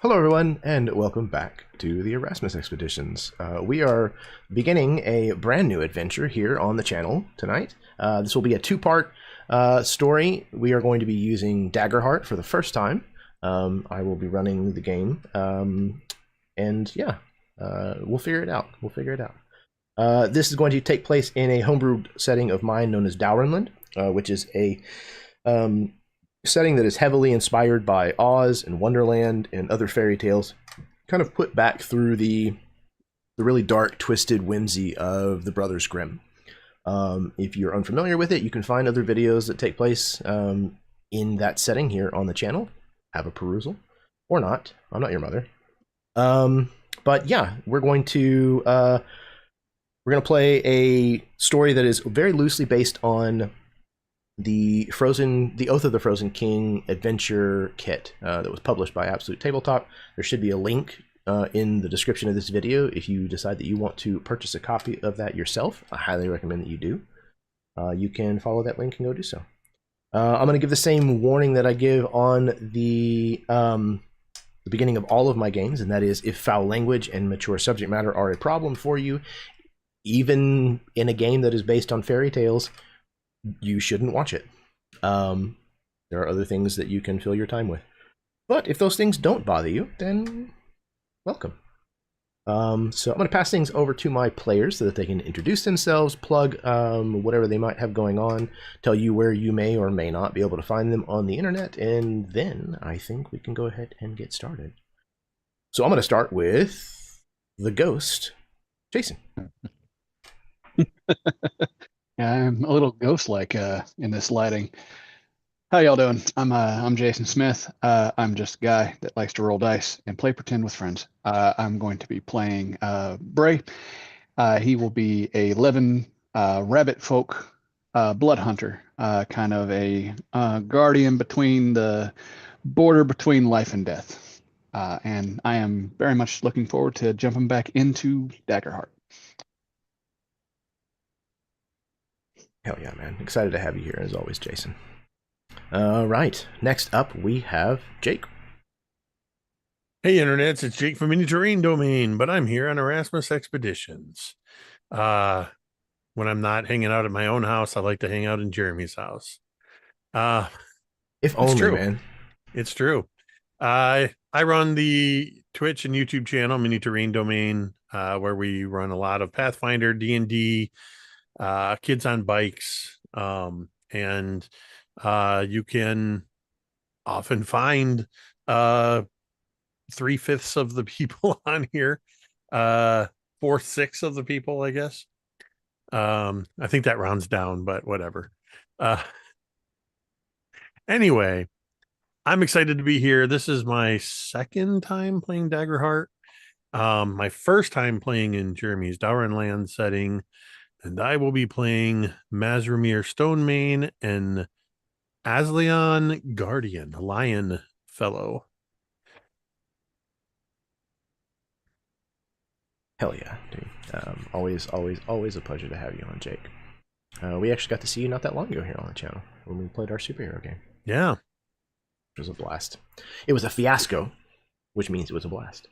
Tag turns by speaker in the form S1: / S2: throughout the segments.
S1: Hello, everyone, and welcome back to the Erasmus Expeditions. We are beginning a brand new adventure here on the channel tonight. This will be a two-part story. We are going to be using Daggerheart for the first time. I will be running the game, and yeah, we'll figure it out. This is going to take place in a homebrewed setting of mine known as Dowrenland, which is a setting that is heavily inspired by Oz and Wonderland and other fairy tales, kind of put back through the really dark, twisted whimsy of the Brothers Grimm. If you're unfamiliar with it, you can find other videos that take place in that setting here on the channel. Have a perusal, or not. I'm not your mother. But yeah, we're going to play a story that is very loosely based on the Oath of the Frozen King adventure kit that was published by Absolute Tabletop. There should be a link in the description of this video if you decide that you want to purchase a copy of that yourself. I highly recommend that you do. You can follow that link and go do so. I'm going to give the same warning that I give on the beginning of all of my games, and that is if foul language and mature subject matter are a problem for you, even in a game that is based on fairy tales, you shouldn't watch it. There are other things that you can fill your time with. But if those things don't bother you, then welcome. So I'm going to pass things over to my players so that they can introduce themselves, plug whatever they might have going on, tell you where you may or may not be able to find them on the internet, and then I think we can go ahead and get started. So I'm going to start with the ghost, Jason.
S2: Yeah, I'm a little ghost-like in this lighting. How y'all doing? I'm Jason Smith. I'm just a guy that likes to roll dice and play pretend with friends. I'm going to be playing Bray. He will be a Levin rabbit folk blood hunter, kind of a guardian between the border between life and death. And I am very much looking forward to jumping back into Daggerheart.
S1: Hell yeah, man. Excited to have you here, as always, Jason. All right. Next up, we have Jake.
S3: Hey, internets, it's Jake from Mini Domain, but I'm here on Erasmus Expeditions. When I'm not hanging out at my own house, I like to hang out in Jeremy's house.
S1: If
S3: It's
S1: only,
S3: true.
S1: man.
S3: It's true. I run the Twitch and YouTube channel, Mini Terrain Domain, where we run a lot of Pathfinder, D&D, kids on bikes, and you can often find 3/5 of the people on here, 4/6 of the people, I guess. I think that rounds down, but whatever. Anyway, I'm excited to be here. This is my second time playing Daggerheart. My first time playing in Jeremy's Dowrenland setting, and I will be playing Mazrumir Stonemane and Asleon Guardian, the Lion Fellow.
S1: Hell yeah, dude. Always a pleasure to have you on, Jake. We actually got to see you not that long ago here on the channel when we played our superhero game.
S3: Yeah.
S1: It was a blast. It was a fiasco, which means it was a blast.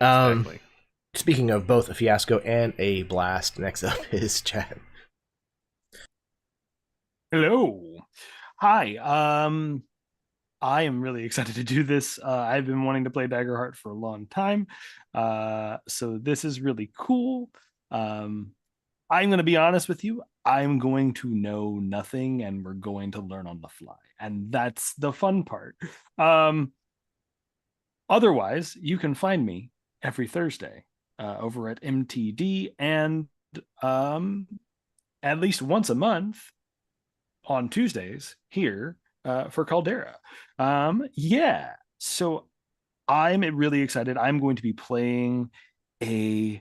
S3: Exactly.
S1: Speaking of both a fiasco and a blast, next up is Chad.
S4: Hello. Hi. I am really excited to do this. I've been wanting to play Daggerheart for a long time. So this is really cool. I'm going to be honest with you. I'm going to know nothing and we're going to learn on the fly. And that's the fun part. Otherwise, you can find me every Thursday over at MTD and at least once a month on Tuesdays here for Caldera. Yeah, so I'm really excited. I'm going to be playing a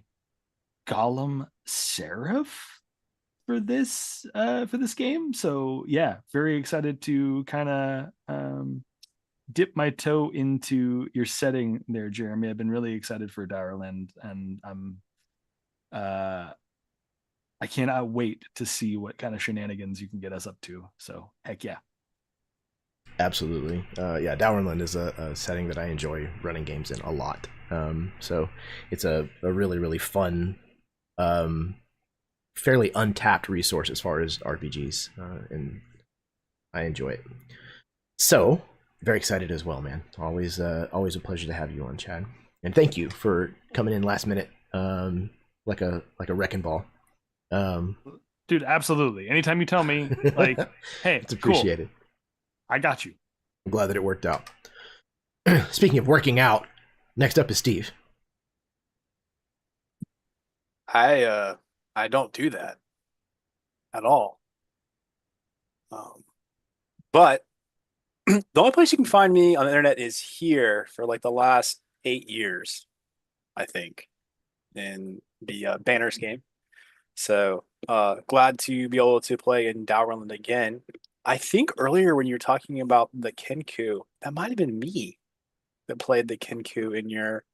S4: Golem Seraph for this game. So yeah, very excited to kind of dip my toe into your setting there, Jeremy. I've been really excited for Dowrenland, and I cannot wait to see what kind of shenanigans you can get us up to. So heck yeah.
S1: Absolutely. Yeah, Dowrenland is a setting that I enjoy running games in a lot. So it's a really, really fun, fairly untapped resource as far as RPGs, and I enjoy it. So, very excited as well, man. Always a pleasure to have you on, Chad. And thank you for coming in last minute, like a wrecking ball.
S4: Dude, absolutely. Anytime you tell me, like, hey,
S1: it's appreciated.
S4: Cool. I got you.
S1: I'm glad that it worked out. Speaking of working out, next up is Steve.
S5: I don't do that at all. But the only place you can find me on the internet is here for like the last 8 years, I think, in the Banners game. So glad to be able to play in Dowrenland again. I think earlier when you were talking about the Kenku, that might have been me that played the Kenku in your...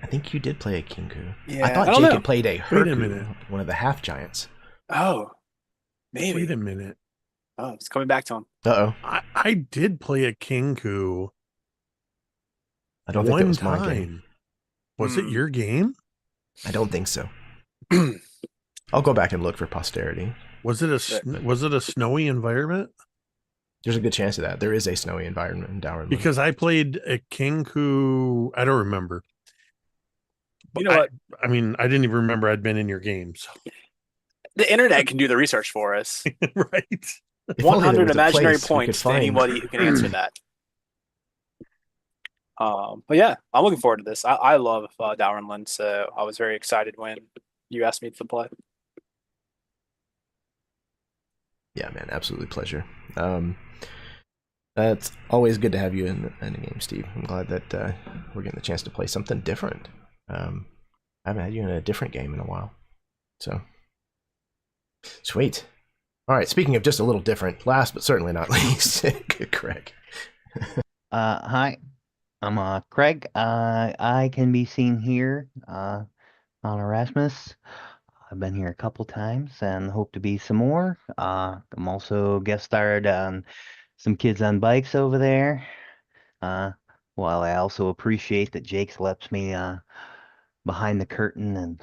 S1: I think you did play a Kenku.
S5: Yeah,
S1: I thought Jake had played a Herku, one of the half giants.
S5: Oh, maybe.
S3: Wait a minute.
S5: Oh, it's coming back to him.
S1: Uh-oh.
S3: I did play a Kenku.
S1: I don't think that was my game.
S3: Was it your game?
S1: I don't think so. I'll go back and look for posterity.
S3: Was it a snowy environment?
S1: There's a good chance of that. There is a snowy environment in Dowrenland.
S3: Because I played a Kenku. I don't remember.
S5: You know what?
S3: I mean, I didn't even remember I'd been in your game. So.
S5: The internet can do the research for us.
S3: Right.
S1: If
S5: 100 imaginary points to anybody who can answer that. But yeah, I'm looking forward to this. I love Dowrenland, so I was very excited when you asked me to play.
S1: Yeah, man, absolutely pleasure. It's always good to have you in the game, Steve. I'm glad that we're getting the chance to play something different. I haven't had you in a different game in a while. So, sweet. All right, speaking of just a little different, last but certainly not least, Craig.
S6: Hi, I'm Craig. I can be seen here on Erasmus. I've been here a couple times and hope to be some more. I'm also guest starred on some Kids on Bikes over there. While I also appreciate that Jake's lets me behind the curtain and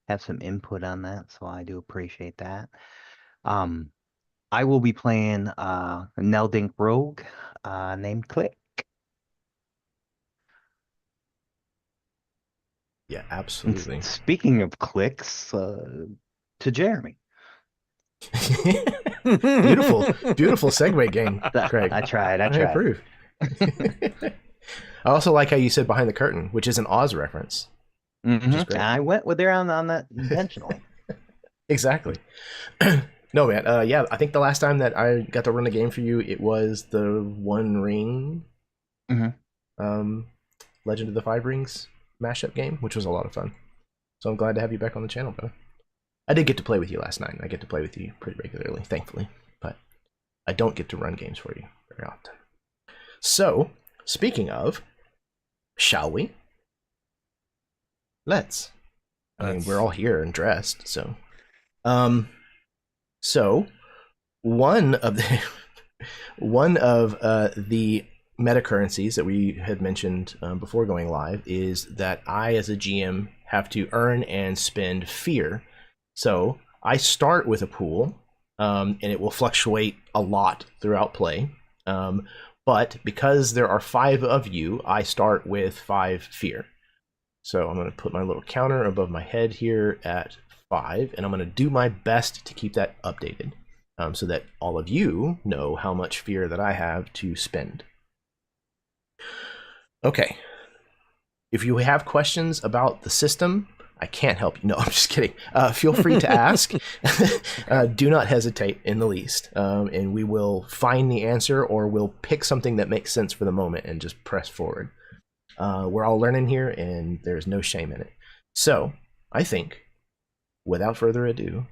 S6: have some input on that, so I do appreciate that. I will be playing a Neldink rogue named Click.
S1: Yeah, absolutely.
S6: And speaking of clicks, to Jeremy.
S1: Beautiful segue game, Craig.
S6: I tried.
S1: I approve. I also like how you said behind the curtain, which is an Oz reference.
S6: Mm-hmm. I went with there on that intentionally.
S1: Exactly. No, man. Yeah, I think the last time that I got to run a game for you, it was the One Ring, Legend of the Five Rings mashup game, which was a lot of fun. So I'm glad to have you back on the channel, brother. I did get to play with you last night. I get to play with you pretty regularly, thankfully, but I don't get to run games for you very often. So, speaking of, shall we? Let's. I mean, we're all here and dressed, so. So, one of the meta currencies that we had mentioned before going live is that I, as a GM, have to earn and spend fear. So I start with a pool, and it will fluctuate a lot throughout play. But because there are 5 of you, I start with 5 fear. So I'm going to put my little counter above my head here at 5, and I'm going to do my best to keep that updated so that all of you know how much fear that I have to spend. Okay. If you have questions about the system, I can't help you. No, I'm just kidding. Feel free to ask. Do not hesitate in the least. And we will find the answer, or we'll pick something that makes sense for the moment and just press forward. We're all learning here, and there's no shame in it. So, I think, without further ado,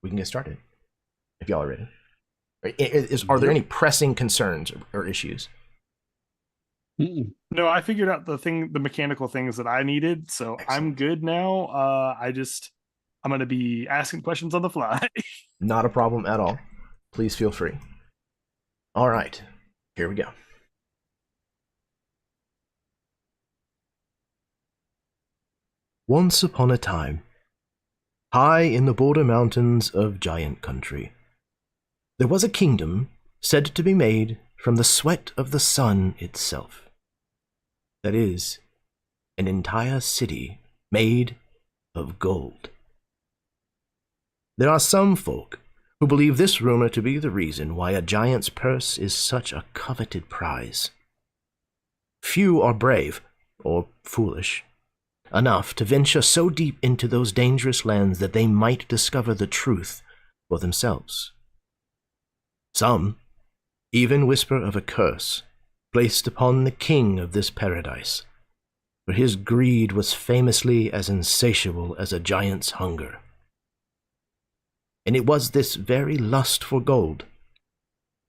S1: we can get started. If y'all are ready. Are there any pressing concerns or issues?
S4: No, I figured out the mechanical things that I needed, so excellent. I'm good now. I'm going to be asking questions on the fly.
S1: Not a problem at all. Please feel free. All right, here we go. Once upon a time, high in the border mountains of Giant Country, there was a kingdom said to be made from the sweat of the sun itself. That is, an entire city made of gold. There are some folk who believe this rumor to be the reason why a giant's purse is such a coveted prize. Few are brave, or foolish, enough to venture so deep into those dangerous lands that they might discover the truth for themselves. Some even whisper of a curse placed upon the king of this paradise, for his greed was famously as insatiable as a giant's hunger. And it was this very lust for gold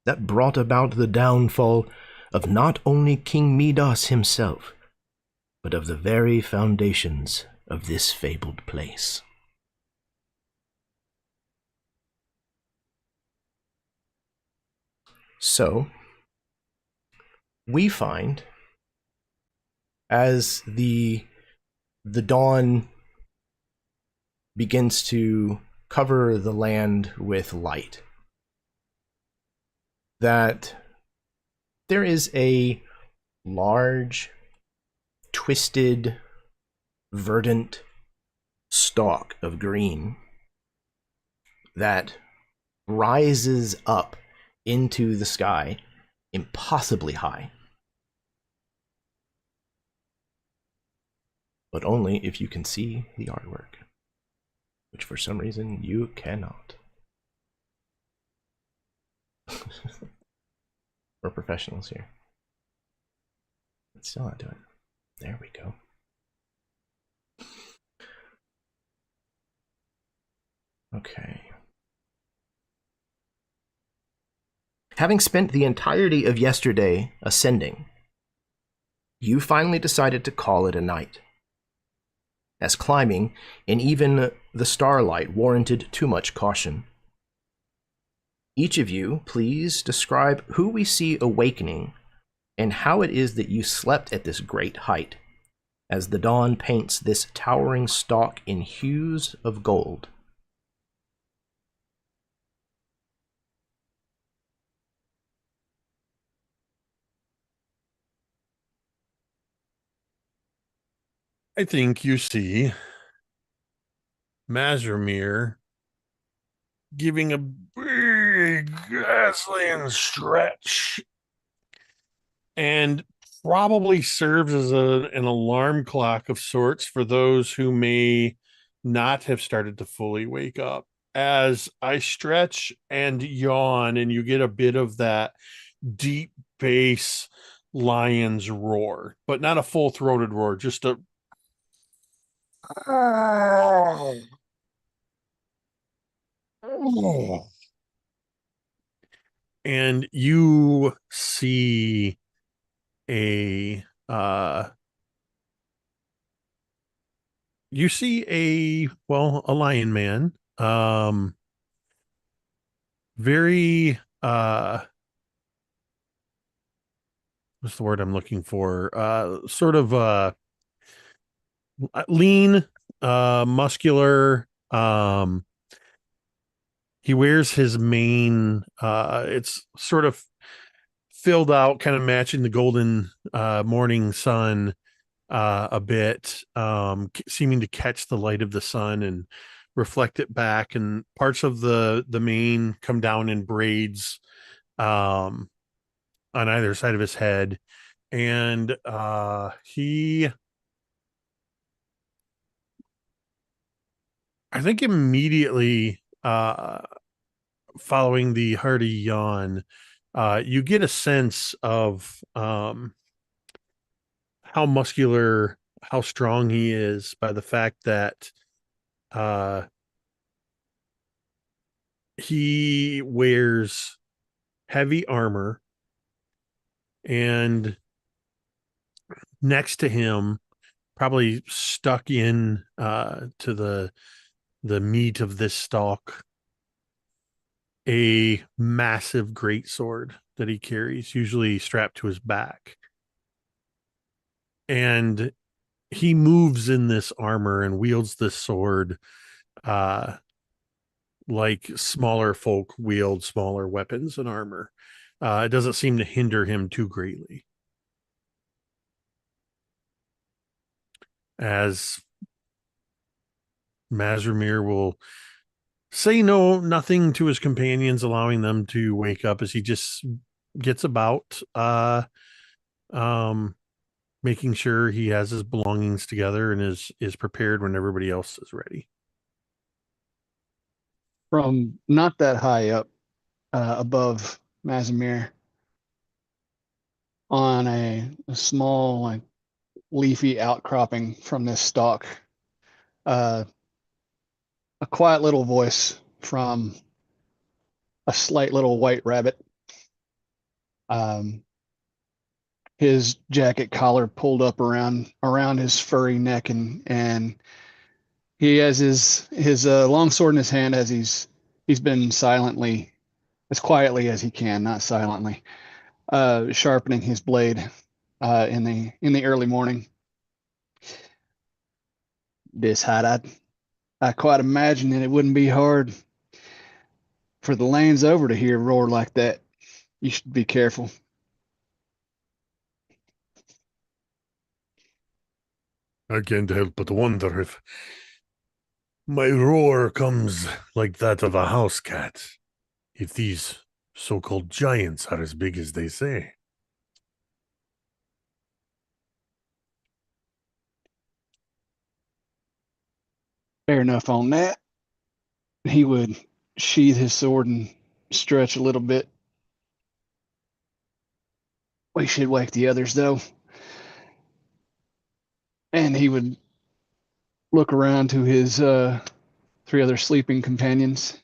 S1: that brought about the downfall of not only King Meedas himself, but of the very foundations of this fabled place. So, we find, as the dawn begins to cover the land with light, that there is a large, twisted, verdant stalk of green that rises up into the sky impossibly high. But only if you can see the artwork, which for some reason you cannot. We're professionals here. It's still not doing it. There we go. Okay. Having spent the entirety of yesterday ascending, you finally decided to call it a night, as climbing and even the starlight warranted too much caution. Each of you, please describe who we see awakening and how it is that you slept at this great height, as the dawn paints this towering stalk in hues of gold.
S3: I think you see Mazermir giving a big Aslan stretch and probably serves as an alarm clock of sorts for those who may not have started to fully wake up. As I stretch and yawn, and you get a bit of that deep bass lion's roar, but not a full-throated roar, just a and you see a a lion man, very what's the word I'm looking for, sort of lean, muscular. He wears his mane, it's sort of filled out, kind of matching the golden morning sun a bit, seeming to catch the light of the sun and reflect it back, and parts of the mane come down in braids on either side of his head. And he, I think, immediately following the hearty yawn, you get a sense of how muscular, how strong he is by the fact that he wears heavy armor, and next to him, probably stuck in to the meat of this stalk, a massive greatsword that he carries, usually strapped to his back. And he moves in this armor and wields this sword like smaller folk wield smaller weapons and armor. It doesn't seem to hinder him too greatly. As Mazrimir will say nothing to his companions, allowing them to wake up as he just gets about, making sure he has his belongings together and is prepared when everybody else is ready.
S2: From not that high up, above Mazimir, on a small, like, leafy outcropping from this stalk, a quiet little voice from a slight little white rabbit. His jacket collar pulled up around his furry neck, and he has his long sword in his hand as he's been silently, as quietly as he can, not silently, sharpening his blade in the early morning. This height, I quite imagine that it wouldn't be hard for the lands over to hear a roar like that. You should be careful.
S3: I can't help but wonder if my roar comes like that of a house cat, if these so-called giants are as big as they say.
S2: Fair enough on that. He would sheath his sword and stretch a little bit. We should wake the others, though. And he would look around to his 3 other sleeping companions.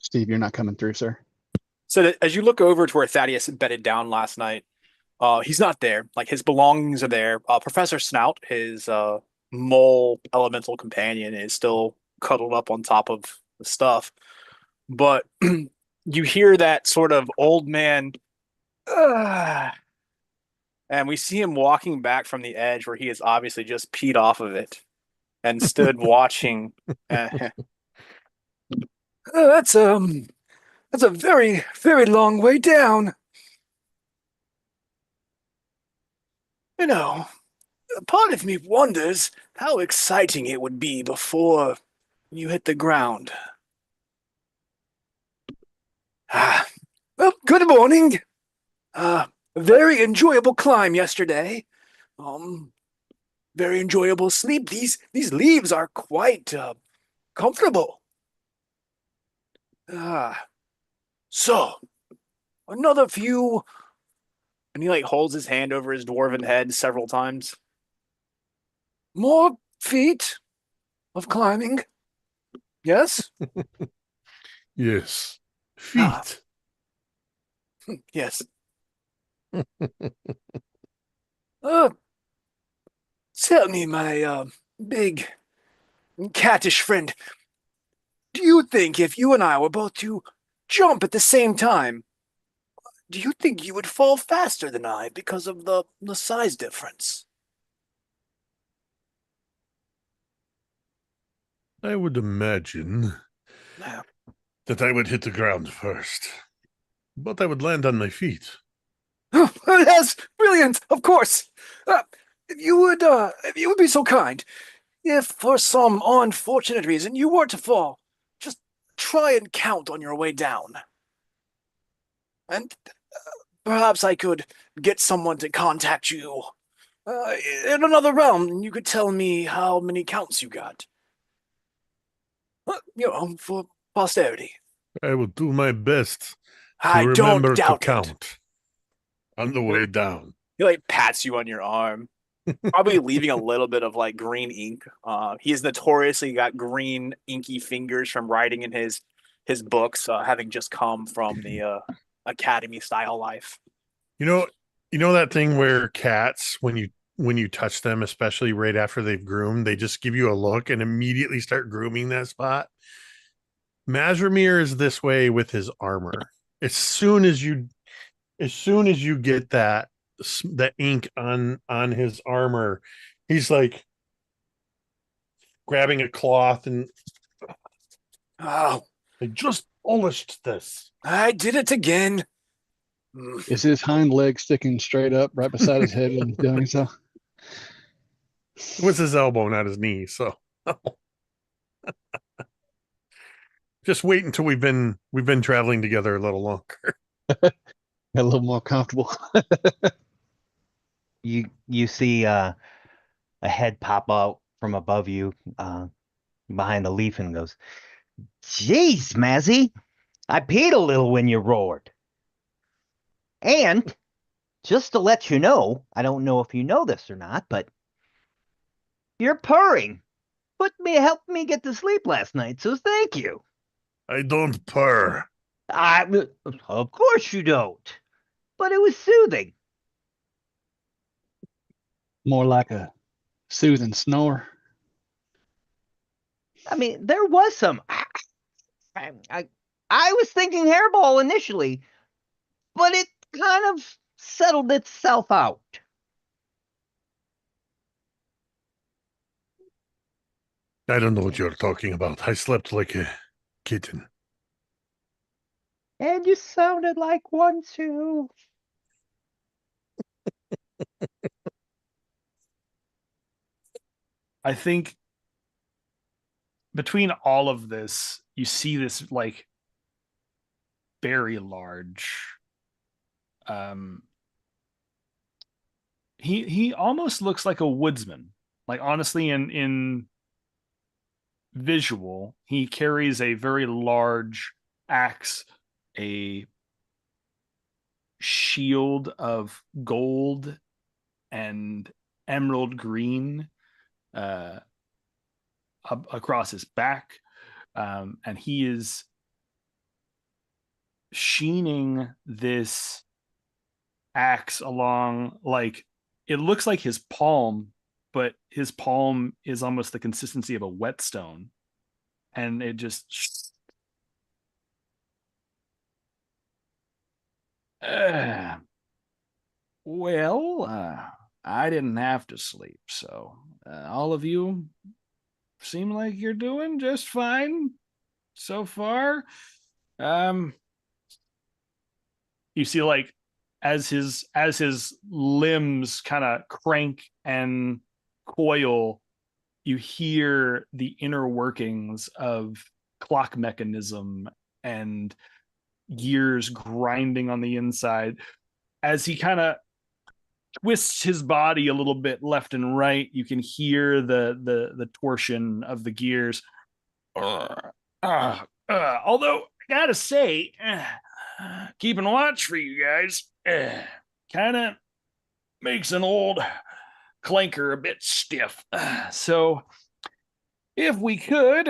S2: Steve, you're not coming through, sir.
S5: So as you look over to where Thaddeus bedded down last night, he's not there. Like, his belongings are there. Professor Snout, his mole elemental companion, is still cuddled up on top of the stuff. But you hear that sort of old man, and we see him walking back from the edge where he has obviously just peed off of it and stood watching. That's a very, very long way down. You know, part of me wonders how exciting it would be before you hit the ground. Well, good morning. Very enjoyable climb yesterday. Very enjoyable sleep. These leaves are quite comfortable. So another few, and he like holds his hand over his dwarven head several times. More feet of climbing. Yes?
S3: Yes. Feet.
S5: Yes. Tell me, my big cattish friend, do you think if you and I were both to jump at the same time, do you think you would fall faster than I because of the size difference?
S3: I would imagine that I would hit the ground first, but I would land on my feet.
S5: Yes, brilliant, of course. If you would be so kind, if for some unfortunate reason you were to fall, just try and count on your way down. And perhaps I could get someone to contact you in another realm, and you could tell me how many counts you got. For posterity.
S3: I will do my best to
S5: I don't
S3: remember to
S5: doubt it.
S3: count on the way down.
S5: He like pats you on your arm, probably leaving a little bit of like green ink. He has notoriously got green inky fingers from writing in his books, having just come from the academy style life.
S3: You know that thing where cats, when you when you touch them, especially right after they've groomed, they just give you a look and immediately start grooming that spot. Mazrimir is this way with his armor. As soon as you get that the ink on his armor, he's like grabbing a cloth and
S5: Oh,
S3: I just polished this.
S5: I did it again.
S2: Is his hind leg sticking straight up right beside his head when he's doing so?
S3: It was his elbow, not his knee. So just wait until we've been traveling together a little longer.
S2: Got a little more comfortable.
S6: You see a head pop out from above you, behind the leaf, and goes, "Jeez, Mazzy, I peed a little when you roared. And just to let you know, I don't know if you know this or not, but your purring helped me get to sleep last night, so thank you."
S3: I don't purr.
S6: Of course you don't, but it was soothing.
S2: More like a soothing snore.
S6: I mean, there was some. I was thinking hairball initially, but it kind of settled itself out.
S3: I don't know what you're talking about. I slept like a kitten.
S6: And you sounded like one too.
S4: I think between all of this, you see this like very large. He almost looks like a woodsman. Like honestly, in visual, he carries a very large axe, a shield of gold and emerald green across his back, and he is sheening this axe along, like it looks like his palm, but his palm is almost the consistency of a whetstone, and it just I didn't have to sleep, so all of you seem like you're doing just fine so far. You see, like as his limbs kind of crank and coil, you hear the inner workings of clock mechanism and gears grinding on the inside. As he kind of twists his body a little bit left and right, you can hear the torsion of the gears. Although I gotta say, keeping watch for you guys kind of makes an old clanker a bit stiff. So if we could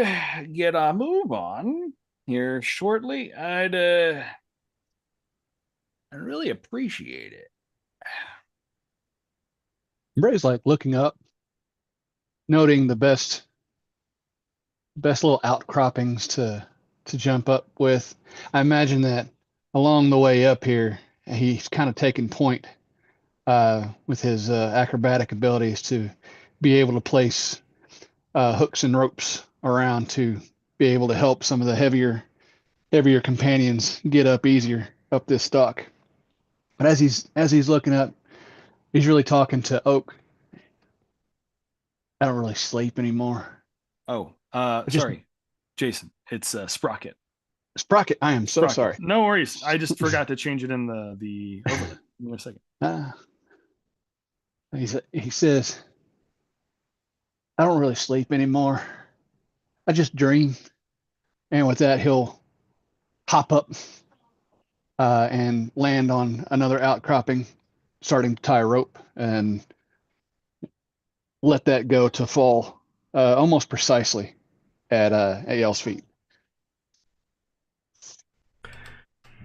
S4: get a move on here shortly, I'd really appreciate it.
S2: Bray's like looking up, noting the best little outcroppings to jump up with. I imagine that along the way up here, he's kind of taking point with his acrobatic abilities to be able to place hooks and ropes around to be able to help some of the heavier companions get up easier up this stalk. But as he's looking up, he's really talking to Oak. I don't really sleep anymore.
S4: Oh, sorry, Jason. It's Sprocket.
S2: Sprocket, I am so
S4: Sprocket.
S2: sorry.
S4: No worries. I just forgot to change it in the overlay. Give me a second.
S2: He says, I don't really sleep anymore. I just dream. And with that, he'll hop up and land on another outcropping, starting to tie a rope, and let that go to fall almost precisely at Yale's feet.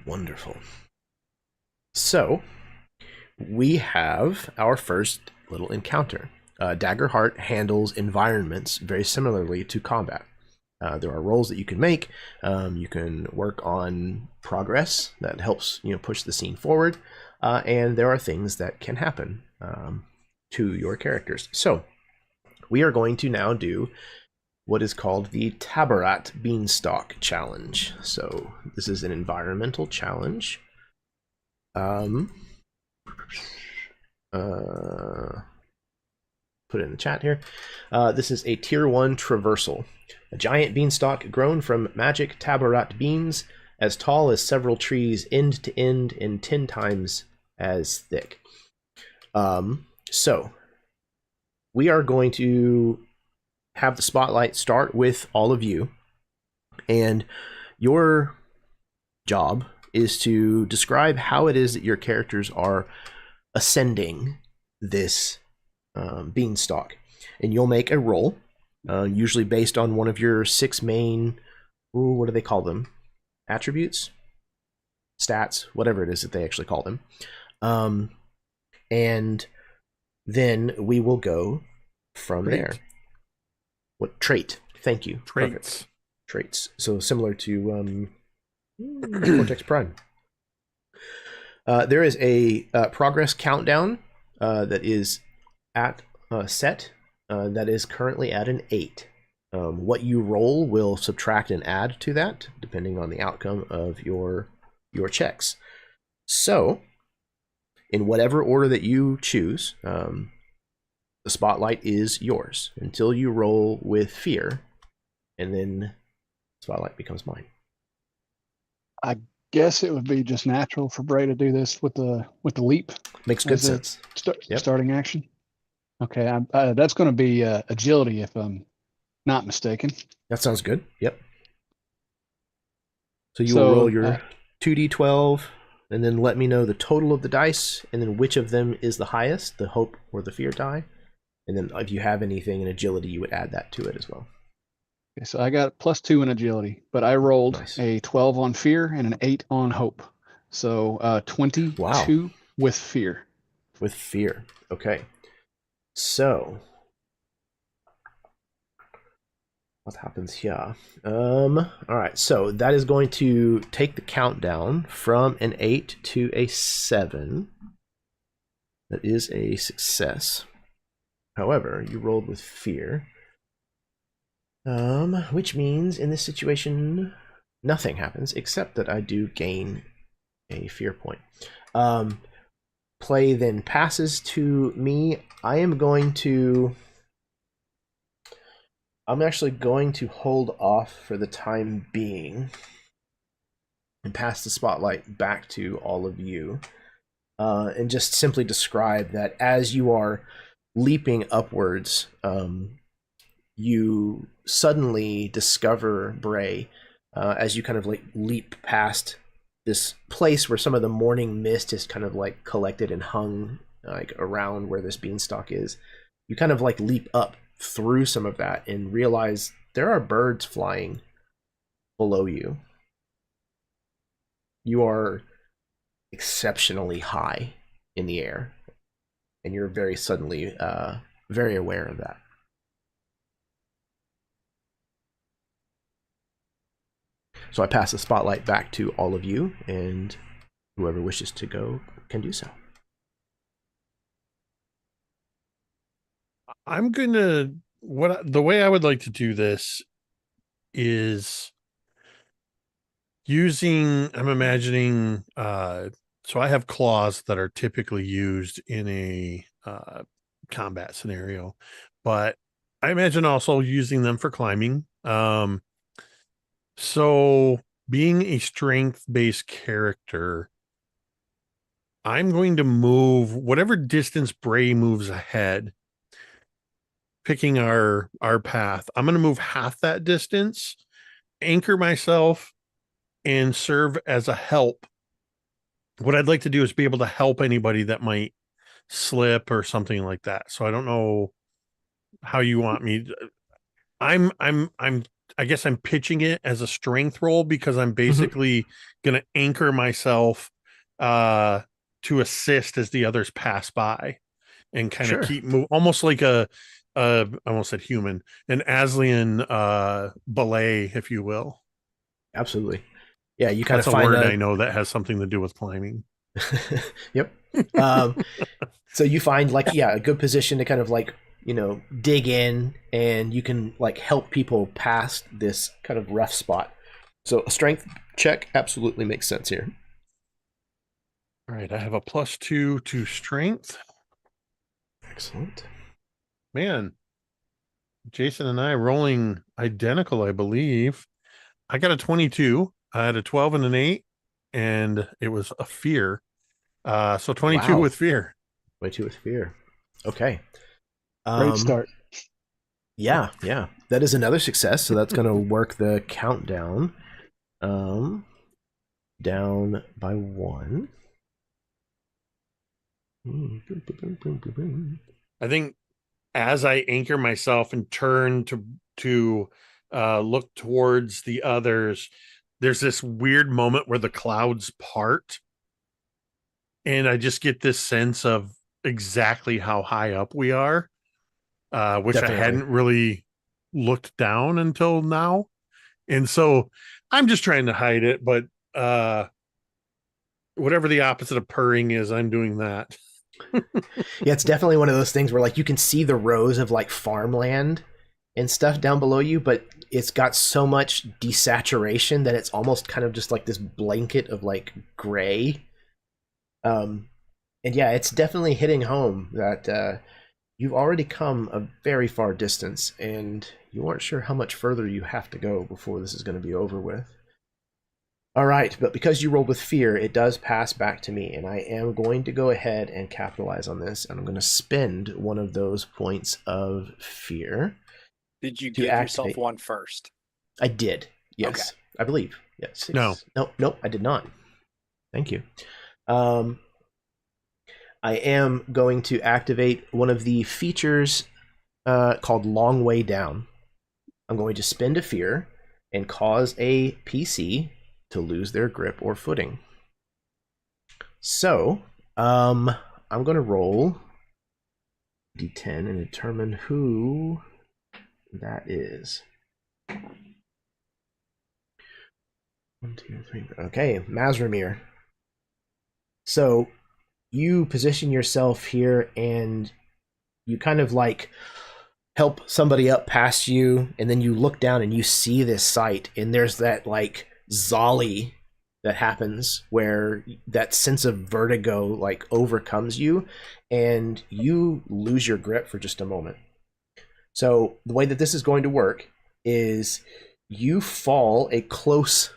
S1: Wonderful. So, we have our first little encounter. Daggerheart handles environments very similarly to combat. There are rolls that you can make. You can work on progress that helps push the scene forward, and there are things that can happen to your characters. So we are going to now do what is called the Tabarat Beanstalk Challenge. So this is an environmental challenge. Put it in the chat here. This is a tier 1 traversal. A giant beanstalk grown from magic tabarat beans, as tall as several trees end to end and 10 times as thick. So we are going to have the spotlight start with all of you, and your job is to describe how it is that your characters are ascending this beanstalk, and you'll make a roll, usually based on one of your 6 main, what do they call them? Attributes? Stats? Whatever it is that they actually call them. And then we will go from there. What trait? Thank you.
S3: Traits.
S1: Perfect. Traits. So similar to Cortex Prime. There is a progress countdown that is at set that is currently at an 8. What you roll will subtract and add to that depending on the outcome of your checks. So in whatever order that you choose, the spotlight is yours until you roll with fear, and then the spotlight becomes mine.
S2: I guess it would be just natural for Bray to do this with the leap.
S1: Makes good sense.
S2: Starting action. Okay, that's going to be agility if I'm not mistaken.
S1: That sounds good. Yep. So you will roll your 2d12, and then let me know the total of the dice, and then which of them is the highest, the hope or the fear die. And then if you have anything in agility, you would add that to it as well.
S2: Okay, so I got +2 in agility, but I rolled a 12 on fear and an 8 on hope. So 22 with fear.
S1: With fear. Okay. So what happens here? All right. So that is going to take the countdown from an 8 to a 7. That is a success. However, you rolled with fear. Which means in this situation, nothing happens except that I do gain a fear point. Play then passes to me. I'm actually going to hold off for the time being and pass the spotlight back to all of you, and just simply describe that as you are leaping upwards, you suddenly discover, Bray, as you kind of like leap past this place where some of the morning mist is kind of like collected and hung like around where this beanstalk is. You kind of like leap up through some of that and realize there are birds flying below you. You are exceptionally high in the air, and you're very suddenly very aware of that. So I pass the spotlight back to all of you, and whoever wishes to go can do so.
S3: The way I would like to do this is I'm imagining, so I have claws that are typically used in a combat scenario, but I imagine also using them for climbing. So being a strength-based character, I'm going to move whatever distance Bray moves ahead, picking our path. I'm going to move half that distance, anchor myself, and serve as a help. What I'd like to do is be able to help anybody that might slip or something like that. So I don't know how you want me. I guess I'm pitching it as a strength roll because I'm basically going to anchor myself to assist as the others pass by. and kind
S1: Sure.
S3: of keep moving, almost like I almost said human, an Aslian ballet, if you will.
S1: Absolutely. Yeah, you kind
S3: That's
S1: of
S3: a
S1: find
S3: word I know that has something to do with climbing.
S1: Yep. So you find like, yeah, a good position to kind of like, dig in, and you can like help people past this kind of rough spot. So a strength check absolutely makes sense here.
S3: All right, I have a +2 to strength.
S1: Excellent.
S3: Man, Jason and I rolling identical, I believe. I got a 22. I had a 12 and an 8, and it was a fear. So 22
S1: Wow.
S3: with fear.
S1: 22 with fear. Okay.
S2: Great start.
S1: Yeah. That is another success, so that's going to work the countdown down by 1.
S3: I think as I anchor myself and turn to look towards the others, there's this weird moment where the clouds part, and I just get this sense of exactly how high up we are, which
S1: Definitely.
S3: I hadn't really looked down until now. And so I'm just trying to hide it, but whatever the opposite of purring is, I'm doing that.
S1: Yeah, it's definitely one of those things where like you can see the rows of like farmland and stuff down below you, but it's got so much desaturation that it's almost kind of just like this blanket of like gray. And yeah, it's definitely hitting home that you've already come a very far distance, and you aren't sure how much further you have to go before this is going to be over with. All right, but because you rolled with fear, it does pass back to me, and I am going to go ahead and capitalize on this, and I'm going to spend one of those points of fear.
S5: Did you
S1: to
S5: give yourself
S1: activate.
S5: one first?
S1: I did, yes,
S5: Okay.
S1: I believe. Yes.
S3: No.
S1: Nope, I did not. Thank you. I am going to activate one of the features called Long Way Down. I'm going to spend a fear and cause a PC to lose their grip or footing. So, I'm going to roll D10 and determine who that is. 1, 2, 3. Okay, Mazramir. So, you position yourself here and you kind of like help somebody up past you, and then you look down and you see this sight, and there's that like zolly that happens where that sense of vertigo like overcomes you, and you lose your grip for just a moment. So the way that this is going to work is you fall a close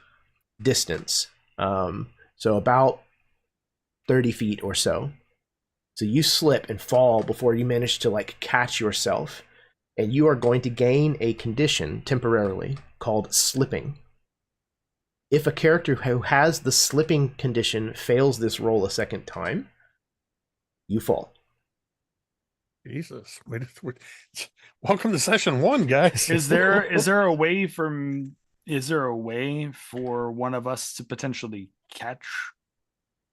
S1: distance, so about 30 feet or so. So you slip and fall before you manage to like catch yourself, and you are going to gain a condition temporarily called slipping. If a character who has the slipping condition fails this roll a second time, you fall.
S3: Jesus. Welcome to session 1, guys.
S4: Is there a way for one of us to potentially catch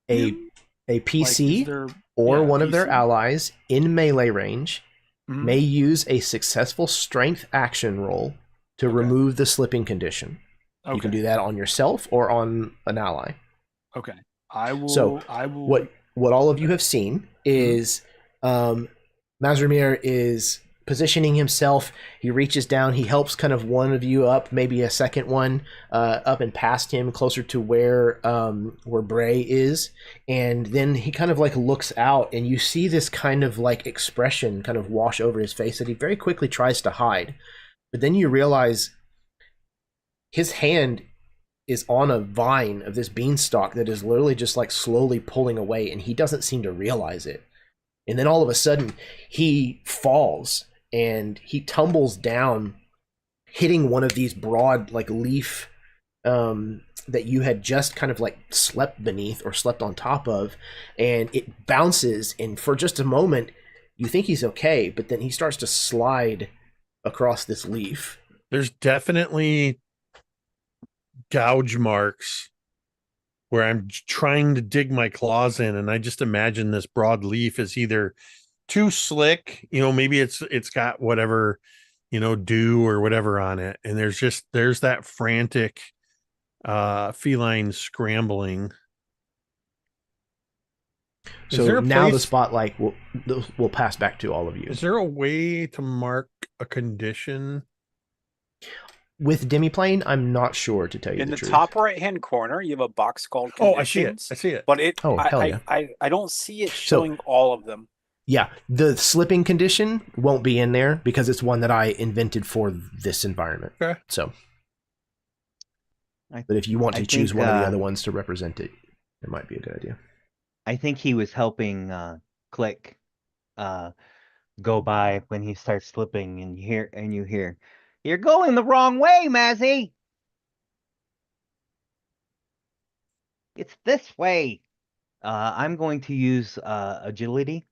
S1: A
S4: him?
S1: PC one of their allies in melee range may use a successful strength action roll to remove the slipping condition. Okay. You can do that on yourself or on an ally.
S4: Okay. I will.
S1: What all of you have seen is Mazramir is positioning himself. He reaches down. He helps kind of one of you up, maybe a second one up and past him, closer to where Bray is. And then he kind of like looks out, and you see this kind of like expression kind of wash over his face that he very quickly tries to hide. But then you realize his hand is on a vine of this beanstalk that is literally just like slowly pulling away, and he doesn't seem to realize it. And then all of a sudden he falls and he tumbles down, hitting one of these broad like leaf that you had just kind of like slept beneath or slept on top of, and it bounces, and for just a moment you think he's okay, but then he starts to slide across this leaf.
S3: There's definitely gouge marks where I'm trying to dig my claws in, and I just imagine this broad leaf is either too slick. Maybe it's got whatever, dew or whatever on it, and there's that frantic feline scrambling.
S1: So now the spotlight will pass back to all of you.
S3: Is there a way to mark a condition?
S1: With Demiplane, I'm not sure, to tell you
S5: In
S1: the
S5: the
S1: truth.
S5: top right-hand corner, you have a box called conditions.
S3: I see it.
S5: But I don't see it showing all of them.
S1: Yeah, the slipping condition won't be in there because it's one that I invented for this environment.
S3: Okay.
S1: So, but if you want to choose one of the other ones to represent it, it might be a good idea.
S6: I think he was helping Click go by when he starts slipping, and you hear, "You're going the wrong way, Mazzy. It's this way." I'm going to use agility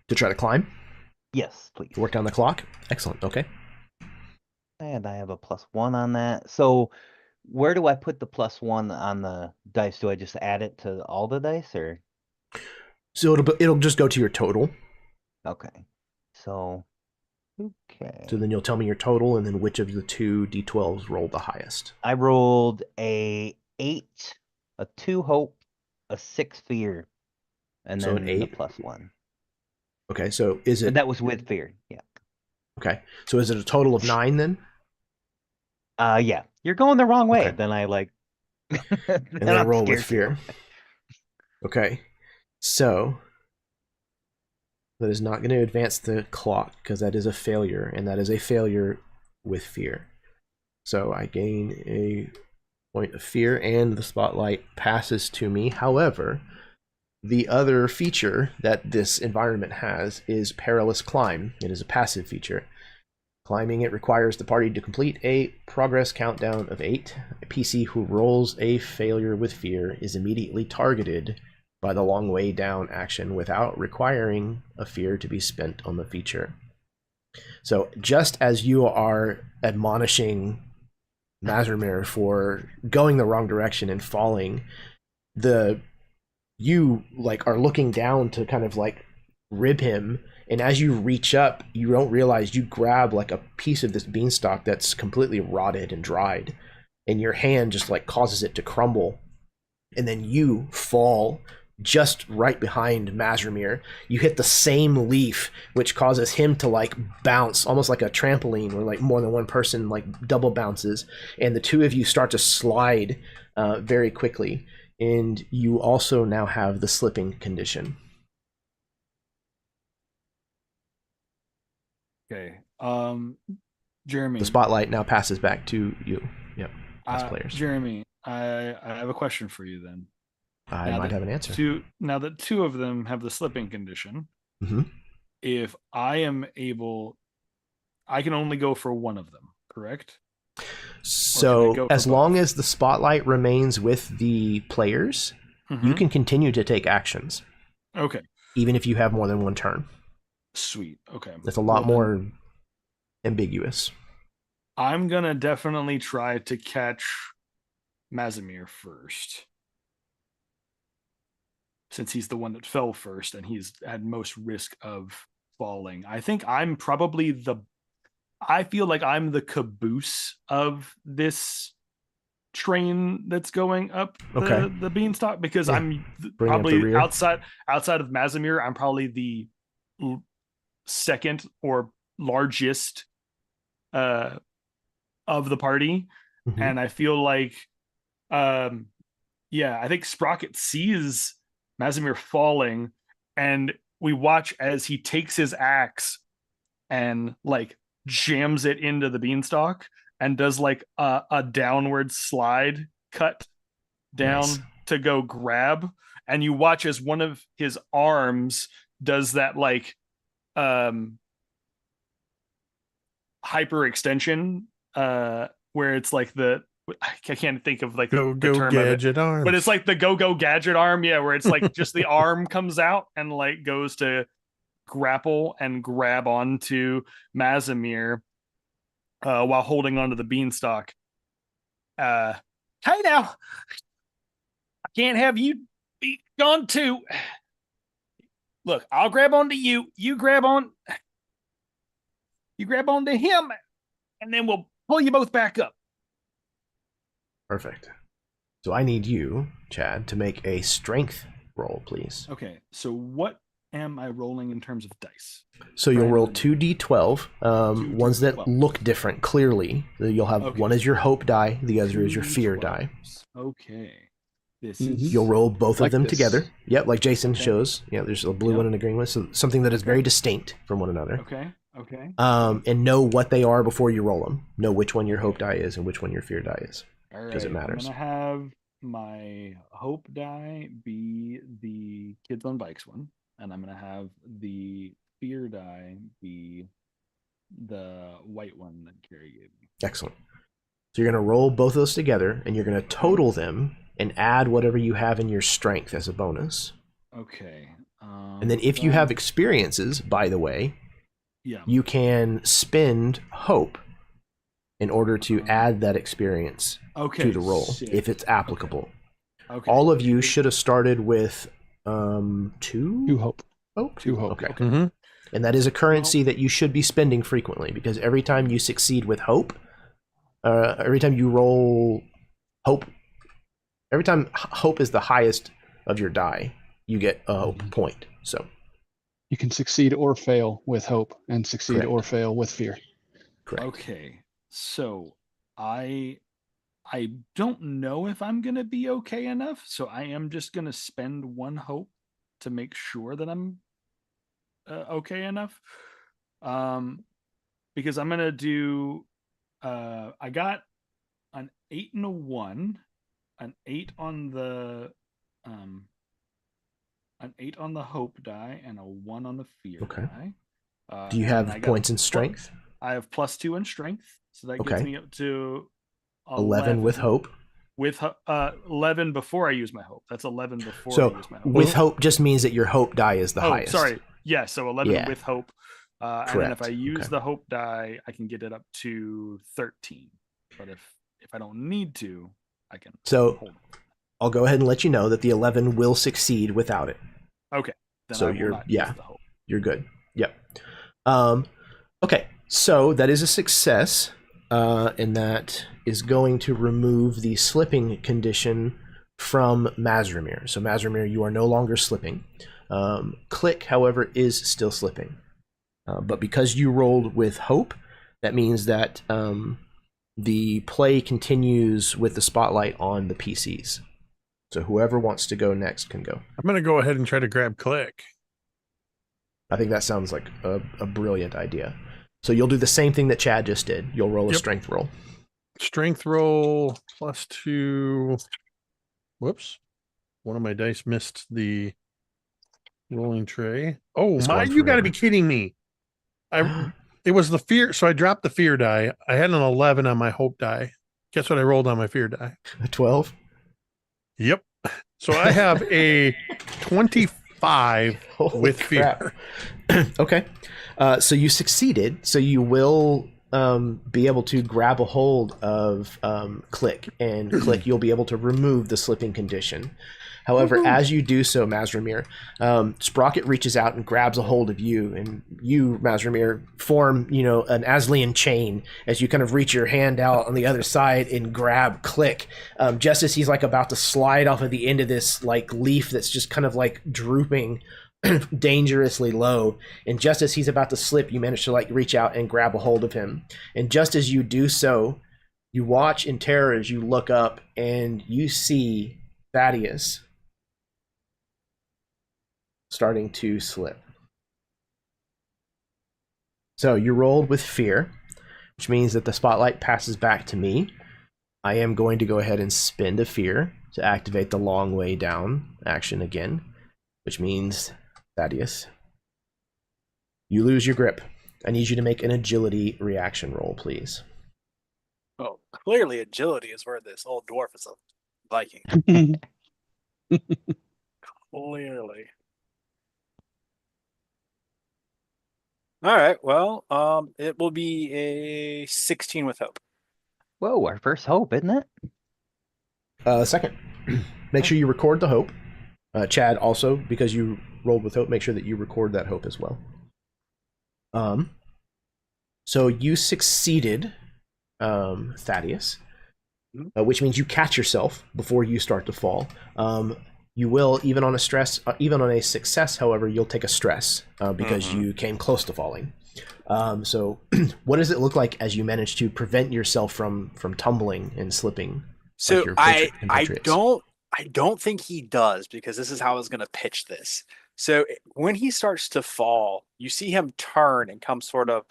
S1: to try to climb.
S6: Yes, please.
S1: Work down the clock. Excellent. Okay.
S6: And I have a +1 on that. So where do I put the +1 on the dice? Do I just add it to all the dice, or?
S1: So it'll just go to your total.
S6: Okay. So, okay.
S1: So then you'll tell me your total, and then which of the two D12s rolled the highest.
S6: I rolled a 8, a 2 hope, a 6 fear, and
S1: so
S6: then
S1: an 8?
S6: the +1.
S1: Okay, so is it...
S6: And that was with fear, yeah.
S1: Okay, so is it a total of 9 then?
S6: Yeah. You're going the wrong way.
S1: Okay.
S6: Then I like...
S1: and then I roll with fear. Okay, so... that is not going to advance the clock, because that is a failure, and that is a failure with fear. So I gain a point of fear, and the spotlight passes to me. However, the other feature that this environment has is Perilous Climb. It is a passive feature. Climbing it requires the party to complete a progress countdown of 8. A PC who rolls a failure with fear is immediately targeted by the long way down action without requiring a fear to be spent on the feature. So just as you are admonishing Mazermir for going the wrong direction and falling, you like are looking down to kind of like rib him, and as you reach up, you don't realize you grab like a piece of this beanstalk that's completely rotted and dried, and your hand just like causes it to crumble, and then you fall just right behind Mazermir. You hit the same leaf, which causes him to like bounce almost like a trampoline where like more than one person like double bounces, and the two of you start to slide very quickly, and you also now have the slipping condition.
S4: Okay. Jeremy.
S1: The spotlight now passes back to you. Yep. As players.
S4: Jeremy, I have a question for you then.
S1: I might have an answer.
S4: Now that two of them have the slipping condition, if I am able, I can only go for one of them, correct?
S1: So as long as the spotlight remains with the players, you can continue to take actions.
S4: Okay.
S1: Even if you have more than one turn.
S4: Sweet. Okay.
S1: It's a lot more ambiguous.
S4: I'm going to definitely try to catch Mazermir first, since he's the one that fell first and he's had most risk of falling. I think I'm probably I feel like I'm the caboose of this train that's going up the beanstalk, because I'm probably outside of Mazermir, I'm probably the second or largest of the party. And I feel like I think Sprocket sees Mazermir falling, and we watch as he takes his axe and like jams it into the beanstalk and does like a downward slide cut down to go grab, and you watch as one of his arms does that like hyper extension where it's like I can't think of like the term
S3: gadget
S4: of it,
S3: arms.
S4: but it's like the go gadget arm, where it's like just the arm comes out and like goes to grapple and grab onto Mazermir while holding onto the beanstalk. Hey now, I can't have you be gone too. Look, I'll grab onto you. You grab onto him, and then we'll pull you both back up.
S1: Perfect. So I need you, Chad, to make a strength roll, please.
S4: Okay, so what am I rolling in terms of dice?
S1: So you'll roll
S4: Right.
S1: 2d12, ones that
S4: 2d12.
S1: look different clearly. You'll have
S4: Okay.
S1: one is your hope die, the other is your fear die.
S4: 2d12s. Okay. This
S2: Mhm.
S4: is
S1: You'll roll both
S2: Like
S1: of them
S2: this.
S1: together. Yep, like Jason
S4: Okay.
S1: shows. Yeah, there's a blue
S4: Yep.
S1: one and a green one, so something that is very distinct from one another.
S4: okay. Okay.
S1: And know what they are before you roll them. Know which one your hope die is and which one your fear die is.
S4: All right.
S1: Because it matters.
S4: I'm gonna have my hope die be the kids on bikes one, and I'm gonna have the fear die be the white one that Carrie gave me.
S1: Excellent. So you're going to roll both of those together, and you're going to total them and add whatever you have in your strength as a bonus.
S4: Okay.
S1: And then if you have experiences, by the way,
S4: yeah.
S1: you can spend hope in order to add that experience
S4: Okay.
S1: to the roll,
S4: sick.
S1: if it's applicable.
S4: Okay.
S1: All of you should have started with two
S2: Two hope.
S1: hope.
S2: Two hope.
S1: Okay.
S3: Mhm.
S1: And that is a currency that you should be spending frequently, because every time you succeed with hope, every time you roll hope, every time hope is the highest of your die, you get a hope point. So
S2: You can succeed or fail with hope, and succeed
S1: Correct.
S2: or fail with fear.
S1: correct.
S4: Okay. So I don't know if I'm gonna be okay enough, so I am just gonna spend one hope to make sure that I'm okay enough. Because I'm gonna do. I got an 8 and a 1, an 8 on the hope die, and a 1 on the fear
S1: Okay.
S4: die.
S1: Do you
S4: and
S1: have
S4: I got
S1: points in
S4: pl-
S1: strength?
S4: I have +2 in strength, so that gets
S1: Okay.
S4: me up to
S1: 11 with hope.
S4: With 11 before I use my hope. That's 11 before I
S1: So
S4: use my hope.
S1: with hope just means that your hope die is the highest.
S4: Sorry. Yeah, so 11
S1: Yeah.
S4: with hope. And then if I
S1: Correct.
S4: use
S1: Okay.
S4: the hope die, I can get it up to 13. But if I don't need to, I can
S1: So
S4: hold it.
S1: I'll go ahead and let you know that the 11 will succeed without it.
S4: Okay. Then
S1: So
S4: I will
S1: you're-
S4: not
S1: yeah.
S4: use the hope.
S1: You're good. Yep. Okay, so that is a success, and that is going to remove the slipping condition from Mazrimir. So Mazrimir, you are no longer slipping. Click, however, is still slipping. But because you rolled with hope, that means that the play continues with the spotlight on the PCs. So whoever wants to go next can go.
S3: I'm going to go ahead and try to grab Click.
S1: I think that sounds like a brilliant idea. So you'll do the same thing that Chad just did. You'll roll a
S3: Yep.
S1: strength roll.
S3: Strength roll +2. Whoops. One of my dice missed the rolling tray. Oh,
S1: It's
S3: my,
S1: going
S3: you got to be
S1: forever.
S3: kidding me. It was the fear. So I dropped the fear die. I had an 11 on my hope die. Guess what I rolled on my fear die?
S1: A 12?
S3: Yep. So I have a 25
S1: Holy
S3: with
S1: crap.
S3: fear.
S1: Okay. So you succeeded. So you will be able to grab a hold of Click, and Click, you'll be able to remove the slipping condition. However, as you do so, Mazrimir, Sprocket reaches out and grabs a hold of you, and you, Mazrimir, form, an Aslian chain as you kind of reach your hand out on the other side and grab Click, just as he's like about to slide off of the end of this like leaf that's just kind of like drooping dangerously low. And just as he's about to slip, you manage to like reach out and grab a hold of him. And just as you do so, you watch in terror as you look up and you see Thaddeus starting to slip. So you rolled with fear, which means that the spotlight passes back to me. I am going to go ahead and spend a fear to activate the long way down action again, which means, Thaddeus, you lose your grip. I need you to make an agility reaction roll, please.
S5: Oh, clearly agility is where this old dwarf is a Viking. Clearly. All right. Well, it will be a 16 with hope.
S6: Whoa, our first hope, isn't it?
S1: Second, make sure you record the hope. Chad, also, because you rolled with hope, make sure that you record that hope as well. So you succeeded, Thaddeus, which means you catch yourself before you start to fall. You will, even on a success, however, you'll take a stress because you came close to falling. So what does it look like as you manage to prevent yourself from tumbling and slipping?
S5: So
S1: like your
S5: I don't think he does, because this is how I was going to pitch this. So when he starts to fall, you see him turn and come sort of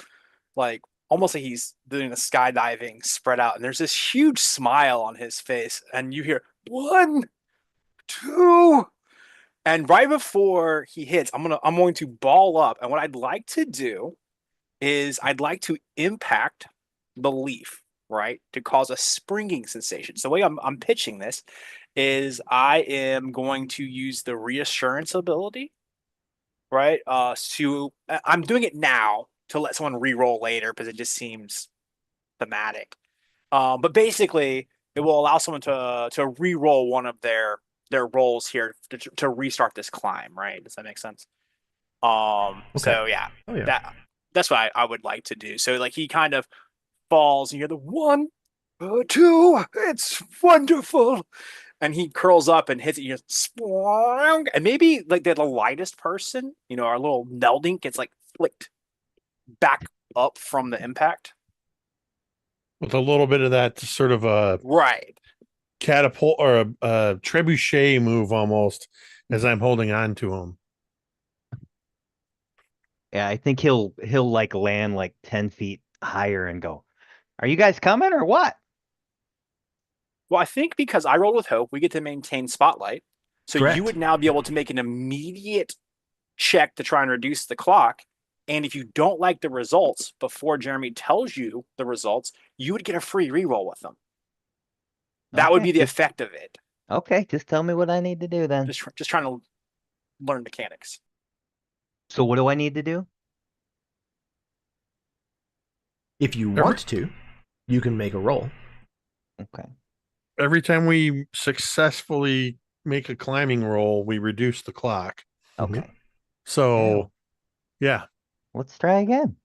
S5: like almost like he's doing a skydiving spread out, and there's this huge smile on his face, and you hear 1, 2, and right before he hits, I'm going to ball up, and what I'd like to do is I'd like to impact the leaf, right, to cause a springing sensation. So the way I'm pitching this is I am going to use the reassurance ability, right? I'm doing it now to let someone re-roll later because it just seems thematic. But basically, it will allow someone to re-roll one of their rolls here to restart this climb, right? Does that make sense? So yeah, that's what I would like to do. So like he kind of falls, and you hear the 1, 2, it's wonderful. And he curls up and hits it, and maybe like the lightest person, our little melding gets like flicked back up from the impact.
S3: With a little bit of that sort of a catapult or a trebuchet move almost, as I'm holding on to him.
S6: Yeah, I think he'll like land like 10 feet higher and go, "Are you guys coming or what?"
S5: Well, I think because I rolled with hope, we get to maintain spotlight. So
S1: Correct.
S5: You would now be able to make an immediate check to try and reduce the clock. And if you don't like the results before Jeremy tells you the results, you would get a free reroll with them. That would be the effect of it.
S6: Okay, just tell me what I need to do then.
S5: Just trying to learn mechanics.
S6: So what do I need to do?
S1: If you want to, you can make a roll.
S6: Okay.
S3: Every time we successfully make a climbing roll, we reduce the clock.
S6: Okay.
S3: So, yeah.
S6: Let's try again.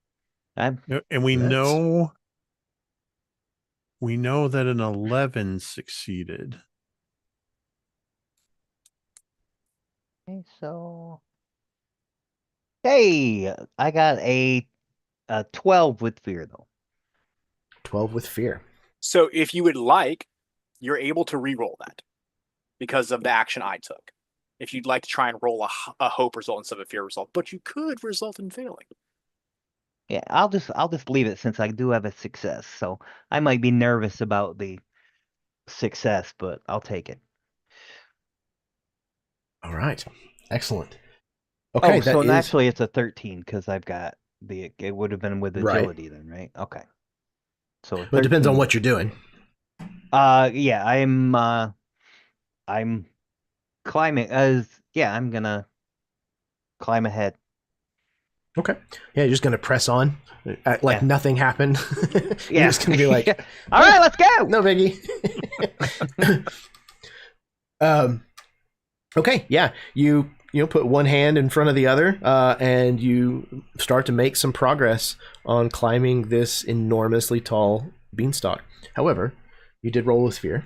S3: And we know that an 11 succeeded.
S6: Okay, so hey, I got a 12 with fear though.
S1: 12 with fear.
S5: So if you would like, you're able to re-roll that because of the action I took. If you'd like to try and roll a hope result instead of a fear result, but you could result in failing.
S6: Yeah, I'll just leave it since I do have a success. So I might be nervous about the success, but I'll take it.
S1: All right. Excellent. Okay.
S6: So actually it's a 13 because I've got it would have been with agility then, right? Okay. So
S1: but it depends on what you're doing.
S6: Yeah, I'm climbing I'm gonna climb ahead.
S1: Okay. Yeah, you're just gonna press on, act like nothing happened. You're just gonna be like,
S6: all right, let's go.
S1: No biggie. Okay. Yeah. You put one hand in front of the other, and you start to make some progress on climbing this enormously tall beanstalk. However, you did roll with fear,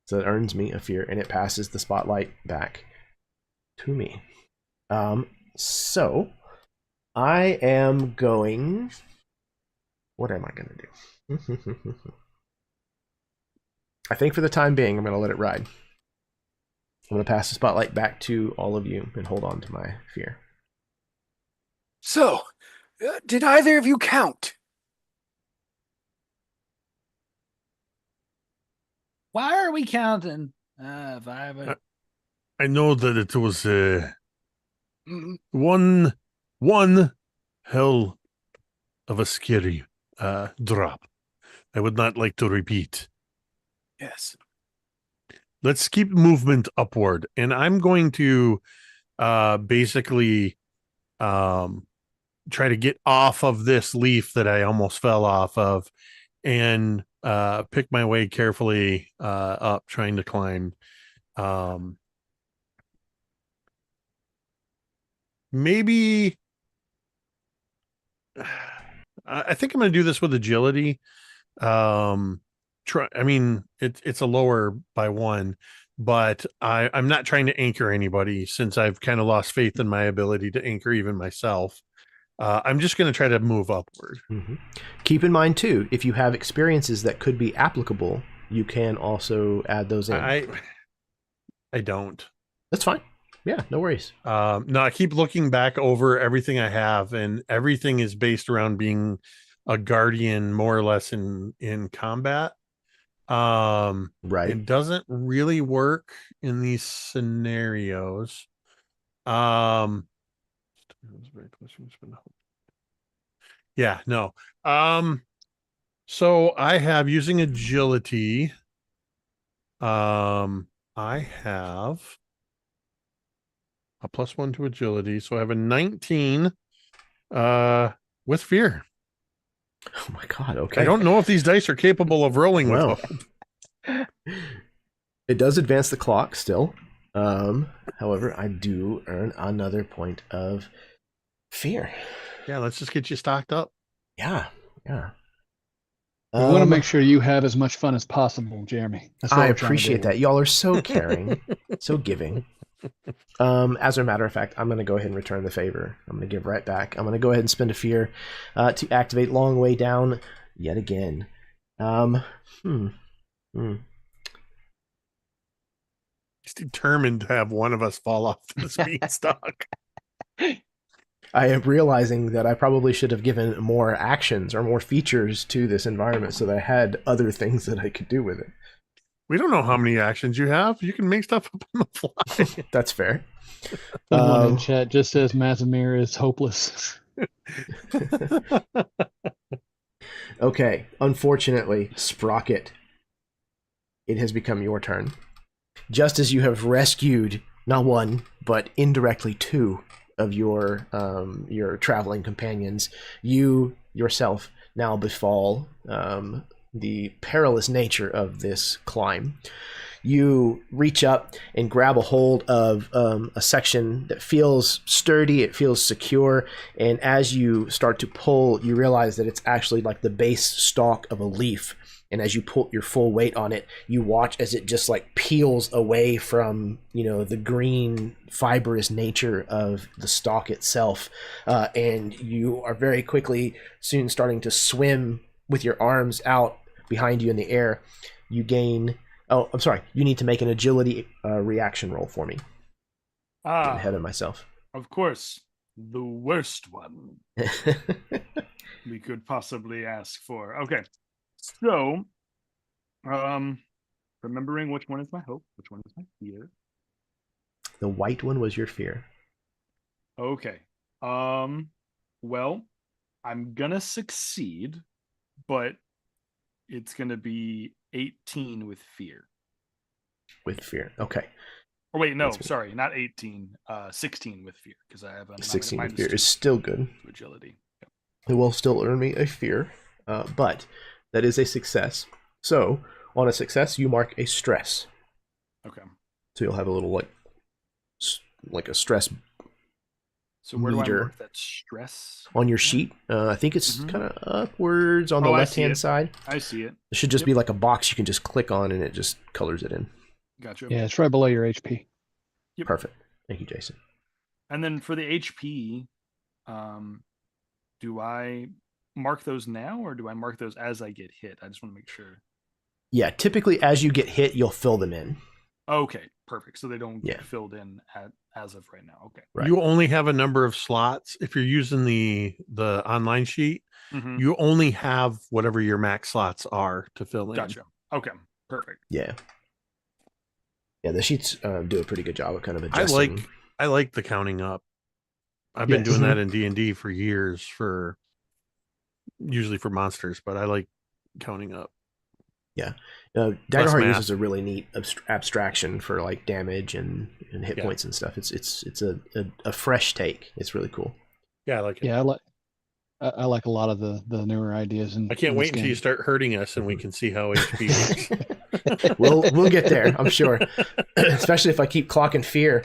S1: so it earns me a fear, and it passes the spotlight back to me. So I am going. What am I going to do? I think for the time being, I'm going to let it ride. I'm going to pass the spotlight back to all of you and hold on to my fear.
S5: So, did either of you count?
S4: Why are we counting? If I haven't...
S3: I know that it was one hell of a scary drop. I would not like to repeat.
S5: Yes.
S3: Let's keep movement upward. And I'm going to basically try to get off of this leaf that I almost fell off of and pick my way carefully up, trying to climb maybe I think I'm going to do this with agility. I mean, it's a lower by 1, but I'm not trying to anchor anybody since I've kind of lost faith in my ability to anchor even myself. I'm just going to try to move upward.
S1: Mm-hmm. Keep in mind too, if you have experiences that could be applicable, you can also add those in.
S3: I don't.
S1: That's fine. Yeah, no worries.
S3: No, I keep looking back over everything I have, and everything is based around being a guardian, more or less in combat.
S1: Right.
S3: It doesn't really work in these scenarios. Yeah, no. So I have, using agility, I have a +1 to agility, so I have a 19 with fear.
S1: Oh my god, okay.
S3: I don't know if these dice are capable of rolling
S1: Well,
S3: with
S1: them. It does advance the clock still. However, I do earn another point of fear.
S3: Yeah, let's just get you stocked up.
S1: Yeah.
S2: We want to make sure you have as much fun as possible, Jeremy. That's what
S1: I
S2: we're trying to
S1: appreciate
S2: do.
S1: that. Y'all are so caring, so giving. As a matter of fact, I'm going to go ahead and return the favor. I'm going to give right back. I'm going to go ahead and spend a fear to activate Long Way Down yet again.
S3: He's determined to have one of us fall off this beanstalk.
S1: I am realizing that I probably should have given more actions or more features to this environment so that I had other things that I could do with it.
S3: We don't know how many actions you have. You can make stuff up on the fly.
S1: That's fair.
S2: Someone in chat just says Mazamir is hopeless.
S1: Okay, unfortunately, Sprocket, it has become your turn. Just as you have rescued not one, but indirectly 2 of your traveling companions, you yourself now befall the perilous nature of this climb. You reach up and grab a hold of a section that feels sturdy, it feels secure, and as you start to pull, you realize that it's actually like the base stalk of a leaf. And as you put your full weight on it, you watch as it just like peels away from, the green fibrous nature of the stalk itself. And you are very quickly soon starting to swim with your arms out behind you in the air. You gain... Oh, I'm sorry. You need to make an agility reaction roll for me. I'm ahead of myself.
S4: Of course. The worst one we could possibly ask for. Okay. So, remembering which one is my hope, which one is my fear.
S1: The white one was your fear.
S4: Okay. Well, I'm gonna succeed, but it's gonna be 18 with fear.
S1: With fear. Okay.
S4: Oh wait, no, sorry, not 18. 16 with fear, because I have a
S1: 16 with fear is still good.
S4: To agility. Yep.
S1: It will still earn me a fear, but that is a success. So on a success, you mark a stress.
S4: Okay.
S1: So you'll have a little like a stress.
S4: So where do I
S1: meter
S4: mark that stress?
S1: On your sheet. I think it's kind of upwards on the left-hand side.
S4: I see it.
S1: It should just be like a box you can just click on and it just colors it in.
S4: Gotcha.
S2: Yeah, it's right below your HP.
S4: Yep.
S1: Perfect. Thank you, Jason.
S4: And then for the HP, do I mark those now or do I mark those as I get hit? I just want to make sure.
S1: Yeah, typically as you get hit, you'll fill them in.
S4: Okay, perfect. So they don't get filled in as of right now. Okay.
S1: Right.
S3: You only have a number of slots. If you're using the online sheet, you only have whatever your max slots are to fill in.
S4: Gotcha. Okay, perfect.
S1: Yeah. Yeah, the sheets do a pretty good job of kind of adjusting.
S3: I like the counting up. I've been doing that in D&D for years, usually for monsters, but I like counting up.
S1: Yeah. Daggerheart uses a really neat abstraction for like damage and hit points and stuff. It's a fresh take. It's really cool.
S3: Yeah, I like it.
S2: Yeah, I like a lot of the newer ideas.
S3: I can't wait until you start hurting us and we can see how HP works.
S1: We'll get there, I'm sure. Especially if I keep clocking fear.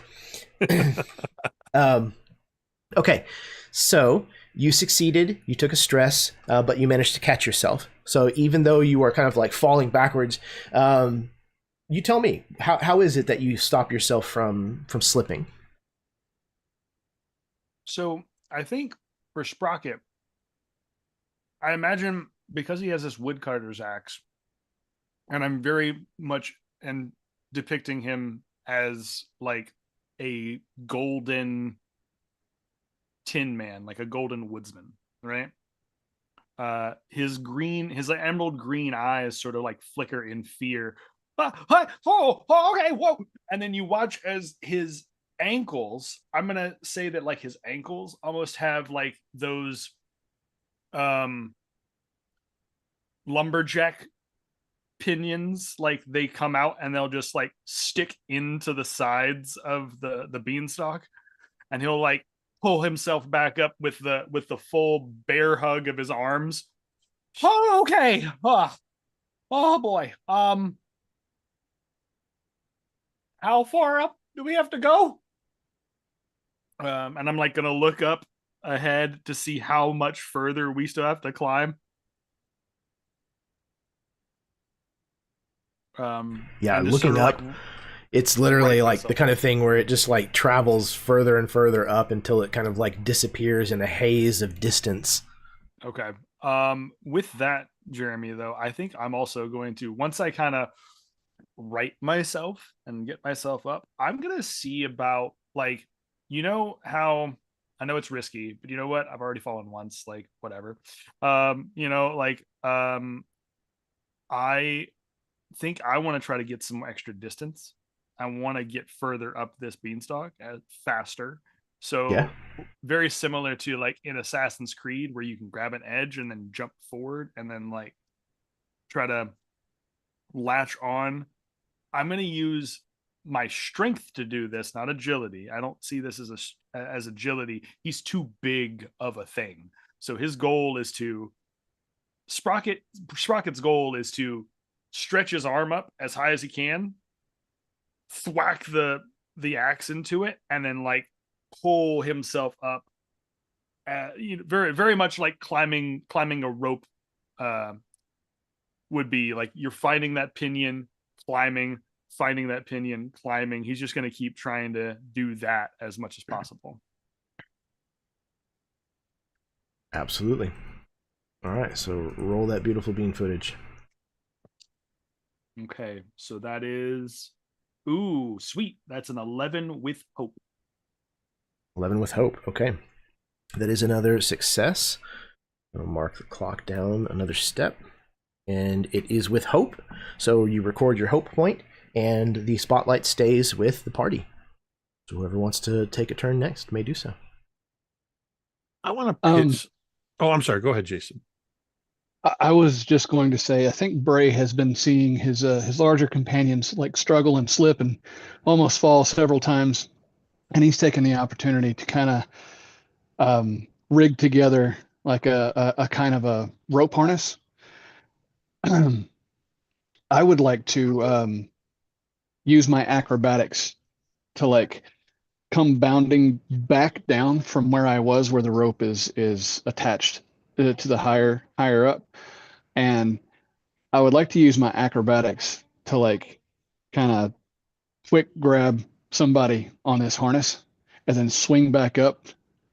S1: Okay, so you succeeded. You took a stress, but you managed to catch yourself. So even though you are kind of like falling backwards, you tell me how is it that you stop yourself from slipping?
S4: So I think for Sprocket, I imagine because he has this woodcutter's axe, and I'm very much and depicting him as like a golden tin man, like a golden woodsman, right? His like, emerald green eyes sort of like flicker in fear. Okay, whoa! And then you watch as his ankles. I'm gonna say that like his ankles almost have like those lumberjack pinions, like they come out and they'll just like stick into the sides of the beanstalk, and he'll like pull himself back up with the full bear hug of his arms. Oh, okay. Oh boy. How far up do we have to go? And I'm like gonna look up ahead to see how much further we still have to climb.
S1: Yeah,
S4: I'm just
S1: looking
S4: sort of,
S1: up,
S4: like,
S1: it's literally
S4: writing
S1: like the
S4: myself
S1: kind
S4: up.
S1: of thing where it just like travels further and further up until it kind of like disappears in a haze of distance.
S4: Okay. With that, Jeremy, though, I think I'm also going to, once I kind of right myself and get myself up, I'm gonna see about like, you know how I know it's risky, but you know what? I've already fallen once, like whatever. Like I think I want to try to get some extra distance. I want to get further up this beanstalk faster.
S1: Yeah,
S4: So very similar to like in Assassin's Creed where you can grab an edge and then jump forward and then like try to latch on. I'm going to use my strength to do this, not agility. I don't see this as agility. He's too big of a thing. So his goal is to Sprocket's goal is to stretch his arm up as high as he can, thwack the axe into it, and then like pull himself up. Very very much like climbing a rope uh, would be. Like you're finding that pinion, climbing, finding that pinion, climbing. He's just going to keep trying to do that as much as possible.
S1: absolutely. All right, so roll that beautiful bean footage.
S4: Okay, so that is, ooh, sweet. That's an 11 with hope.
S1: 11 with hope. Okay, that is another success. I'll mark the clock down another step, and it is with hope. So you record your hope point, and the spotlight stays with the party. So whoever wants to take a turn next may do so.
S3: I want to pitch. Oh, I'm sorry. Go ahead, Jason.
S2: I was just going to say, I think Bray has been seeing his larger companions like struggle and slip and almost fall several times, and he's taken the opportunity to kind of rig together like a kind of a rope harness. I would like to use my acrobatics to like come bounding back down from where I was, where the rope is attached to the higher up, and I would like to use my acrobatics to like kind of quick grab somebody on this harness and then swing back up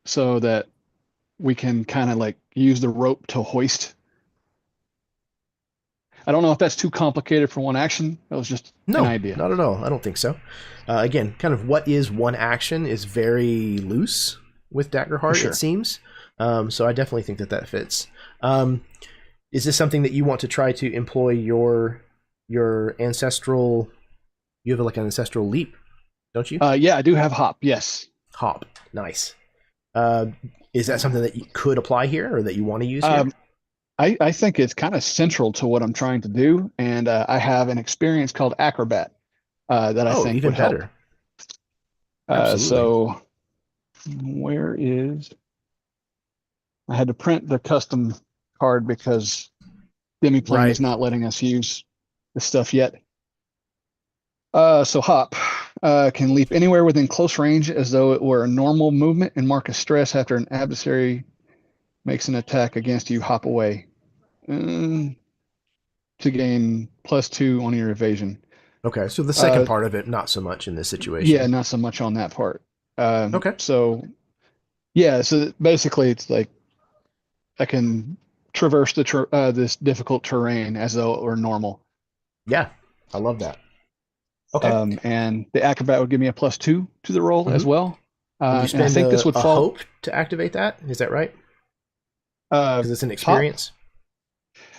S2: so that we can kind of like use the rope to hoist. I don't know if that's too complicated for one action. That was just an
S1: No,
S2: idea.
S1: not at all. I don't think so. Again, kind of what is one action is very loose with Daggerheart,
S2: Sure.
S1: it seems. So I definitely think that fits. Is this something that you want to try to employ your ancestral? You have like an ancestral leap, don't you?
S2: Yeah, I do have hop. Yes.
S1: Hop, nice. Is that something that you could apply here, or that you want to use here?
S2: I think it's kind of central to what I'm trying to do, and I have an experience called Acrobat that I think
S1: even
S2: would help.
S1: better. Absolutely.
S2: So where is? I had to print the custom card because Demiplane
S1: Right.
S2: is not letting us use the stuff yet. So hop. can leap anywhere within close range as though it were a normal movement and mark a stress after an adversary makes an attack against you. Hop away to gain +2 on your evasion.
S1: Okay, so the second part of it, not so much in this situation.
S2: Yeah, not so much on that part.
S1: Okay.
S2: So, yeah, so basically it's like I can traverse this difficult terrain as though it were normal.
S1: Yeah, I love that. Okay.
S2: And the acrobat would give me a +2 to the roll as well.
S1: And you
S2: And
S1: spend
S2: I think this would
S1: a
S2: fall.
S1: hope to activate that. Is that right? Because it's an experience.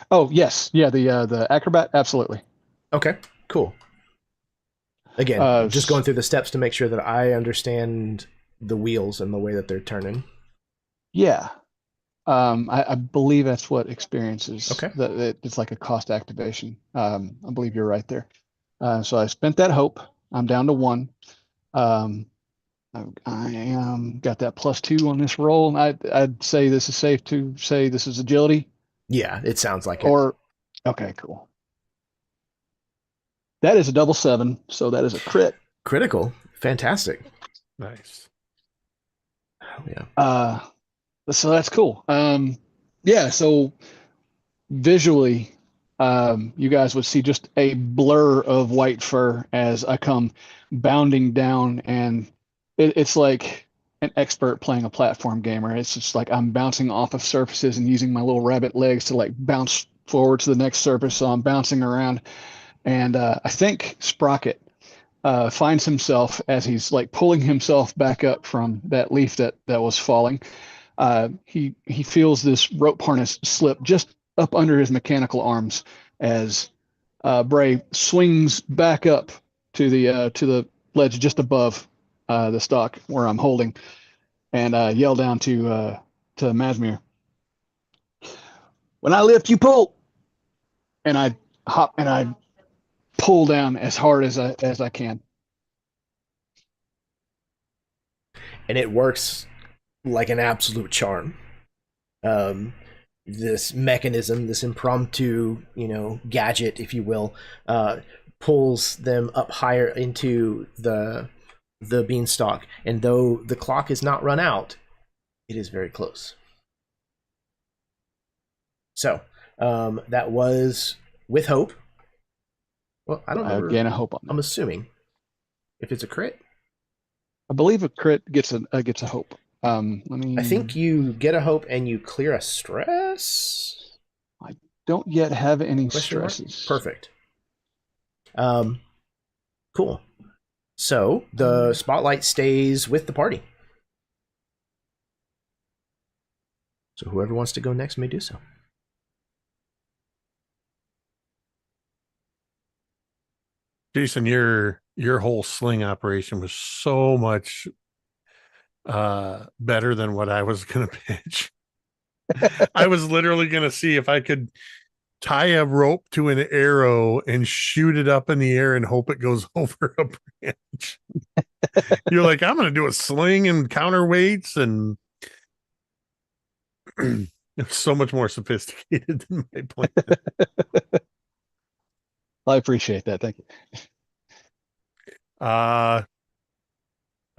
S2: Oh yes, yeah. The acrobat, absolutely.
S1: Okay, cool. Again, just going through the steps to make sure that I understand the wheels and the way that they're turning.
S2: Yeah. I believe that's what experience is.
S1: Okay.
S2: That it's like a cost activation. I believe you're right there. So I spent that hope. I'm down to 1. I am got that +2 on this roll. I'd say this is safe to say this is agility.
S1: Yeah, it sounds like it.
S2: Or okay, cool. That is a double 7, so that is a crit.
S1: Critical. Fantastic.
S3: Nice.
S1: Hell yeah.
S2: So that's cool. Yeah, so visually, you guys would see just a blur of white fur as I come bounding down, and it's like an expert playing a platform gamer. It's just like I'm bouncing off of surfaces and using my little rabbit legs to like bounce forward to the next surface. So I'm bouncing around, and I think Sprocket finds himself as he's like pulling himself back up from that leaf that was falling. He feels this rope harness slip just up under his mechanical arms as Bray swings back up to the ledge just above the stock where I'm holding, and yell down to Masmir, "When I lift, you pull!" And I hop and I pull down as hard as I can.
S1: And it works like an absolute charm. This mechanism, this impromptu, gadget, if you will, pulls them up higher into the beanstalk, and though the clock is not run out, it is very close. So that was with hope. Well, I don't know.
S2: Again, I hope on that.
S1: I'm assuming if it's a crit,
S2: I believe a crit gets a hope.
S1: I think you get a hope and you clear a stress.
S2: I don't yet have any stresses.
S1: Perfect. Cool. So the spotlight stays with the party. So whoever wants to go next may do so.
S3: Jason, your whole sling operation was so much better than what I was going to pitch. I was literally going to see if I could tie a rope to an arrow and shoot it up in the air and hope it goes over a branch. You're like, I'm going to do a sling and counterweights, and it's so much more sophisticated than my plan.
S2: I appreciate that. Thank you.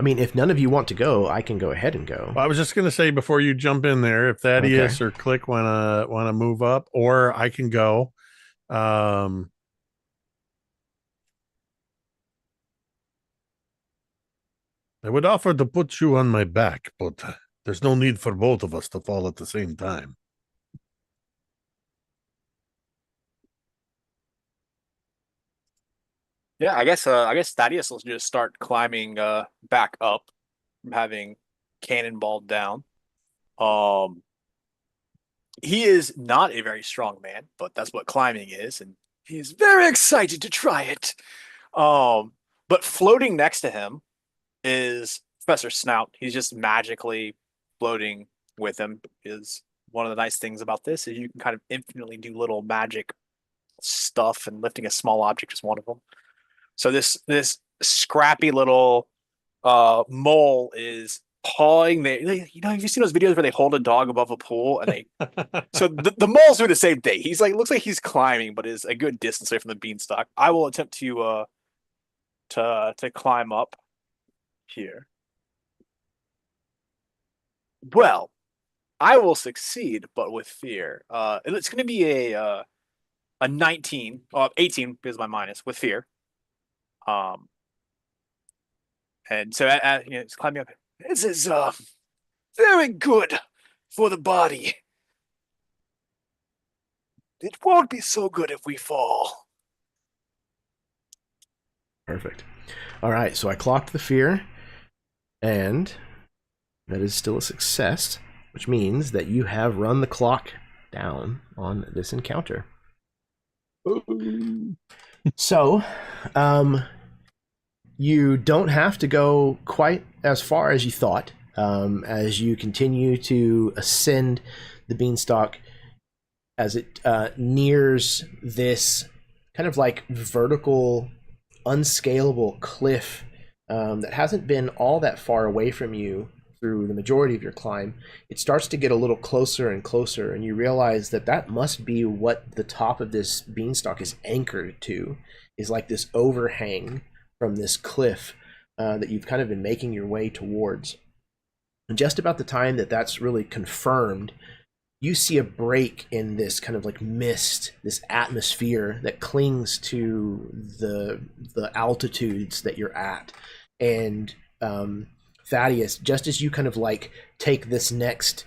S3: I
S1: mean, if none of you want to go, I can go ahead and go.
S3: was just gonna say before you jump in there, if Thaddeus or Click wanna move up, or I can go. I would offer to put you on my back, but there's no need for both of us to fall at the same time.
S5: Yeah, I guess Thaddeus will just start climbing back up from having cannonballed down. He is not a very strong man, but that's what climbing is, and he is very excited to try it. But floating next to him is Professor Snout. He's just magically floating with him. Is one of the nice things about this is you can kind of infinitely do little magic stuff, and lifting a small object is one of them. So this scrappy little mole is pawing. Have you seen those videos where they hold a dog above a pool and they? So the mole's doing the same thing. He's like, looks like he's climbing, but is a good distance away from the beanstalk. I will attempt to to climb up here. Well, I will succeed, but with fear. It's going to be a 19, 18 because my minus with fear. And so it's climbing up. This is very good for the body. It won't be so good if we fall.
S1: Perfect. All right, so I clocked the fear, and that is still a success, which means that you have run the clock down on this encounter. So, you don't have to go quite as far as you thought. As you continue to ascend the beanstalk, as it nears this kind of like vertical, unscalable cliff that hasn't been all that far away from you through the majority of your climb, it starts to get a little closer and closer, and you realize that that must be what the top of this beanstalk is anchored to, is like this overhang from this cliff that you've kind of been making your way towards. And just about the time that that's really confirmed, you see a break in this kind of like mist, this atmosphere that clings to the altitudes that you're at. And Thaddeus, just as you kind of like take this next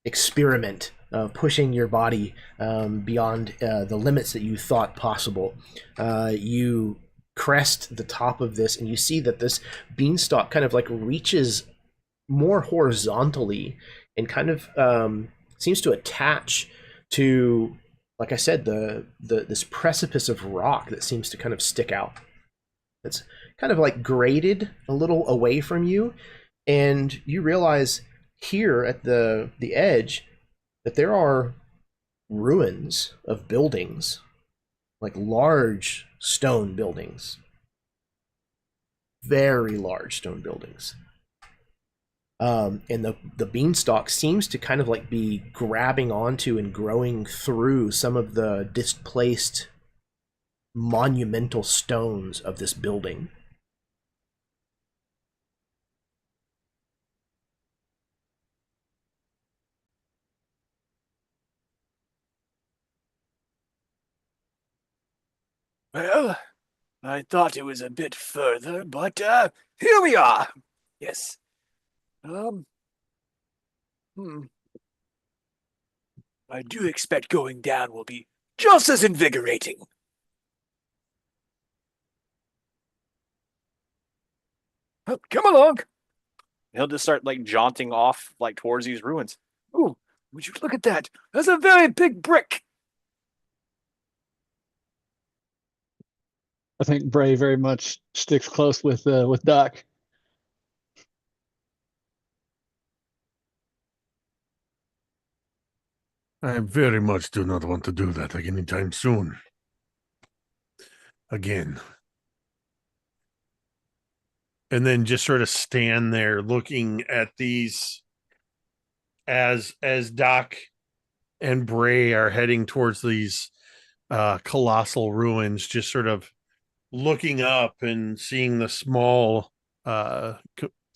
S1: experiment of pushing your body beyond the limits that you thought possible, you crest the top of this, and you see that this beanstalk kind of like reaches more horizontally and kind of seems to attach to, like I said, this precipice of rock that seems to kind of stick out. It's kind of like graded a little away from you, and you realize here at the edge that there are ruins of buildings, like large stone buildings, very large stone buildings. And the beanstalk seems to kind of like be grabbing onto and growing through some of the displaced monumental stones of this building.
S5: Well, I thought it was a bit further, but here we are. Yes. I do expect going down will be just as invigorating. Come along. He'll just start like jaunting off like towards these ruins. Ooh, would you look at that? That's a very big brick.
S2: I think Bray very much sticks close with Doc.
S3: I very much do not want to do that anytime soon. Again. And then just sort of stand there looking at these as Doc and Bray are heading towards these colossal ruins, just sort of looking up and seeing the small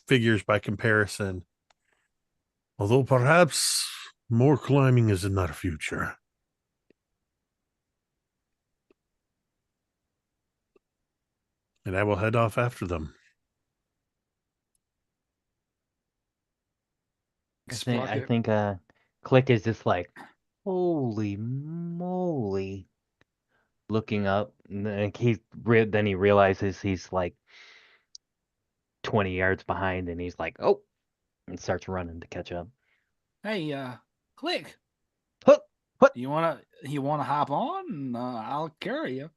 S3: figures by comparison. Although perhaps more climbing is in our future. And I will head off after them.
S6: I think Click is just like, holy moly, looking up. And then he realizes he's like 20 yards behind, and he's like, oh, and starts running to catch up.
S4: Hey, Click.
S6: What?
S4: You wanna hop on? I'll carry you.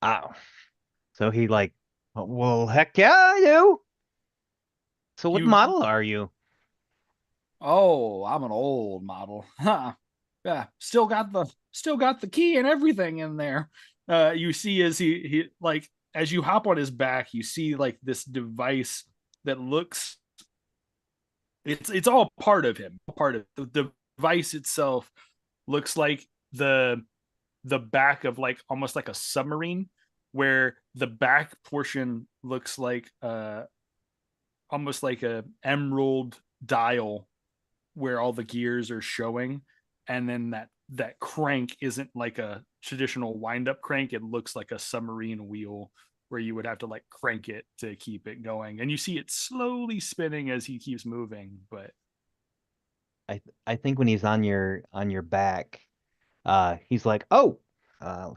S6: Oh. So he like, well, heck yeah, I do. So what model are you?
S4: Oh, I'm an old model. Huh. Yeah, still got the key and everything in there. You see as he like as you hop on his back, you see like this device that looks it's all part of him. Part of the device itself looks like the back of like almost like a submarine, where the back portion looks like almost like a emerald dial where all the gears are showing, and then that crank isn't like a traditional wind up crank. It looks like a submarine wheel where you would have to like crank it to keep it going, and you see it slowly spinning as he keeps moving. But
S6: I think when he's on your back, he's like, "Oh,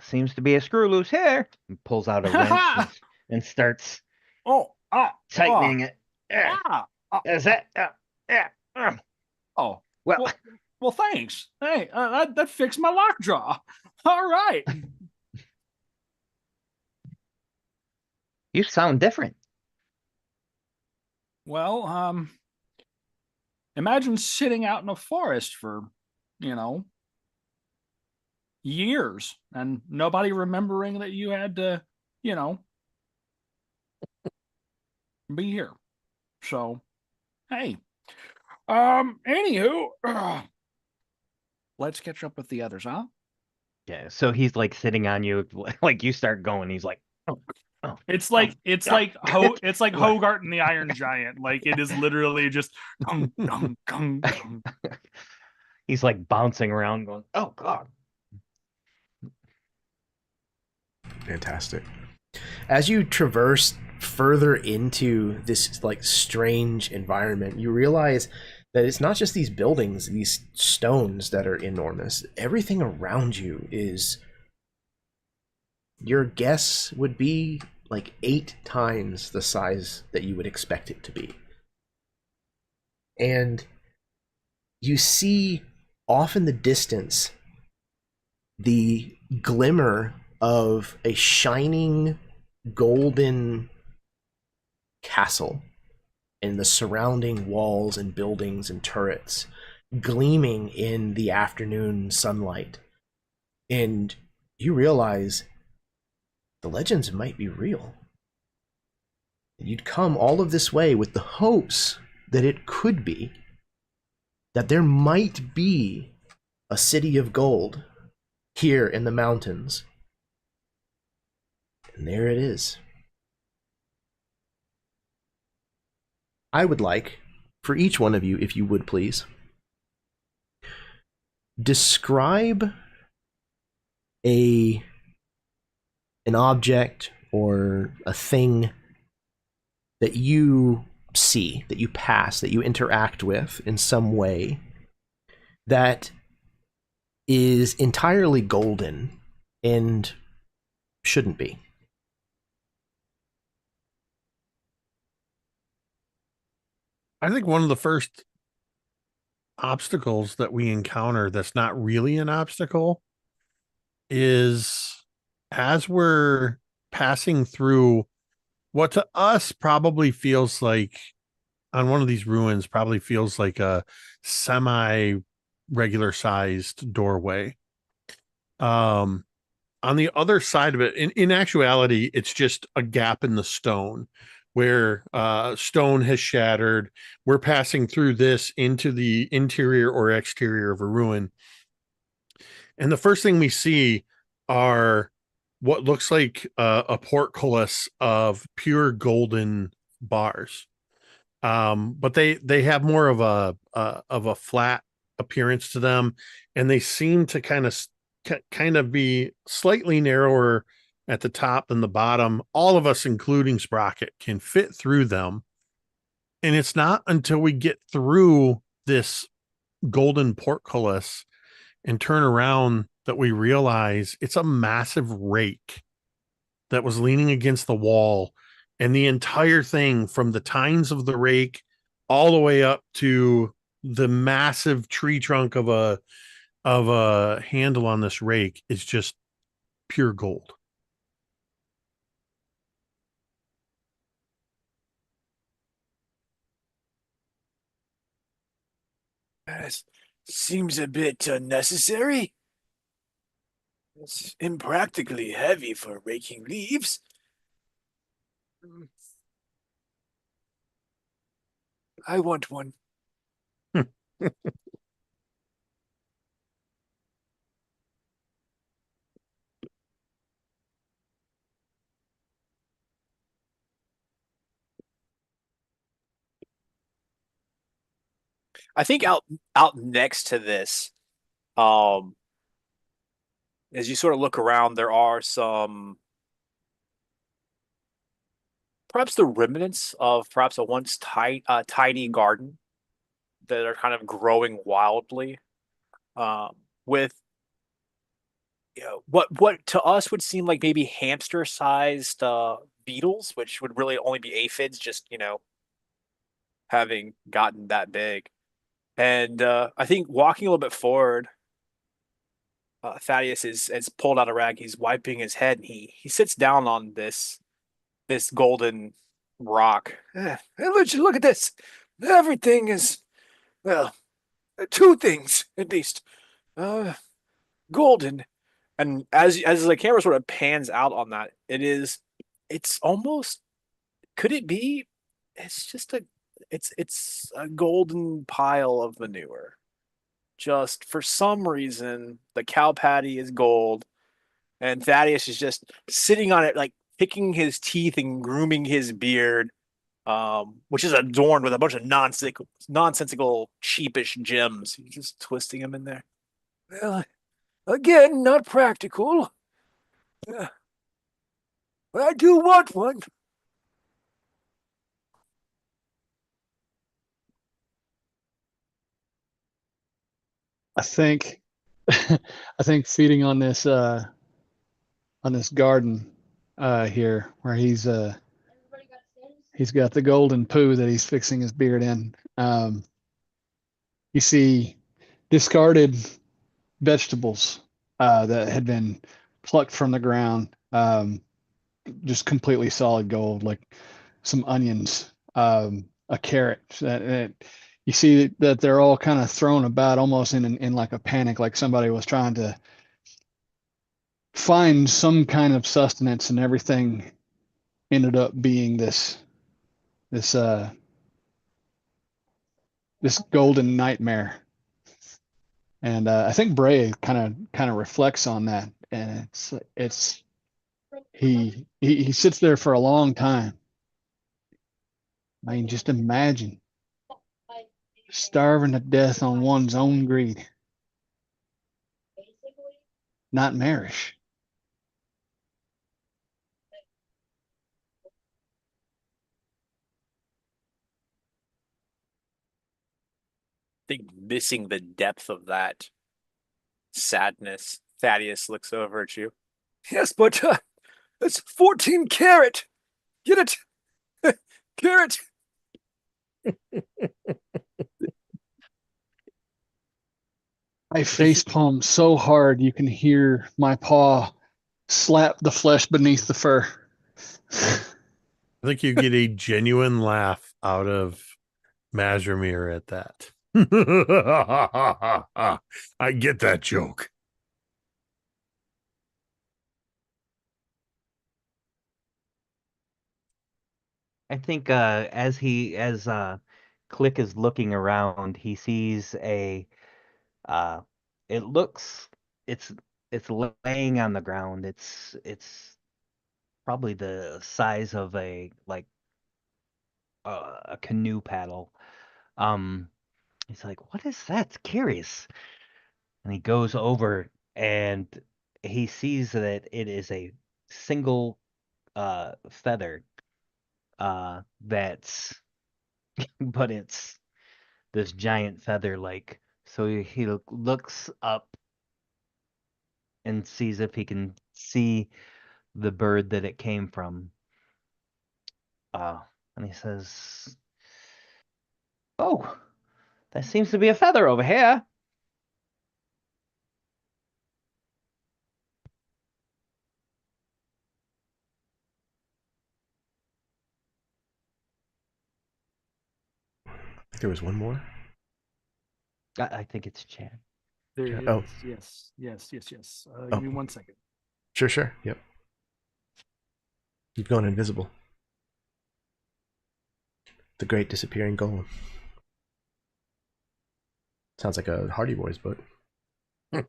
S6: seems to be a screw loose here." And pulls out a wrench and starts
S4: oh
S6: tightening it. Yeah, is that? Yeah.
S4: oh
S6: Well,
S4: well thanks. Hey, that fixed my lockjaw. All right.
S6: you sound different.
S4: Well, imagine sitting out in a forest for, years and nobody remembering that you had to, be here. So, hey, anywho, let's catch up with the others, huh?
S6: Yeah. So he's like sitting on you, like you start going. He's like, "Oh, oh,
S4: It's like it's like
S6: What?
S4: Hogarth and the Iron Giant. Like it is literally just gung, gung, gung, gung.
S6: He's like bouncing around, going, "Oh God."
S1: Fantastic. As you traverse further into this like strange environment, you realize that it's not just these buildings, these stones that are enormous. Everything around you is, your guess would be like 8 times the size that you would expect it to be. And you see off in the distance the glimmer of a shining golden castle and the surrounding walls and buildings and turrets gleaming in the afternoon sunlight. And you realize the legends might be real. You'd come all of this way with the hopes that it could be, that there might be a city of gold here in the mountains. And there it is. I would like, for each one of you, if you would please, describe an object or a thing that you see, that you pass, that you interact with in some way that is entirely golden and shouldn't be.
S3: I think one of the first obstacles that we encounter that's not really an obstacle is as we're passing through what to us probably feels like, on one of these ruins, probably feels like a semi regular sized doorway. On the other side of it, in actuality, it's just a gap in the stone where stone has shattered. We're passing through this into the interior or exterior of a ruin. And the first thing we see are what looks like a portcullis of pure golden bars. But they have more of a flat appearance to them, and they seem to kind of be slightly narrower at the top than the bottom. All of us, including Sprocket, can fit through them. And it's not until we get through this golden portcullis and turn around that we realize it's a massive rake that was leaning against the wall. And the entire thing, from the tines of the rake all the way up to the massive tree trunk of a handle on this rake, is just pure gold.
S5: That seems a bit unnecessary. It's impractically heavy for raking leaves. I want one. I think out next to this, um, as you sort of look around, there are some perhaps the remnants of perhaps a once tiny garden that are kind of growing wildly, with what to us would seem like maybe hamster-sized beetles, which would really only be aphids, just having gotten that big. And I think walking a little bit forward, Thaddeus is pulled out a rag. He's wiping his head, and he sits down on this golden rock. Hey, look at this. Everything is, well, two things at least, golden. And as the camera sort of pans out on that, it's almost, could it be? It's just it's a golden pile of manure. Just for some reason, the cow patty is gold, and Thaddeus is just sitting on it, like picking his teeth and grooming his beard, which is adorned with a bunch of nonsensical, cheapish gems. He's just twisting them in there. Well, again, not practical. Uh, but I do want one.
S2: I think I think feeding on this garden here where he's got the golden poo that he's fixing his beard in. You see discarded vegetables that had been plucked from the ground, just completely solid gold, like some onions, a carrot. You see that they're all kind of thrown about, almost in like a panic, like somebody was trying to find some kind of sustenance, and everything ended up being this this golden nightmare. And I think Bray kind of reflects on that, and it's he sits there for a long time. I mean, just imagine starving to death on one's own greed. Nightmarish.
S5: I think missing the depth of that sadness, Thaddeus looks over at you. Yes, but it's 14 carat. Get it? Carrot.
S2: I facepalm so hard you can hear my paw slap the flesh beneath the fur.
S3: I think you get a genuine laugh out of Mazrimir at that. I get that joke.
S6: I think as Click is looking around, he sees uh it looks it's it's laying on the ground. It's probably the size of a canoe paddle. Um he's like, "What is that? It's curious." And he goes over and he sees that it is a single feather that's but it's this giant feather, like, so he looks up and sees if he can see the bird that it came from. uh and he says, "Oh, that seems to be a feather over here."
S1: There was one more.
S6: I think it's Chad.
S4: There it
S1: Oh.
S4: is. Yes.
S1: Oh.
S4: Give me 1 second.
S1: Sure. Yep. You've gone invisible. The Great Disappearing Golem. Sounds like a Hardy Boys book. You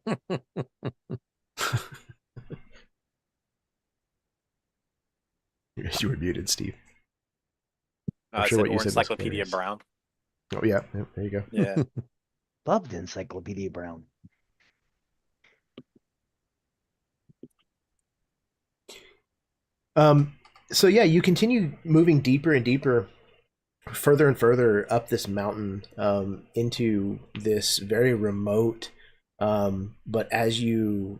S1: were muted, Steve. I'm
S5: I
S1: sure
S5: said,
S1: what you
S5: or
S1: said was
S5: Encyclopedia
S1: hilarious.
S5: Brown.
S1: Oh yeah, there you go.
S5: Yeah.
S6: Loved Encyclopedia Brown.
S1: So yeah, you continue moving deeper and deeper, further and further up this mountain, into this very remote, but as you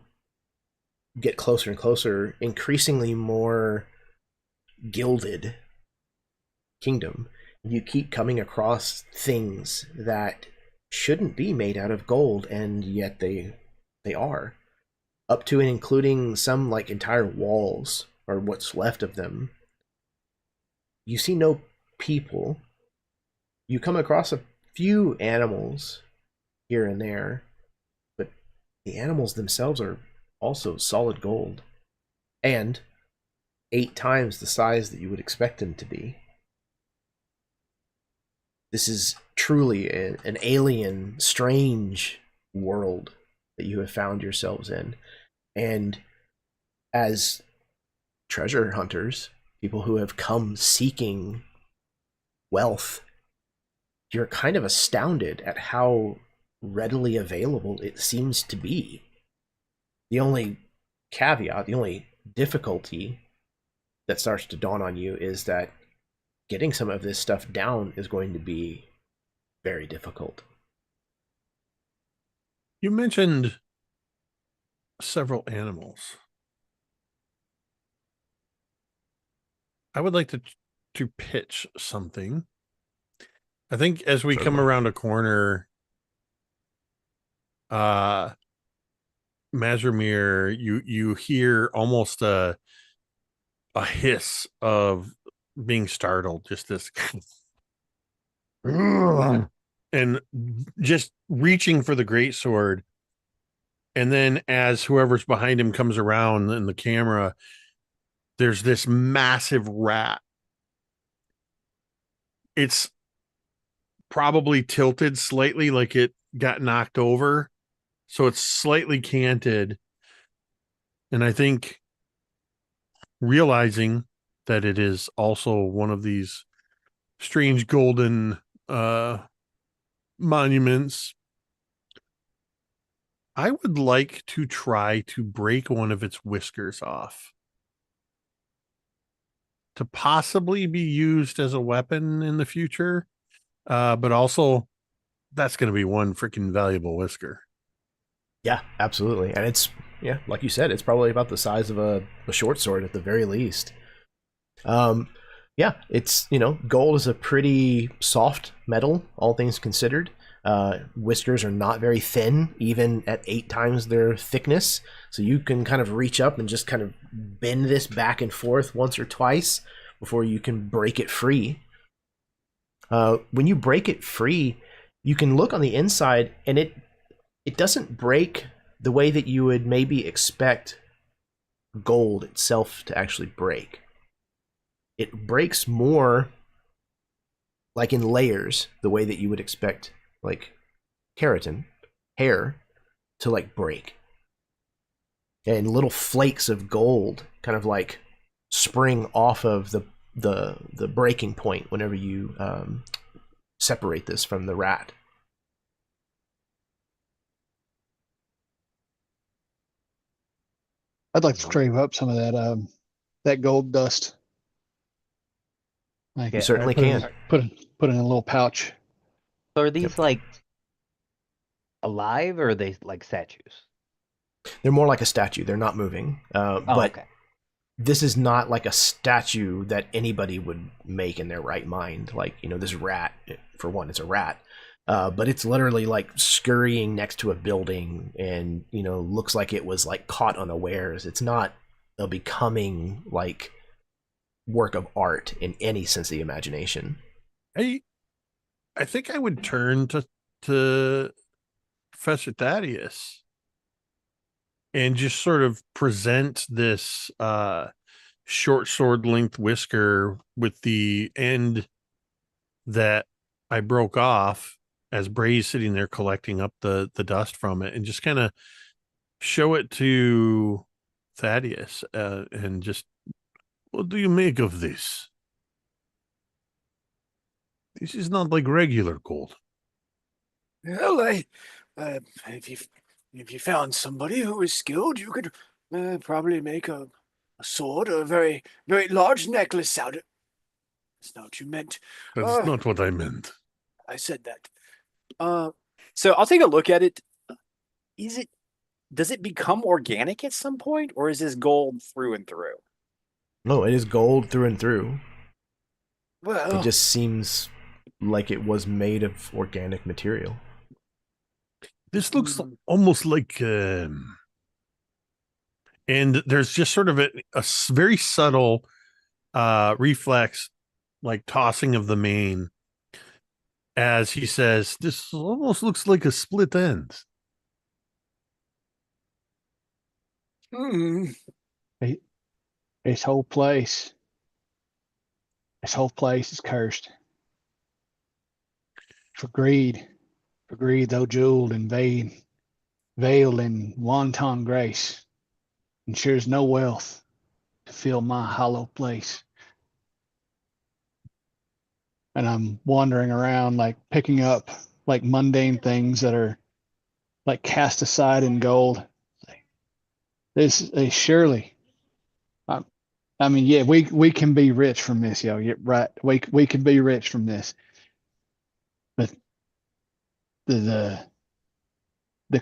S1: get closer and closer, increasingly more gilded kingdom. You keep coming across things that shouldn't be made out of gold, and yet they are. Up to and including some like entire walls, or what's left of them. You see no people. You come across a few animals here and there, but the animals themselves are also solid gold, and 8 times the size that you would expect them to be. This is truly an alien, strange world that you have found yourselves in. And as treasure hunters, people who have come seeking wealth, you're kind of astounded at how readily available it seems to be. The only caveat, the only difficulty that starts to dawn on you is that getting some of this stuff down is going to be very difficult.
S3: You mentioned several animals. I would like to pitch something. I think as we come around a corner, Mazrimir, you hear almost a hiss of being startled, just this and just reaching for the greatsword. And then as whoever's behind him comes around in the camera, there's this massive rat. It's probably tilted slightly, like it got knocked over. So it's slightly canted. And I think realizing that it is also one of these strange golden monuments, I would like to try to break one of its whiskers off to possibly be used as a weapon in the future. But also that's going to be one freaking valuable whisker.
S1: Yeah, absolutely. And it's, yeah, like you said, it's probably about the size of a short sword at the very least. Yeah, it's, gold is a pretty soft metal, all things considered. Whiskers are not very thin, even at 8 times their thickness. So you can kind of reach up and just kind of bend this back and forth once or twice before you can break it free. When you break it free, you can look on the inside, and it doesn't break the way that you would maybe expect gold itself to actually break. It breaks more like in layers, the way that you would expect like keratin, hair, to like break. And little flakes of gold kind of like spring off of the breaking point whenever you separate this from the rat.
S2: I'd like to trade up some of that gold dust. Like,
S1: You certainly
S2: put
S1: can.
S2: Put it in a little pouch.
S6: So are these like alive, or are they like statues?
S1: They're more like a statue. They're not moving. But
S6: okay.
S1: This is not like a statue that anybody would make in their right mind. Like, this rat, for one, it's a rat. But it's literally like scurrying next to a building and, looks like it was like caught unawares. It's not a becoming like work of art in any sense of the imagination.
S3: I think I would turn to Professor Thaddeus and just sort of present this short sword length whisker with the end that I broke off as Bray's sitting there collecting up the dust from it, and just kind of show it to Thaddeus and just, what do you make of this? This is not like regular gold.
S5: Well, if you found somebody who was skilled, you could probably make a sword or a very, very large necklace out of it. That's not what you meant.
S3: That's not what I meant.
S5: I said that. So I'll take a look at it. Does it become organic at some point, or is this gold through and through?
S1: No, it is gold through and through.
S5: Well,
S1: It just seems like it was made of organic material.
S3: This looks almost like, and there's just sort of a very subtle reflex, like tossing of the mane, as he says, "This almost looks like a split end."
S2: This whole place is cursed. For greed, though jeweled and veiled in wanton grace, ensures no wealth to fill my hollow place. And I'm wandering around, like picking up like mundane things that are like cast aside in gold. This is surely. I mean, yeah, we can be rich from this, yo. Yeah, right. We can be rich from this, but the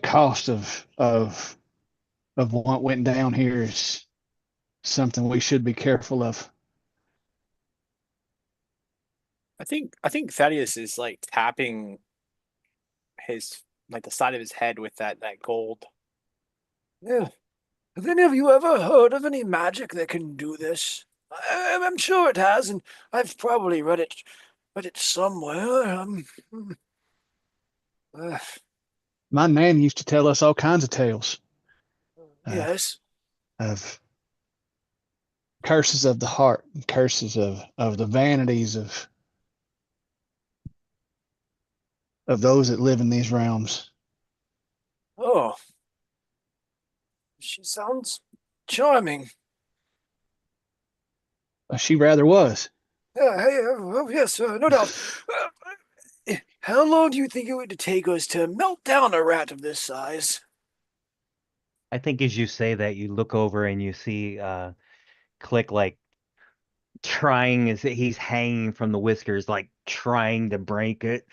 S2: cost of what went down here is something we should be careful of.
S5: I think Thaddeus is like tapping his like the side of his head with that gold. Yeah. Have any of you ever heard of any magic that can do this? I'm sure it has, and I've probably read it somewhere.
S2: My nan used to tell us all kinds of tales
S5: Yes.
S2: of curses of the heart, curses of the vanities of those that live in these realms.
S5: Oh, she sounds charming.
S2: She rather was.
S5: Yes, no doubt. How long do you think it would take us to melt down a rat of this size?
S6: I think as you say that, you look over and you see Click like trying as he's hanging from the whiskers, like trying to break it.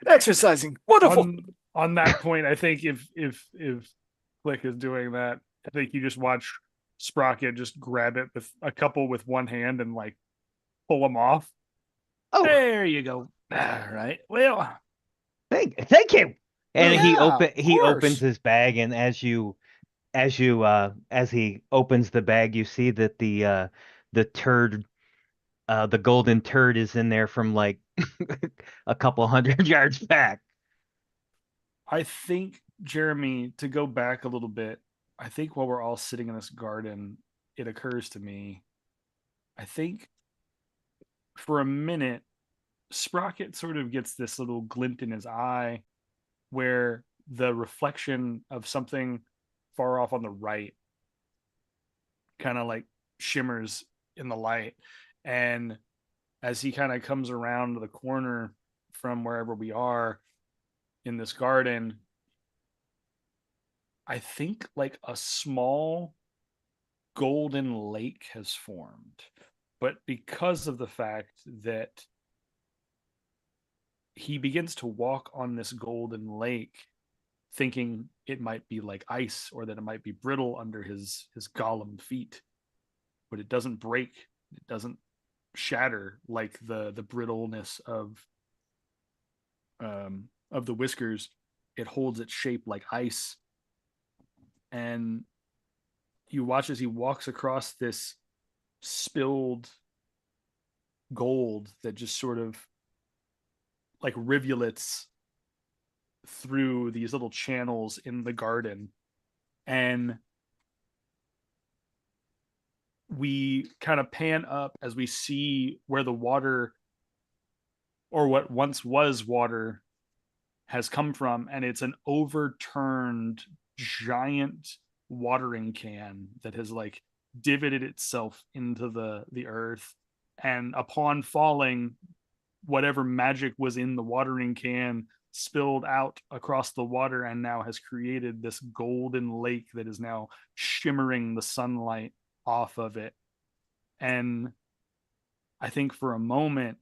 S5: Exercising. Wonderful.
S4: On that point, I think if Click is doing that, I think you just watch Sprocket just grab it with a couple with one hand and like pull them off.
S6: Oh,
S4: there you go. All right. Well,
S6: thank you. And
S4: yeah,
S6: he
S4: of
S6: opens
S4: course.
S6: his bag, and as he opens the bag, you see that the turd, the golden turd, is in there from like a couple hundred yards back.
S4: I think, Jeremy, to go back a little bit, I think while we're all sitting in this garden, it occurs to me, I think for a minute, Sprocket sort of gets this little glint in his eye where the reflection of something far off on the right kind of like shimmers in the light. And as he kind of comes around the corner from wherever we are in this garden, I think like a small golden lake has formed. But because of the fact that he begins to walk on this golden lake, thinking it might be like ice or that it might be brittle under his golem feet, but it doesn't break, it doesn't shatter like the brittleness of the whiskers. It holds its shape like ice, and you watch as he walks across this spilled gold that just sort of like rivulets through these little channels in the garden. And we kind of pan up as we see where the water, or what once was water, has come from. And it's an overturned giant watering can that has like divoted itself into the earth and upon falling, whatever magic was in the watering can spilled out across the water and now has created this golden lake that is now shimmering the sunlight off of it. And I think for a moment,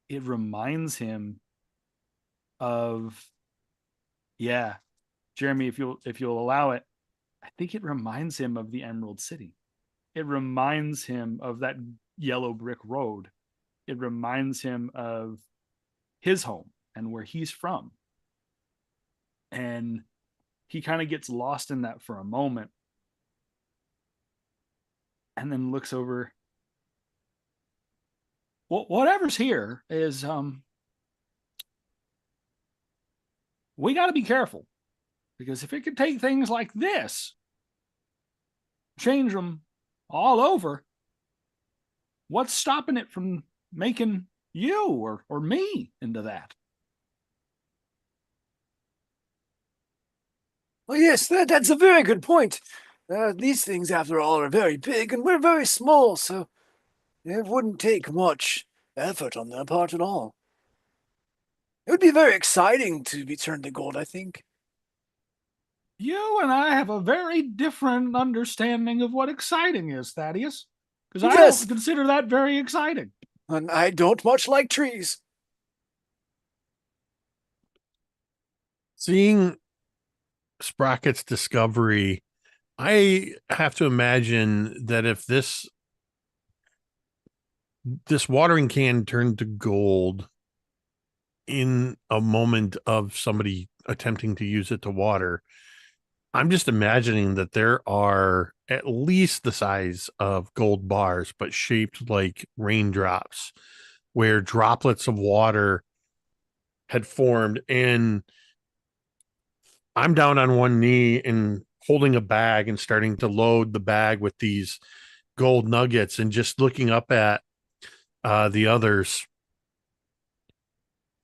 S4: it reminds him of, yeah, Jeremy, if you'll allow it, I think it reminds him of the Emerald City. It reminds him of that yellow brick road. It reminds him of his home and where he's from. And he kind of gets lost in that for a moment and then looks over. Well, whatever's here is, we got to be careful, because if it could take things like this, change them all over, what's stopping it from making you or me into that?
S5: Well, yes, that's a very good point. These things, after all, are very big, and we're very small, so it wouldn't take much effort on their part at all. It would be very exciting to be turned to gold, I think.
S4: You and I have a very different understanding of what exciting is, Thaddeus. Because I
S5: Yes.
S4: don't consider that very exciting.
S5: And I don't much like trees.
S3: Seeing Sprocket's discovery, I have to imagine that if this watering can turned to gold in a moment of somebody attempting to use it to water, I'm just imagining that there are at least the size of gold bars, but shaped like raindrops, where droplets of water had formed. And I'm down on one knee and holding a bag and starting to load the bag with these gold nuggets and just looking up at the others.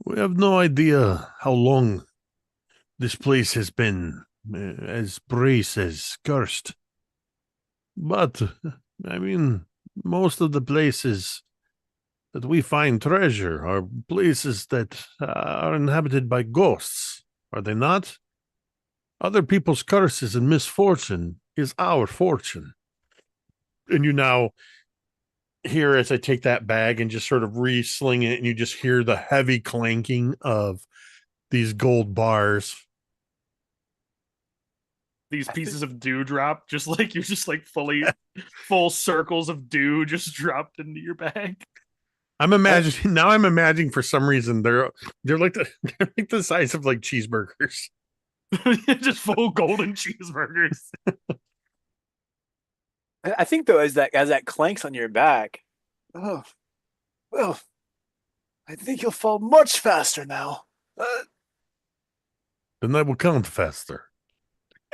S3: We have no idea how long this place has been, as Bray says, cursed. But, I mean, most of the places that we find treasure are places that are inhabited by ghosts, are they not? Other people's curses and misfortune is our fortune. And you now hear, as I take that bag and just sort of re-sling it, and you just hear the heavy clanking of these gold bars.
S4: These pieces of dew drop, just like you're just like full circles of dew just dropped into your bag.
S3: I'm imagining for some reason they're like they're like the size of like cheeseburgers.
S4: Just full golden cheeseburgers.
S5: I think though, as that clanks on your back, oh, well, I think you'll fall much faster now.
S3: Then I will count faster.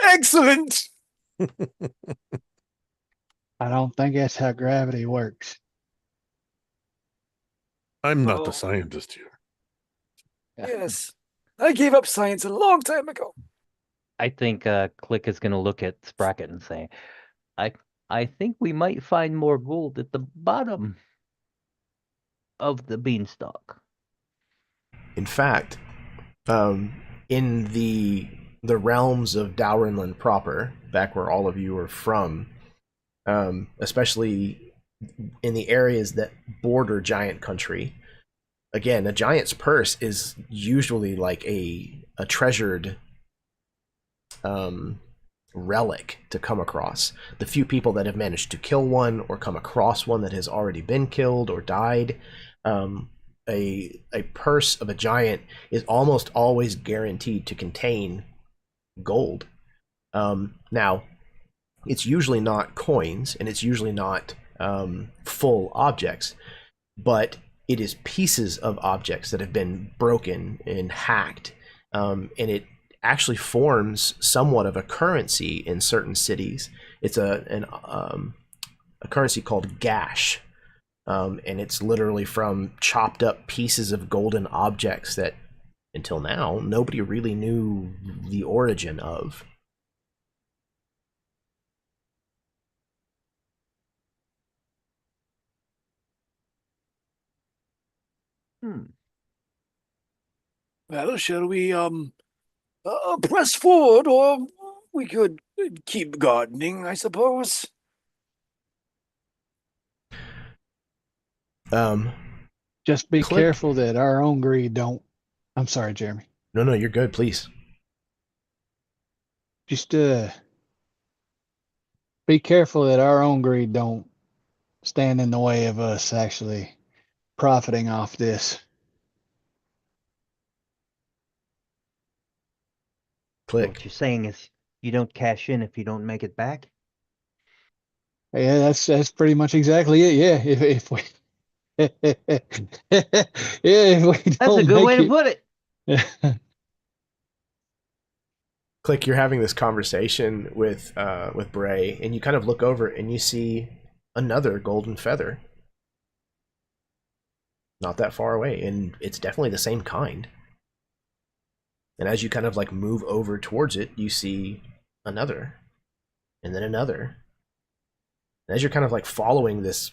S5: Excellent.
S2: I don't think that's how gravity works.
S3: I'm not
S5: Oh.
S3: the scientist here.
S5: Yes, I gave up science a long time ago.
S6: I think Click is going to look at Sprocket and say, I think we might find more gold at the bottom of the beanstalk.
S1: In fact, in the realms of Dowrenland proper, back where all of you are from, especially in the areas that border giant country, again, a giant's purse is usually like a treasured relic to come across. The few people that have managed to kill one or come across one that has already been killed or died, a purse of a giant is almost always guaranteed to contain gold. Now, it's usually not coins, and it's usually not full objects, but it is pieces of objects that have been broken and hacked, and it actually forms somewhat of a currency in certain cities. It's a currency called gash, and it's literally from chopped up pieces of golden objects that, until now, nobody really knew the origin of.
S5: Well, shall we press forward, or we could keep gardening, I suppose.
S2: Just be
S1: Click.
S2: careful that our own greed don't. I'm sorry, Jeremy.
S1: No, you're good. Please.
S2: Just be careful that our own greed don't stand in the way of us actually profiting off this.
S1: Click.
S6: What you're saying is you don't cash in if you don't make it back?
S2: Yeah, that's pretty much exactly it. Yeah, if we if we
S6: That's a
S2: don't
S6: good way to
S2: make
S6: put it.
S1: Click. You're having this conversation with Bray, and you kind of look over and you see another golden feather, not that far away, and it's definitely the same kind. And as you kind of like move over towards it, you see another, and then another. And as you're kind of like following this,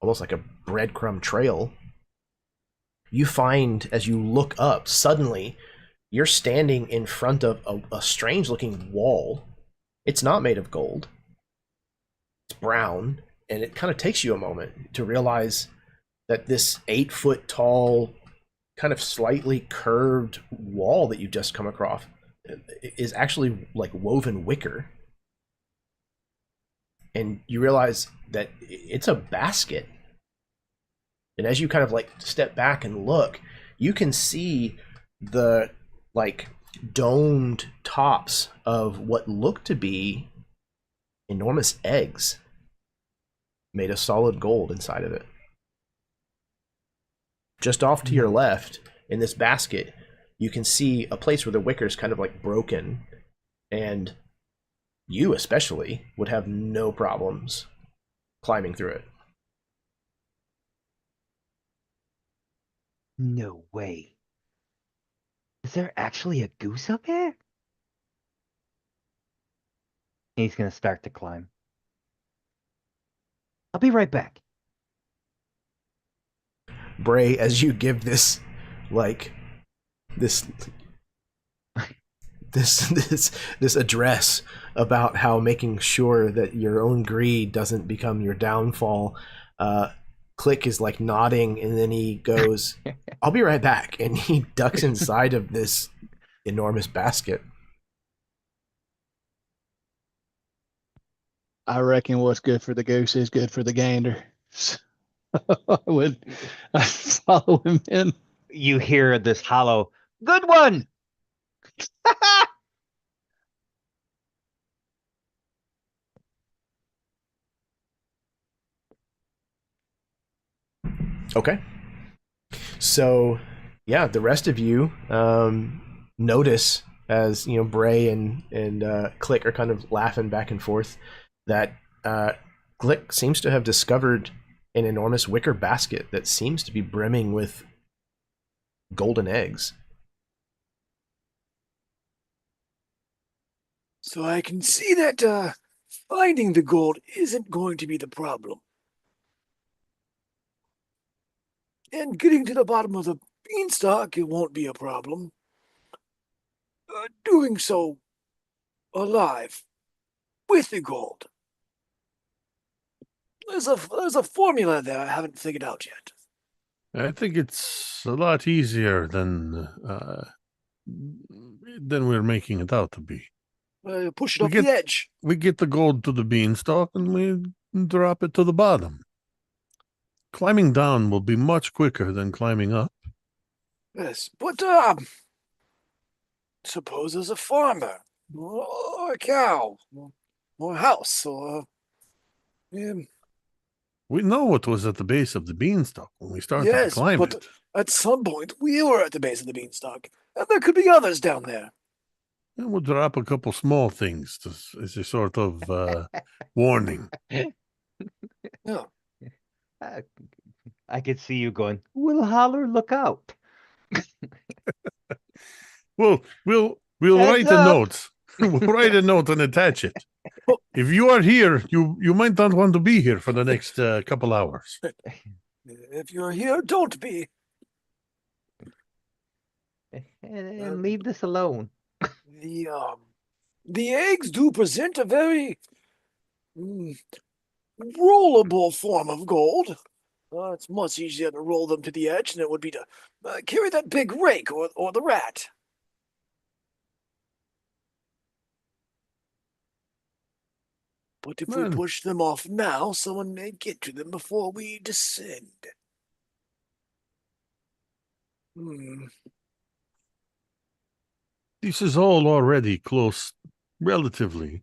S1: almost like a breadcrumb trail, you find as you look up, suddenly you're standing in front of a strange looking wall. It's not made of gold. It's brown, and it kind of takes you a moment to realize that this 8-foot tall, kind of slightly curved wall that you've just come across is actually like woven wicker. And you realize that it's a basket. And as you kind of like step back and look, you can see the like domed tops of what look to be enormous eggs made of solid gold inside of it. Just off to your left, in this basket, you can see a place where the wicker is kind of like broken, and you especially would have no problems climbing through it.
S6: No way. Is there actually a goose up here? He's going to start to climb. I'll be right back.
S1: Bray, as you give this, like, this address about how making sure that your own greed doesn't become your downfall, Click is like nodding, and then he goes, "I'll be right back," and he ducks inside of this enormous basket.
S2: I reckon what's good for the goose is good for the gander. So I'd follow him in.
S6: You hear this hollow, good one!
S1: Okay. So, yeah, the rest of you notice as Bray and Click are kind of laughing back and forth that Click seems to have discovered an enormous wicker basket that seems to be brimming with golden eggs.
S5: So I can see that finding the gold isn't going to be the problem. And getting to the bottom of the beanstalk, it won't be a problem. Doing so alive with the gold. There's a formula there I haven't figured out yet.
S3: I think it's a lot easier than we're making it out to be.
S5: Push it off the edge.
S3: We get the gold to the beanstalk and we drop it to the bottom. Climbing down will be much quicker than climbing up.
S5: Yes, but suppose there's a farmer, or a cow, or a house, or
S3: we know what was at the base of the beanstalk when we started to climb
S5: but
S3: it.
S5: At some point we were at the base of the beanstalk, and there could be others down there.
S3: And we'll drop a couple small things as a sort of warning.
S5: Yeah.
S6: I could see you going, we'll holler, look out.
S3: We'll write a note. We'll write a note and attach it. If you are here, you might not want to be here for the next couple hours.
S5: If you're here, don't be.
S6: And leave this alone.
S5: The eggs do present a very rollable form of gold. It's much easier to roll them to the edge than it would be to carry that big rake or the rat. But if we
S3: Man.
S5: push them off now, someone may get to them before we descend.
S3: This is all already close, relatively,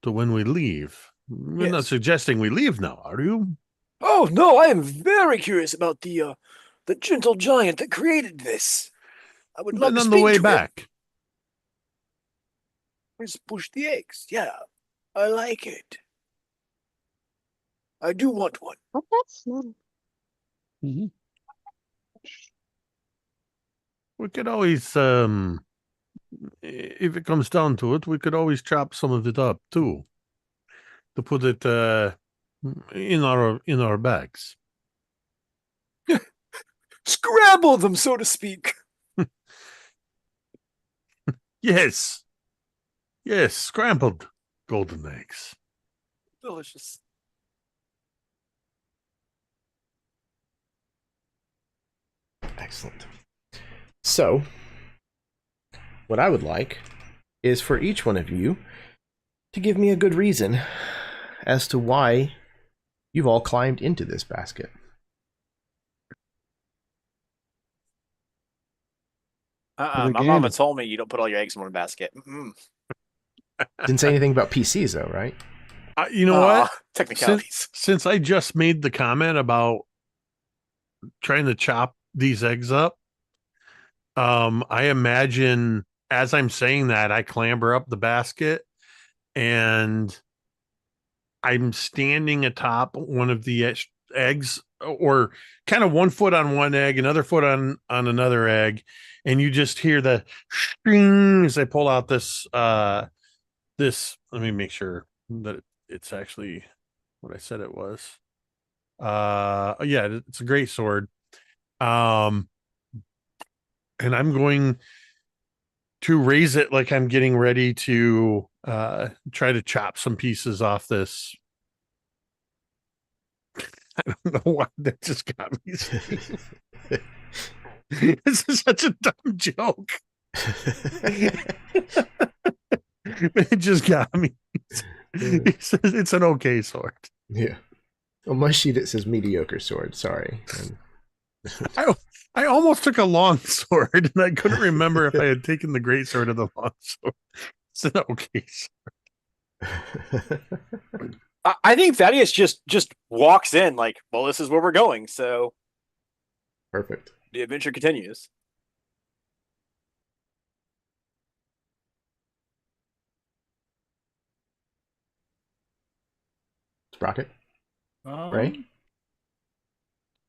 S3: to when we leave. We're not
S5: Yes.
S3: suggesting we leave now, are you?
S5: Oh no, I am very curious about the gentle giant that created this. I would love
S3: And
S5: to
S3: on
S5: speak
S3: the way
S5: to him.
S3: back.
S5: Just push the eggs. Yeah, I like it. I do want one.
S7: What's that smell?
S2: Hmm.
S3: We could always, if it comes down to it, we could always chop some of it up too, to put it in our bags.
S5: Scramble them, so to speak.
S3: Yes, scrambled golden eggs.
S5: Delicious.
S1: Excellent. So, what I would like is for each one of you to give me a good reason as to why you've all climbed into this basket.
S2: the
S5: My
S2: game
S5: mama
S2: is-
S5: told me you don't put all your eggs in one basket.
S1: Didn't say anything about PCs though, right?
S3: You know what?
S5: Technicalities.
S3: Since I just made the comment about trying to chop these eggs up, I imagine as I'm saying that, I clamber up the basket and I'm standing atop one of the eggs, or kind of one foot on one egg, another foot on another egg, and you just hear the shing as I pull out this this. Let me make sure that it's actually what I said it was. Yeah, it's a great sword. And I'm going to raise it like I'm getting ready to try to chop some pieces off this. I don't know why that just got me. This is such a dumb joke. It just got me. It says it's an okay sword.
S1: Yeah. On my sheet it says mediocre sword. Sorry.
S3: I almost took a long sword, and I couldn't remember if I had taken the great sword or the long sword. It's an okay sword.
S5: I think Thaddeus just walks in like, well, this is where we're going. So
S1: Perfect.
S5: the adventure continues.
S1: Sprocket,
S4: Um,
S1: right?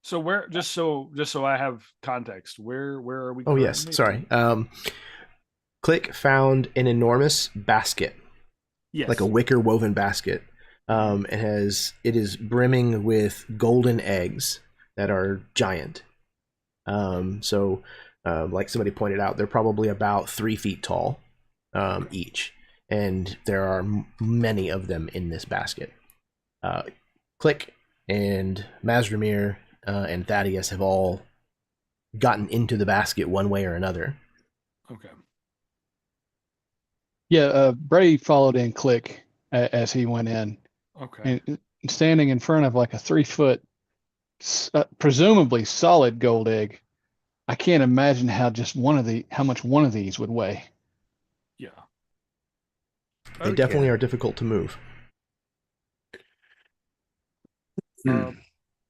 S4: So where just so I have context, where are we?
S1: Oh yes,
S4: currently?
S1: sorry. Click found an enormous basket,
S4: Yes.
S1: like a wicker woven basket. It is brimming with golden eggs that are giant. Like somebody pointed out, they're probably about 3 feet tall, each, and there are many of them in this basket. Click and Mazramir and Thaddeus have all gotten into the basket one way or another.
S4: Okay.
S2: Yeah, Bray followed in Click as he went in,
S4: Okay.
S2: and standing in front of like a 3-foot, presumably solid gold egg. I can't imagine how much one of these would weigh.
S4: Yeah.
S1: They definitely are difficult to move.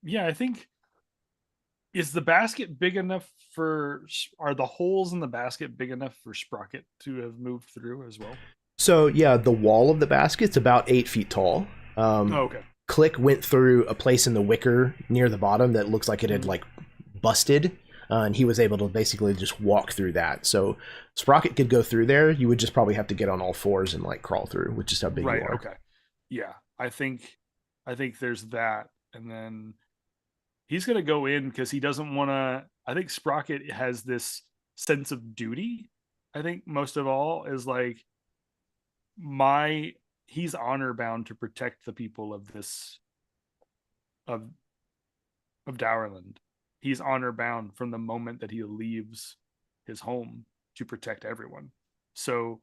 S4: Yeah, I think. Is the basket big enough are the holes in the basket big enough for Sprocket to have moved through as well?
S1: So yeah, the wall of the basket's about 8 feet tall.
S4: Okay.
S1: Click went through a place in the wicker near the bottom that looks like it had like busted, and he was able to basically just walk through that. So Sprocket could go through there. You would just probably have to get on all fours and like crawl through, which is how big you are.
S4: Okay. Yeah, I think there's that, and then he's gonna go in because he doesn't want to. I think Sprocket has this sense of duty. I think most of all is like he's honor bound to protect the people of this of Dowrenland. He's honor bound from the moment that he leaves his home to protect everyone. So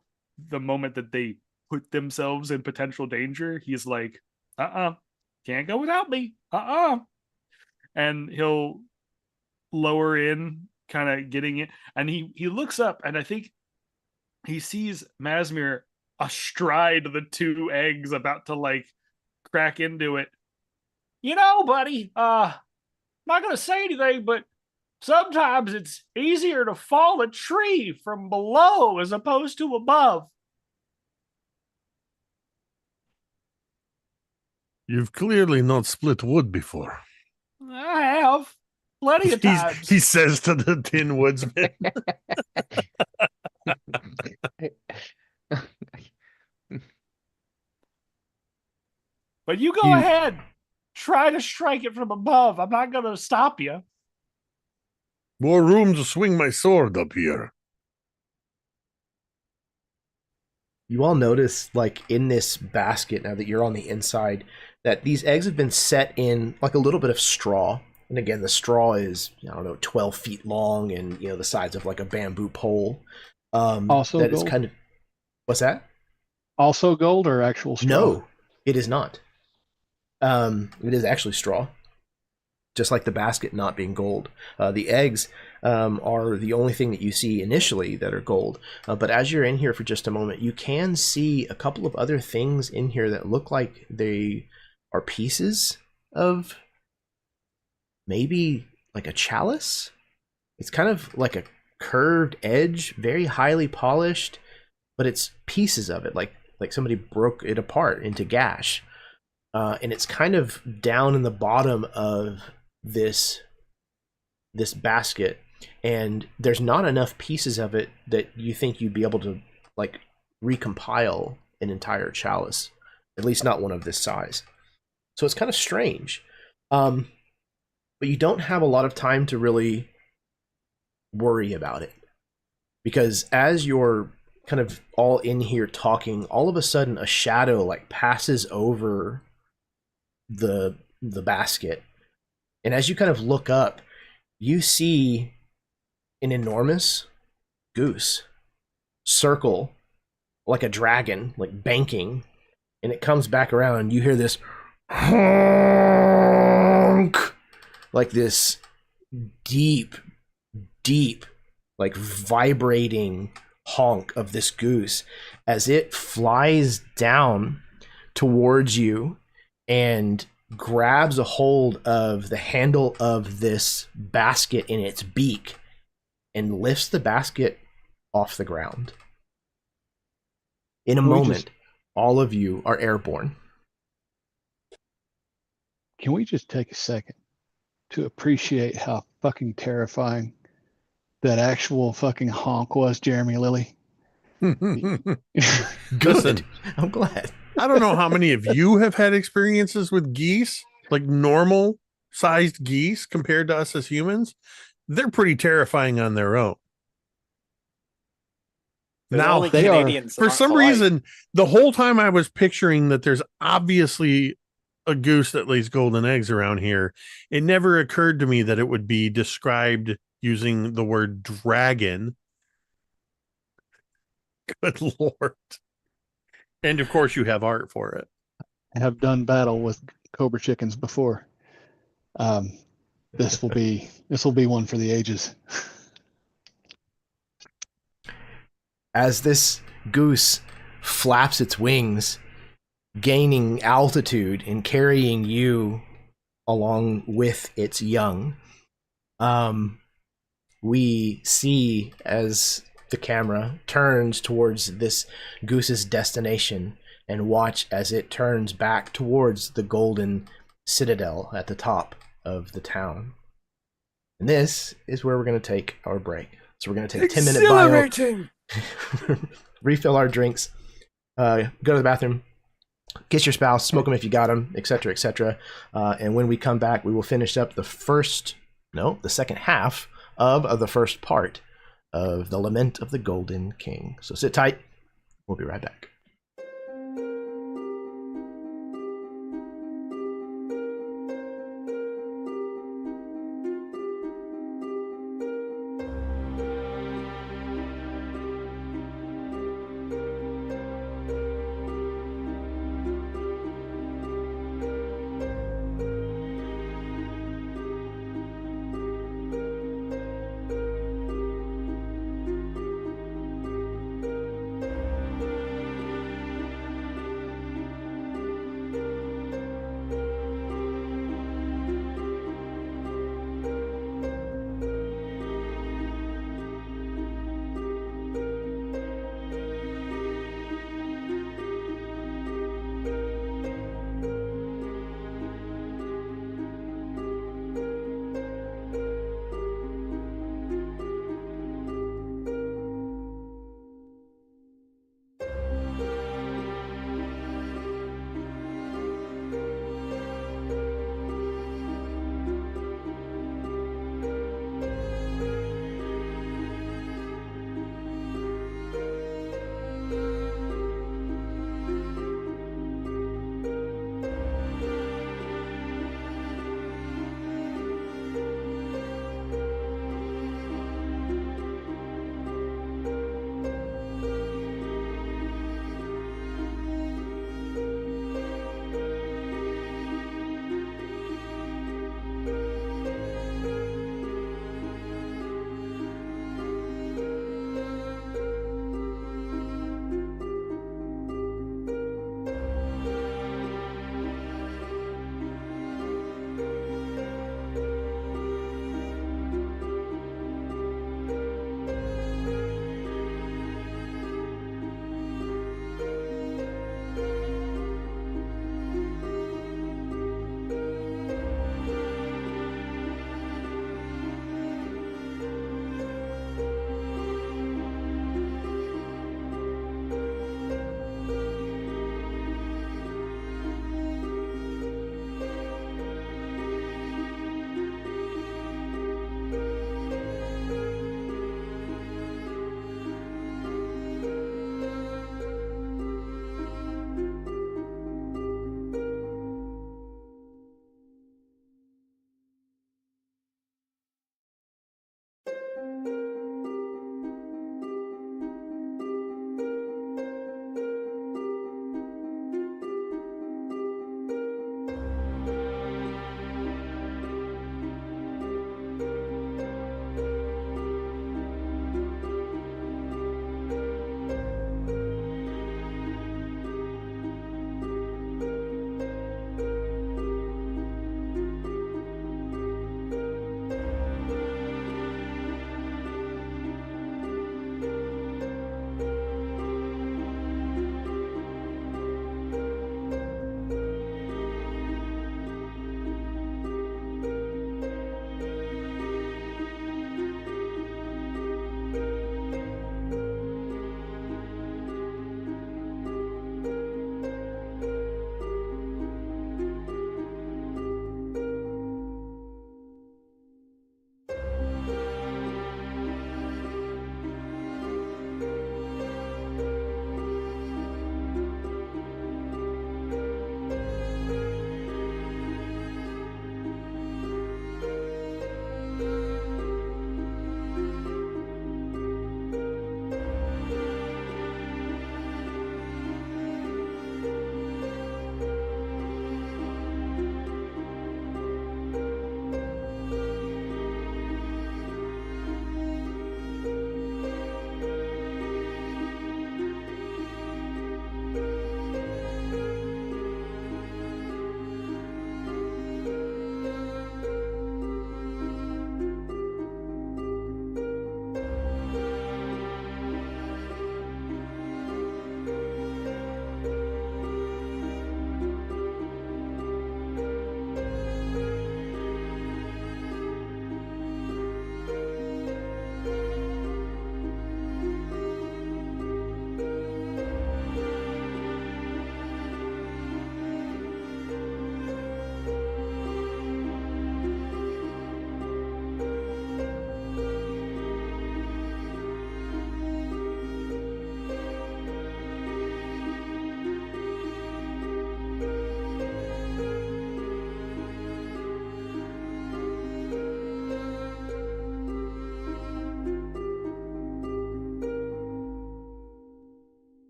S4: the moment that they put themselves in potential danger, he's like, can't go without me. And he'll lower in, kind of getting it. And he looks up, and I think he sees Masmir astride the two eggs about to like crack into it. You know, buddy, not gonna say anything, but sometimes it's easier to fall a tree from below as opposed to above.
S3: You've clearly not split wood before.
S4: I have plenty of times.
S3: He says to the Tin Woodsman.
S4: But you go ahead. Try to strike it from above. I'm not going to stop you.
S3: More room to swing my sword up here.
S1: You all notice, like, in this basket, now that you're on the inside, that these eggs have been set in, like, a little bit of straw. And again, the straw is, I don't know, 12 feet long and, you know, the size of, like, a bamboo pole.
S2: Also
S1: that
S2: gold?
S1: is kind of... What's that?
S2: Also gold or actual straw?
S1: No, it is not. It is actually straw. Just like the basket not being gold. The eggs are the only thing that you see initially that are gold. But as you're in here for just a moment, you can see a couple of other things in here that look like they are pieces of maybe like a chalice. It's kind of like a curved edge, very highly polished, but it's pieces of it, like somebody broke it apart into gash. And it's kind of down in the bottom of this basket, and there's not enough pieces of it that you think you'd be able to like recompile an entire chalice, at least not one of this size. So it's kind of strange, but you don't have a lot of time to really worry about it, because as you're kind of all in here talking, all of a sudden a shadow like passes over the basket. And as you kind of look up, you see an enormous goose circle like a dragon, like banking, and it comes back around and you hear this honk, like this deep, like vibrating honk of this goose as it flies down towards you and grabs a hold of the handle of this basket in its beak and lifts the basket off the ground. In a moment, all of you are airborne.
S2: Can we just take a second to appreciate how fucking terrifying that fucking honk was, Jeremy Lilly?
S1: Good.
S3: Listen,
S1: I'm glad.
S3: I don't know how many of you have had experiences with geese, like normal sized geese compared to us as humans. They're pretty terrifying on their own. Now, for some reason, the whole time I was picturing that there's obviously a goose that lays golden eggs around here. It never occurred to me that it would be described using the word dragon. Good Lord. And of course you have art for it.
S2: I have done battle with cobra chickens before. This will be one for the ages.
S1: As this goose flaps its wings, gaining altitude and carrying you along with its young, we see as the camera turns towards this goose's destination and watch as it turns back towards the golden citadel at the top of the town. And this is where we're going to take our break. So we're going to take a 10-minute bio, refill our drinks, go to the bathroom, kiss your spouse, smoke them if you got them, etc., etc. And when we come back, we will finish up the second half of the first part of the Lament of the Golden King. So sit tight. We'll be right back.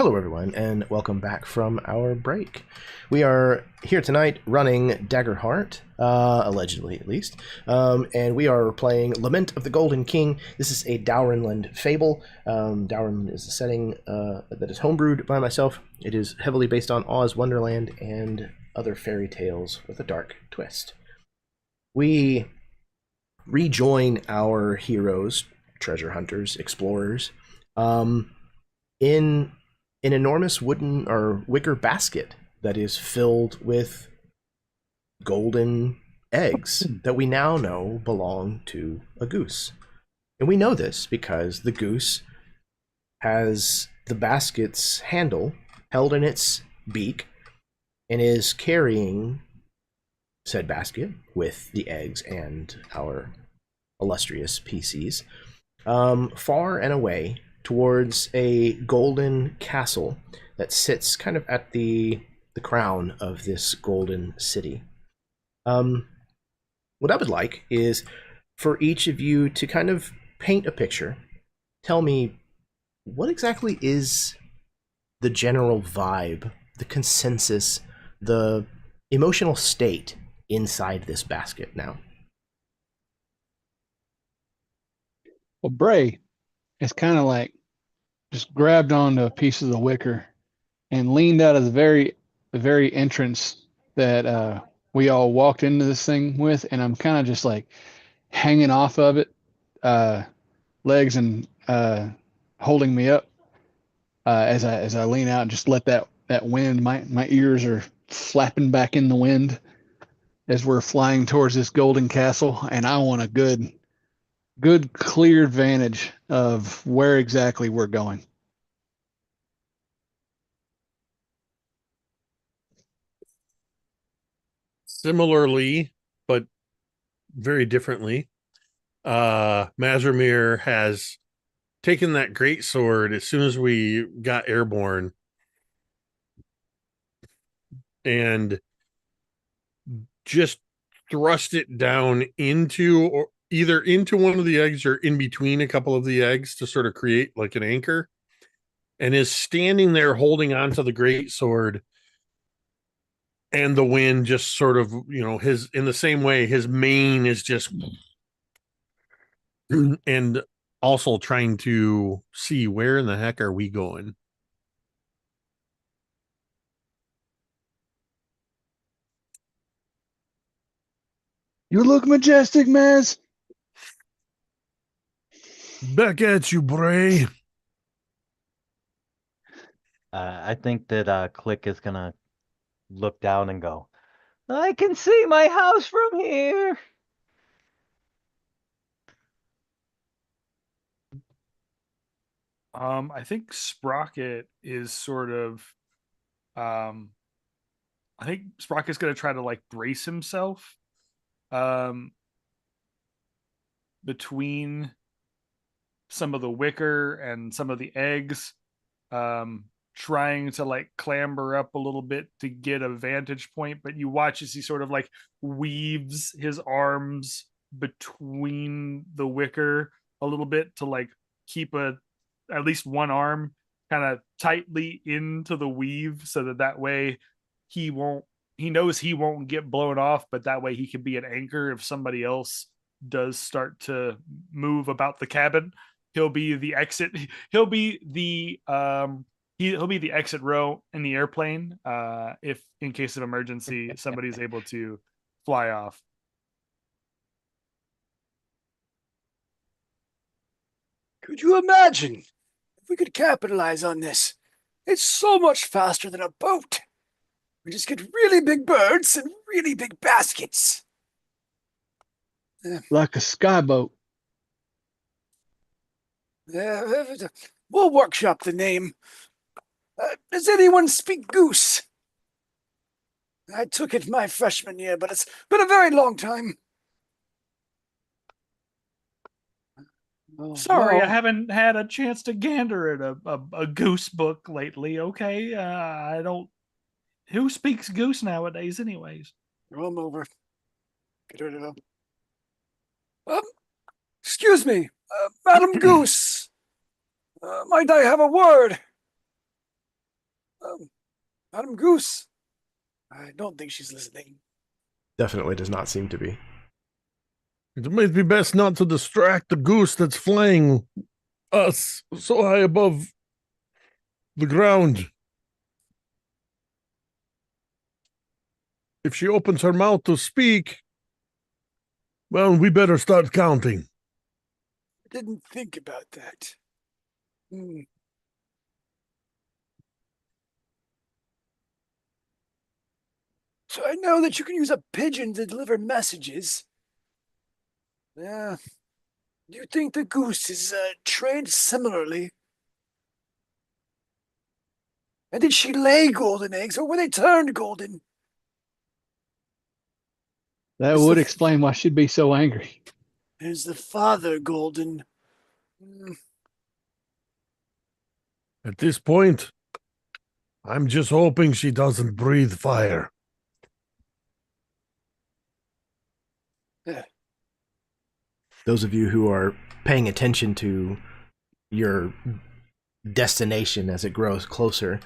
S1: Hello, everyone, and welcome back from our break. We are here tonight running Daggerheart, allegedly at least, and we are playing Lament of the Golden King. This is a Dowrenland fable. Dowrenland is a setting that is homebrewed by myself. It is heavily based on Oz, Wonderland, and other fairy tales with a dark twist. We rejoin our heroes, treasure hunters, explorers, in an enormous wooden or wicker basket that is filled with golden eggs that we now know belong to a goose. And we know this because the goose has the basket's handle held in its beak and is carrying said basket with the eggs and our illustrious PCs far and away towards a golden castle that sits kind of at the crown of this golden city. What I would like is for each of you to kind of paint a picture. Tell me, what exactly is the general vibe, the consensus, the emotional state inside this basket now?
S2: Well, Bray is kind of like just grabbed onto a piece of the wicker and leaned out of the very entrance that we all walked into this thing with, and I'm kind of just like hanging off of it, legs and holding me up as I lean out and just let that wind. My ears are flapping back in the wind as we're flying towards this golden castle, and I want a good clear vantage of where exactly we're going.
S3: Similarly, but very differently, Mazrimir has taken that great sword as soon as we got airborne and just thrust it down into, or either into one of the eggs or in between a couple of the eggs to sort of create like an anchor, and is standing there holding onto the great sword, and the wind just sort of, his, in the same way, his mane is just, and also trying to see where in the heck are we going.
S2: You look majestic, Maz.
S3: Back at you, Bray.
S6: I think that Click is gonna look down and go, I can see my house from here.
S4: I think Sprocket is sort of I think Sprocket's gonna try to like brace himself between some of the wicker and some of the eggs, trying to like clamber up a little bit to get a vantage point, but you watch as he sort of like weaves his arms between the wicker a little bit to like keep at least one arm kind of tightly into the weave, so that way he knows he won't get blown off, but that way he can be an anchor if somebody else does start to move about the cabin. He'll be the exit. He'll be the he'll be the exit row in the airplane, if in case of emergency somebody's able to fly off.
S5: Could you imagine if we could capitalize on this? It's so much faster than a boat. We just get really big birds and really big baskets.
S2: Like a skyboat.
S5: We'll workshop the name. Does anyone speak goose? I took it my freshman year, but it's been a very long time.
S4: Sorry,
S5: no.
S4: I haven't had a chance to gander at a goose book lately. Okay, I don't. Who speaks goose nowadays, anyways?
S5: Roll them over. Get rid of them. Excuse me, Madam Goose. Might I have a word? Madam Goose. I don't think she's listening.
S1: Definitely does not seem to be.
S3: It might be best not to distract the goose that's flying us so high above the ground. If she opens her mouth to speak, well, we better start counting.
S5: I didn't think about that. So I know that you can use a pigeon to deliver messages. Yeah. Do you think the goose is trained similarly? And did she lay golden eggs, or were they turned golden?
S2: That
S5: Is
S2: would
S5: the-
S2: explain why she'd be so angry.
S5: Is the father golden?
S3: At this point, I'm just hoping she doesn't breathe fire.
S1: Those of you who are paying attention to your destination as it grows closer,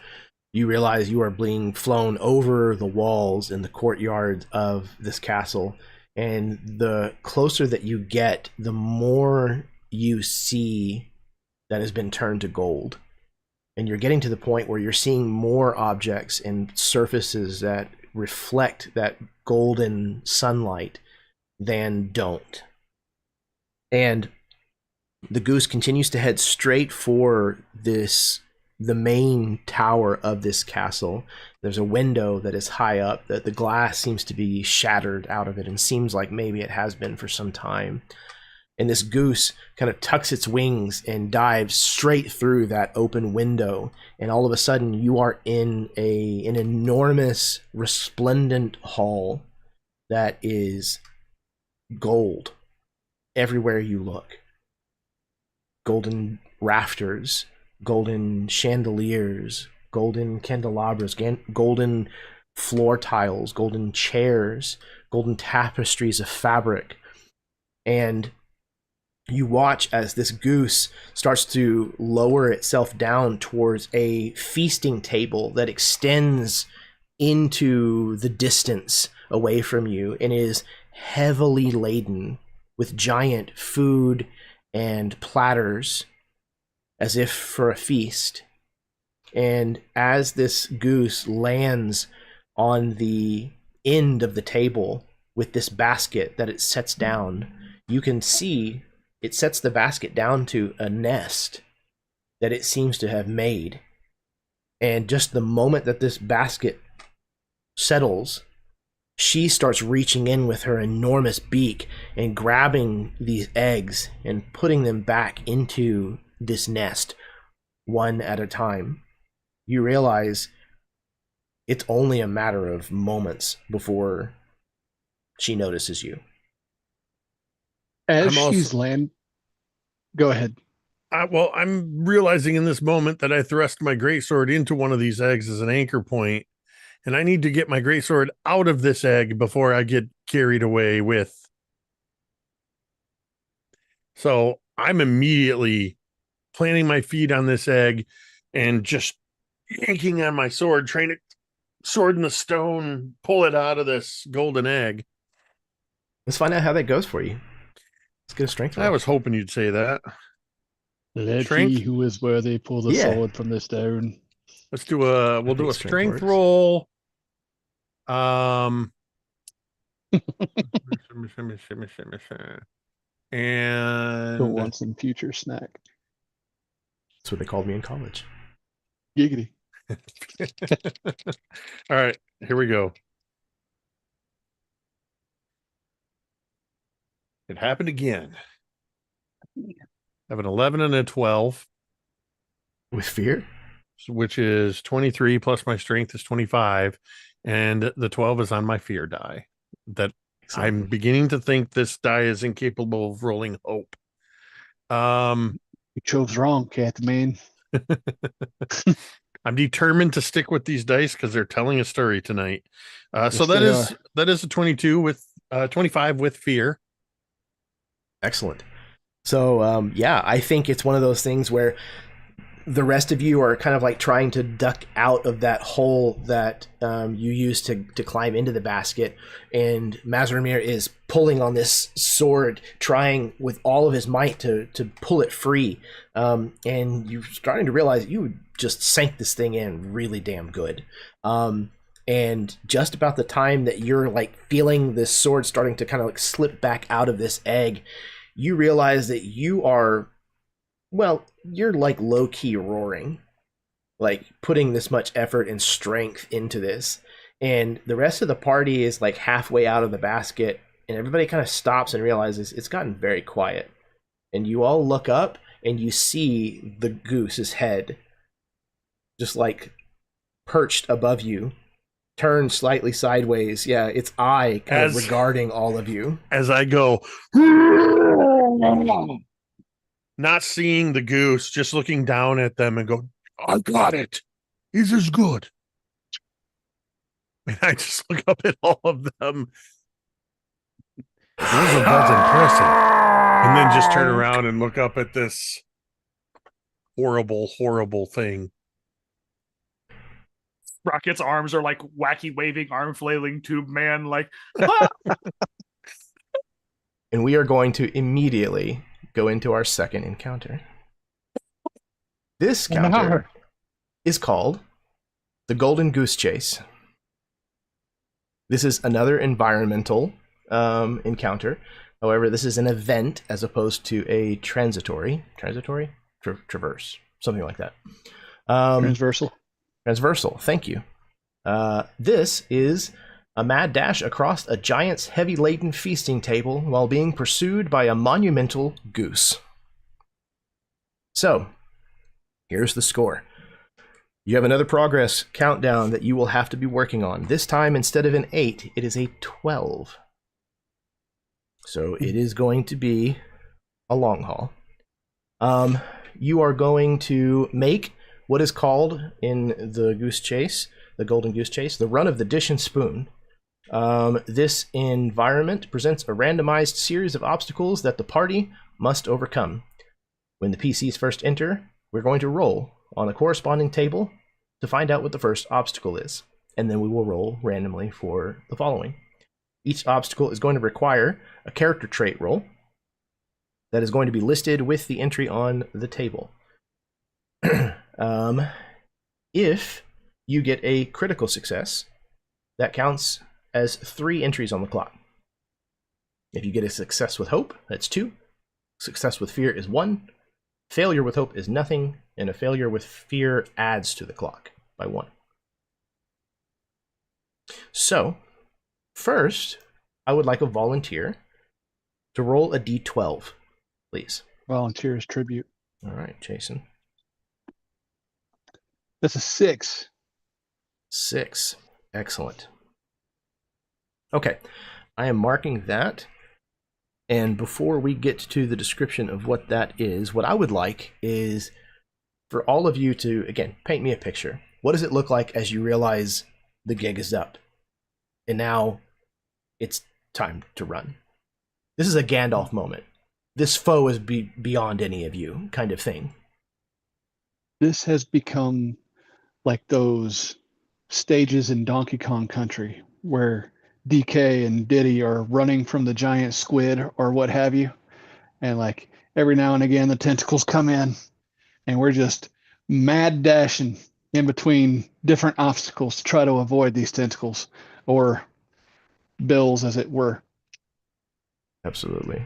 S1: you realize you are being flown over the walls in the courtyard of this castle. And the closer that you get, the more you see that has been turned to gold. And you're getting to the point where you're seeing more objects and surfaces that reflect that golden sunlight than don't. And the goose continues to head straight for the main tower of this castle. There's a window that is high up, that the glass seems to be shattered out of it and seems like maybe it has been for some time. And this goose kind of tucks its wings and dives straight through that open window. And all of a sudden you are in an enormous, resplendent hall that is gold everywhere you look. Golden rafters, golden chandeliers, golden candelabras, golden floor tiles, golden chairs, golden tapestries of fabric. And you watch as this goose starts to lower itself down towards a feasting table that extends into the distance away from you and is heavily laden with giant food and platters as if for a feast. And as this goose lands on the end of the table with this basket that it sets down, you can see it sets the basket down to a nest that it seems to have made. And just the moment that this basket settles, she starts reaching in with her enormous beak and grabbing these eggs and putting them back into this nest one at a time. You realize it's only a matter of moments before she notices you.
S2: As
S3: I'm
S2: she's go ahead.
S3: Well, I'm realizing in this moment that I thrust my greatsword into one of these eggs as an anchor point, and I need to get my greatsword out of this egg before I get carried away with. So I'm immediately planting my feet on this egg and just yanking on my sword, trying to sword in the stone, pull it out of this golden egg.
S1: Let's find out how that goes for you. Let's get a strength roll.
S3: I was hoping you'd say that.
S2: Let
S3: Strength?
S2: he who is worthy pull the
S1: Yeah.
S2: sword from the stone.
S3: Let's do we'll do
S1: think
S3: a
S1: strength
S3: strength
S1: works.
S3: roll. And
S2: Don't want some future snack.
S1: That's what they called me in college.
S2: Giggity.
S3: all right, here we go. It happened again. I have an 11 and a 12,
S1: With fear?
S3: which is 23 plus my strength is 25, and the 12 is on my fear die. That
S1: Excellent.
S3: I'm beginning to think this die is incapable of rolling hope.
S2: You chose wrong, Catman.
S3: I'm determined to stick with these dice because they're telling a story tonight. So
S2: Yes,
S3: that is a 22 with 25 with fear.
S1: Excellent. So, yeah, I think it's one of those things where the rest of you are kind of like trying to duck out of that hole that you used to climb into the basket, and Mazrimir is pulling on this sword, trying with all of his might to pull it free, and you're starting to realize you just sank this thing in really damn good. And just about the time that you're like feeling this sword starting to kind of like slip back out of this egg, you realize that you are, well, you're like low-key roaring, like putting this much effort and strength into this. And the rest of the party is like halfway out of the basket, and everybody kind of stops and realizes it's gotten very quiet. And you all look up and you see the goose's head just like perched above you, turned slightly sideways. Yeah, its eye kind of regarding all of you.
S3: As I go, not seeing the goose, just looking down at them and go, I got it. This is good. And I just look up at all of them. That's impressive. And then just turn around and look up at this horrible, horrible thing.
S4: Rocket's arms are like wacky waving arm flailing tube man, like ah!
S1: And we are going to immediately go into our second encounter. This encounter is called the Golden Goose Chase. This is another environmental encounter. However, this is an event as opposed to a traverse, something like that. Transversal, thank you. This is a mad dash across a giant's heavy-laden feasting table while being pursued by a monumental goose. So, here's the score. You have another progress countdown that you will have to be working on. This time, instead of an 8, it is a 12. So it is going to be a long haul. You are going to make what is called in the goose chase, the golden goose chase, the run of the dish and spoon. This environment presents a randomized series of obstacles that the party must overcome. When the PCs first enter, we're going to roll on a corresponding table to find out what the first obstacle is, and then we will roll randomly for the following. Each obstacle is going to require a character trait roll that is going to be listed with the entry on the table. If you get a critical success, that counts as 3 entries on the clock. If you get a success with hope, that's 2. Success with fear is 1. Failure with hope is nothing, and a failure with fear adds to the clock by 1. So, first, I would like a volunteer to roll a d12, please.
S2: Volunteer as tribute.
S1: All right, Jason.
S2: That's a 6.
S1: 6. Excellent. Okay, I am marking that. And before we get to the description of what that is, what I would like is for all of you to, again, paint me a picture. What does it look like as you realize the gig is up? And now it's time to run. This is a Gandalf moment. This foe is beyond any of you kind of thing.
S2: This has become like those stages in Donkey Kong Country where DK and Diddy are running from the giant squid or what have you. And like every now and again, the tentacles come in and we're just mad dashing in between different obstacles to try to avoid these tentacles or bills, as it were.
S1: Absolutely.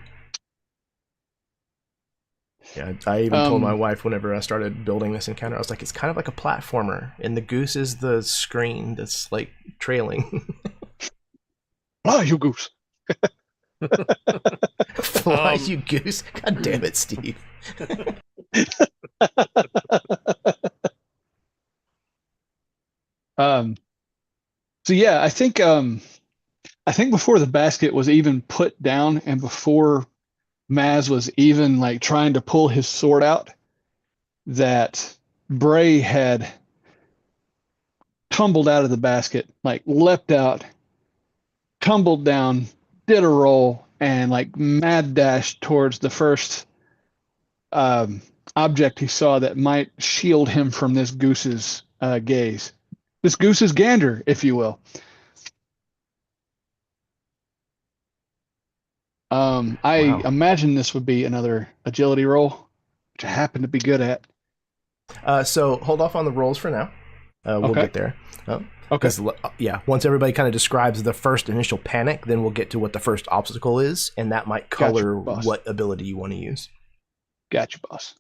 S1: Yeah, I even told my wife whenever I started building this encounter, I was like, it's kind of like a platformer, and the goose is the screen that's like trailing.
S2: Fly, you goose.
S1: Fly, you goose. God damn it, Steve.
S2: So yeah, I think before the basket was even put down and before Maz was even like trying to pull his sword out, that Bray had tumbled out of the basket, like leapt out, tumbled down, did a roll, and like mad dashed towards the first object he saw that might shield him from this goose's gaze. This goose's gander, if you will. I
S1: Wow.
S2: imagine this would be another agility roll, which I happen to be good at.
S1: So hold off on the rolls for now. We'll
S2: Okay.
S1: get there.
S2: Okay.
S1: Because once everybody kind of describes the first initial panic, then we'll get to what the first obstacle is, and that might color
S2: boss.
S1: what ability you want to use.
S2: Gotcha, boss.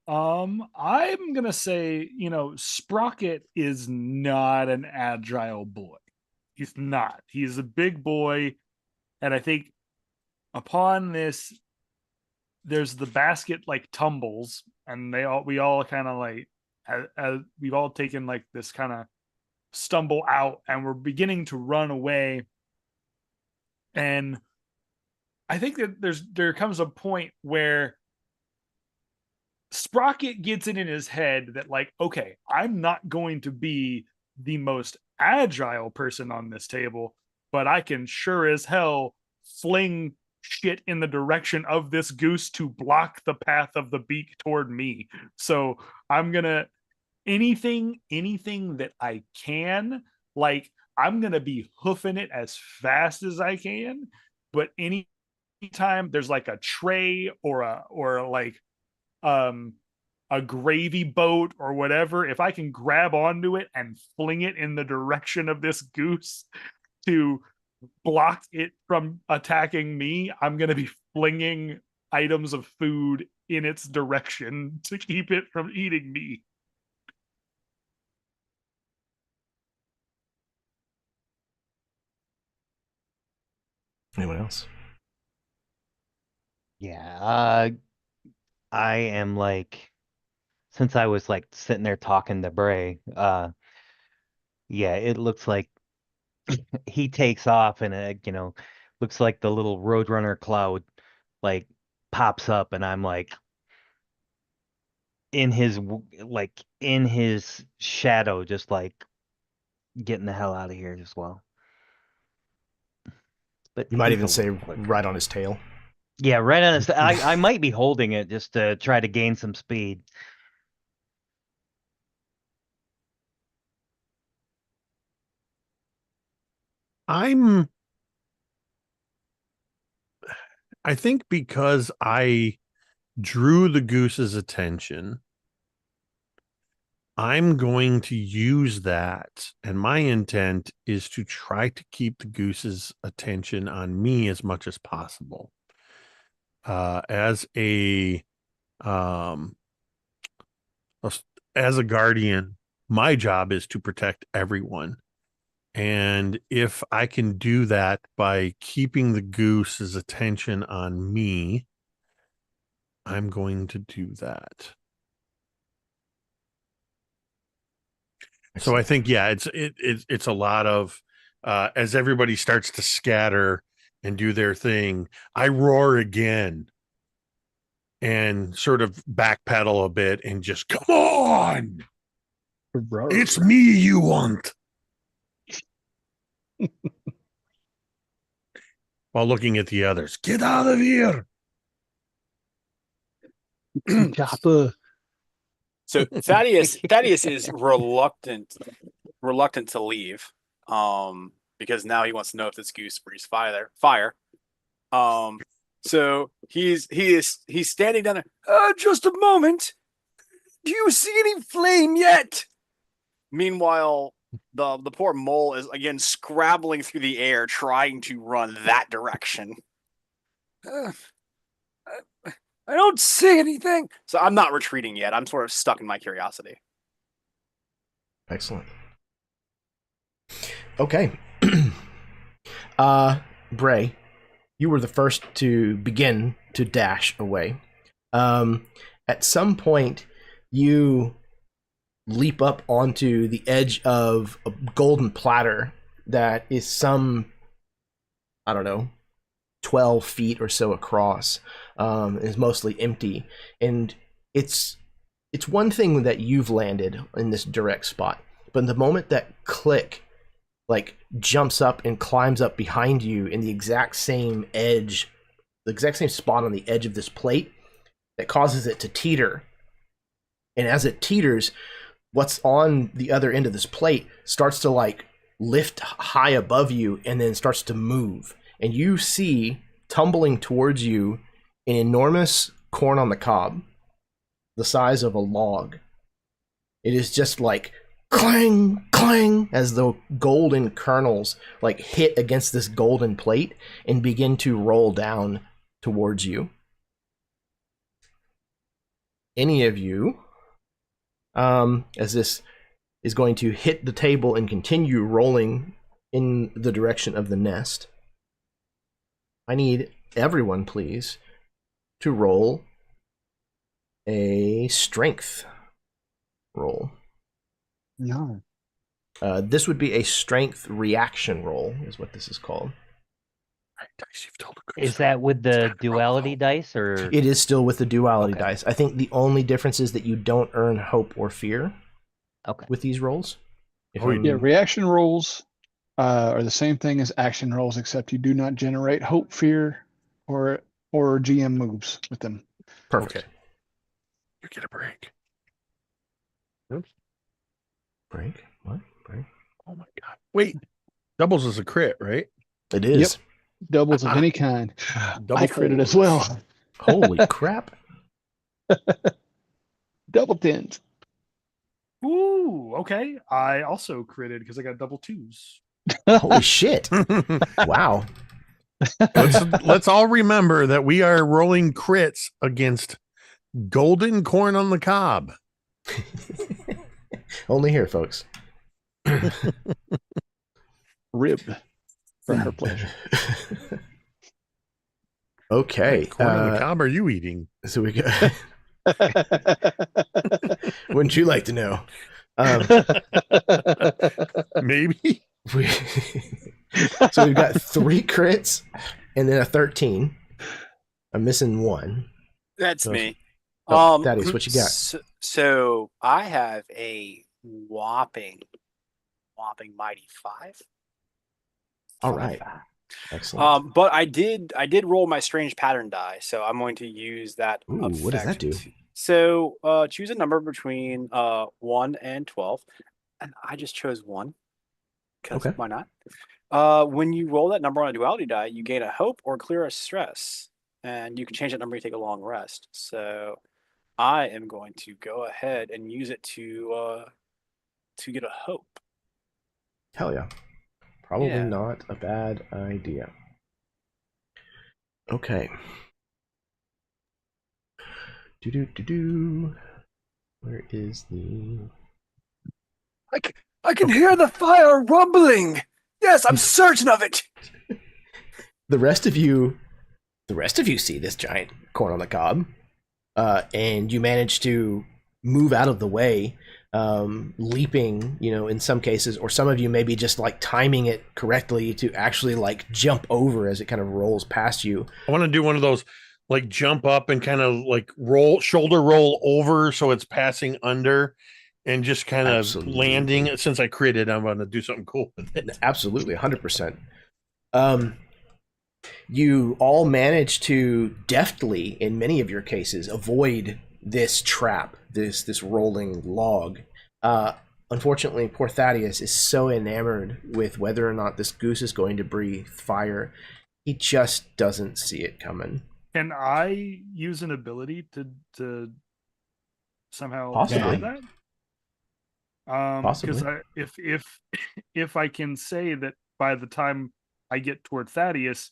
S4: I'm gonna say, Sprocket is not an agile boy. He's not. He's a big boy, and I think upon this, there's the basket like tumbles, and we all kind of like, as we've all taken like this kind of stumble out, and we're beginning to run away. And I think that there comes a point where Sprocket gets it in his head that, like, okay, I'm not going to be the most agile person on this table, but I can sure as hell fling shit in the direction of this goose to block the path of the beak toward me. So I'm gonna anything that I can, like, I'm gonna be hoofing it as fast as I can. But anytime there's like a tray or a gravy boat or whatever, if I can grab onto it and fling it in the direction of this goose to block it from attacking me, I'm going to be flinging items of food in its direction to keep it from eating me.
S1: Anyone else?
S6: Yeah, I am like, since I was like sitting there talking to Bray, yeah, it looks like he takes off and looks like the little Roadrunner cloud like pops up, and I'm like in his shadow, just like getting the hell out of here as well. But
S1: You might
S6: he's
S1: even
S6: a
S1: say
S6: little quicker.
S1: right on his tail.
S6: Yeah, right on his. I might be holding it just to try to gain some speed.
S3: I think because I drew the goose's attention, I'm going to use that. And my intent is to try to keep the goose's attention on me as much as possible. As a guardian, my job is to protect everyone. And if I can do that by keeping the goose's attention on me, I'm going to do that. So I think, yeah, it's a lot of as everybody starts to scatter and do their thing, I roar again and sort of backpedal a bit and just, come on, it's me you want. While looking at the others, get out of here.
S2: Chopper.
S5: So Thaddeus is reluctant to leave, because now he wants to know if this goose breathes fire. So he's standing down there. Just a moment. Do you see any flame yet? Meanwhile, the poor mole is again scrabbling through the air, trying to run that direction. I don't see anything. So I'm not retreating yet. I'm sort of stuck in my curiosity.
S1: Excellent. Okay. Bray, you were the first to begin to dash away. At some point, you leap up onto the edge of a golden platter that is some, I don't know, 12 feet or so across. Is mostly empty, and it's one thing that you've landed in this direct spot, but the moment that Click like jumps up and climbs up behind you in the exact same edge, the exact same spot on the edge of this plate, that causes it to teeter. And as it teeters, what's on the other end of this plate starts to like lift high above you and then starts to move. And you see tumbling towards you an enormous corn on the cob, the size of a log. It is just like clang, clang, as the golden kernels like hit against this golden plate and begin to roll down towards you. Any of you, as this is going to hit the table and continue rolling in the direction of the nest, I need everyone, please, to roll a strength roll.
S2: No.
S1: This would be a strength reaction roll, is what this is called.
S3: Dice, you've told a good
S6: Is
S3: story.
S6: that with the
S3: It's kinda
S6: duality
S3: rough,
S6: dice, or
S1: It is still with the duality
S6: Okay.
S1: dice. I think the only difference is that you don't earn hope or fear
S6: okay?
S1: with these rolls. If
S3: Oh,
S1: I'm-
S2: Yeah, reaction rolls are the same thing as action rolls, except you do not generate hope, fear, or GM moves with them.
S1: Perfect.
S3: Okay. You get a break.
S1: Break? What? Break?
S3: Oh my god! Wait, doubles is a crit, right?
S1: It is.
S2: Doubles of any kind.
S3: Double
S2: I critted as
S3: fours.
S2: well.
S1: Holy crap.
S2: Double tens.
S4: Ooh, okay. I also critted because I got double twos.
S1: Holy shit. Wow.
S3: let's all remember that we are rolling crits against golden corn on the cob.
S1: Only here, folks.
S2: Ribbed for her pleasure.
S1: Okay.
S3: What corn on the cob are you eating?
S1: So we got. Wouldn't you like to know?
S3: Maybe.
S1: So we've got 3 crits and then a 13. I'm missing 1.
S5: That's
S1: So-
S5: me.
S1: Thaddeus, what you got?
S5: So I have a whopping mighty 5.
S1: All right. Excellent.
S5: But I did roll my strange pattern die, so I'm going to use that.
S1: Ooh, what does that
S5: effect
S1: do?
S5: So choose a number between 1 and 12, and I just chose 1. 'Cause
S1: Okay.
S5: why not? When you roll that number on a duality die, you gain a hope or clear a stress, and you can change that number. You take a long rest. So I am going to go ahead and use it to get a hope.
S1: Hell yeah. Probably
S5: Yeah.
S1: not a bad idea. Okay. Do. Where is the...
S5: I can hear the fire rumbling. Yes, I'm certain of it.
S1: The rest of you see this giant corn on the cob, and you manage to move out of the way, leaping, in some cases, or some of you maybe just like timing it correctly to actually like jump over as it kind of rolls past you.
S3: I want to do one of those, like jump up and kind of like shoulder roll over so it's passing under, and just kind of
S1: Absolutely.
S3: landing. Since I critted, I'm going to do something cool with it.
S1: Absolutely, 100%. You all manage to deftly, in many of your cases, avoid this trap, this rolling log. Unfortunately, poor Thaddeus is so enamored with whether or not this goose is going to breathe fire, he just doesn't see it coming.
S4: Can I use an ability to somehow
S1: Possibly.
S4: stop that?
S1: Possibly.
S4: Because if I can say that by the time I get toward Thaddeus,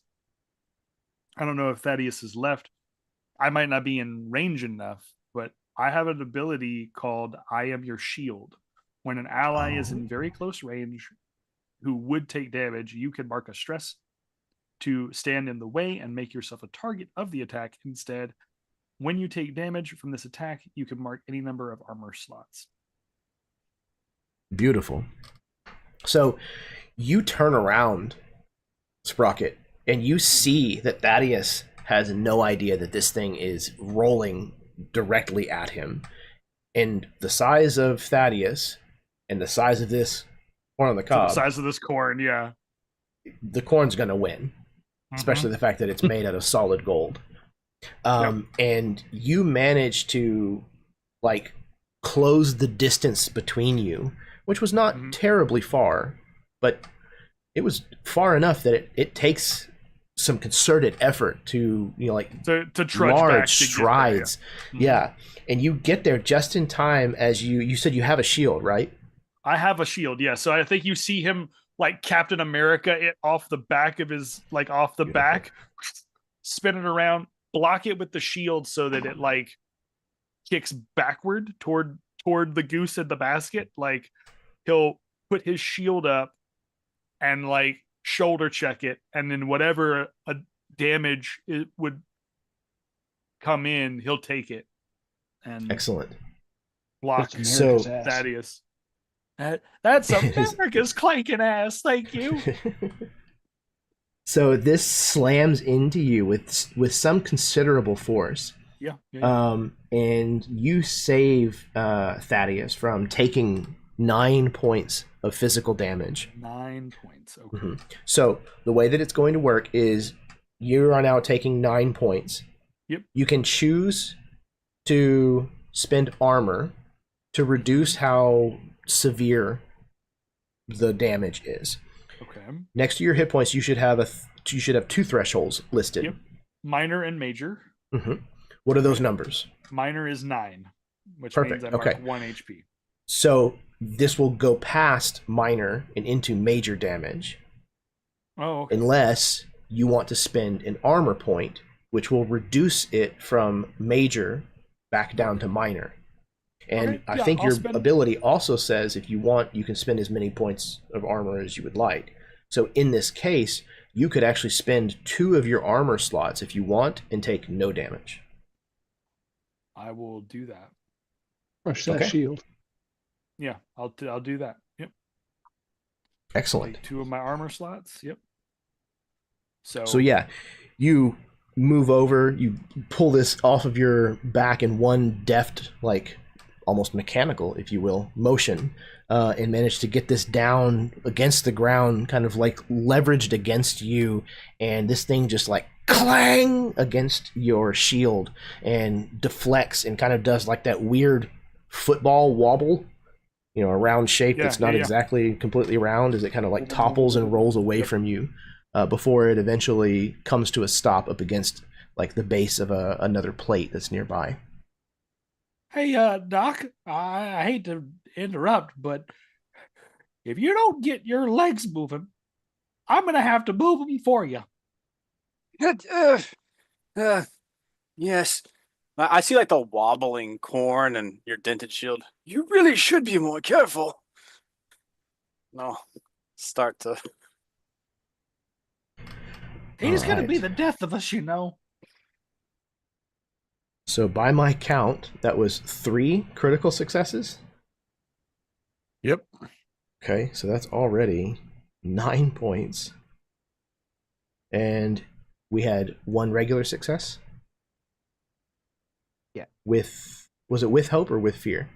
S4: I don't know if Thaddeus is left. I might not be in range enough, but I have an ability called I Am Your Shield. When an ally is in very close range who would take damage, you can mark a stress to stand in the way and make yourself a target of the attack instead. When you take damage from this attack, you can mark any number of armor slots.
S1: Beautiful. So you turn around, Sprocket, and you see that Thaddeus has no idea that this thing is rolling directly at him. And the size of Thaddeus and the size of this corn on the
S4: So
S1: cob,
S4: the size of this corn, yeah.
S1: the corn's going to win, especially the fact that it's made out of solid gold. And you manage to like close the distance between you, which was not terribly far, but it was far enough that it takes some concerted effort to, you know, like
S4: to trudge
S1: large
S4: back to
S1: strides.
S4: get there,
S1: Yeah. And you get there just in time as you said you have a shield, right?
S4: I have a shield, yeah. So I think you see him like Captain America off the back of his back, spin it around, block it with the shield so that it like kicks backward toward the goose in the basket. Like he'll put his shield up and like shoulder check it, and then whatever a damage it would come in, he'll take it and
S1: Excellent.
S4: block
S2: That's
S1: So-
S2: America's ass.
S4: Thaddeus. That's America's clanking ass. Thank you.
S1: So this slams into you with some considerable force.
S4: Yeah.
S1: And you save Thaddeus from taking 9 points of physical damage.
S4: 9 points. Okay.
S1: So the way that it's going to work is you are now taking 9 points.
S4: Yep.
S1: You can choose to spend armor to reduce how severe the damage is.
S4: Okay.
S1: Next to your hit points, you should have you should have 2 thresholds listed.
S4: Yep. Minor and major.
S1: What are those numbers?
S4: Minor is 9, which
S1: Perfect.
S4: means I mark
S1: Okay.
S4: 1 HP.
S1: So this will go past minor and into major damage,
S4: Oh, okay.
S1: unless you want to spend an armor point, which will reduce it from major back down to minor. And
S4: Okay,
S1: I
S4: yeah,
S1: think
S4: I'll
S1: your
S4: spend-
S1: ability also says if you want, you can spend as many points of armor as you would like. So in this case, you could actually spend 2 of your armor slots if you want and take no damage.
S4: I will do that.
S2: Crush that
S1: Okay.
S2: shield.
S4: Yeah, I'll do that. Yep.
S1: Excellent.
S4: Take 2 of my armor slots. Yep.
S1: So yeah, you move over, you pull this off of your back in one deft, like almost mechanical, if you will, motion, and manage to get this down against the ground, kind of like leveraged against you, and this thing just like clang against your shield and deflects and kind of does like that weird football wobble, you know, a round shape that's not exactly completely round, as it kind of like topples and rolls away from you before it eventually comes to a stop up against like the base of another plate that's nearby.
S4: Hey, Doc, I hate to interrupt, but if you don't get your legs moving, I'm going to have to move them for you.
S5: Yes. I see like the wobbling corn and your dented shield. You really should be more careful. No, start to.
S4: He's going to be
S1: Alright.
S4: the death of us, you know.
S1: So by my count, that was 3 critical successes.
S3: Yep.
S1: Okay, so that's already 9 points. And we had 1 regular success.
S6: Yeah.
S1: Was it with hope or with fear?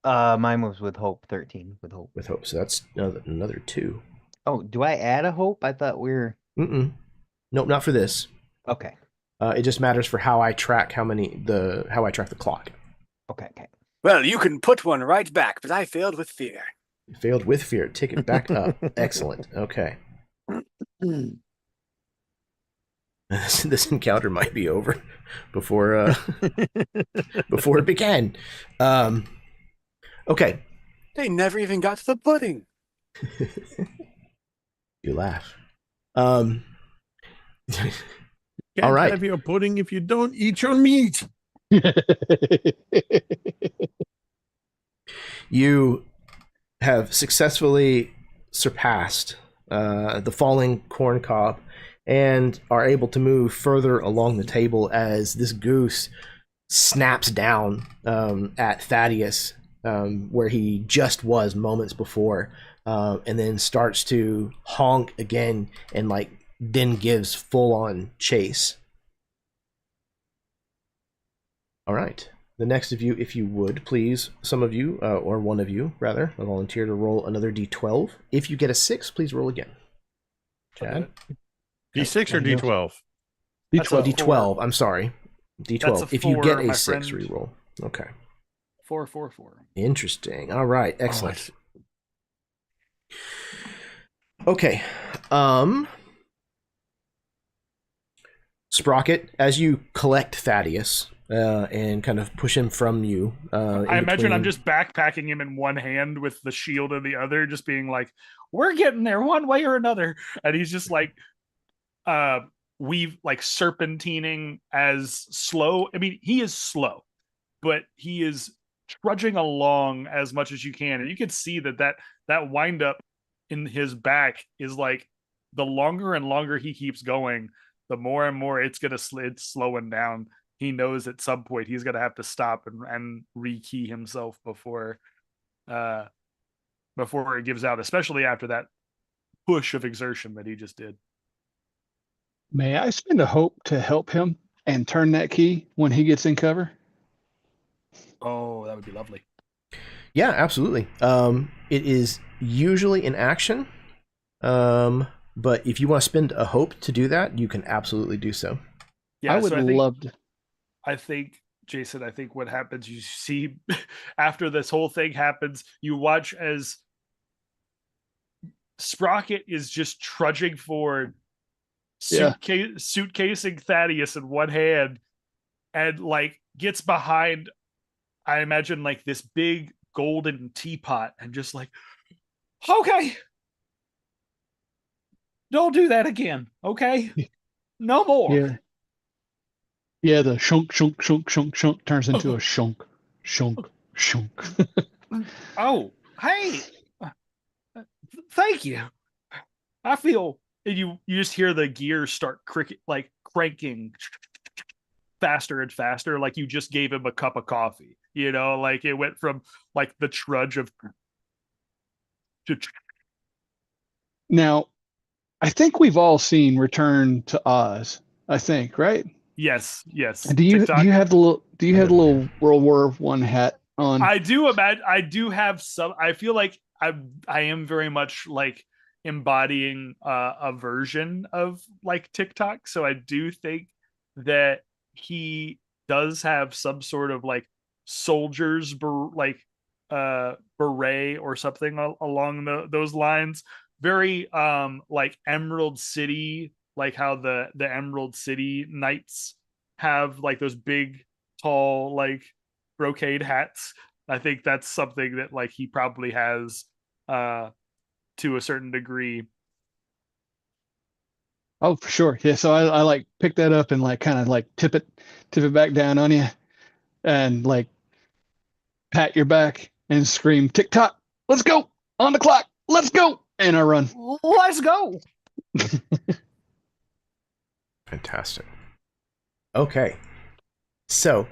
S6: Mine was with hope, 13 with hope.
S1: With hope. So that's another 2.
S6: Oh, do I add a hope? I thought we were
S1: Nope, not for this.
S6: okay.
S1: It just matters for how I track how I track the clock.
S6: Okay.
S5: Well, you can put one right back, but I failed with fear.
S1: Failed with fear. Tick it back up. Excellent. Okay. This encounter might be over before before it began. Okay.
S5: They never even got to the pudding.
S1: You laugh.
S3: Can't
S1: All right.
S3: have your pudding if you don't eat your meat.
S1: You have successfully surpassed the falling corn cob and are able to move further along the table as this goose snaps down at Thaddeus where he just was moments before, and then starts to honk again and like then gives full-on chase. All right. The next of you, if you would, please, some of you, or one of you, rather, volunteer to roll another d12. If you get a 6, please roll again. Chad?
S3: D6 or D12?
S4: That's a
S2: D12.
S1: D12. I'm sorry. D12.
S4: That's a
S1: If you get
S4: 4,
S1: a
S4: my
S1: 6,
S4: friend.
S1: reroll. Okay.
S4: 4, 4, 4.
S1: Interesting. All right. Excellent.
S3: see.
S1: Okay. Sprocket, as you collect Thaddeus and kind of push him from you.
S4: I imagine I'm just backpacking him in one hand with the shield in the other, just being like, "We're getting there one way or another," and he's just like, we've like serpentining as slow. I mean, he is slow, but he is trudging along as much as you can, and you can see that wind up in his back is like the longer and longer he keeps going, the more and more it's slowing down. He knows at some point he's gonna have to stop and rekey himself before it gives out, especially after that push of exertion that he just did.
S2: May I spend a hope to help him and turn that key when he gets in cover?
S4: Oh, that would be lovely.
S1: Yeah, absolutely. It is usually in action, but if you want to spend a hope to do that, you can absolutely do so.
S4: Yeah,
S2: I would love to.
S4: I think, Jason, what happens, you see after this whole thing happens, you watch as Sprocket is just trudging forward, suitcasing Thaddeus in one hand, and like gets behind, I imagine, like this big golden teapot, and just like, okay, don't do that again, okay? No more.
S2: Yeah. Yeah, the shunk, shunk, shunk, shunk, shunk turns into a shunk, shunk, shunk.
S4: Oh, hey, thank you. I feel, and you just hear the gears start cranking faster and faster, like you just gave him a cup of coffee. You know, like it went from like the trudge of to.
S2: Now, I think we've all seen Return to Oz. I think, right?
S4: Yes.
S2: And do you have the little World War I hat on?
S4: I do imagine. I do have some. I feel like I am very much like embodying a version of like TikTok. So I do think that he does have some sort of like soldier's beret or something along those lines. Very like Emerald City, like how the Emerald City Knights have like those big tall like brocade hats. I think that's something that like he probably has to a certain degree.
S2: Oh, for sure. Yeah. So I like pick that up and like kind of like tip it back down on you and like pat your back and scream, "TikTok, let's go on the clock. Let's go." And I run.
S4: Let's go.
S1: Fantastic. Okay. So,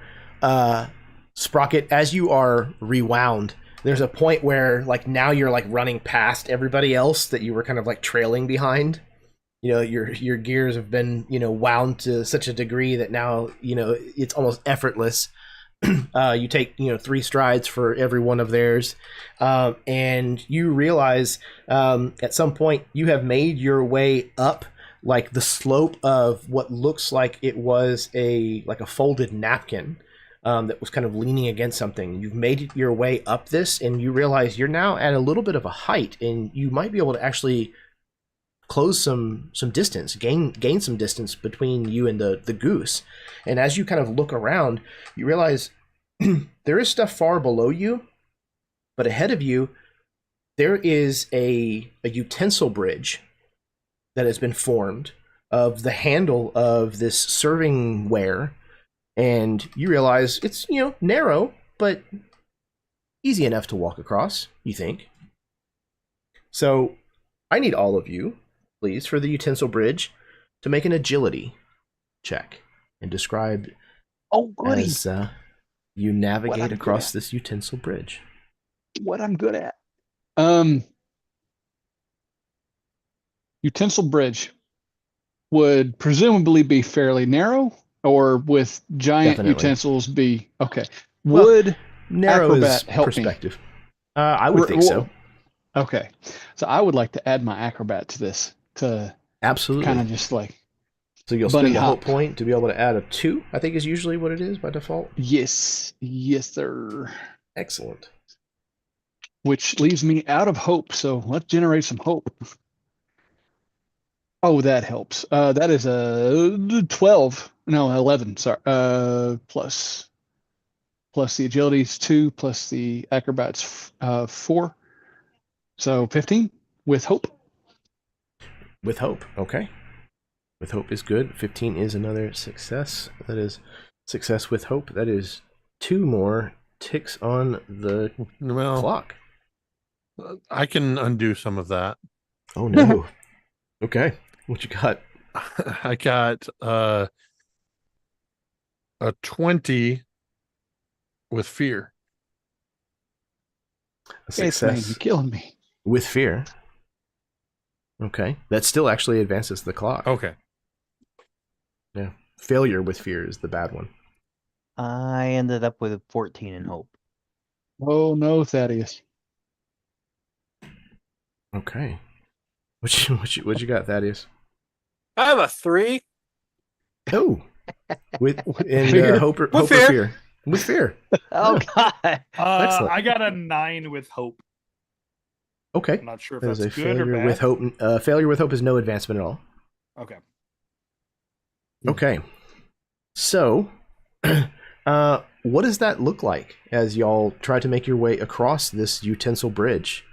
S1: Sprocket, as you are rewound, there's a point where like now you're like running past everybody else that you were kind of like trailing behind. You know, your gears have been, wound to such a degree that now, it's almost effortless. You take, 3 strides for every one of theirs. And you realize at some point you have made your way up like the slope of what looks like it was a folded napkin that was kind of leaning against something. You've made your way up this, and you realize you're now at a little bit of a height, and you might be able to actually close some distance, gain some distance between you and the goose. And as you kind of look around, you realize there is stuff far below you, but ahead of you, there is a utensil bridge that has been formed of the handle of this serving ware. And you realize it's, narrow, but easy enough to walk across, you think. So I need all of you, please, for the utensil bridge to make an agility check and describe as you navigate across this utensil bridge.
S2: What I'm good at. Utensil bridge would presumably be fairly narrow, or with giant
S1: Definitely.
S2: Utensils be okay.
S1: Well,
S2: Would
S1: narrow
S2: acrobat
S1: is
S2: help
S1: perspective. I would think so.
S2: Okay, so I would like to add my acrobat to this to
S1: Absolutely.
S2: kind of just like
S1: So you'll
S2: Bunny
S1: spend the hope
S2: hop.
S1: point to be able to add a 2, I think is usually what it is by default.
S2: Yes, sir.
S1: Excellent.
S2: Which leaves me out of hope. So let's generate some hope. Oh, that helps. That is a 12. No, 11. Sorry. Plus the agility's 2, plus the acrobats 4. So 15 with hope.
S1: With hope, okay. With hope is good. 15 is another success. That is success with hope. That is 2 more ticks on the clock.
S3: I can undo some of that.
S1: Oh no. Okay. What you got?
S3: I got a 20 with fear.
S1: A
S2: Yes, man,
S1: success
S2: you're killing me.
S1: with fear. Okay. That still actually advances the clock.
S3: Okay.
S1: Yeah. Failure with fear is the bad one.
S6: I ended up with a 14 in hope.
S2: Oh no, Thaddeus.
S1: Okay. What you got, Thaddeus?
S5: I have a 3.
S1: Oh. With
S2: Fear?
S1: hope or
S5: fear.
S1: fear? With fear.
S6: Oh God!
S1: Excellent.
S4: I got a 9 with hope.
S1: Okay.
S4: I'm not sure if
S1: That is
S4: that's
S1: a
S4: good or
S1: failure
S4: bad.
S1: with hope. Failure with hope is no advancement at all.
S4: Okay.
S1: Okay. So, what does that look like as y'all try to make your way across this utensil bridge,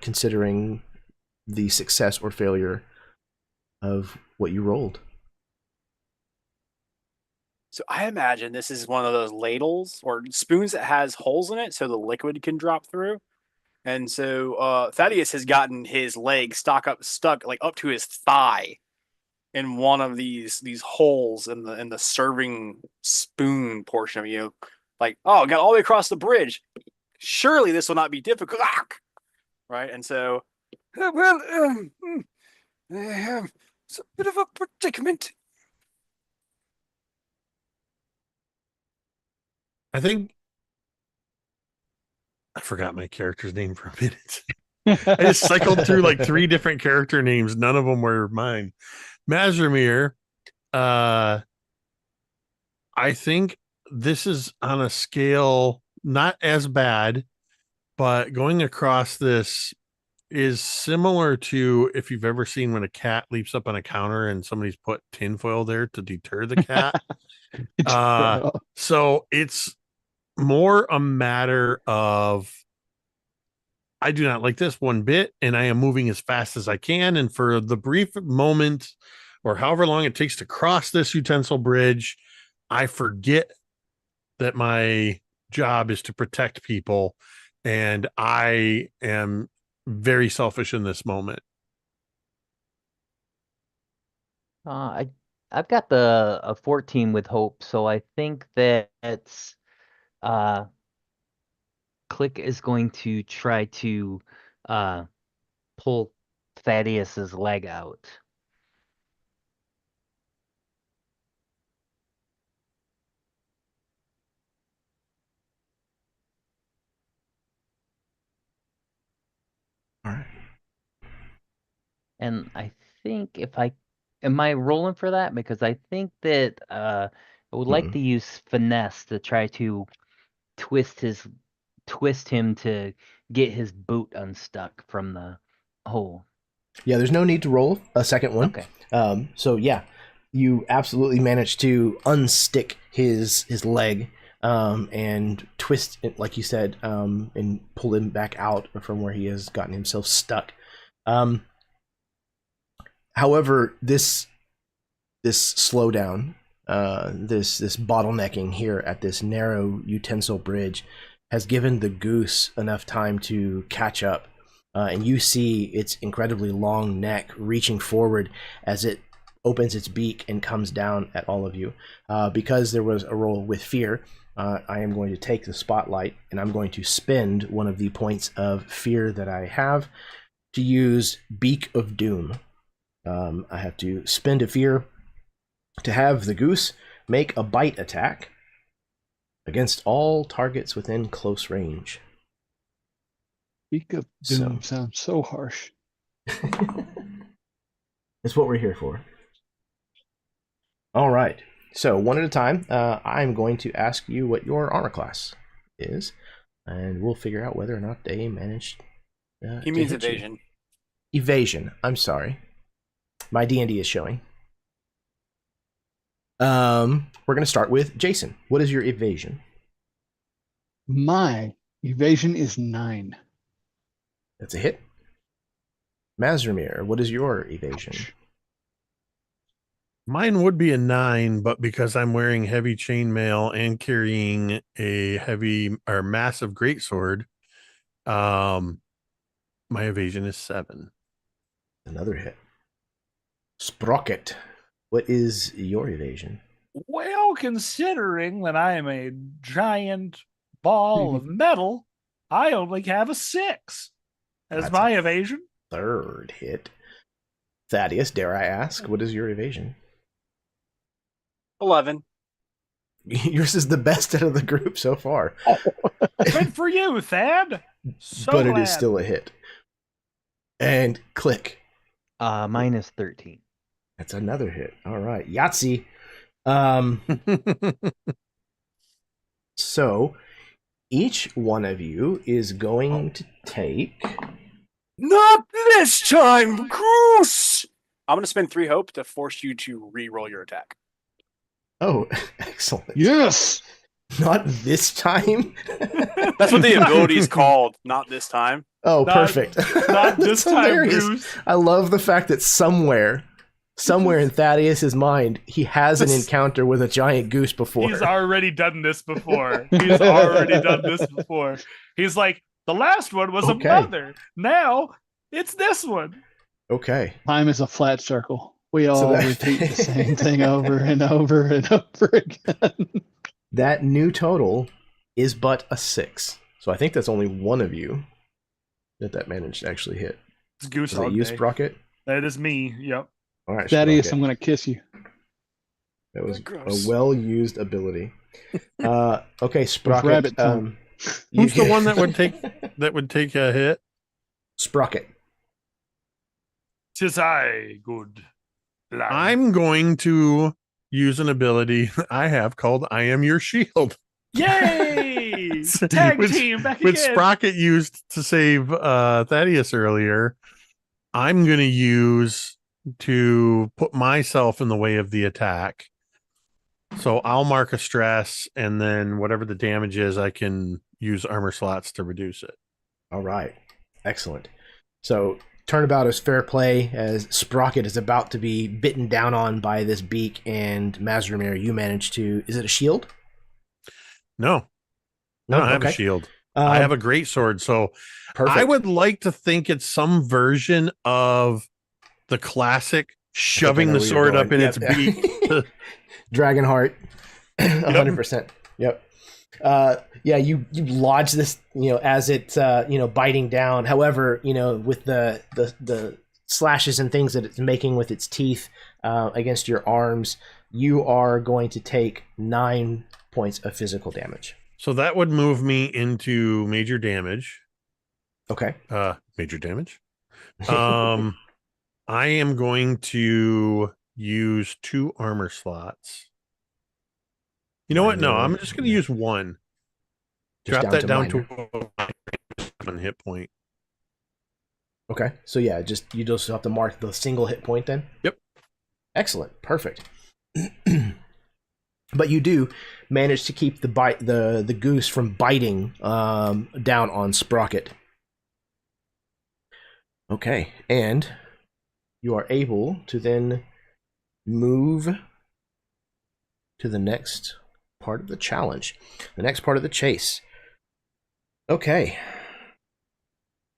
S1: considering the success or failure of what you rolled?
S5: So I imagine this is one of those ladles or spoons that has holes in it so the liquid can drop through. And so Thaddeus has gotten his leg stuck like up to his thigh in one of these holes in the serving spoon portion of like, oh, got all the way across the bridge. Surely this will not be difficult. Right? And so it's a bit of a predicament.
S3: I think I forgot my character's name for a minute. I just cycled through like 3 different character names. None of them were mine. Mazrimir, I think this is on a scale not as bad, but going across this is similar to if you've ever seen when a cat leaps up on a counter and somebody's put tinfoil there to deter the cat. So it's more a matter of I do not like this one bit, and I am moving as fast as I can. And for the brief moment or however long it takes to cross this utensil bridge, I forget that my job is to protect people, and I am very selfish in this moment.
S6: I've got a 14 with hope, so I think that it's Click is going to try to pull Thaddeus's leg out.
S1: All right.
S6: And I think am I rolling for that? Because I think that I would like to use finesse to try to twist him to get his boot unstuck from the hole.
S1: Yeah, there's no need to roll a second one.
S6: Okay.
S1: So yeah, you absolutely managed to unstick his leg and twist it, like you said, and pull him back out from where he has gotten himself stuck. However, this slowdown, this bottlenecking here at this narrow utensil bridge has given the goose enough time to catch up. And you see its incredibly long neck reaching forward as it opens its beak and comes down at all of you. Because there was a roll with fear, I am going to take the spotlight and I'm going to spend one of the points of fear that I have to use Beak of Doom. I have to spend a fear to have the goose make a bite attack against all targets within close range.
S2: Beak of Doom sounds so harsh.
S1: It's what we're here for. All right. So one at a time, I'm going to ask you what your armor class is, and we'll figure out whether or not they managed.
S5: He means evasion.
S1: Evasion. I'm sorry. My D&D is showing. We're going to start with Jason. What is your evasion?
S2: My evasion is 9.
S1: That's a hit. Mazrimir, what is your evasion?
S3: Mine would be a 9, but because I'm wearing heavy chainmail and carrying a heavy or massive greatsword, my evasion is 7.
S1: Another hit. Sprocket, what is your evasion?
S4: Well, considering that I am a giant ball of metal, I only have a 6 as
S1: That's
S4: my
S1: a
S4: evasion.
S1: Third hit. Thaddeus, dare I ask, what is your evasion?
S5: 11.
S1: Yours is the best out of the group so far.
S4: Good for you, Thad. So
S1: but
S4: glad.
S1: it is still a hit. And click.
S6: Mine is 13.
S1: That's another hit. All right. Yahtzee. So each one of you is going to take...
S5: Not this time, Goose! I'm going to spend 3 hope to force you to re-roll your attack.
S1: Oh, excellent.
S2: Yes!
S1: Not this time?
S5: That's what the ability's called. Not this time.
S1: Oh,
S4: Not-
S1: perfect.
S4: Not this
S1: That's
S4: time,
S1: hilarious.
S4: Bruce.
S1: I love the fact that somewhere in Thaddeus's mind, he has an encounter with a giant goose before.
S4: He's already done this before. He's already done this before. He's like, the last one was
S1: Okay.
S4: a mother. Now it's this one.
S1: Okay.
S2: Time is a flat circle. We
S1: So
S2: all
S1: that-
S2: repeat the same thing over and over and over again.
S1: That new total is but a 6. So I think that's only one of you that managed to actually hit.
S4: It's Goose
S1: Is
S4: all
S1: that you,
S4: day.
S1: Sprocket?
S4: That is me. Yep.
S1: All right,
S2: Thaddeus,
S1: Sprocket.
S2: I'm going to kiss you.
S1: That was
S5: Gross.
S1: a well-used ability. Okay, Sprocket.
S2: rabbit tongue.
S1: you
S3: Who's the
S1: get-
S3: one that would take a hit?
S1: Sprocket.
S4: Tis I, good lad.
S3: I'm going to use an ability I have called I Am Your Shield.
S4: Yay! Tag
S3: Which-
S4: team back
S3: Which
S4: again.
S3: Sprocket used to save Thaddeus earlier. I'm going to use to put myself in the way of the attack. So I'll mark a stress, and then whatever the damage is, I can use armor slots to reduce it.
S1: All right. Excellent. So turnabout is fair play as Sprocket is about to be bitten down on by this beak, and Mazrimir, you manage to... Is it a shield?
S3: No, I don't have a
S1: Okay.
S3: shield. I have
S1: Um,
S3: a great sword. So
S1: perfect.
S3: I would like to think it's some version of the classic shoving
S1: know
S3: the
S1: where you're
S3: sword up in
S1: going.
S3: its
S1: Yep.
S3: beak.
S1: Dragonheart. 100%. Yep. Yeah, you lodge this, as it's biting down. However, with the slashes and things that it's making with its teeth against your arms, you are going to take 9 points of physical damage.
S3: So that would move me into major damage.
S1: Okay.
S3: Major damage. I am going to use 2 armor slots. You know what? No, I'm just going to use 1.
S1: Just
S3: Drop that down
S1: minor.
S3: to a 1 hit point.
S1: Okay. So yeah, you just have to mark the single hit point then?
S3: Yep.
S1: Excellent. Perfect. But you do manage to keep the goose from biting down on Sprocket. Okay, and you are able to then move to the next part of the challenge, the next part of the chase. Okay.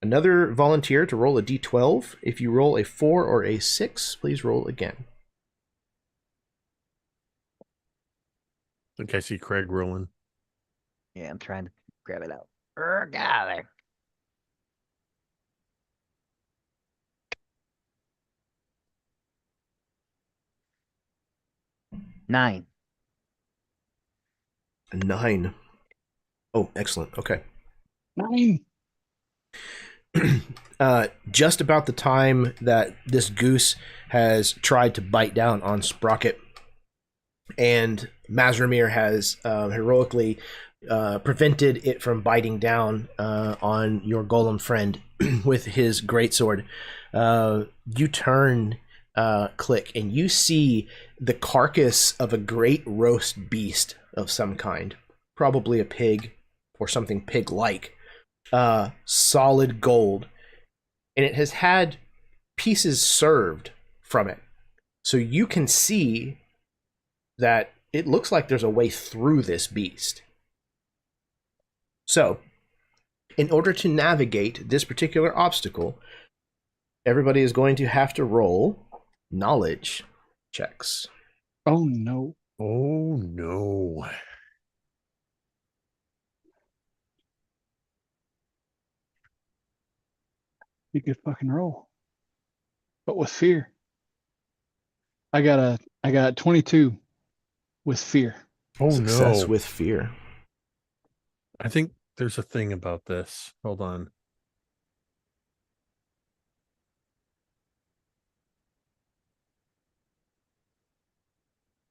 S1: Another volunteer to roll a d12. If you roll a 4 or a 6, please roll again.
S3: I think I see Craig rolling.
S6: Yeah, I'm trying to grab it out. Got there. Nine.
S1: A 9. Oh, excellent. Okay.
S2: 9.
S1: Just about the time that this goose has tried to bite down on Sprocket, and Mazramir has heroically prevented it from biting down on your golem friend with his greatsword. You turn, Click, and you see the carcass of a great roast beast of some kind, probably a pig or something pig-like, solid gold, and it has had pieces served from it. So you can see that it looks like there's a way through this beast. So, in order to navigate this particular obstacle, everybody is going to have to roll knowledge checks.
S2: Oh no.
S3: Oh no.
S2: You could fucking roll. But with fear. I got 22 with fear.
S3: Oh
S1: Success
S3: no.
S1: with fear.
S3: I think there's a thing about this. Hold on.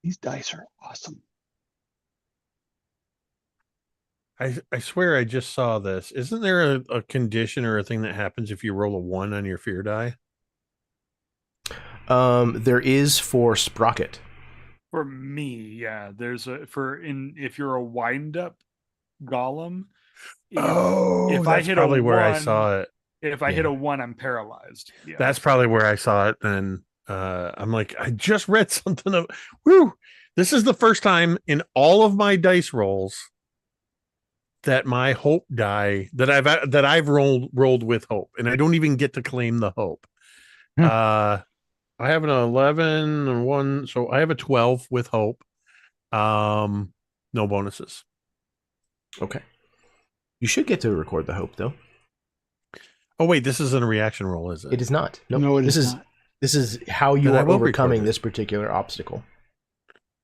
S2: These dice are awesome.
S3: I swear I just saw this. Isn't there a condition or a thing that happens if you roll a 1 on your fear die?
S1: There is for Sprocket.
S4: For me, yeah, there's if you're a wind up golem. If I
S3: that's
S4: hit
S3: probably
S4: a
S3: where I
S4: 1,
S3: saw it.
S4: if I hit a 1, I'm paralyzed. Yeah.
S3: That's probably where I saw it. Then I'm like, I just read something of. Woo! This is the first time in all of my dice rolls that my hope die that I've rolled with hope, and I don't even get to claim the hope. I have an 11 and 1, so I have a 12 with hope. No bonuses.
S1: Okay. You should get to record the hope, though.
S3: Oh wait, this isn't a reaction roll, is it?
S1: It is not. Nope.
S2: No, it
S1: this
S2: is
S1: not.
S2: not.
S1: This is how you
S3: Then I
S1: are
S3: will record
S1: overcoming
S3: it.
S1: this particular obstacle.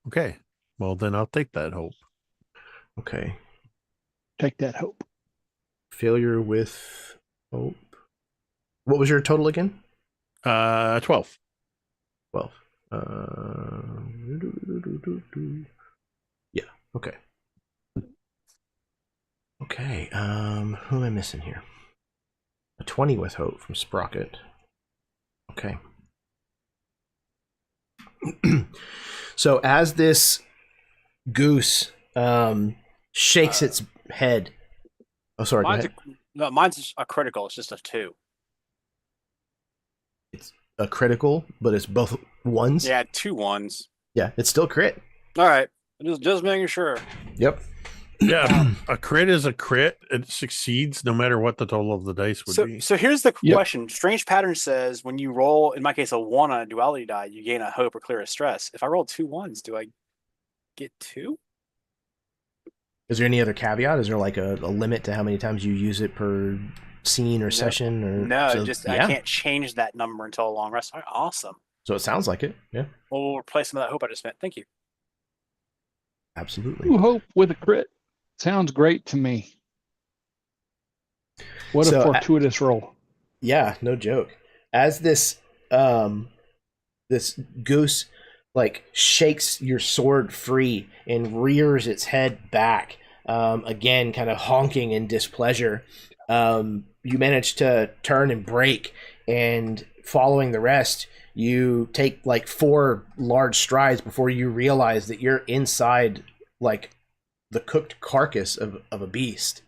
S3: Okay. Well, then I'll take that hope.
S1: Okay.
S2: Take that hope.
S1: Failure with hope. What was your total again?
S3: 12.
S1: 12. Yeah. Okay. Okay. Who am I missing here? A 20 with hope from Sprocket. Okay. So as this goose shakes its head. Oh, sorry. Go ahead.
S5: Mine's a critical. It's just a 2.
S1: It's a critical, but it's both ones.
S5: Yeah, 2 1s.
S1: Yeah, it's still crit.
S5: All right, just making sure.
S1: Yep.
S3: Yeah, a crit is a crit. It succeeds no matter what the total of the dice would be.
S5: So here's the question. Strange Pattern says when you roll, in my case, a 1 on a duality die, you gain a hope or clear a stress. If I roll 2 1s, do I get 2?
S1: Is there any other caveat? Is there like a limit to how many times you use it per scene or session? Or
S5: no,
S1: yeah.
S5: I can't change that number until a long rest. All right, awesome.
S1: So it sounds like it. Yeah.
S5: Well, we'll replace some of that hope I just spent. Thank you.
S1: Absolutely.
S2: Ooh, hope with a crit. Sounds great to me. What a fortuitous roll.
S1: Yeah, no joke. As this this goose like shakes your sword free and rears its head back, again kind of honking in displeasure, you manage to turn and break, and following the rest, you take like 4 large strides before you realize that you're inside like the cooked carcass of a beast.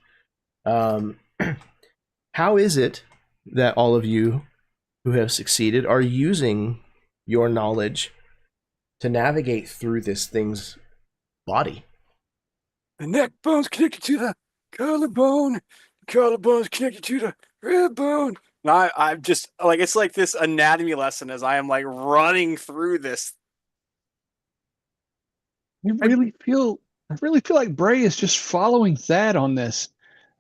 S1: How is it that all of you who have succeeded are using your knowledge to navigate through this thing's body?
S5: The neck bone's connected to the collarbone. The collarbone's connected to the rib bone. And I'm just like, it's like this anatomy lesson as I am like running through this.
S2: I really feel like Bray is just following Thad on this,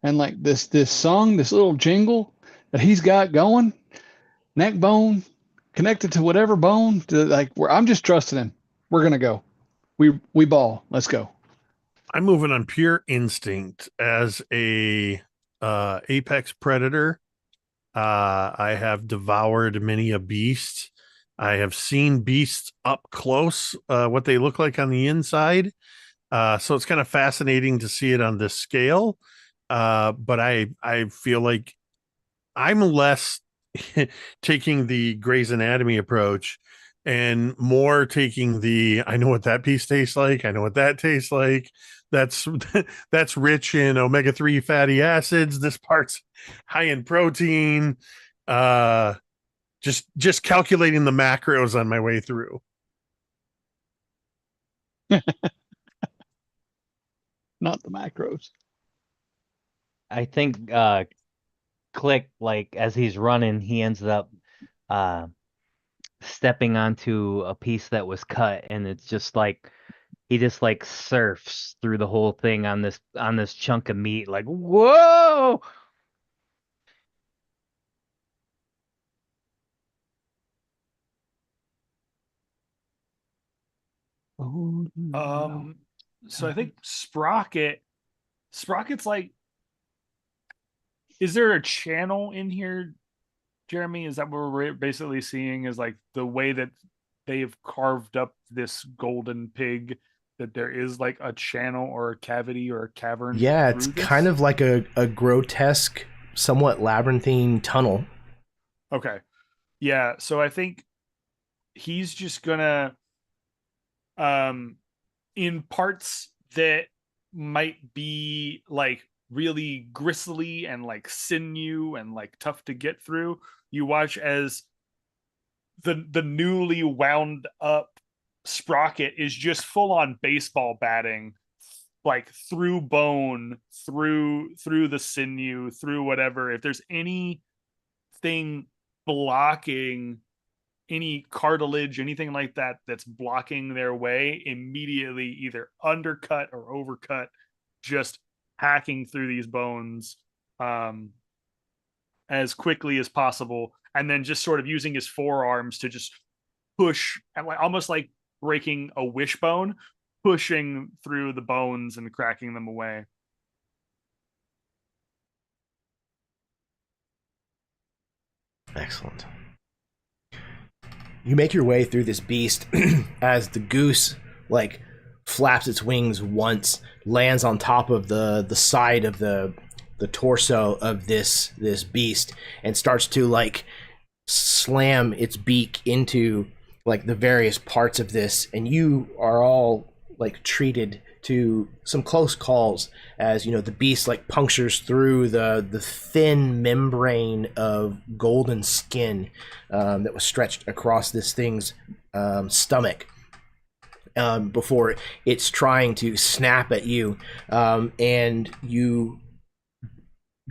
S2: and like this song, this little jingle that he's got going, neck bone connected to whatever bone. I'm just trusting him. We're gonna go. We ball. Let's go.
S3: I'm moving on pure instinct as a apex predator. I have devoured many a beast. I have seen beasts up close, what they look like on the inside. So it's kind of fascinating to see it on this scale. But I feel like I'm less taking the Grey's Anatomy approach and more taking the I know what that piece tastes like. I know what that tastes like. That's that's rich in omega-3 fatty acids. This part's high in protein. Just calculating the macros on my way through.
S2: Not the macros.
S6: I think Click, like as he's running, he ends up stepping onto a piece that was cut, and it's just like he just like surfs through the whole thing on this chunk of meat, like whoa.
S4: So I think Sprocket's like, is there a channel in here, Jeremy? Is that what we're basically seeing, is like the way that they have carved up this golden pig, that there is like a channel or a cavity or a cavern?
S1: Yeah, it's
S4: through this?
S1: kind of like a grotesque, somewhat labyrinthine tunnel.
S4: Okay. Yeah, so I think he's just gonna in parts that might be like really gristly and like sinew and like tough to get through, you watch as the newly wound up Sprocket is just full on baseball batting, like through bone, through the sinew, through whatever. If there's anything blocking, any cartilage, anything like that that's blocking their way, immediately either undercut or overcut, just hacking through these bones as quickly as possible, and then just sort of using his forearms to just push, and like almost like breaking a wishbone, pushing through the bones and cracking them away.
S1: Excellent. You make your way through this beast as the goose like flaps its wings once, lands on top of the side of the torso of this beast, and starts to like slam its beak into like the various parts of this, and you are all like treated to some close calls as you know the beast like punctures through the thin membrane of golden skin that was stretched across this thing's stomach before it's trying to snap at you, and you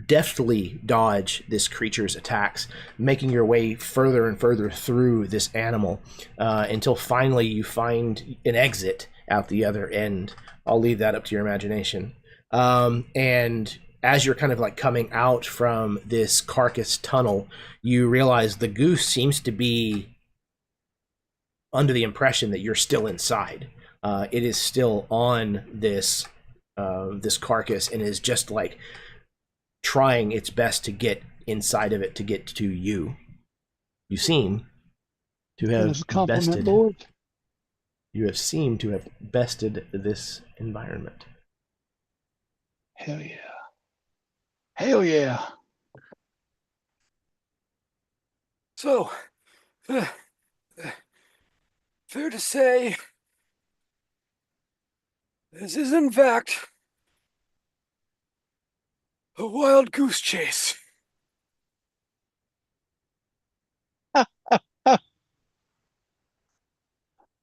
S1: deftly dodge this creature's attacks, making your way further and further through this animal until finally you find an exit out the other end. I'll leave that up to your imagination. And as you're kind of like coming out from this carcass tunnel, you realize the goose seems to be under the impression that you're still inside. It is still on this this carcass and is just like trying its best to get inside of it to get to you. You seem to have bested.
S2: Lord.
S1: You have seemed to have bested this environment.
S2: Hell yeah. Hell yeah.
S5: So, fair to say, this is in fact a wild goose chase.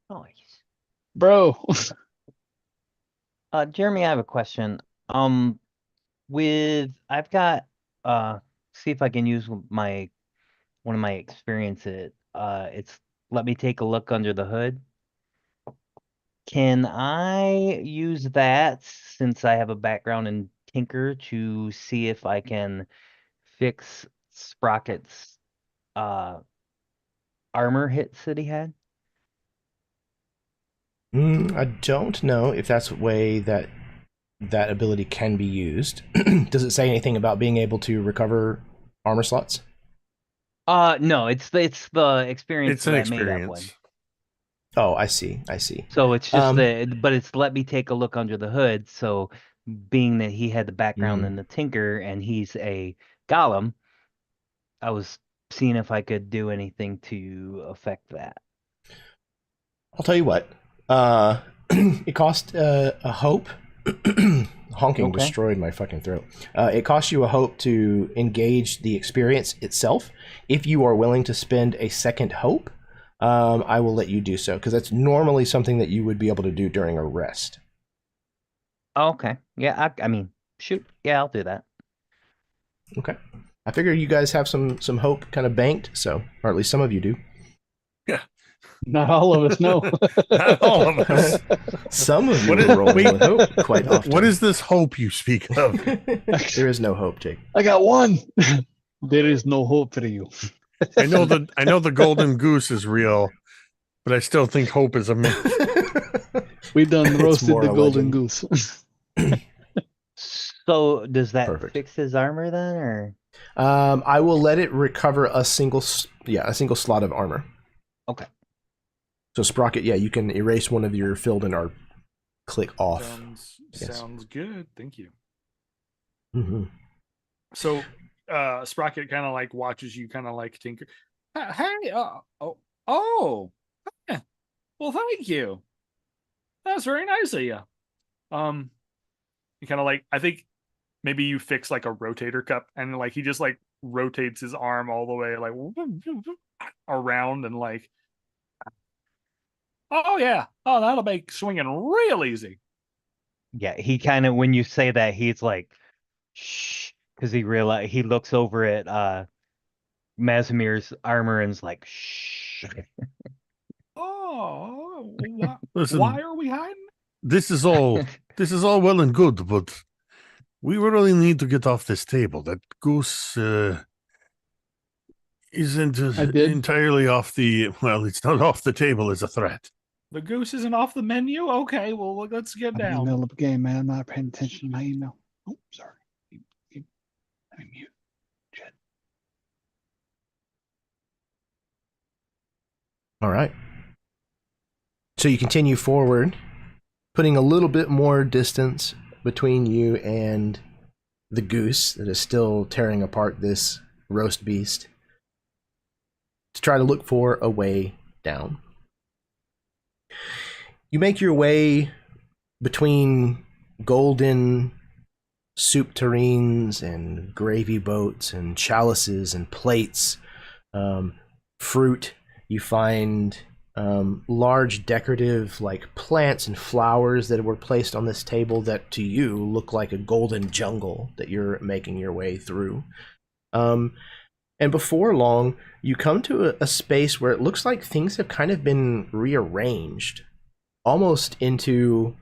S6: Nice.
S2: Bro.
S6: Jeremy, I have a question. I've got see if I can use one of my experiences. It's let me take a look under the hood. Can I use that, since I have a background in Tinker, to see if I can fix Sprocket's armor hits that he had?
S1: I don't know if that's a way that that ability can be used. Does it say anything about being able to recover armor slots?
S6: No, it's the experience
S3: It's an
S6: that made up one.
S3: experience.
S1: Oh, I see.
S6: So it's just
S1: Um,
S6: but it's let me take a look under the hood. So being that he had the background
S1: Mm.
S6: in the Tinker and he's a golem, I was seeing if I could do anything to affect that.
S1: I'll tell you what. It cost a hope. Honking
S6: Okay.
S1: destroyed my fucking throat. It costs you a hope to engage the experience itself. If you are willing to spend a second hope, I will let you do so, because that's normally something that you would be able to do during a rest.
S6: Okay. Yeah, I mean, shoot. Yeah, I'll do that.
S1: Okay. I figure you guys have some hope kind of banked, so, or at least some of you do.
S2: Not all of us, no.
S3: Not all of us.
S1: Some of you
S3: What
S1: are
S3: is-
S1: rolling
S3: wait.
S1: with hope quite often.
S3: What is this hope you speak of?
S1: There is no hope, Jake.
S2: I got one. There is no hope for you.
S3: I know the golden goose is real, but I still think hope is a myth.
S2: We done
S1: It's
S2: roasted
S1: more
S2: the
S1: a
S2: golden
S1: legend.
S2: goose.
S6: So does that
S1: Perfect.
S6: fix his armor then, or?
S1: I will let it recover a single slot of armor.
S6: Okay.
S1: So Sprocket, yeah, you can erase one of your filled in or click off. Yes.
S4: Sounds good. Thank you.
S1: Mm-hmm.
S4: So Sprocket kind of like watches you kind of like tinker. Hey, eh, well, thank you. That's very nice of you. You kind of like, I think maybe you fix like a rotator cup, and like he just like rotates his arm all the way like around, and like, oh yeah, oh, that'll make swinging real easy.
S6: Yeah, he kind of, when you say that, he's like, shh, because he looks over at Mazimir's armor and is like, shh.
S4: Oh,
S3: Listen,
S4: why are we hiding?
S3: this is all well and good, but we really need to get off this table. That goose isn't
S2: I did.
S3: entirely off the it's not off the table as a threat.
S4: The goose isn't off the menu. Okay, well, let's get
S2: I'm in the
S4: down.
S2: middle of a game, man. I'm not paying attention to my email. Oh, sorry. Let me mute. Shit.
S1: All right. So you continue forward, putting a little bit more distance between you and the goose that is still tearing apart this roast beast, to try to look for a way down. You make your way between golden soup tureens and gravy boats and chalices and plates, fruit. You find large decorative like plants and flowers that were placed on this table that to you look like a golden jungle that you're making your way through. And before long, you come to a space where it looks like things have kind of been rearranged, almost into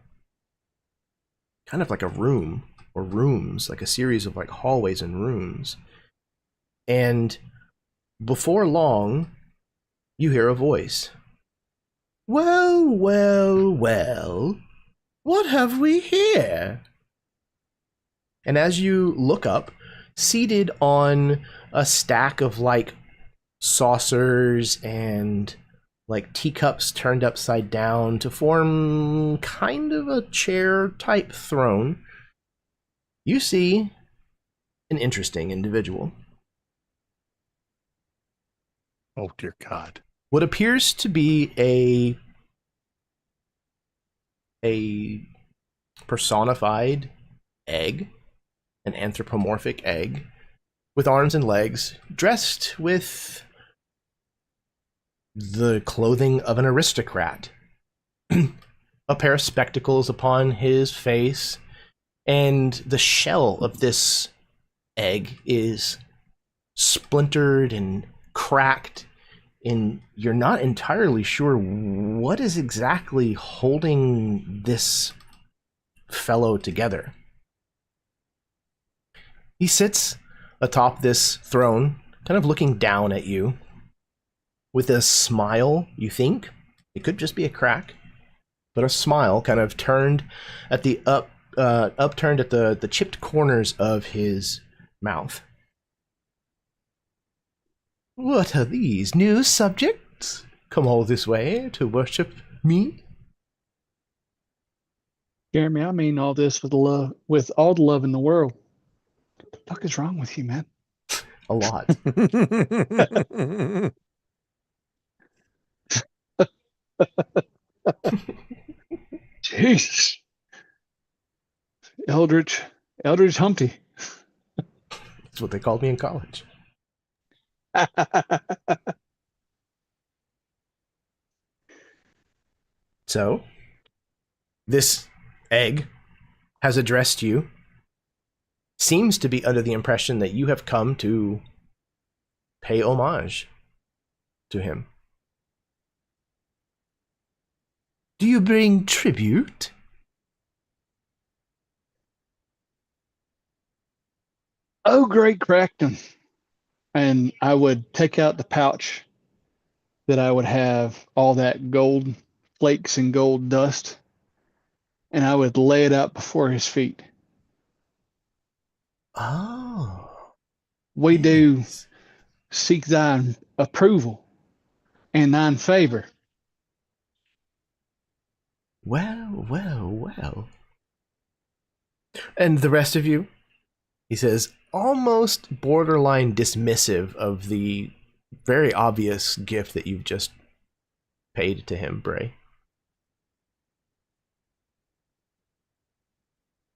S1: kind of like a room or rooms, like a series of like hallways and rooms. And before long, you hear a voice. Well, well, well, what have we here? And as you look up, seated on a stack of like saucers and like teacups turned upside down to form kind of a chair type throne, you see an interesting individual.
S3: Oh dear God.
S1: What appears to be a personified egg, an anthropomorphic egg, with arms and legs, dressed with the clothing of an aristocrat. A pair of spectacles upon his face, and the shell of this egg is splintered and cracked, and you're not entirely sure what is exactly holding this fellow together. He sits atop this throne, kind of looking down at you, with a smile, you think. It could just be a crack, but a smile kind of turned at the upturned at the chipped corners of his mouth. What are these new subjects? Come all this way to worship me?
S2: Jeremy, I mean all this with all the love in the world. What the fuck is wrong with you, man?
S1: A lot.
S2: Jesus. Eldridge Humpty.
S1: That's what they called me in college. So, this egg has addressed you. Seems to be under the impression that you have come to pay homage to him. Do you bring tribute?
S2: Oh, great Crackton. And I would take out the pouch that I would have all that gold flakes and gold dust, and I would lay it out before his feet.
S1: Oh.
S2: We do
S1: yes.
S2: seek thine approval and thine favor.
S1: Well, well, well. And the rest of you? He says, almost borderline dismissive of the very obvious gift that you've just paid to him, Bray.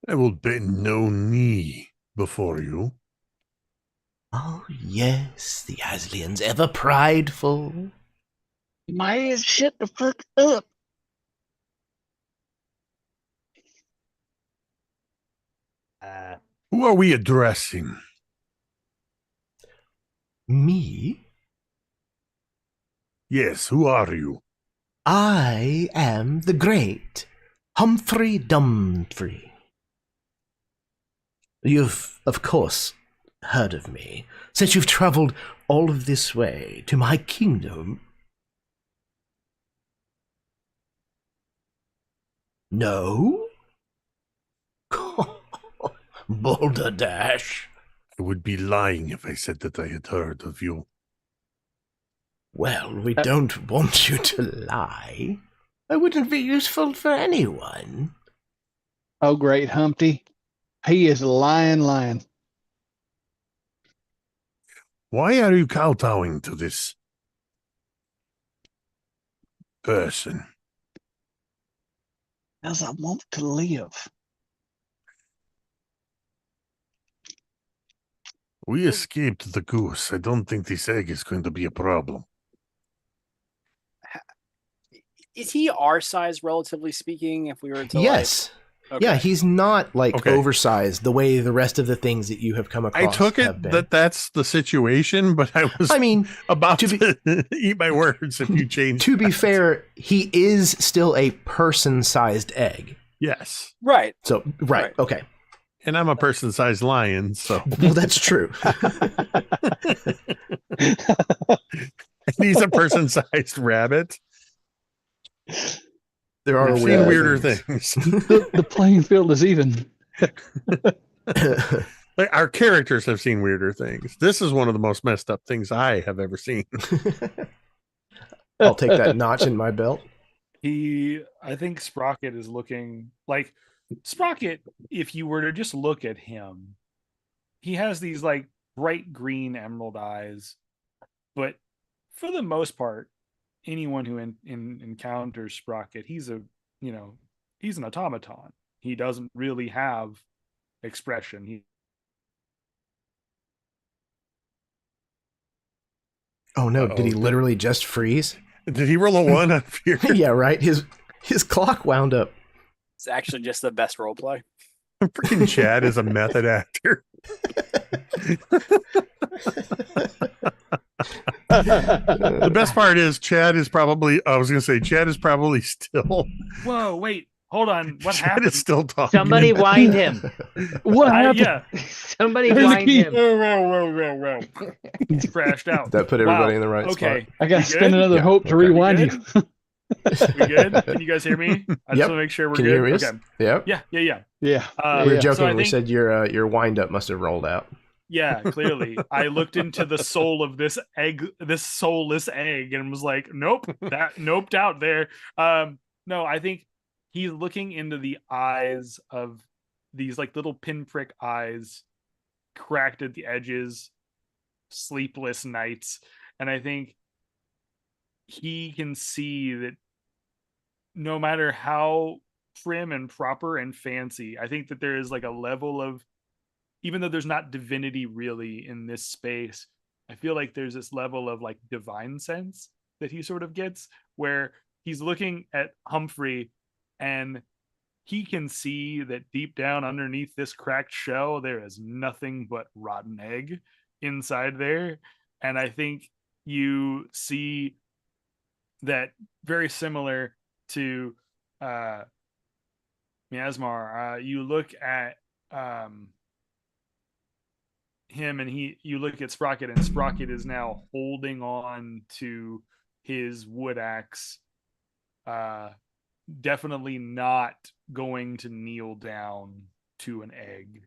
S3: I will bend no knee before you.
S1: Oh, yes, the Aslians, ever prideful.
S2: My ass shut the fuck up.
S3: Who are we addressing?
S1: Me?
S3: Yes, who are you?
S1: I am the great Humphrey Dumfrey. You've, of course, heard of me, since you've travelled all of this way to my kingdom. No? Boulder Dash.
S3: I would be lying if I said that I had heard of you.
S1: Well, we don't want you to lie. I wouldn't be useful for anyone.
S2: Oh, great Humpty. He is lying.
S3: Why are you kowtowing to this person?
S2: As I want to live.
S3: We escaped the goose. I don't think this egg is going to be a problem.
S5: Is he our size, relatively speaking, if we were to
S1: Yes.
S5: Okay.
S1: Yeah, he's not like
S3: Okay.
S1: oversized the way the rest of the things that you have come
S3: I
S1: across
S3: took
S1: have
S3: it
S1: been.
S3: that that's the situation, but I was
S1: I mean,
S3: about
S1: to
S3: to eat my words if you change.
S1: to be fair, he is still a person-sized egg.
S3: Yes.
S5: Right.
S1: So, right. Okay.
S3: And I'm a person-sized lion, so
S1: Well, that's true.
S3: and he's a person-sized rabbit.
S1: There are
S3: I've
S1: weird
S3: seen weirder things.
S2: The playing field is even.
S3: Like, our characters have seen weirder things. This is one of the most messed up things I have ever seen.
S1: I'll take that notch in my belt.
S4: I think Sprocket is looking like Sprocket. If you were to just look at him, he has these like bright green emerald eyes, but for the most part, anyone who encounters Sprocket, he's an automaton. He doesn't really have expression.
S1: Oh no, did he literally just freeze?
S3: Did he roll a 1 on fear?
S1: Yeah, right. His clock wound up.
S5: It's actually just the best role play.
S3: Freaking Chad is a method actor. The best part is Chad is probably still.
S4: Whoa, wait, hold on. What
S3: Chad
S4: happened?
S3: is still talking.
S6: Somebody wind him.
S2: What happened?
S4: Yeah,
S6: Somebody
S2: Turn the
S6: wind
S2: key.
S4: whoa. He's crashed out.
S1: That put everybody
S4: Wow.
S1: in the right
S4: Okay,
S2: I got to
S4: We
S2: spend
S4: good?
S2: another
S1: Yeah,
S2: hope to
S1: okay.
S2: rewind
S4: We
S2: you.
S4: spot. We good? Can you guys hear me? I just
S1: Yep.
S4: want to make sure we're
S1: Can you
S4: good.
S1: hear me?
S4: Okay.
S1: Yep.
S4: Yeah.
S2: Yeah.
S1: We were
S2: yeah.
S1: joking
S4: So I
S1: when we
S4: think-
S1: said your wind up must have rolled out.
S4: Yeah, clearly. I looked into the soul of this egg, this soulless egg, and was like, nope, that noped out there. No, I think he's looking into the eyes of these like little pinprick eyes, cracked at the edges, sleepless nights. And I think he can see that no matter how prim and proper and fancy, I think that there is like a level of, even though there's not divinity really in this space, I feel like there's this level of like divine sense that he sort of gets, where he's looking at Humphrey and he can see that deep down underneath this cracked shell, there is nothing but rotten egg inside there. And I think you see that very similar to Miasmar. You look at him and you look at Sprocket, and Sprocket is now holding on to his wood axe, definitely not going to kneel down to an egg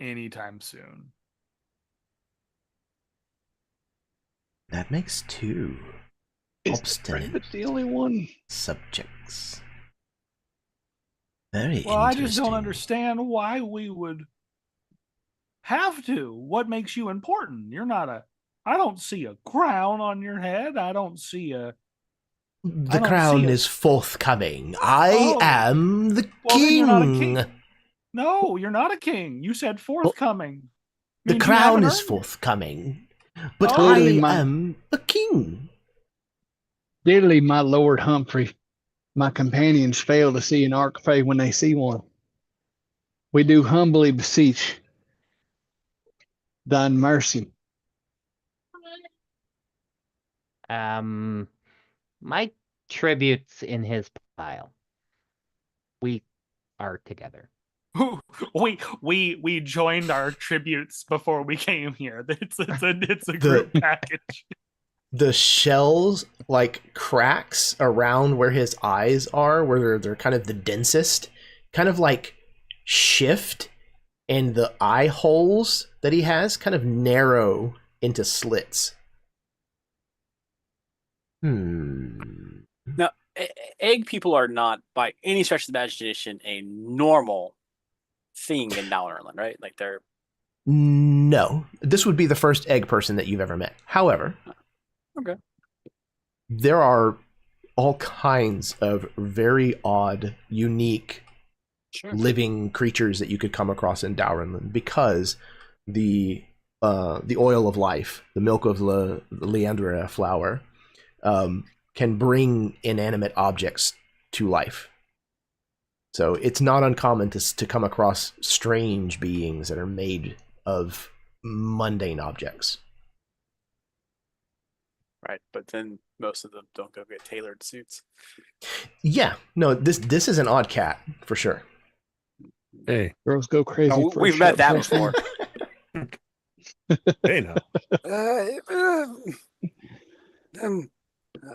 S4: anytime soon.
S1: That makes 2 obstinate
S2: It's the only one.
S1: subjects. Very
S4: Well, I
S1: interesting.
S4: just don't understand why we would have to. What makes you important? You're not a, I don't see a crown on your head. I don't see a,
S1: The
S4: I don't
S1: crown
S4: see a-
S1: is forthcoming. I
S4: Oh.
S1: am the
S4: Well, then
S1: king.
S4: you're not a king. No, you're not a king. You said forthcoming.
S1: The
S4: Means you
S1: crown
S4: haven't
S1: is
S4: earned it.
S1: forthcoming. But
S4: Oh.
S1: I
S2: Clearly my-
S1: am a king.
S2: Dearly, my Lord Humphrey, my companions fail to see an archfey when they see one. We do humbly beseech thine mercy.
S6: My tribute's in his pile. We are together.
S4: We joined our tributes before we came here. It's a group package.
S1: The shells like cracks around where his eyes are, where they're kind of the densest, kind of like shift, and the eye holes that he has kind of narrow into slits.
S5: Now, egg people are not, by any stretch of the imagination, a normal thing in Dowrenland, right? Like they're
S1: No, this would be the first egg person that you've ever met. However,
S5: okay.
S1: There are all kinds of very odd, unique
S5: Sure.
S1: living creatures that you could come across in Dowrenland, because the oil of life, the milk of the Leandria flower, can bring inanimate objects to life. So it's not uncommon to come across strange beings that are made of mundane objects.
S5: Right, but then most of them don't go get tailored suits.
S1: Yeah, no, this is an odd cat for sure.
S3: Hey,
S2: Girls go crazy.
S5: Oh,
S2: for a
S5: we've met
S2: short
S5: that
S2: person.
S5: before.
S3: hey now.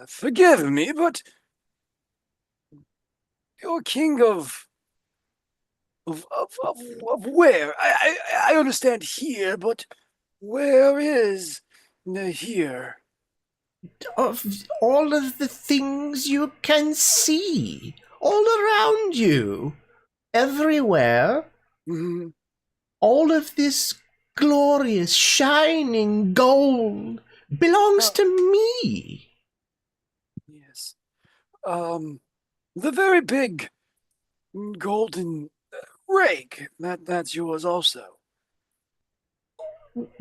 S5: Forgive me, but you're king of where? I understand here, but where is here?
S1: Of all of the things you can see all around you, everywhere,
S5: Mhm.
S1: all of this glorious shining gold belongs to me.
S5: Yes. The very big golden rake, that's yours also.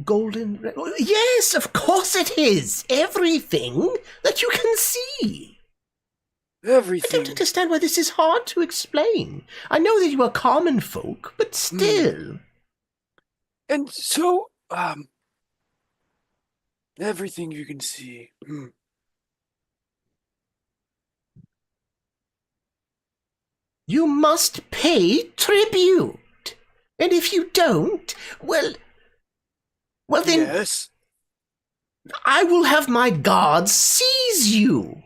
S1: Golden, yes, of course it is. Everything that you can see. I
S5: Everything.
S1: don't understand why this is hard to explain. I know that you are common folk, but still.
S5: And so, everything you can see.
S1: You must pay tribute. And if you don't, well then
S5: Yes.
S1: I will have my guards seize you.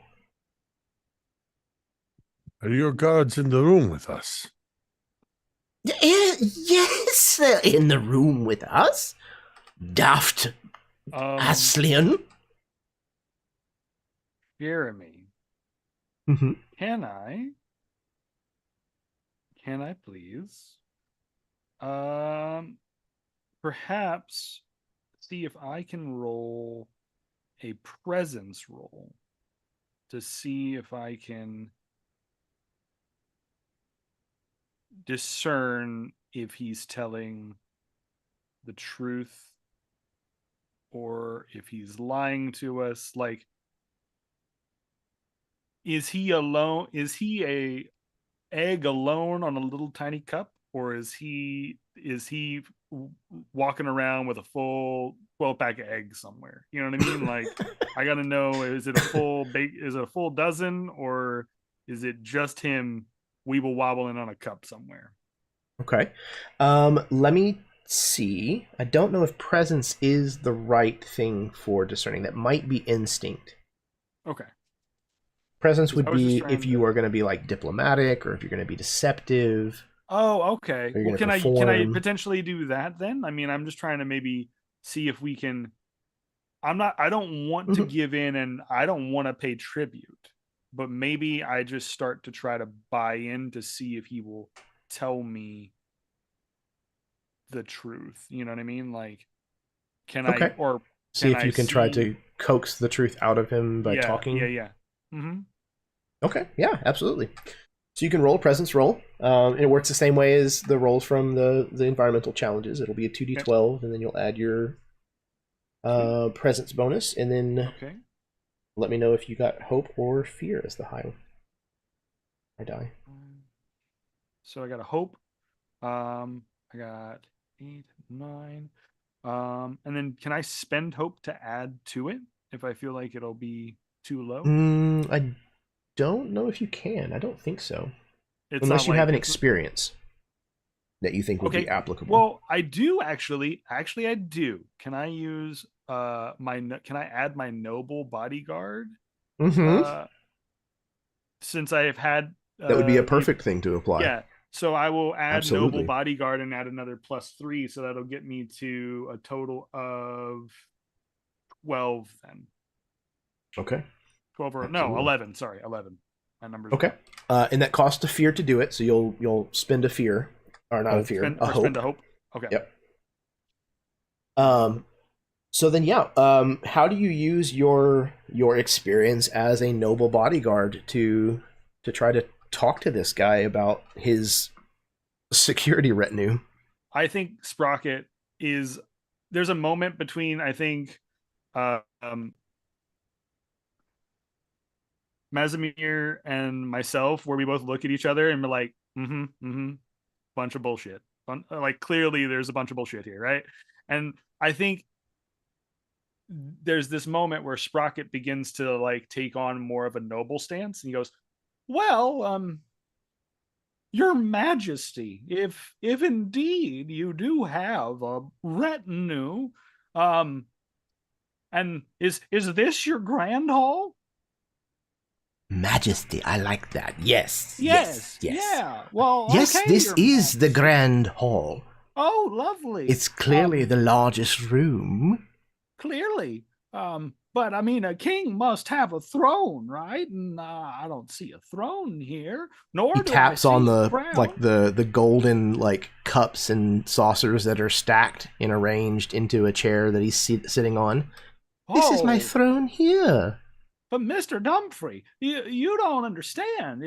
S3: Are your guards in the room with us?
S1: Yes, they're in the room with us. daft Aslian.
S4: Jeremy,
S1: Mm-hmm.
S4: can I please perhaps see if I can roll a presence roll to see if I can discern if he's telling the truth or if he's lying to us. Like, is he alone? Is he a egg alone on a little tiny cup, or is he walking around with a full 12-pack of eggs somewhere? You know what I mean? Like, I gotta know, is it a full dozen, or is it just him weeble wobbling on a cup somewhere?
S1: Okay. Let me see. I don't know if presence is the right thing for discerning. That might be instinct.
S4: Okay.
S1: Presence would
S4: I was just
S1: be
S4: trying
S1: if you are going to be like diplomatic, or if you're going to be deceptive.
S4: Oh, okay.
S1: Or you're
S4: Well,
S1: gonna
S4: can I
S1: perform.
S4: potentially do that then? I mean, I'm just trying to maybe see if we can. I don't want to
S1: Mhm.
S4: give in, and I don't want to pay tribute, but maybe I just start to try to buy in to see if he will tell me the truth. You know what I mean? Like, can
S1: Okay. See
S4: can
S1: if
S4: I
S1: you can try
S4: see-
S1: to coax the truth out of him by
S4: yeah,
S1: talking.
S4: Yeah. Mm-hmm.
S1: Okay, yeah, absolutely. So you can roll a presence roll. And it works the same way as the rolls from the environmental challenges. It'll be a 2d12, and then you'll add your presence bonus, and then
S4: Okay.
S1: let me know if you got hope or fear as the high die.
S4: So I got a hope. I got 8, 9. And then can I spend hope to add to it if I feel like it'll be too low?
S1: I don't know if you can. I don't think so.
S4: It's
S1: Unless
S4: not
S1: you have an
S4: it's-
S1: experience that you think would be
S4: Okay.
S1: applicable.
S4: Well, I do actually. Actually, I do. Can I use Can I add my noble bodyguard?
S1: Mm-hmm.
S4: Since I have had
S1: That would be a
S4: the-
S1: perfect thing to apply.
S4: Yeah. So I will add
S1: Absolutely.
S4: noble bodyguard and add another +3, so that'll get me to a total of 12 then.
S1: Okay.
S4: 12 or
S1: Absolutely.
S4: no, 11. Sorry, 11. My number's
S1: Okay. And that costs a fear to do it, so you'll spend a fear, or not a fear,
S4: spend
S1: a hope.
S4: Spend a hope. Okay.
S1: Yep. So then, yeah. How do you use your experience as a noble bodyguard to try to talk to this guy about his security retinue?
S4: I think Sprocket is. There's a moment between, I think, Mazimir and myself where we both look at each other and we're like, bunch of bullshit. Like, clearly there's a bunch of bullshit here, right? And I think there's this moment where Sprocket begins to like take on more of a noble stance, and he goes, well, Your Majesty, if indeed you do have a retinue, and is this your grand hall?
S1: Majesty, I like that. Yes.
S4: Yeah. Well,
S1: Yes,
S4: okay,
S1: this
S4: Your
S1: is the
S4: Majesty.
S1: grand hall.
S4: Oh, lovely.
S1: It's clearly the largest room.
S4: Clearly. But I mean, a king must have a throne, right? And I don't see a throne here. Nor
S1: He
S4: do
S1: taps
S4: I see
S1: on
S4: a
S1: the
S4: crown.
S1: like the golden like cups and saucers that are stacked and arranged into a chair that he's sitting on. This is my
S4: Oh,
S1: throne here.
S4: But Mr. Dumfrey, you don't understand.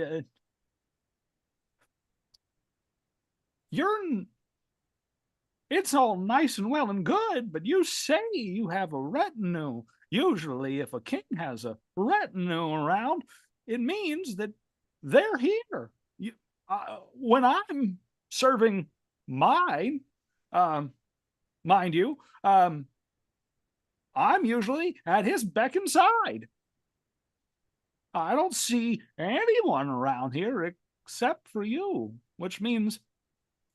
S4: It's all nice and well and good, but you say you have a retinue. Usually, if a king has a retinue around, it means that they're here. When I'm serving mine, mind you, I'm usually at his beck and side. I don't see anyone around here except for you, which means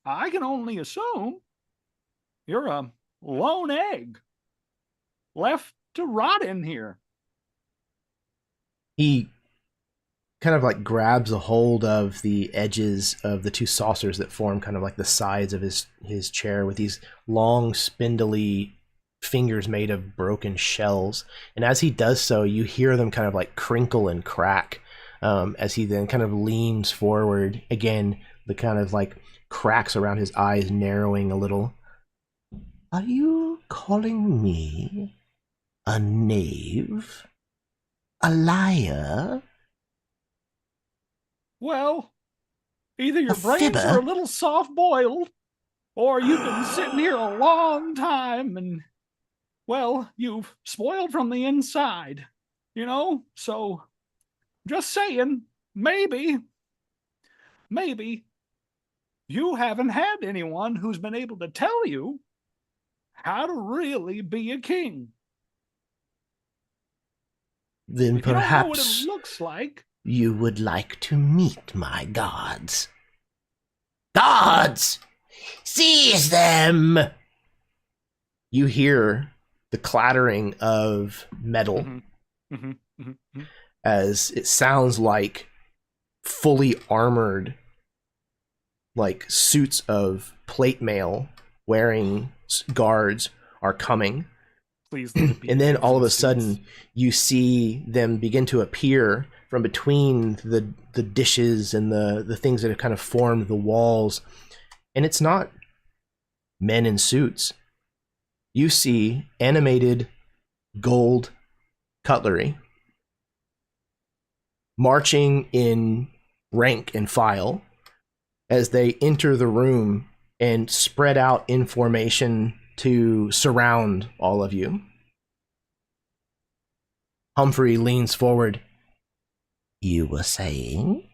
S4: I can only assume you're a lone egg left to rot in here.
S1: He kind of like grabs a hold of the edges of the two saucers that form kind of like the sides of his chair with these long, spindly fingers made of broken shells. And as he does so, you hear them kind of like crinkle and crack as he then kind of leans forward. Again, the kind of like cracks around his eyes narrowing a little. Are you calling me a knave? A liar?
S4: Well, either your
S1: A
S4: brains
S1: fibber?
S4: are a little soft-boiled, or you've been sitting here a long time and, well, you've spoiled from the inside, you know? So, just saying, maybe you haven't had anyone who's been able to tell you how to really be a king.
S1: Then
S4: If you don't know what
S1: perhaps
S4: it looks like,
S1: you would like to meet my gods. Gods! Seize them! You hear the clattering of metal as it sounds like fully armored, like suits of plate mail wearing guards are coming.
S4: please let it be.
S1: And then all of a
S4: suits.
S1: sudden you see them begin to appear from between the dishes and the things that have kind of formed the walls. And it's not men in suits. You see animated gold cutlery marching in rank and file as they enter the room and spread out in formation to surround all of you. Humphrey leans forward. You were saying?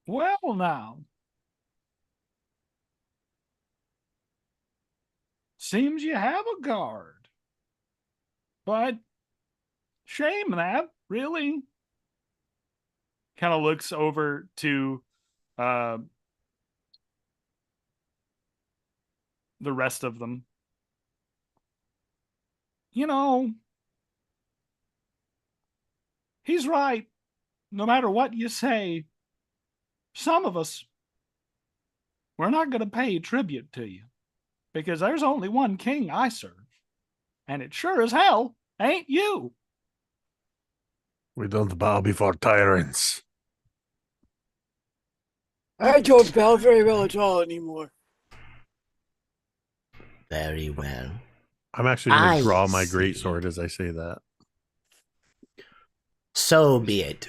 S4: Well, now. Seems you have a guard. But shame that, really. Kind of looks over to the rest of them. You know, he's right. No matter what you say, some of us, we're not going to pay tribute to you because there's only one king I serve, and it sure as hell ain't you.
S3: We don't bow before tyrants.
S7: I don't bow very well at all anymore.
S1: Very well.
S3: I'm actually going
S1: I
S3: to draw my
S1: see.
S3: greatsword as I say that.
S1: So be it.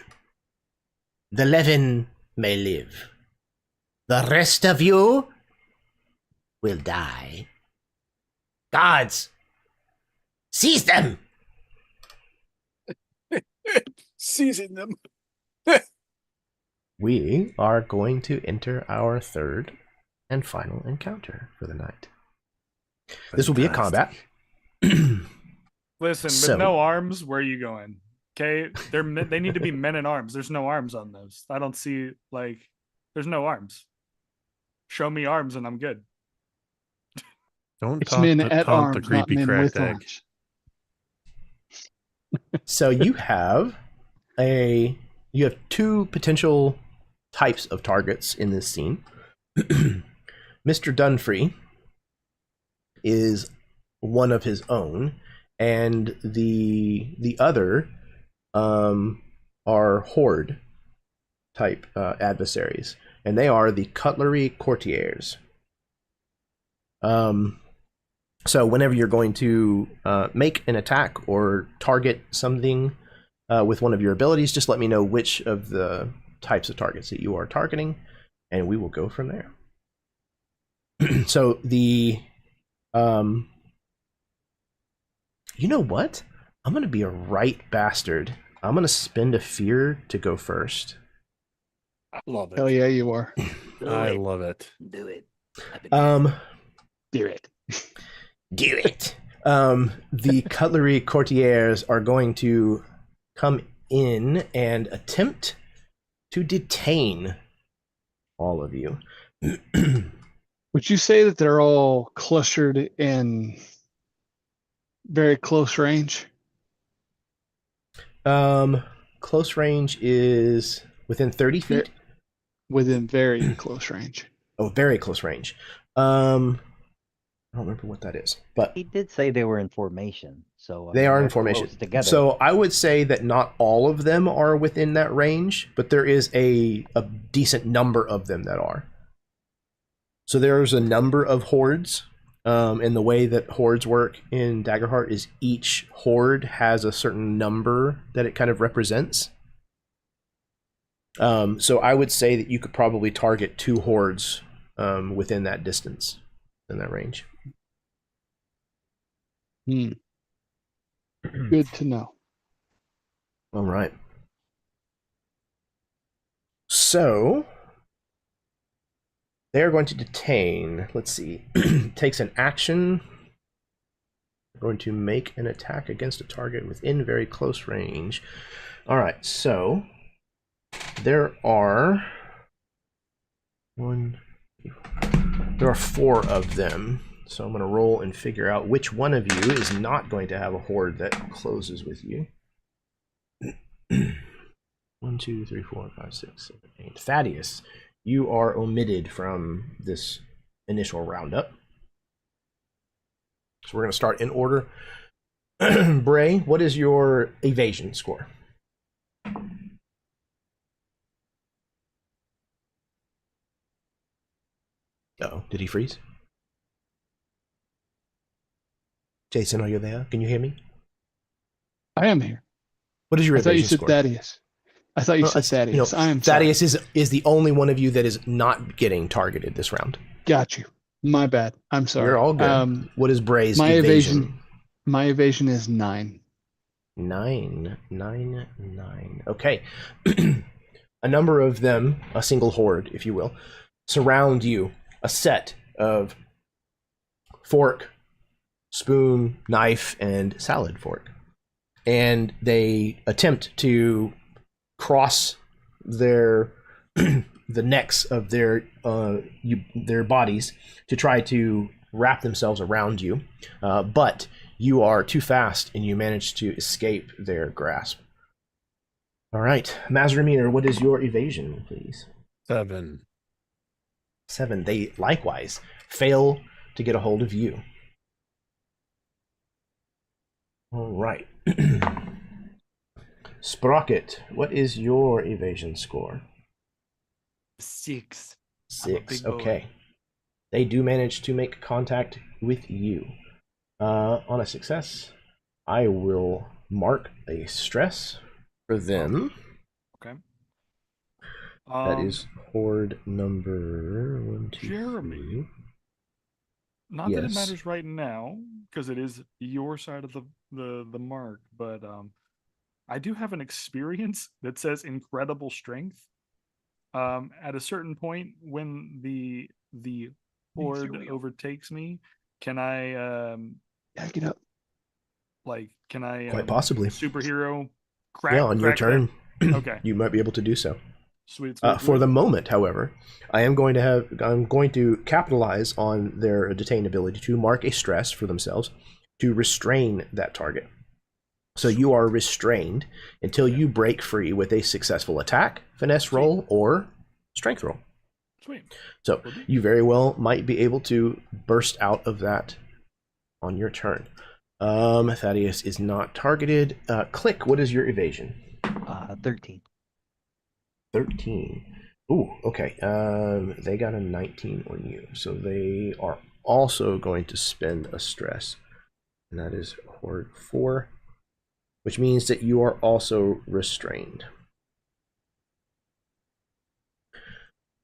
S1: The 11 may live. The rest of you will die. Guards, seize them!
S7: Seizing them.
S1: We are going to enter our third and final encounter for the night. This will be a combat.
S4: Listen,
S1: So-
S4: with no arms, where are you going? Okay, they need to be men in arms. There's no arms on those. I don't see, like, there's no arms. Show me arms and I'm good.
S3: Don't
S2: It's
S3: taunt
S2: men
S3: the,
S2: at
S3: taunt the
S2: arms, not
S3: creepy
S2: men
S3: cracked
S2: with
S3: egg.
S2: arms.
S1: So you have two potential types of targets in this scene. Mr. Dunfree is one of his own, and the other are horde type adversaries, and they are the cutlery courtiers. So whenever you're going to make an attack or target something with one of your abilities, just let me know which of the types of targets that you are targeting, and we will go from there. So the you know what? I'm gonna be a right bastard. I'm gonna spend a fear to go first.
S3: I love it.
S2: Hell yeah, you are.
S3: I love it.
S7: Do it.
S2: Do it.
S1: Do it. The cutlery courtiers are going to come in and attempt to detain all of you.
S2: Would you say that they're all clustered in very close range?
S1: Close range is within 30 feet.
S2: Within very close range.
S1: Oh, very close range. I don't remember what that is, but
S6: He did say they were in formation, so
S1: they are in
S6: they're
S1: formation
S6: close together.
S1: So I would say that not all of them are within that range, but there is a decent number of them that are. So there's a number of hordes, and the way that hordes work in Daggerheart is each horde has a certain number that it kind of represents. So I would say that you could probably target 2 hordes within that distance, in that range.
S2: Good to know.
S1: All right. So they're going to detain. Let's see. Takes an action. They're going to make an attack against a target within very close range. All right. So there are 4 of them. So I'm going to roll and figure out which one of you is not going to have a horde that closes with you. 1, 2, 3, 4, 5, 6, 7, 8. Thaddeus, you are omitted from this initial roundup. So we're going to start in order. Bray, what is your evasion score? Uh-oh, did he freeze? Jason, are you there? Can you hear me?
S2: I am here.
S1: What is your
S2: I thought you
S1: evasion
S2: said
S1: score?
S2: Thaddeus. I thought you said Thaddeus. I am
S1: Thaddeus
S2: sorry.
S1: is the only one of you that is not getting targeted this round.
S2: Got you. My bad. I'm sorry.
S1: You're all good. What is Bray's
S2: my
S1: evasion?
S2: My evasion is 9.
S1: 9, 9, 9. Okay. A number of them, a single horde, if you will, surround you. A set of fork, spoon, knife, and salad fork. And they attempt to cross their the necks of their bodies to try to wrap themselves around you, but you are too fast and you manage to escape their grasp. All right, Mazramir, what is your evasion, please?
S3: 7.
S1: 7. They likewise fail to get a hold of you. All right. Sprocket, what is your evasion score?
S8: 6.
S1: 6. Okay. They do manage to make contact with you. On a success, I will mark a stress for them.
S4: Okay.
S1: That is horde number 1, 2,
S4: Jeremy.
S1: 3.
S4: Not that it
S1: Yes.
S4: matters right now, because it is your side of the mark, but I do have an experience that says incredible strength. At a certain point, when the horde overtakes me, can I
S2: Get up.
S4: can I
S1: Quite possibly.
S4: superhero crack?
S1: Yeah, on your
S4: crack
S1: turn,
S4: that? Okay,
S1: you might be able to do so.
S4: sweet.
S1: For the moment, however, I'm going to capitalize on their detained ability to mark a stress for themselves to restrain that target. So you are restrained until you break free with a successful attack, finesse roll, or strength roll.
S4: Sweet.
S1: So you very well might be able to burst out of that on your turn. Thaddeus is not targeted. Click, what is your evasion?
S6: 13.
S1: 13. Ooh, okay. They got a 19 on you, so they are also going to spend a stress, and that is horde 4, which means that you are also restrained.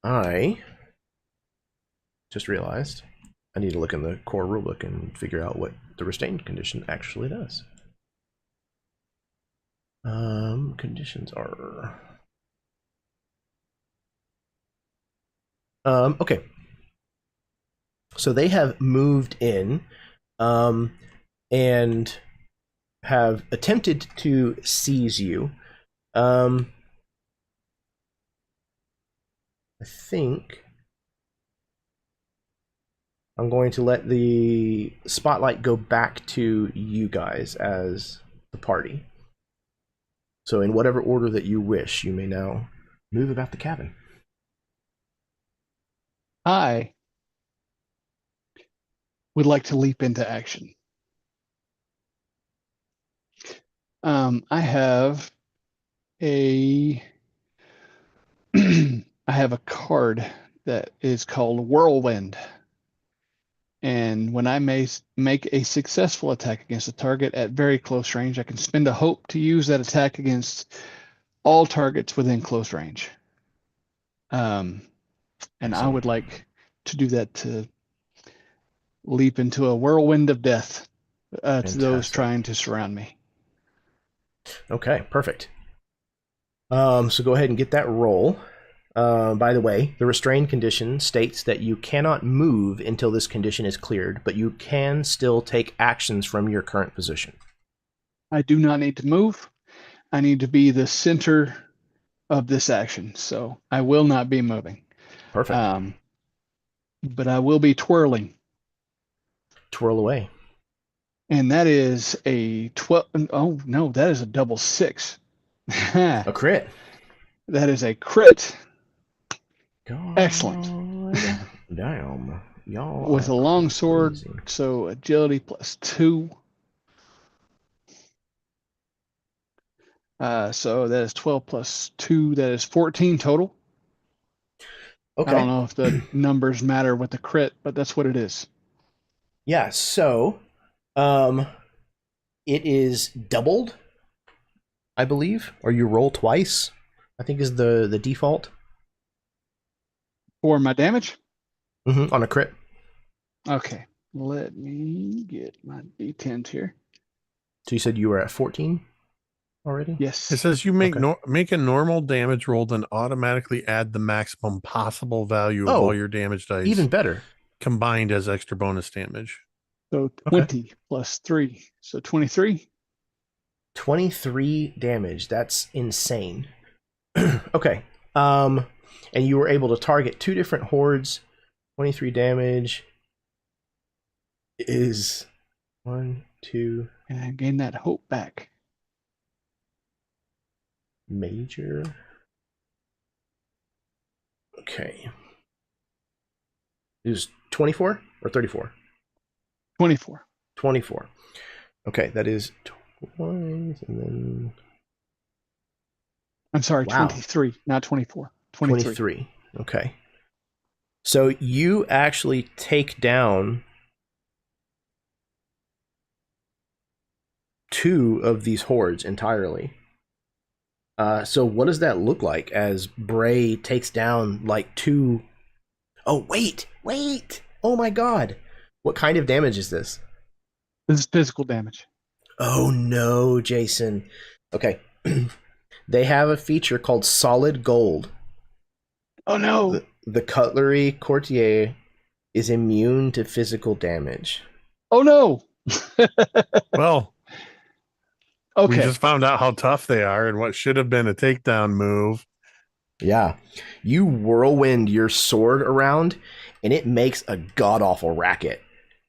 S1: I just realized I need to look in the core rulebook and figure out what the restrained condition actually does. Conditions are... okay. So they have moved in, and have attempted to seize you. I think I'm going to let the spotlight go back to you guys as the party. So in whatever order that you wish, you may now move about the cabin.
S2: I would like to leap into action. I have a I have a card that is called Whirlwind. And when I make a successful attack against a target at very close range, I can spend a hope to use that attack against all targets within close range. And I would like to do that to leap into a whirlwind of death to those trying to surround me.
S1: Okay, perfect. So go ahead and get that roll. By the way, the restrained condition states that you cannot move until this condition is cleared, but you can still take actions from your current position.
S2: I do not need to move. I need to be the center of this action, so I will not be moving.
S1: Perfect.
S2: But I will be twirling.
S1: Twirl away.
S2: And that is a 12. Oh, no, that is a double 6.
S1: A crit.
S2: That is a crit.
S1: God.
S2: Excellent.
S1: Damn. Y'all
S2: With a long sword,
S1: crazy.
S2: so agility +2. So that is 12 plus 2. That is 14 total.
S1: Okay.
S2: I don't know if the numbers matter with the crit, but that's what it is.
S1: Yeah, so it is doubled, I believe, or you roll twice, I think is the default.
S2: For my damage?
S1: On a crit.
S2: Okay. Let me get my D10s here.
S1: So you said you were at 14 already?
S2: Yes.
S3: It says you make
S1: Okay.
S3: make a normal damage roll, then automatically add the maximum possible value of all your damage dice,
S1: Even better.
S3: combined as extra bonus damage.
S2: So 20 plus 3. So 23.
S1: 23 damage. That's insane. Okay. And you were able to target 2 different hordes. 23 damage is 1, 2.
S2: And I gain that hope back.
S1: Major. Okay. It was 24 or 34?
S2: 24.
S1: 24. Okay, that is twice, and then
S2: I'm sorry,
S1: Wow.
S2: 23, not 24. 23.
S1: 23. Okay. So you actually take down 2 of these hordes entirely. So what does that look like as Bray takes down like 2? Oh, wait. Oh my god. What kind of damage is this?
S2: This is physical damage.
S1: Oh no, Jason. Okay. They have a feature called Solid Gold.
S2: Oh no.
S1: The cutlery courtier is immune to physical damage.
S2: Oh no.
S3: Well, we
S2: Okay.
S3: just found out how tough they are and what should have been a takedown move.
S1: Yeah. You whirlwind your sword around, and it makes a god-awful racket.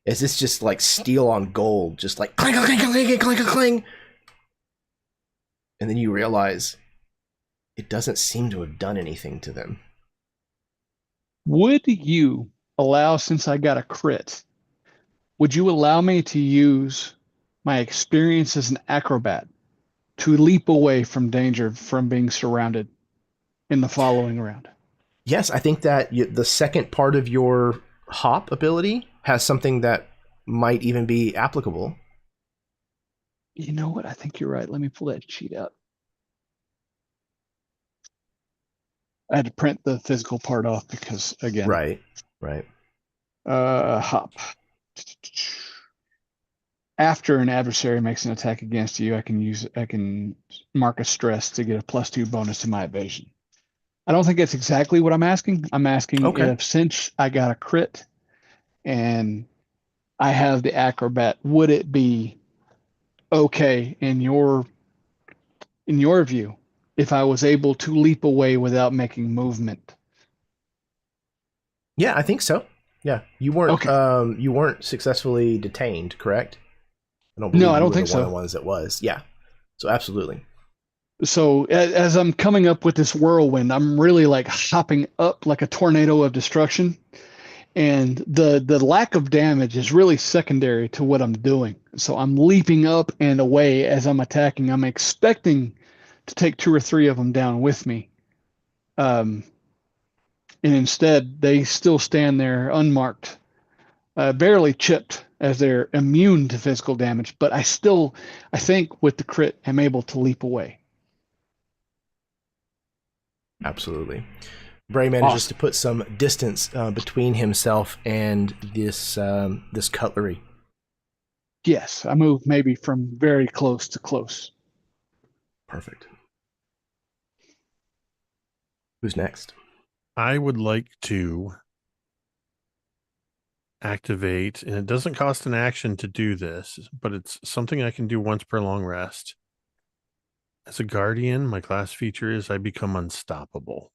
S1: As it's just like steel on gold, just like clink, clink, clink, clink, clink, clink. And then you realize it doesn't seem to have done anything to them.
S2: Would you allow, since I got a crit, would you allow me to use my experience as an acrobat to leap away from danger from being surrounded in the following round?
S1: Yes, I think that the second part of your hop ability has something that might even be applicable.
S2: You know what? I think you're right. Let me pull that sheet out. I had to print the physical part off because, again,
S1: Right.
S2: hop. After an adversary makes an attack against you, I can mark a stress to get a +2 bonus to my evasion. I don't think that's exactly what I'm asking. I'm asking if, since I got a crit and I have the acrobat, would it be okay in your view if I was able to leap away without making movement?
S1: Yeah, I think so. Yeah, you weren't
S2: Okay.
S1: you weren't successfully detained, correct? I don't believe
S2: No, I
S1: you
S2: don't
S1: were
S2: think
S1: the one
S2: so.
S1: of the ones that was. Yeah. So absolutely.
S2: So as I'm coming up with this whirlwind, I'm really like hopping up like a tornado of destruction. And the lack of damage is really secondary to what I'm doing. So I'm leaping up and away as I'm attacking. I'm expecting to take 2 or 3 of them down with me. And instead, they still stand there unmarked, barely chipped, as they're immune to physical damage. But I think with the crit, I'm able to leap away.
S1: Absolutely. Bray manages
S2: Awesome.
S1: to put some distance between himself and this cutlery.
S2: Yes, I move maybe from very close to close.
S1: Perfect. Who's next?
S3: I would like to activate, and it doesn't cost an action to do this, but it's something I can do once per long rest. As a guardian, my class feature is I become unstoppable.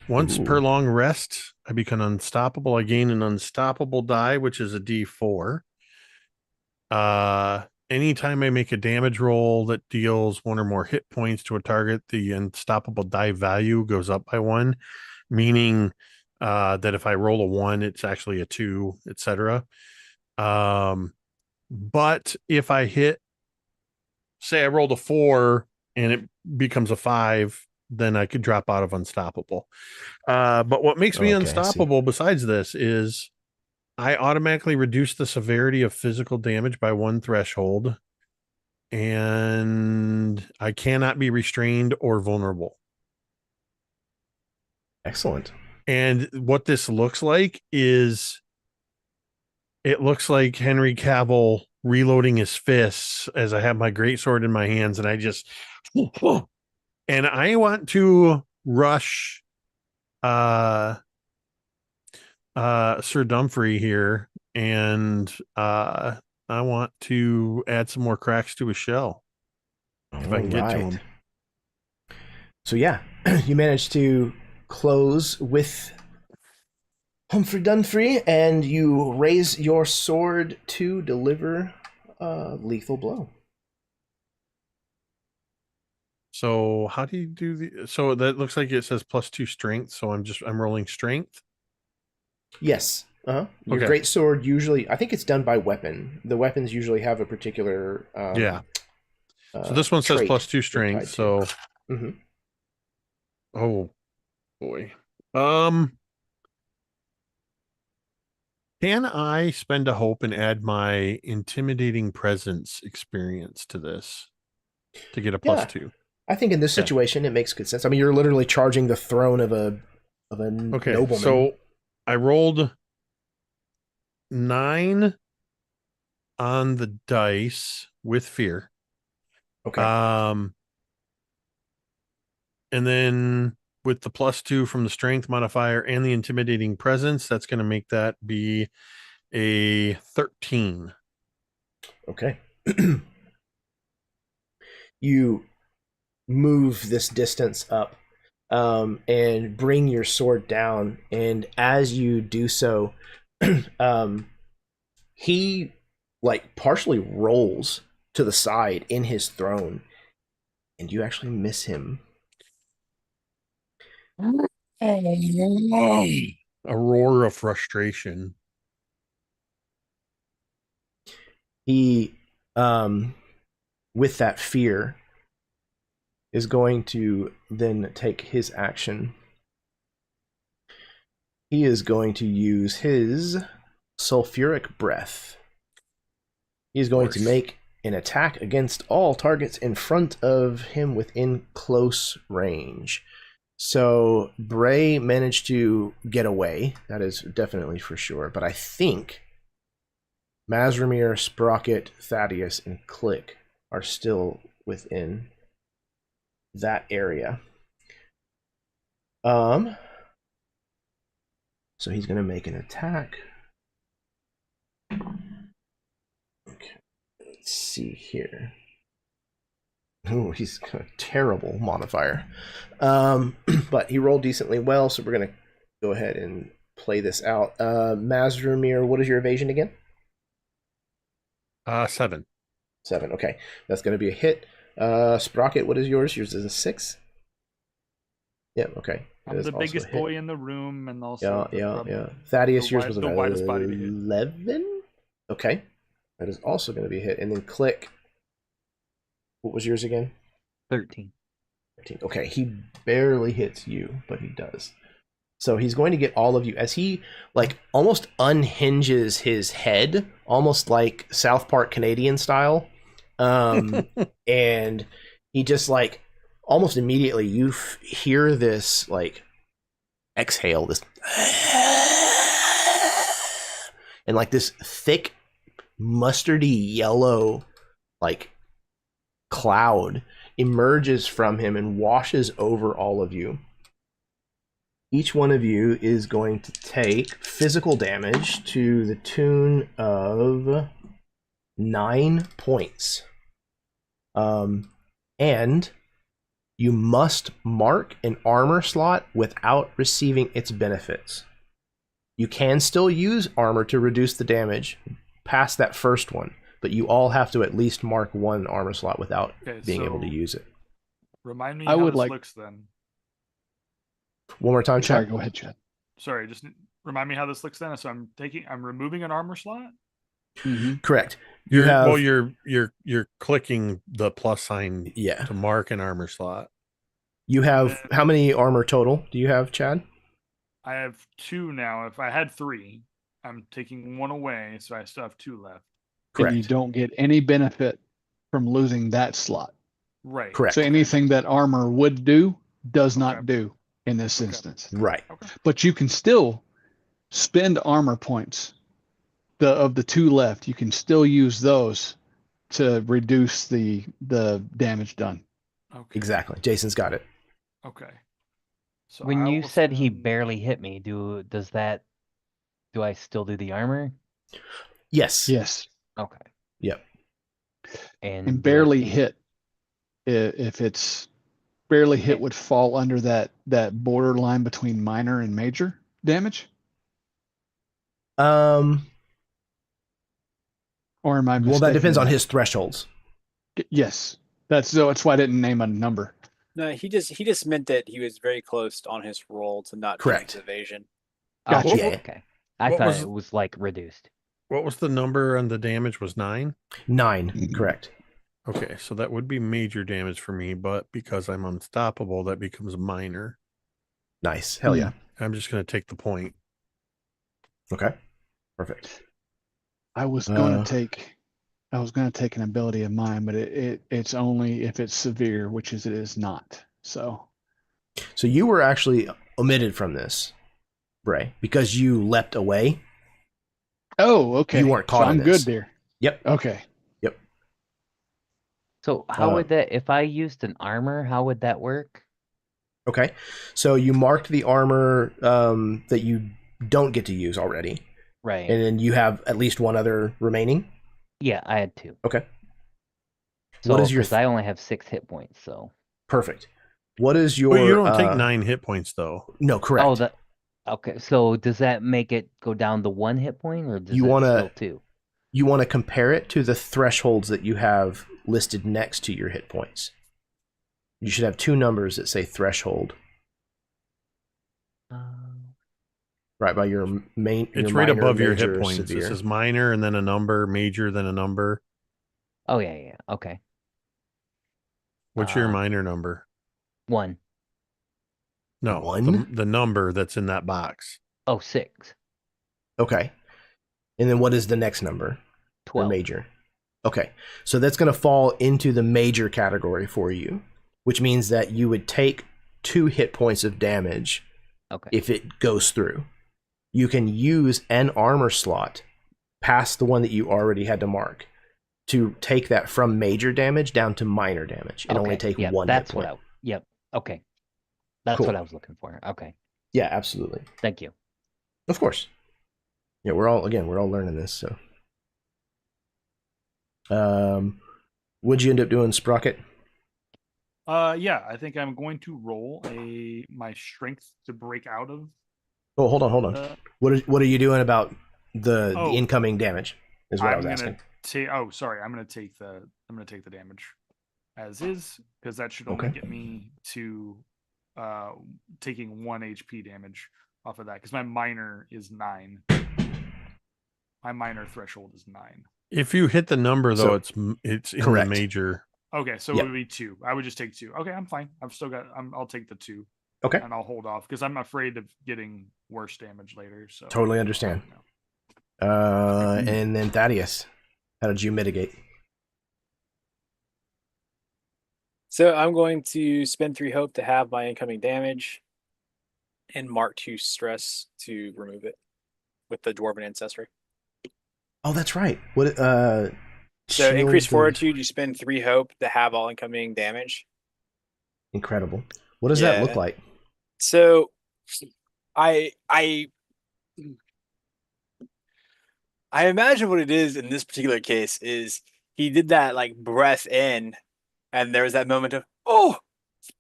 S3: Once per long rest, I become unstoppable. I gain an unstoppable die, which is a D4. Anytime I make a damage roll that deals 1 or more hit points to a target, the unstoppable die value goes up by 1, meaning that if I roll a 1, it's actually a 2, etc. But if I hit, say I rolled a 4 and it becomes a 5, then I could drop out of unstoppable. But what makes me unstoppable besides this is I automatically reduce the severity of physical damage by 1 threshold, and I cannot be restrained or vulnerable.
S1: Excellent.
S3: And what this looks like is it looks like Henry Cavill reloading his fists as I have my greatsword in my hands, and I just and I want to rush Sir Dumfrey here, and I want to add some more cracks to his shell if I can get to him.
S1: So yeah, you managed to close with Humphrey Dunphy, and you raise your sword to deliver a lethal blow.
S3: So how do you do the? So that looks like it says +2 strength. So I'm rolling strength.
S1: Yes. Your
S3: Okay.
S1: great sword usually, I think it's done by weapon. The weapons usually have a particular
S3: Yeah. So this one says +2 strength. So, oh boy. Can I spend a hope and add my intimidating presence experience to this to get a +2?
S1: I think in this situation it makes good sense. I mean, you're literally charging the throne of a nobleman.
S3: So I rolled 9 on the dice with fear.
S1: Okay.
S3: And then with the +2 from the strength modifier and the intimidating presence, that's going to make that be a 13.
S1: Okay. You move this distance up and bring your sword down, and as you do so, he like partially rolls to the side in his throne, and you actually miss him.
S3: A roar of frustration.
S1: He with that fear is going to then take his action. He is going to use his sulfuric breath. He is going to make an attack against all targets in front of him within close range. So Bray managed to get away. That is definitely for sure. But I think Mazrimir, Sprocket, Thaddeus, and Click are still within that area. So he's going to make an attack. Okay, let's see here. Oh, he's got a terrible modifier. But he rolled decently well, so we're going to go ahead and play this out. Mazrimir, what is your evasion again?
S3: 7.
S1: 7, okay. That's going to be a hit. Sprocket, what is yours? Yours is a 6? Yeah, okay. That
S4: I'm
S1: is
S4: the
S1: also a
S4: biggest
S1: hit.
S4: boy in the room, and also
S1: Yeah. Thaddeus, yours was
S4: the widest body to hit.
S1: 11. Okay, that is also going to be a hit. And then Click. What was yours again?
S6: 13.
S1: 13. Okay, he barely hits you, but he does. So he's going to get all of you as he like almost unhinges his head, almost like South Park Canadian style. And he just like almost immediately you hear this like exhale, this and like this thick mustardy yellow like cloud emerges from him and washes over all of you. Each one of you is going to take physical damage to the tune of 9 points. And you must mark an armor slot without receiving its benefits. You can still use armor to reduce the damage past that first one, but you all have to at least mark one armor slot without being able to use it.
S4: Remind me
S2: I
S4: how
S2: would
S4: this
S2: like-
S4: looks then.
S1: One more time,
S2: Sorry,
S1: Chad.
S2: go ahead, Chad.
S4: Sorry, just remind me how this looks then. So I'm removing an armor slot.
S2: Mm-hmm.
S1: Correct. You have
S3: you're clicking the plus sign
S1: yeah.
S3: to mark an armor slot.
S1: You have how many armor total do you have, Chad?
S4: I have 2 now. If I had 3, I'm taking 1 away, so I still have 2 left.
S1: Correct.
S2: And you don't get any benefit from losing that slot.
S4: Right.
S1: Correct.
S2: So anything that armor would do does not
S4: Okay.
S2: do in this
S4: Okay.
S2: instance.
S1: Right.
S4: Okay.
S2: But you can still spend armor points. Of the 2 left, you can still use those to reduce the damage done.
S4: Okay.
S1: Exactly. Jason's got it.
S4: Okay. So
S6: When
S4: I
S6: you
S4: will
S6: said he
S4: spend-
S6: barely hit me, do I still do the armor?
S1: Yes.
S2: Yes.
S6: Okay.
S1: Yep.
S6: And
S2: And
S6: do I
S2: barely
S6: take-
S2: hit, if it's barely hit,
S6: Okay.
S2: would fall under that borderline between minor and major damage. Or am I mistaken?
S1: Well, that depends on
S2: that?
S1: his thresholds.
S2: Yes, that's why I didn't name a number.
S5: No, he just meant that he was very close on his roll to not
S1: Correct.
S5: use evasion.
S6: Oh,
S2: Gotcha.
S1: Yeah.
S6: okay. I
S3: What
S6: thought
S3: was-
S6: it was like reduced.
S3: What was the number on the damage? Was 9?
S1: 9. Correct.
S3: Okay, so that would be major damage for me, but because I'm unstoppable, that becomes minor.
S1: Nice. Hell yeah.
S3: I'm just going to take the point.
S1: Okay. Perfect.
S2: I was going to take an ability of mine, but it's only if it's severe, which it is not. So
S1: So you were actually omitted from this, Bray, because you leapt away.
S2: oh, okay.
S1: You weren't caught
S2: So
S1: in
S2: I'm
S1: this.
S2: good there.
S1: Yep.
S2: Okay.
S6: So how would that, if I used an armor, how would that work?
S1: Okay. So you marked the armor that you don't get to use already.
S6: Right.
S1: And then you have at least one other remaining.
S6: Yeah, I had 2.
S1: Okay.
S6: So
S1: What is your
S6: 'cause I only have 6 hit points, so.
S1: Perfect. What is your
S3: Well, you don't take 9 hit points, though.
S1: No, correct.
S6: Oh, okay. So does that make it go down to 1 hit point, or does
S1: You
S6: it
S1: wanna-
S6: still 2?
S1: You want to compare it to the thresholds that you have listed next to your hit points. You should have 2 numbers that say threshold right by your main.
S3: It's
S1: your
S3: right
S1: minor,
S3: above your
S1: major,
S3: hit points.
S1: severe.
S3: It says minor and then a number, major, then a number.
S6: Oh yeah. Okay.
S3: What's your
S6: Uh,
S3: minor number?
S6: 1.
S3: No,
S1: One?
S3: the number that's in that box.
S6: Oh, 6.
S1: Okay. And then what is the next number?
S6: 12.
S1: The major. Okay. So that's going to fall into the major category for you, which means that you would take 2 hit points of damage
S6: Okay.
S1: if it goes through. You can use an armor slot past the one that you already had to mark to take that from major damage down to minor damage and only take
S6: yep,
S1: 1
S6: that's
S1: hit point.
S6: what Yep. Okay. That's
S1: Cool.
S6: what I was looking for. Okay.
S1: Yeah, absolutely.
S6: Thank you.
S1: Of course. Yeah, we're all learning this, so. What'd you end up doing, Sprocket?
S4: Yeah, I think I'm going to roll my strength to break out of.
S1: Oh, hold on. What are you doing about the
S4: Oh.
S1: incoming damage? Is what I was
S4: I'm
S1: asking.
S4: gonna sorry. I'm gonna take the damage as is, because that should only
S1: Okay.
S4: get me to taking 1 HP damage off of that because my minor is 9. My minor threshold is 9.
S3: If you hit the number though,
S1: So-
S3: it's in
S1: correct.
S3: the major.
S4: Okay, so
S1: Yep.
S4: it would be 2. I would just take 2. Okay, I'm fine. I'll take the 2.
S1: Okay.
S4: And I'll hold off because I'm afraid of getting worse damage later. So
S1: Totally understand. And then Thaddeus, how did you mitigate?
S5: So I'm going to spend 3 hope to have my incoming damage, and mark 2 stress to remove it with the dwarven ancestry.
S1: Oh, that's right. What?
S5: So
S1: shield
S5: increase
S1: of-
S5: fortitude, you spend 3 hope to have all incoming damage.
S1: Incredible. What does that look
S5: Yeah.
S1: like?
S5: So I imagine what it is in this particular case is he did that like breath in, and there was that moment of, oh,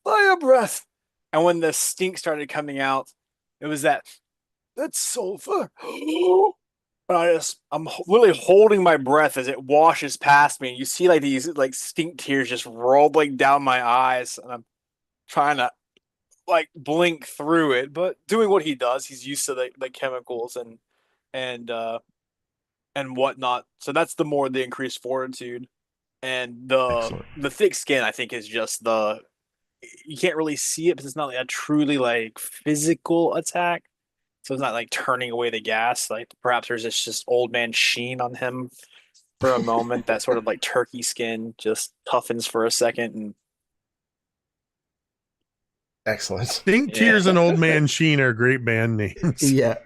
S5: fire breath. And when the stink started coming out, it was that's sulfur. But I'm literally holding my breath as it washes past me. And you see like these like stink tears just rolling down my eyes, and I'm trying to like blink through it, but doing what he does. He's used to the chemicals and whatnot. So that's the increased fortitude. And
S1: Excellent.
S5: the thick skin, I think, is just you can't really see it because it's not like a truly like physical attack. So it's not like turning away the gas. Like perhaps there's this just old man sheen on him for a moment. That sort of like turkey skin just toughens for a second, and
S1: Excellent.
S3: Stink Tears and Old Man Sheen are great band names.
S1: Yeah.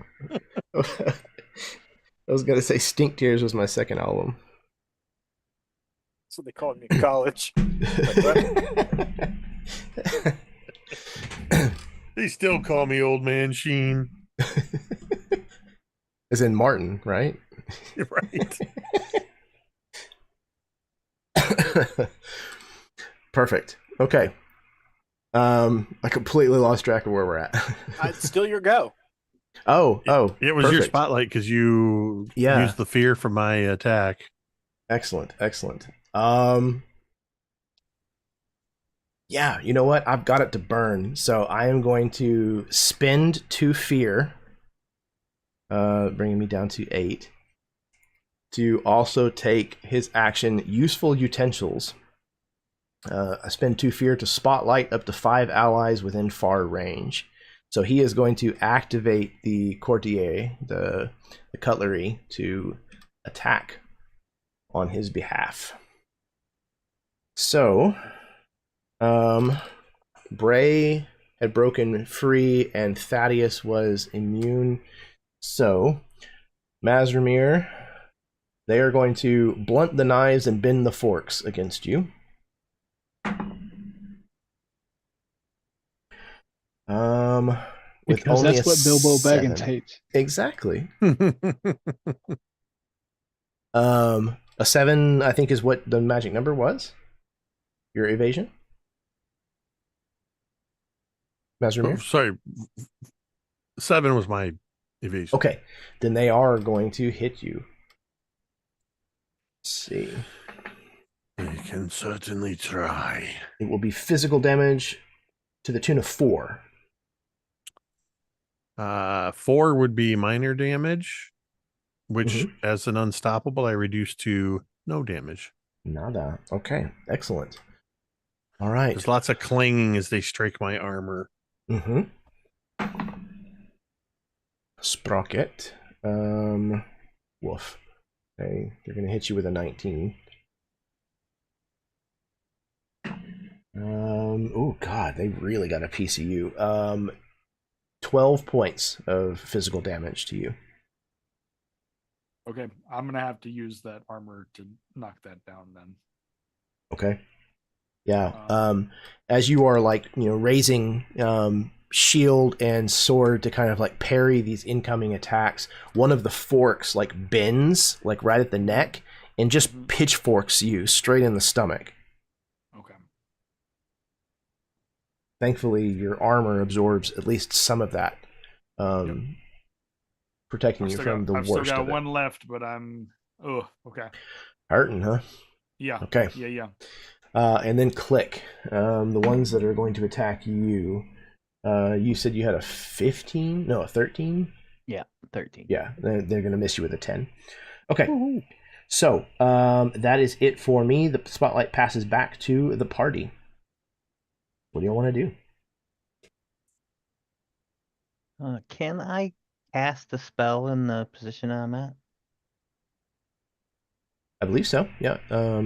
S1: I was gonna say Stink Tears was my second album.
S5: that's what they called me in college.
S3: They still call me Old Man Sheen.
S1: As in Martin, right?
S3: Right.
S1: Perfect. Okay. I completely lost track of where we're at.
S5: It's still your go.
S1: Oh,
S3: It was your
S1: perfect.
S3: spotlight because you
S1: Yeah.
S3: used the fear for my attack.
S1: Excellent. Yeah, you know what? I've got it to burn, so I am going to spend 2 fear, bringing me down to 8, to also take his action Useful Utensils. I spend 2 fear to spotlight up to 5 allies within far range. So he is going to activate the courtier, the cutlery, to attack on his behalf. So, Bray had broken free and Thaddeus was immune. So, Mazrimir, they are going to blunt the knives and bend the forks against you. With
S2: Because
S1: only
S2: that's
S1: a
S2: what Bilbo
S1: 7.
S2: Baggins hates.
S1: Exactly. A 7, I think, is what the magic number was. Your evasion,
S3: Oh,
S1: Mazrimir.
S3: sorry. 7 was my evasion.
S1: Okay, then they are going to hit you. Let's see.
S3: They can certainly try.
S1: It will be physical damage to the tune of 4.
S3: 4 would be minor damage, which
S1: Mhm.
S3: as an unstoppable, I reduce to no damage.
S1: Nada. Okay, excellent. All right.
S3: There's lots of clanging as they strike my armor.
S1: Mm-hmm. Sprocket. Woof. Okay, they're going to hit you with a 19. Oh God, they really got a piece of you. 12 points of physical damage to you.
S4: Okay, I'm gonna have to use that armor to knock that down then.
S1: Okay. Yeah. As you are like, raising shield and sword to kind of like parry these incoming attacks, one of the forks like bends like right at the neck and just pitchforks you straight in the stomach.
S4: Okay.
S1: Thankfully, your armor absorbs at least some of that, protecting you from the
S4: I've
S1: worst
S4: still got
S1: of it.
S4: one left, but I'm okay.
S1: Hurting, huh?
S4: Yeah.
S1: Okay.
S4: Yeah.
S1: And then click. The ones that are going to attack you You said you had a 15? No, a 13?
S6: Yeah, 13.
S1: Yeah, they're going to miss you with a 10. Okay.
S6: Woohoo.
S1: So, that is it for me. The spotlight passes back to the party. What do you want to do?
S6: Can I cast a spell in the position I'm at?
S1: I believe so. Yeah.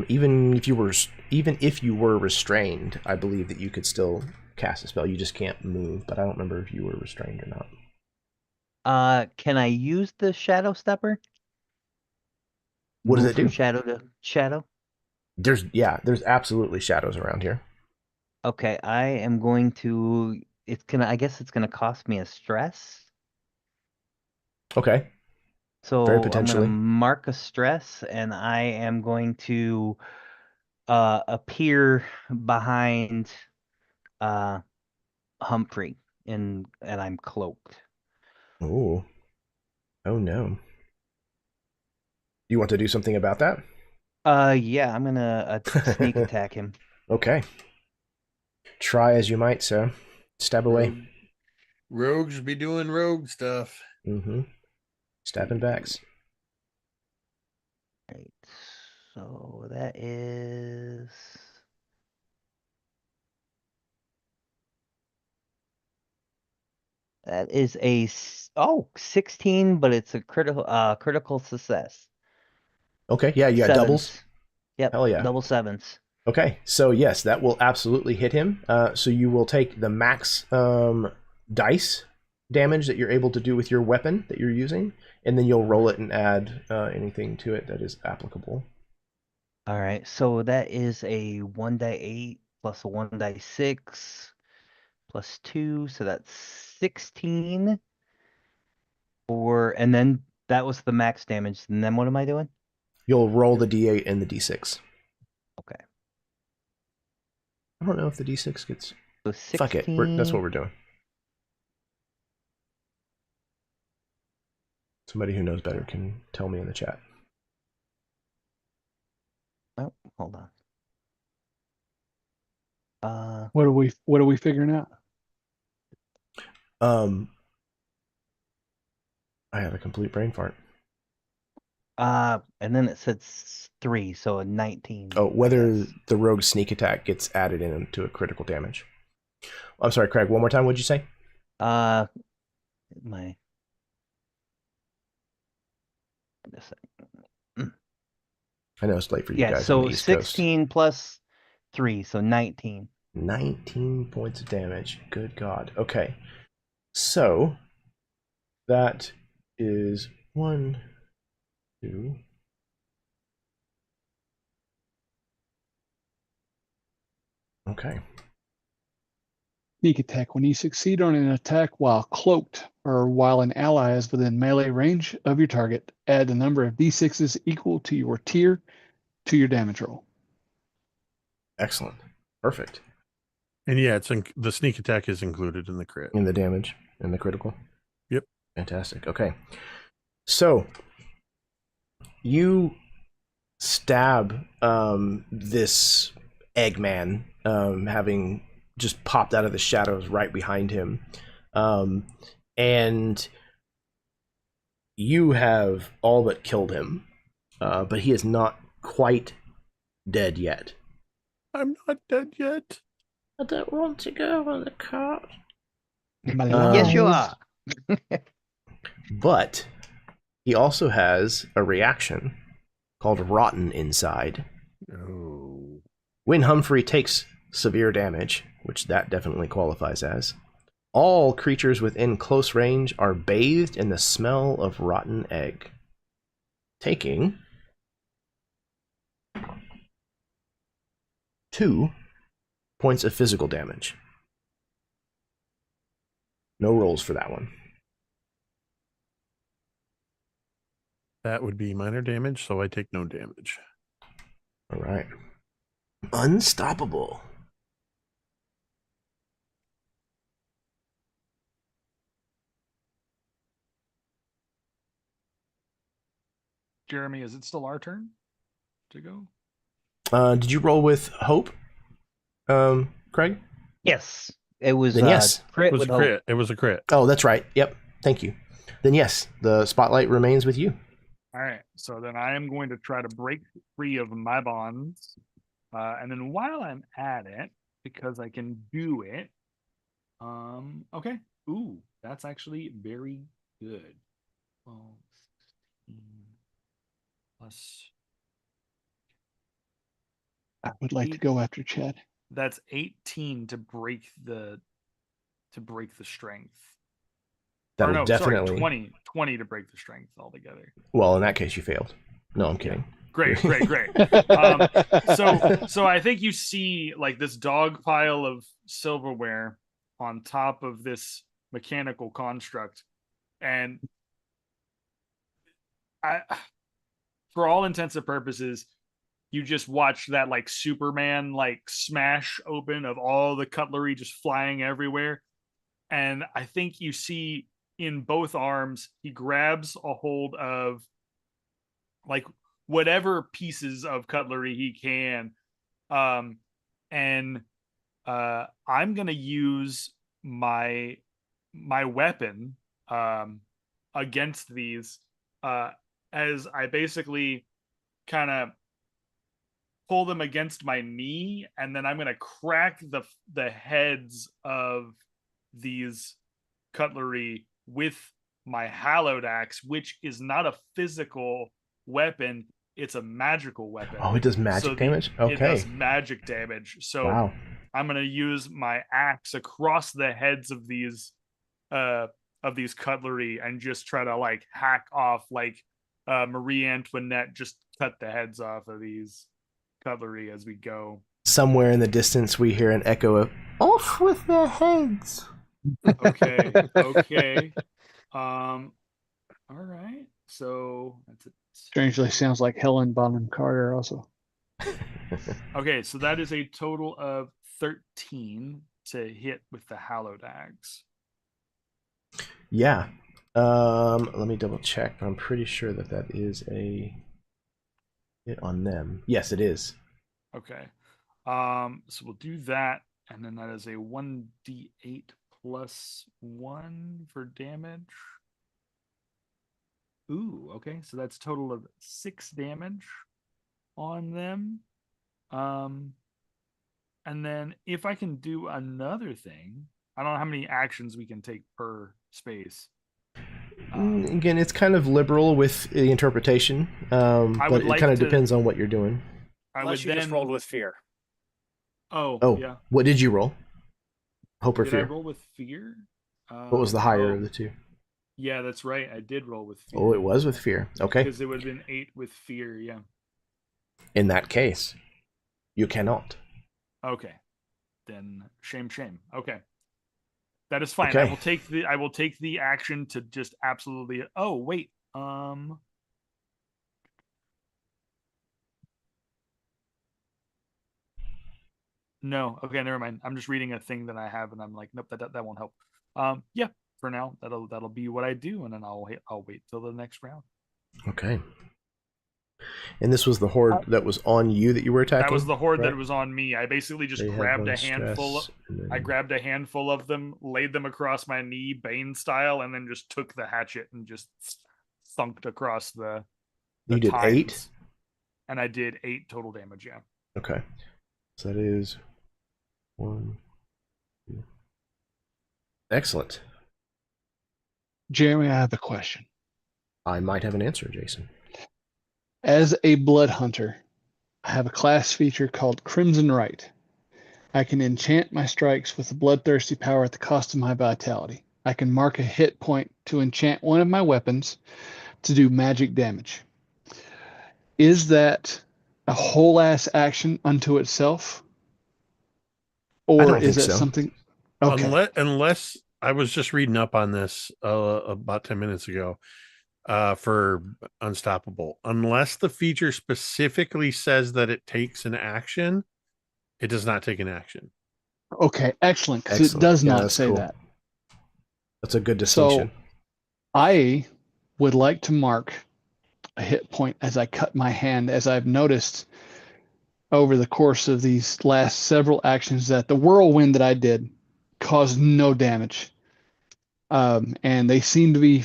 S1: Even if you were restrained, I believe that you could still cast a spell. You just can't move. But I don't remember if you were restrained or not.
S6: Can I use the Shadow Stepper?
S1: What does
S6: Move
S1: it do?
S6: from shadow to shadow?
S1: There's absolutely shadows around here.
S6: Okay, I am going to. I guess it's gonna cost me a stress.
S1: Okay.
S6: So
S1: Very
S6: I'm gonna
S1: potentially.
S6: mark a stress, and I am going to appear behind Humphrey, and I'm cloaked.
S1: Oh. Oh no. You want to do something about that?
S6: Yeah, I'm gonna sneak attack him.
S1: Okay. Try as you might, sir. Stab away.
S3: Rogues be doing rogue stuff.
S1: Mm-hmm. Stabbing backs.
S6: Right. So that is. That is a 16, but it's a critical success.
S1: Okay, yeah, you got doubles.
S6: Sevens. Yep.
S1: Hell yeah.
S6: Double sevens.
S1: Okay, so yes, that will absolutely hit him. So you will take the max dice damage that you're able to do with your weapon that you're using, and then you'll roll it and add anything to it that is applicable.
S6: All right. So that is a 1d8 plus a 1d6 plus 2. So that's 16. And then that was the max damage. And then what am I doing?
S1: You'll roll the d8 and the d6.
S6: Okay.
S1: I don't know if the d6 gets...
S6: So 16.
S1: Fuck it, that's what we're doing. Somebody who knows better can tell me in the chat.
S6: Oh, hold on.
S2: What are we figuring out?
S1: I had a complete brain fart.
S6: And then it said 3, so a 19.
S1: Oh, whether the rogue sneak attack gets added into a critical damage. I'm sorry, Craig, one more time, what'd you say?
S6: My.
S1: I know it's late for you
S6: Yeah,
S1: guys on
S6: so
S1: the East Coast.
S6: 16 plus 3, so 19.
S1: 19 points of damage. Good God. Okay. So that is 1, 2. Okay.
S2: Sneak attack. When you succeed on an attack while cloaked or while an ally is within melee range of your target, add the number of d6s equal to your tier to your damage roll.
S1: Excellent. Perfect.
S3: And yeah, the sneak attack is included in the crit.
S1: In the damage, in the critical.
S3: Yep.
S1: Fantastic. Okay. So you stab this Eggman, having just popped out of the shadows right behind him. And you have all but killed him, but he is not quite dead yet.
S3: I'm not dead yet.
S1: I don't want to go on the cart.
S6: Yes, you are.
S1: But he also has a reaction called Rotten Inside.
S3: Oh.
S1: When Humphrey takes severe damage, which that definitely qualifies as, all creatures within close range are bathed in the smell of rotten egg, taking 2 points of physical damage. No rolls for that one.
S3: That would be minor damage, so I take no damage.
S1: All right. Unstoppable.
S4: Jeremy, is it still our turn to go?
S1: Did you roll with Hope, Craig?
S6: Yes. It was
S1: Then yes.
S6: crit
S3: It was
S6: with
S3: a crit. It was a crit.
S1: Oh, that's right. Yep. Thank you. Then yes, the spotlight remains with you.
S4: All right. So then I am going to try to break free of my bonds. And then while I'm at it, because I can do it, okay. Ooh, that's actually very good. 12, 16 plus.
S2: I would like to go after Chad.
S4: That's 18 to break the strength.
S1: That'll
S4: or no,
S1: definitely.
S4: sorry, 20 to break the strength altogether.
S1: Well, in that case, you failed. No, I'm kidding.
S4: Great. So I think you see like this dog pile of silverware on top of this mechanical construct, and for all intents and purposes, you just watch that like Superman like smash open of all the cutlery just flying everywhere. And I think you see in both arms, he grabs a hold of like whatever pieces of cutlery he can. And I'm going to use my weapon against these as I basically kind of pull them against my knee, and then I'm going to crack the heads of these cutlery with my hallowed axe, which is not a physical weapon, it's a magical weapon.
S1: Oh, it does magic damage? Okay.
S4: It does magic damage. So
S1: wow.
S4: I'm going to use my axe across the heads of these cutlery and just try to like hack off like Marie Antoinette, just cut the heads off of these cutlery as we go.
S1: Somewhere in the distance, we hear an echo of "off with their heads."
S4: Okay. All right. So that's it.
S2: Strangely sounds like Helen Bonham Carter also.
S4: Okay, so that is a total of 13 to hit with the hallowed axe.
S1: Yeah. Let me double check, but I'm pretty sure that is a hit on them. Yes, it is.
S4: Okay. So we'll do that, and then that is a 1d8 plus 1 for damage. Ooh, okay. So that's a total of 6 damage on them. And then if I can do another thing, I don't know how many actions we can take per space.
S1: Again, it's kind of liberal with the interpretation, but it kind of depends on what you're doing.
S5: Unless you just rolled with fear.
S4: Oh, yeah.
S1: What did you roll? Hope or
S4: Did
S1: fear?
S4: I roll with fear?
S1: What was the higher of the two?
S4: Yeah, that's right. I did roll with fear.
S1: Oh, it was with fear. Okay.
S4: Because it would have been 8 with fear, yeah.
S1: In that case, you cannot.
S4: Okay. Then shame. Okay. That is fine.
S1: Okay.
S4: I will take the action to just absolutely. Oh, wait. No. Okay, never mind. I'm just reading a thing that I have, and I'm like, nope, that won't help. Yeah. For now, that'll be what I do, and then I'll wait till the next round.
S1: Okay. And this was the horde that was on you that you were attacking?
S4: That was the horde
S1: right?
S4: that was on me. I basically just
S1: They
S4: grabbed
S1: had
S4: a handful.
S1: then...
S4: I grabbed a handful of them, laid them across my knee, Bane style, and then just took the hatchet and just thunked across the
S1: you did
S4: tines.
S1: 8?
S4: And I did 8 total damage, yeah.
S1: Okay. So that is 1, 2. Excellent.
S2: Jeremy, I have a question.
S1: I might have an answer, Jason.
S2: As a blood hunter, I have a class feature called Crimson Right. I can enchant my strikes with a bloodthirsty power at the cost of my vitality. I can mark a hit point to enchant one of my weapons to do magic damage. Is that a whole ass action unto itself? Or is it something? Okay.
S3: Unless I was just reading up on this about 10 minutes ago. For Unstoppable, unless the feature specifically says that it takes an action, it does not take an action.
S2: Okay, excellent, because it does not say that.
S1: That's a good distinction.
S2: So I would like to mark a hit point as I cut my hand, as I've noticed over the course of these last several actions that the whirlwind that I did cause no damage. And they seem to be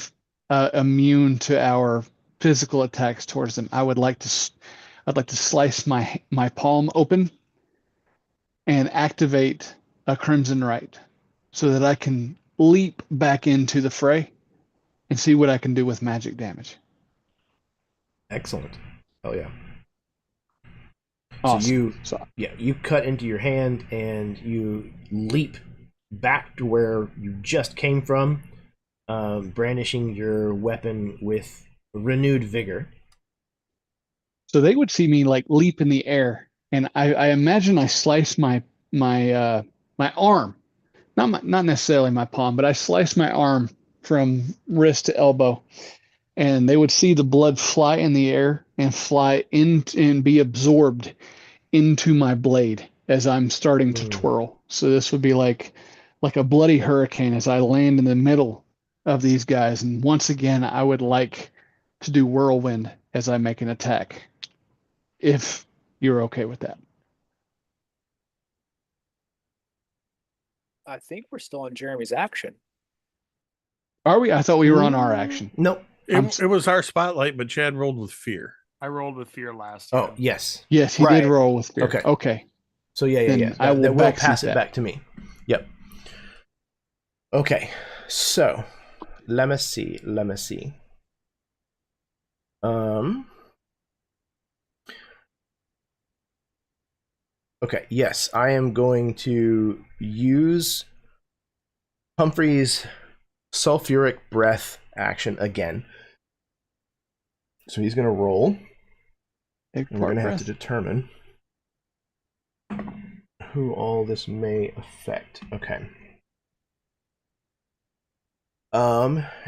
S2: immune to our physical attacks towards them. I'd like to slice my palm open and activate a Crimson Right so that I can leap back into the fray and see what I can do with magic damage.
S1: Excellent. Oh yeah.
S2: Awesome.
S1: You cut into your hand and you leap back to where you just came from, brandishing your weapon with renewed vigor.
S2: So they would see me like leap in the air, and I imagine I slice my arm, not necessarily my palm, but I slice my arm from wrist to elbow, and they would see the blood fly in the air and fly in and be absorbed into my blade as I'm starting to twirl. So this would be like a bloody hurricane as I land in the middle of these guys. And once again, I would like to do whirlwind as I make an attack, if you're okay with that.
S5: I think we're still on Jeremy's action.
S2: Are we? I thought we were on our action.
S1: Nope.
S3: It was our spotlight, but Chad rolled with fear.
S4: I rolled with fear last.
S1: Oh,
S4: time.
S1: yes.
S2: Yes, he
S1: Right.
S2: did roll with fear.
S1: Okay.
S2: Okay.
S1: So yeah.
S2: Then I will
S1: That will
S2: backseat
S1: pass it
S2: that.
S1: back to me. Yep. Okay. So, let me see. Okay, yes, I am going to use Humphrey's sulfuric breath action again. So he's going to roll, and we're going to have to determine who all this may affect. Okay.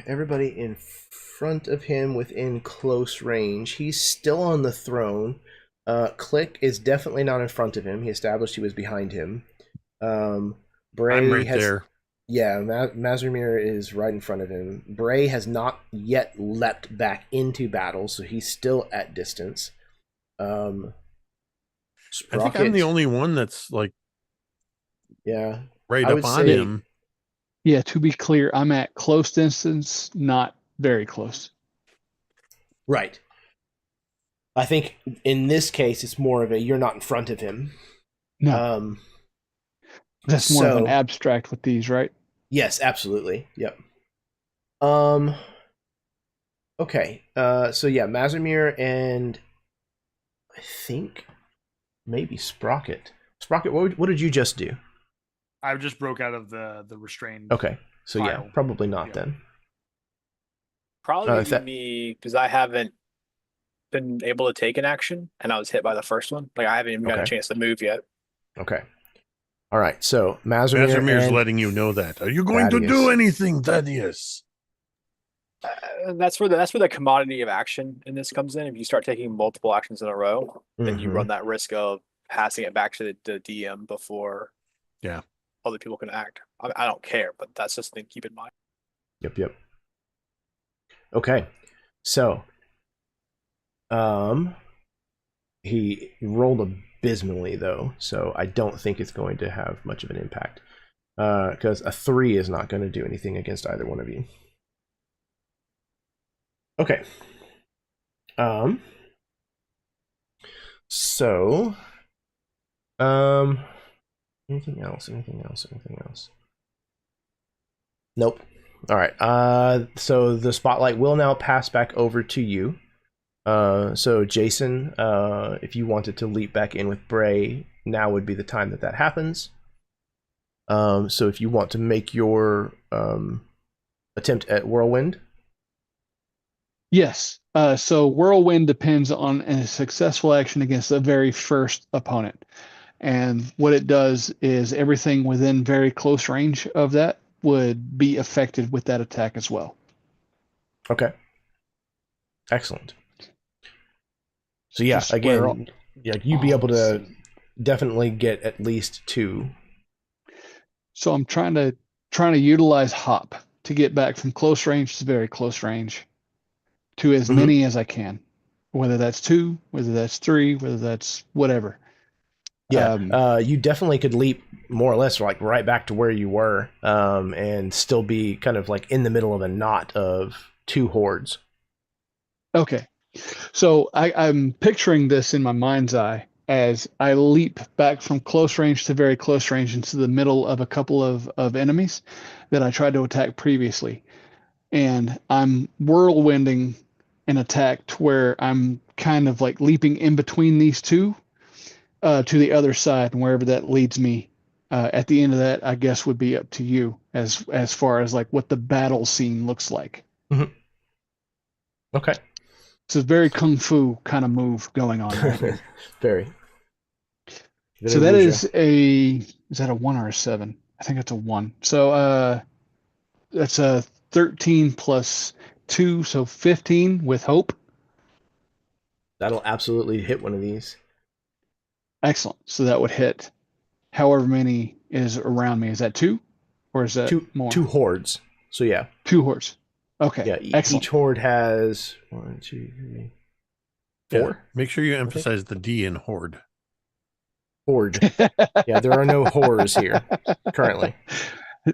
S1: Everybody in front of him within close range. He's still on the throne. Click is definitely not in front of him. He established he was behind him. Bray
S3: I'm right
S1: has,
S3: there.
S1: Yeah, Mazrimir is right in front of him. Bray has not yet leapt back into battle, so he's still at distance.
S3: I think I'm
S1: Sprocket,
S3: the only one that's like
S1: yeah,
S3: right
S1: I
S3: up
S1: would
S3: on
S1: say-
S3: him.
S2: Yeah, to be clear, I'm at close distance, not very close.
S1: right. I think in this case it's more of a you're not in front of him.
S2: No, that's more of an
S1: so-
S2: abstract with these, right?
S1: Yes, absolutely. Yep. Okay. So yeah, Mazrimir and I think maybe Sprocket. Sprocket, what did you just do?
S4: I just broke out of the restrained.
S1: Okay. So yeah,
S4: File.
S1: probably not
S4: Yeah.
S1: then.
S5: Probably
S1: if that-
S5: me, because I haven't been able to take an action, and I was hit by the first one. Like I haven't even got a
S1: Okay.
S5: chance to move yet.
S1: Okay. All right. So Mazrimir
S3: Mazamir's
S1: and
S3: letting you know that. Are you going to
S1: Thaddeus.
S3: do anything, Thaddeus?
S5: That's where the commodity of action in this comes in. If you start taking multiple actions in a row, then you
S1: Mhm.
S5: run that risk of passing it back to the DM before
S3: Yeah.
S5: other people can act. I don't care, but that's just something to keep in mind.
S1: Yep. Okay. So he rolled abysmally though, so I don't think it's going to have much of an impact. Because a 3 is not going to do anything against either one of you. Okay. So anything else? Nope. All right. So the spotlight will now pass back over to you. So Jason, if you wanted to leap back in with Bray, now would be the time that happens. So if you want to make your attempt at Whirlwind.
S2: Yes. So Whirlwind depends on a successful action against the very first opponent. And what it does is everything within very close range of that would be affected with that attack as well.
S1: Okay. Excellent. So yeah,
S2: Just square
S1: again, you'd be able to definitely get at least 2.
S2: So I'm trying to utilize hop to get back from close range to very close range to as many as I can, whether that's 2, whether that's 3, whether that's whatever.
S1: Yeah, you definitely could leap more or less like right back to where you were, and still be kind of like in the middle of a knot of two hordes.
S2: Okay. So I'm picturing this in my mind's eye as I leap back from close range to very close range into the middle of a couple of enemies that I tried to attack previously. And I'm whirlwinding an attack to where I'm kind of like leaping in between these two to the other side, and wherever that leads me. At the end of that, I guess would be up to you as far as like what the battle scene looks like.
S1: Mm-hmm. Okay.
S2: It's a very kung fu kind of move going on right here.
S1: Very.
S2: So that is that a 1 or a 7? I think it's a 1. So that's a 13 plus 2, so 15 with hope.
S1: That'll absolutely hit one of these.
S2: Excellent. So that would hit however many is around me. Is that 2? Or is that more?
S1: 2 hordes. So yeah.
S2: 2 hordes. Okay.
S1: Yeah,
S2: excellent.
S1: each horde has 1, 2, 3, 4.
S3: Yeah. Make sure you emphasize the D in horde.
S1: Horde. Yeah, there are no whores here currently.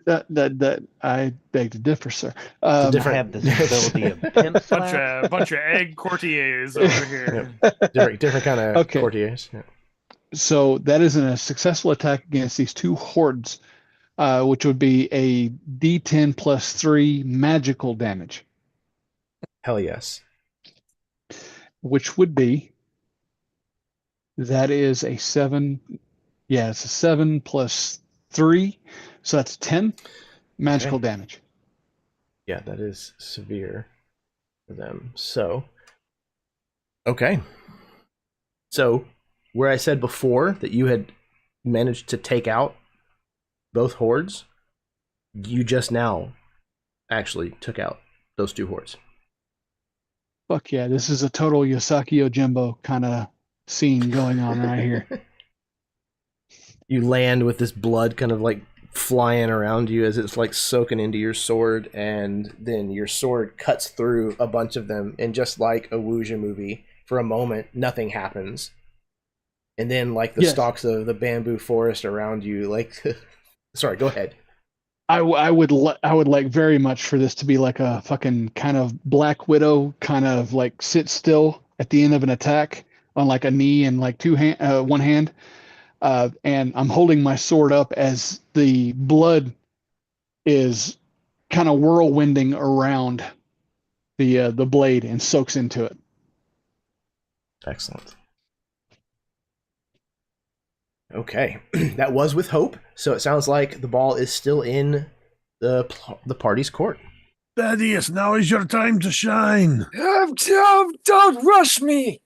S2: That I beg to differ, sir.
S6: I have this ability of pimp slap.
S4: bunch of egg courtiers over here.
S1: Different kind of courtiers. Yeah.
S2: So that is a successful attack against these 2 hordes, which would be a D10 plus 3 magical damage.
S1: Hell yes.
S2: Which would be, that is a 7. Yeah, it's a 7 plus 3. So that's 10 magical damage.
S1: Yeah, that is severe for them. So, okay. So, where I said before that you had managed to take out both hordes, you just now actually took out those 2 hordes.
S2: Fuck yeah, this is a total Yosaki Ojimbo kind of scene going on right here.
S1: You land with this blood kind of like flying around you as it's like soaking into your sword, and then your sword cuts through a bunch of them, and just like a wuxia movie, for a moment nothing happens, and then like the stalks of the bamboo forest around you, like sorry, go ahead.
S2: I would like very much for this to be like a fucking kind of Black Widow kind of like sit still at the end of an attack on like a knee and like one hand. And I'm holding my sword up as the blood is kind of whirlwinding around the blade and soaks into it.
S1: Excellent. Okay, that was with hope, so it sounds like the ball is still in the party's court.
S3: Thaddeus, now is your time to shine.
S5: Don't rush me.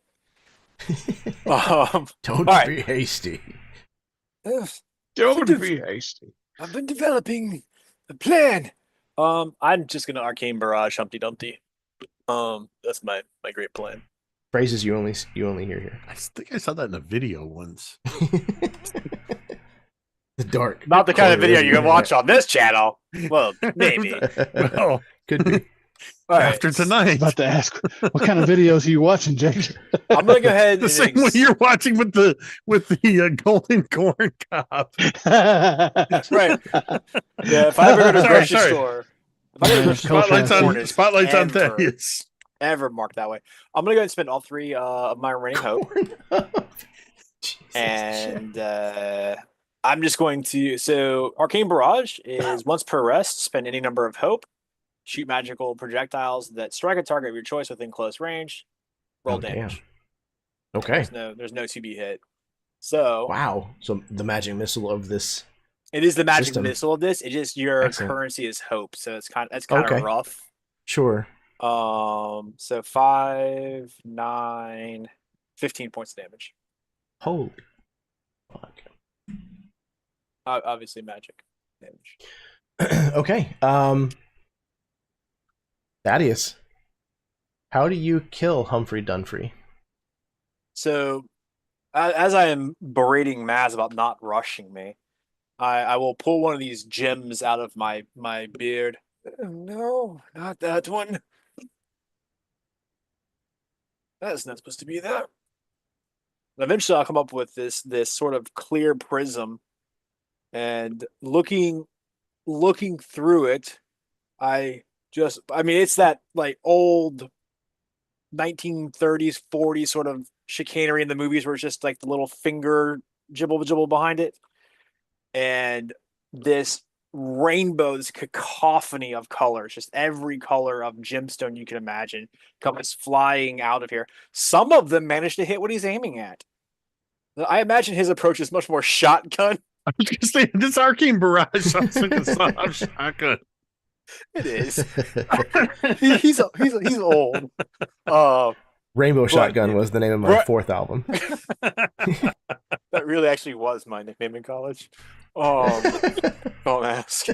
S1: Don't be hasty.
S2: Don't be hasty.
S5: I've been developing a plan. I'm just gonna arcane barrage Humpty Dumpty. That's my great plan.
S1: Phrases you only hear here.
S3: I think I saw that in a video once.
S1: The dark.
S5: Not the kind of video you can watch on this channel. Well, maybe.
S3: Well,
S1: could be.
S3: After tonight.
S2: About to ask, what kind of videos are you watching, Jake?
S5: I'm gonna go ahead.
S3: The same one you're watching with the golden corn cob.
S5: Right. Yeah. If I ever go to a grocery store,
S3: spotlights on Thaddeus.
S5: Ever marked that way. I'm gonna go ahead and spend all 3 of my remaining hope. And I'm just going to. So Arcane Barrage is once per rest, spend any number of hope. Shoot magical projectiles that strike a target of your choice within close range. Roll damage.
S1: Damn. Okay.
S5: There's no to be hit. So
S1: wow. So the magic missile of this.
S5: It is the magic
S1: system.
S5: missile of this. It's just your currency is hope, so it's kind of rough.
S1: Sure.
S5: So 5, 9, 15 points of damage.
S1: Holy fuck.
S5: Obviously magic damage.
S1: Okay. Thaddeus, how do you kill Humphrey Dunphy?
S5: So, as I am berating Maz about not rushing me, I will pull one of these gems out of my beard. No, not that one. That's not supposed to be there. Eventually, I'll come up with this sort of clear prism, and looking through it, I mean, it's that like old 1930s, 40s sort of chicanery in the movies where it's just like the little finger jibble behind it, and this rainbow, this cacophony of colors, just every color of gemstone you can imagine comes flying out of here. Some of them manage to hit what he's aiming at. I imagine his approach is much more shotgun.
S3: I was gonna say this arcane barrage sounds like a soft shotgun.
S5: It is. He's old.
S1: Rainbow Shotgun was the name of my
S5: Right.
S1: fourth album.
S5: That really actually was my nickname in college. Don't ask.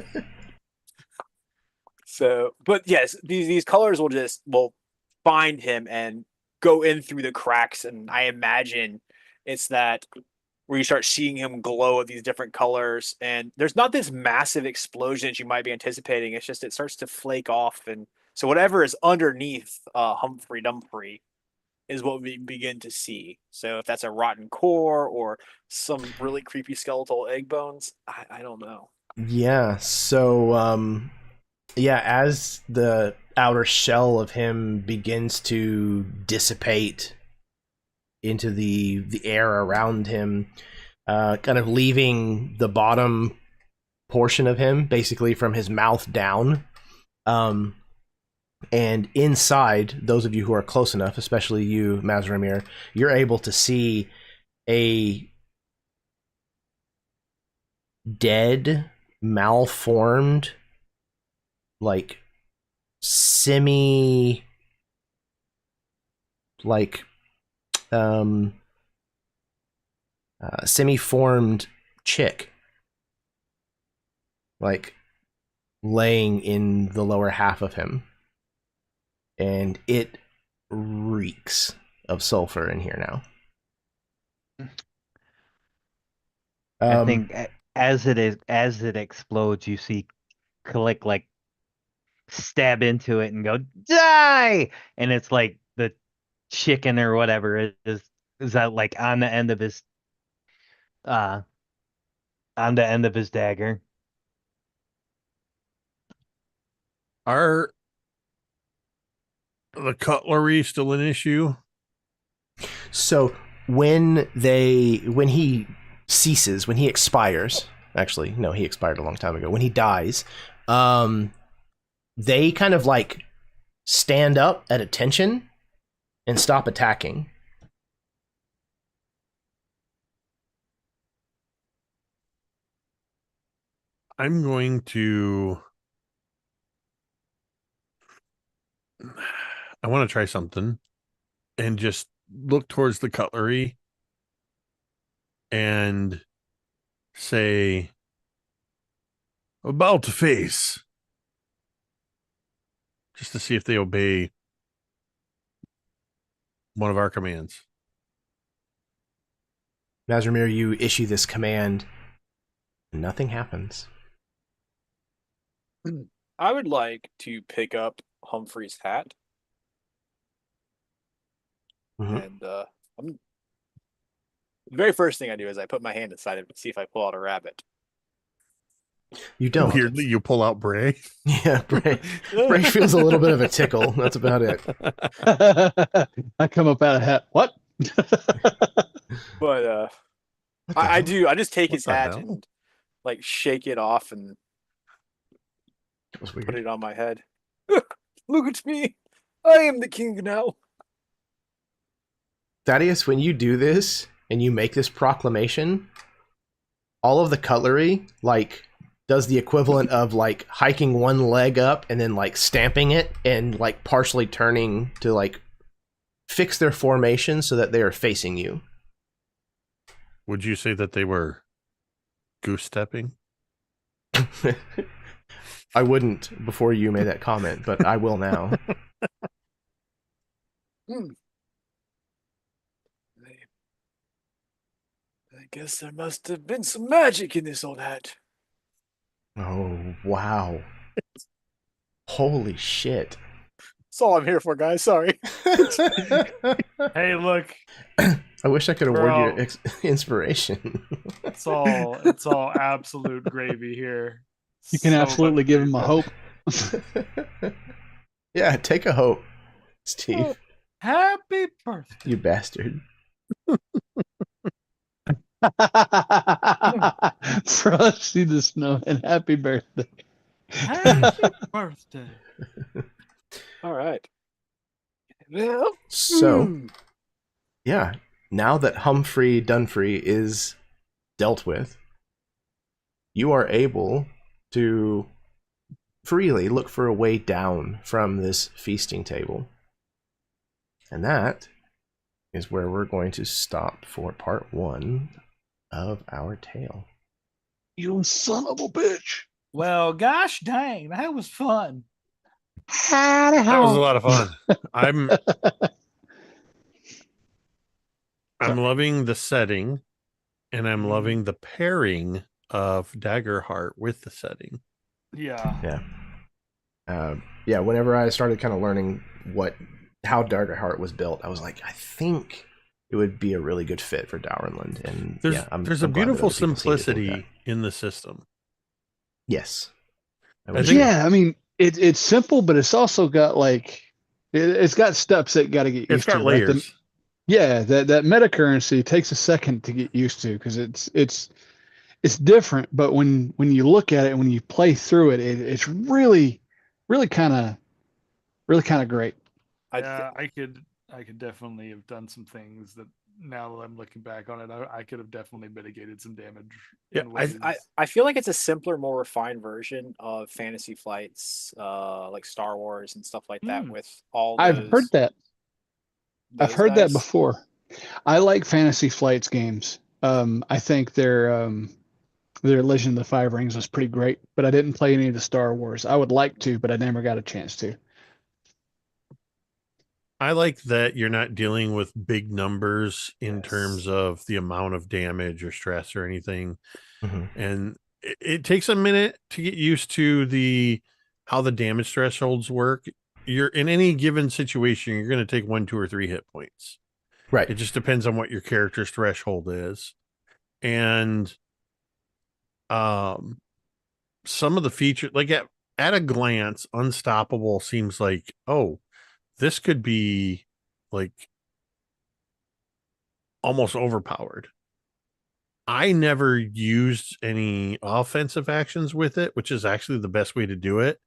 S5: So, but yes, these colors will find him and go in through the cracks, and I imagine it's that where you start seeing him glow of these different colors, and there's not this massive explosion that you might be anticipating. It's just it starts to flake off, and so whatever is underneath Humphrey Dumphrey is what we begin to see. So if that's a rotten core or some really creepy skeletal egg bones, I don't know.
S1: Yeah, so yeah, as the outer shell of him begins to dissipate into the air around him, kind of leaving the bottom portion of him, basically from his mouth down. And inside, those of you who are close enough, especially you, Mazramir, you're able to see a dead, malformed, like semi, like semi-formed chick, like laying in the lower half of him, and it reeks of sulfur in here now.
S6: I think as it explodes, you see Click like stab into it and go die, and it's like the chicken or whatever is that like on the end of his dagger.
S3: Are the cutlery still an issue?
S1: So when he expires, actually, no, he expired a long time ago. When he dies, they kind of like stand up at attention and stop attacking.
S3: I'm going to. I want to try something and just look towards the cutlery and say, about face, just to see if they obey one of our commands.
S1: Mazramir, you issue this command, nothing happens.
S5: I would like to pick up Humphrey's hat. And the very first thing I do is I put my hand inside it to see if I pull out a rabbit.
S1: You don't.
S3: Weirdly, you pull out Bray.
S1: Yeah, Bray feels a little bit of a tickle. That's about it.
S2: I come up out of hat. What?
S5: But I just take his
S3: What the
S5: hat
S3: hell?
S5: and like shake it off and
S1: That was
S5: put
S1: weird.
S5: it on my head. Look at me. I am the king now.
S1: Thaddeus, when you do this and you make this proclamation, all of the cutlery like does the equivalent of like hiking one leg up and then like stamping it and like partially turning to like fix their formation so that they are facing you.
S3: Would you say that they were goose stepping?
S1: I wouldn't before you made that comment, but I will now.
S7: I guess there must have been some magic in this old hat.
S1: Oh, wow. Holy shit.
S5: That's all I'm here for, guys. Sorry.
S4: Hey, look,
S1: I wish I could award you
S4: Bro.
S1: inspiration.
S4: It's all absolute gravy here.
S2: You can
S4: So
S2: absolutely
S4: much
S2: give him a
S4: gravy.
S2: hope.
S1: Yeah, take a hope, Steve.
S4: Oh, happy birthday.
S1: You bastard.
S2: Frosty the Snowman, happy birthday.
S4: Happy birthday.
S5: All right. Well,
S1: So, yeah, now that Humphrey Dunphy is dealt with, you are able to freely look for a way down from this feasting table. And that is where we're going to stop for part 1 of our tale.
S2: You son of a bitch.
S4: Well, gosh dang, that was fun.
S3: That was a lot of fun. I'm loving the setting, and I'm loving the pairing of Daggerheart with the setting.
S4: Yeah.
S1: Yeah, whenever I started kind of learning how Daggerheart was built, I was like, I think it would be a really good fit for Dowrenland. And
S3: there's a beautiful simplicity in the system.
S1: Yes.
S2: I mean, it's simple, but it's also got it's got steps that got to get used to.
S3: It's got layers.
S2: That meta currency takes a second to get used to because it's different. But when you look at it, when you play through it, it's really kind of great.
S4: I could definitely have done some things that now that I'm looking back on it, I could have definitely mitigated some damage.
S3: Yeah,
S5: I feel like it's a simpler, more refined version of Fantasy Flight's, like Star Wars and stuff like that. With all
S2: I've heard that. I've heard that
S5: dice.
S2: before. I like Fantasy Flight's games. I think their Legend of the Five Rings was pretty great, but I didn't play any of the Star Wars. I would like to, but I never got a chance to.
S3: I like that you're not dealing with big numbers in terms of the amount of damage or stress or anything.
S1: Mm-hmm.
S3: And it takes a minute to get used to how the damage thresholds work. You're in any given situation, you're going to take 1, 2, or 3 hit points.
S1: Right.
S3: It just depends on what your character's threshold is. And some of the features, like at a glance, Unstoppable seems like, oh, this could be like almost overpowered. I never used any offensive actions with it, which is actually the best way to do it,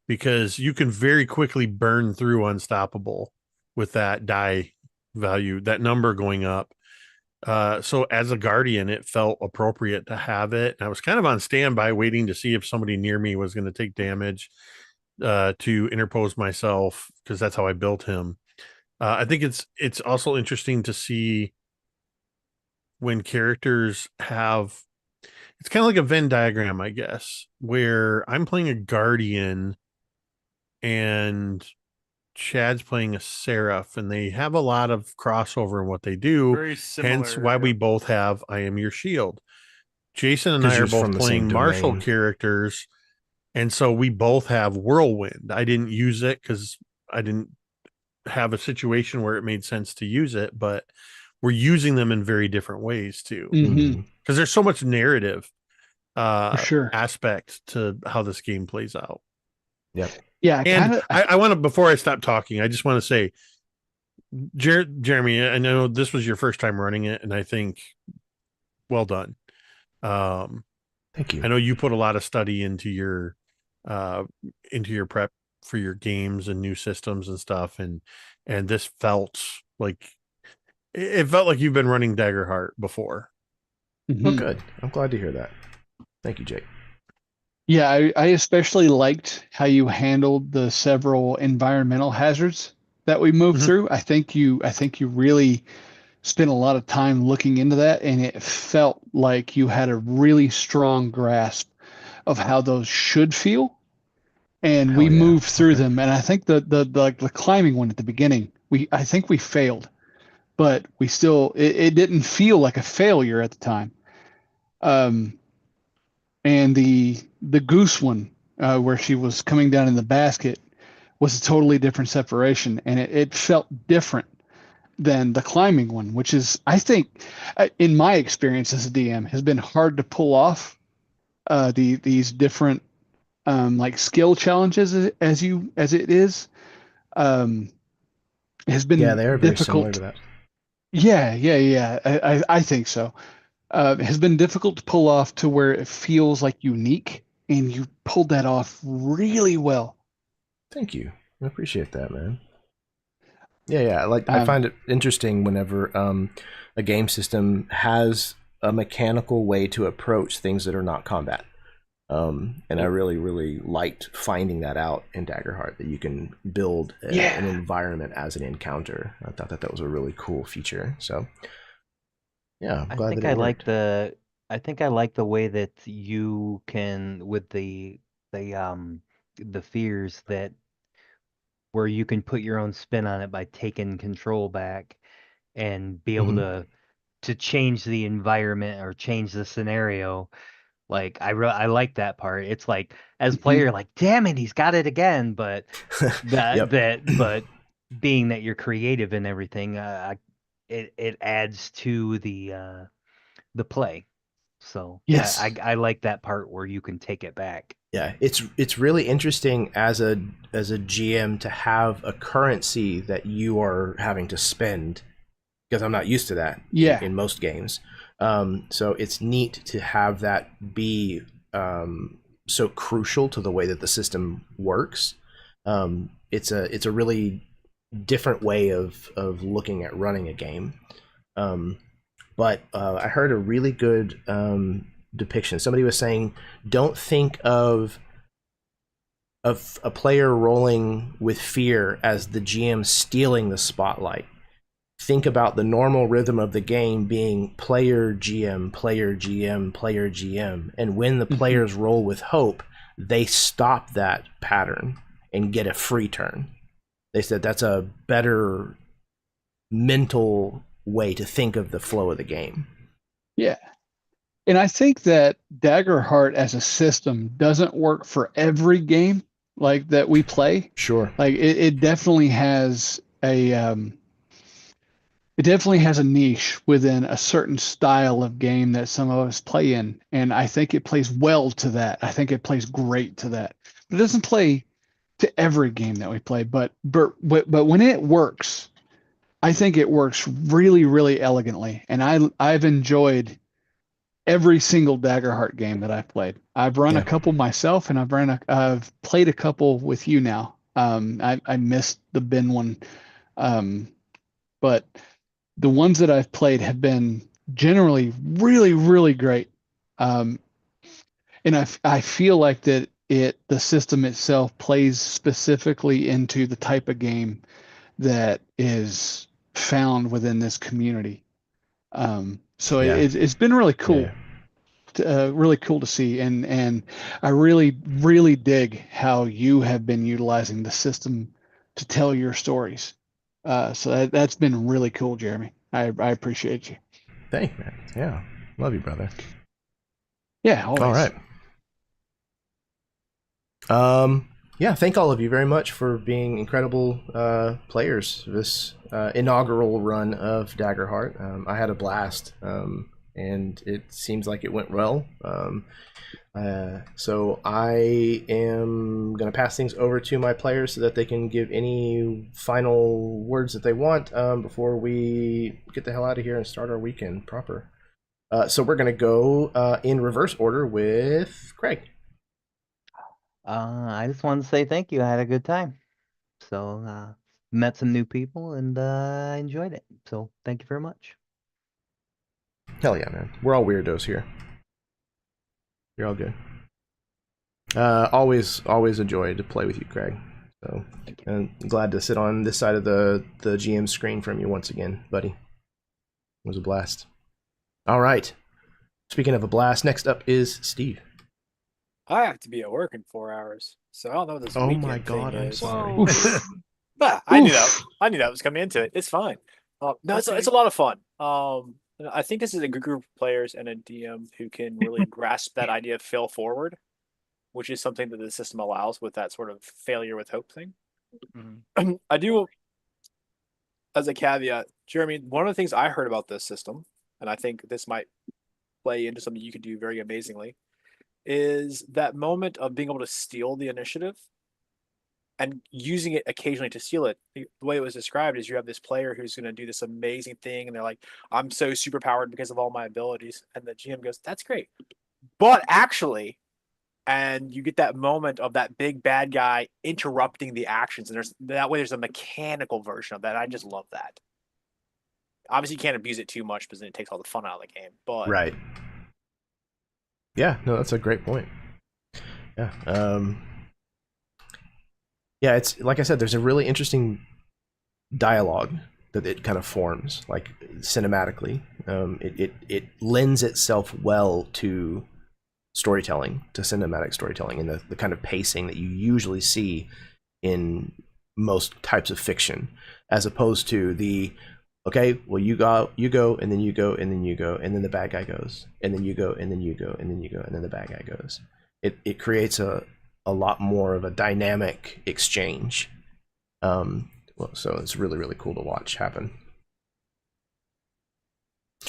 S3: because you can very quickly burn through Unstoppable with that die value, that number going up. So as a Guardian, it felt appropriate to have it. And I was kind of on standby waiting to see if somebody near me was going to take damage to interpose myself, because that's how I built him. I think it's also interesting to see when characters have, it's kind of like a Venn diagram, I guess, where I'm playing a Guardian and Chad's playing a Seraph, and they have a lot of crossover in what they do.
S4: Very similar.
S3: Hence why we both have I Am Your Shield. Jason and I are both playing martial characters, and so we both have Whirlwind. I didn't use it because I didn't have a situation where it made sense to use it, but we're using them in very different ways too. Because there's so much narrative aspect to how this game plays out.
S1: Yep.
S2: Yeah.
S3: And I want to, before I stop talking, I just want to say, Jeremy, I know this was your first time running it, and I think well done.
S1: Thank you.
S3: I know you put a lot of study into your prep for your games and new systems and stuff, and this felt like you've been running Daggerheart before.
S1: Oh, good. I'm glad to hear that. Thank you, Jake.
S2: Yeah, I especially liked how you handled the several environmental hazards that we moved through. I think you really spent a lot of time looking into that, and it felt like you had a really strong grasp of how those should feel. And we moved through them. And I think the climbing one at the beginning, I think we failed, but we still, it didn't feel like a failure at the time. And the goose one, where she was coming down in the basket, was a totally different separation, and it felt different than the climbing one, which is, I think, in my experience as a DM, has been hard to pull off these different like skill challenges as it is. Has been
S1: Yeah, they are very similar
S2: difficult.
S1: to that.
S2: Yeah. I think so. It has been difficult to pull off to where it feels like unique, and you pulled that off really well.
S1: Thank you. I appreciate that, man. Yeah. Like I find it interesting whenever a game system has a mechanical way to approach things that are not combat. And I really, really liked finding that out in Daggerheart, that you can build an environment as an encounter. I thought that was a really cool feature. So, yeah, I'm glad that it worked.
S6: I think I like the way that you can, with the fears, that where you can put your own spin on it by taking control back and be able to change the environment or change the scenario. Like I like that part. It's like, as player, like, damn it, he's got it again. But but being that you're creative and everything, it adds to the play. So
S2: Yes.
S6: I like that part where you can take it back.
S1: Yeah, it's really interesting as a GM to have a currency that you are having to spend, because I'm not used to that in most games. So it's neat to have that be so crucial to the way that the system works. It's a really different way of looking at running a game. But I heard a really good depiction. Somebody was saying, don't think of a player rolling with fear as the GM stealing the spotlight. Think about the normal rhythm of the game being player GM, player GM, player GM. And when the players roll with hope, they stop that pattern and get a free turn. They said that's a better mental way to think of the flow of the game.
S2: Yeah. And I think that Daggerheart as a system doesn't work for every game like that we play.
S1: Sure.
S2: Like it definitely has a niche within a certain style of game that some of us play in. And I think it plays well to that. I think it plays great to that. But it doesn't play to every game that we play. But when it works, I think it works really, really elegantly. And I've enjoyed every single Daggerheart game that I've played. I've run a couple myself, and I've played a couple with you now. I missed the bin one, but the ones that I've played have been generally really, really great. And I feel like that the system itself plays specifically into the type of game that is found within this community. So it's been really cool. Really cool to see, and I really, really dig how you have been utilizing the system to tell your stories. So that's been really cool, Jeremy. I appreciate you.
S1: Thank you, man. Yeah, love you, brother.
S2: Yeah, always.
S1: All right. Yeah, thank all of you very much for being incredible players this inaugural run of Daggerheart. I had a blast, and it seems like it went well. So I am going to pass things over to my players so that they can give any final words that they want before we get the hell out of here and start our weekend proper. So we're going to go in reverse order with Craig.
S6: I just wanted to say thank you. I had a good time. So met some new people, and I enjoyed it. So thank you very much.
S1: Hell yeah, man. We're all weirdos here. You're all good. Always a joy to play with you, Craig. So, and glad to sit on this side of the GM screen from you once again, buddy. It was a blast. All right. Speaking of a blast, next up is Steve.
S5: I have to be at work in 4 hours, so I don't know what this weekend
S1: my God,
S5: thing
S1: I'm
S5: is.
S1: sorry.
S5: I knew that. I knew that was coming into it. It's fine. No, it's a lot of fun. I think this is a good group of players and a DM who can really grasp that idea of fail forward, which is something that the system allows with that sort of failure with hope thing. I do as a caveat, Jeremy, one of the things I heard about this system, and I think this might play into something you could do very amazingly, is that moment of being able to steal the initiative and using it occasionally to steal it. The way it was described is you have this player who's going to do this amazing thing, and they're like, I'm so super powered because of all my abilities. And the GM goes, that's great. But actually, and you get that moment of that big bad guy interrupting the actions. And there's a mechanical version of that. I just love that. Obviously, you can't abuse it too much because then it takes all the fun out of the game. But
S1: Right. Yeah, no, that's a great point. Yeah. Yeah, it's like I said, there's a really interesting dialogue that it kind of forms, like cinematically. It lends itself well to storytelling, to cinematic storytelling, and the kind of pacing that you usually see in most types of fiction, as opposed to the okay, well you go, and then you go, and then you go, and then the bad guy goes, and then you go, and then you go, and then you go, and then the bad guy goes. It creates a lot more of a dynamic exchange. So it's really, really cool to watch happen.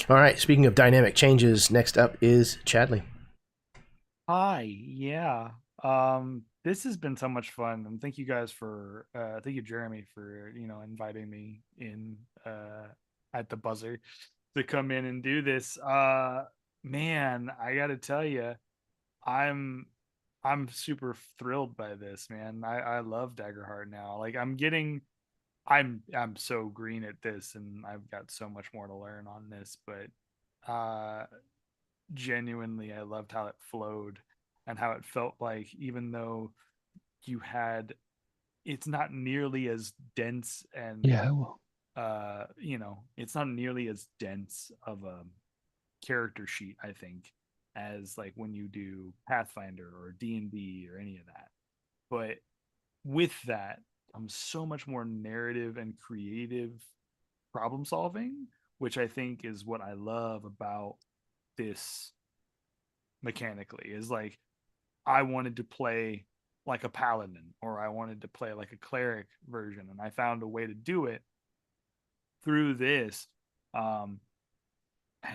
S1: All right, speaking of dynamic changes, next up is Chadley.
S4: Hi, yeah. This has been so much fun, and thank you guys for thank you, Jeremy, for inviting me in at the buzzer to come in and do this. Man, I gotta tell you, I'm super thrilled by this, man. I love Daggerheart now. Like I'm so green at this, and I've got so much more to learn on this, but genuinely I loved how it flowed and how it felt like, even though it's not nearly as dense and it's not nearly as dense of a character sheet, I think, as like when you do Pathfinder or D&D or any of that. But with that comes so much more narrative and creative problem solving, which I think is what I love about this mechanically. Is like, I wanted to play like a paladin, or I wanted to play like a cleric version, and I found a way to do it through this. And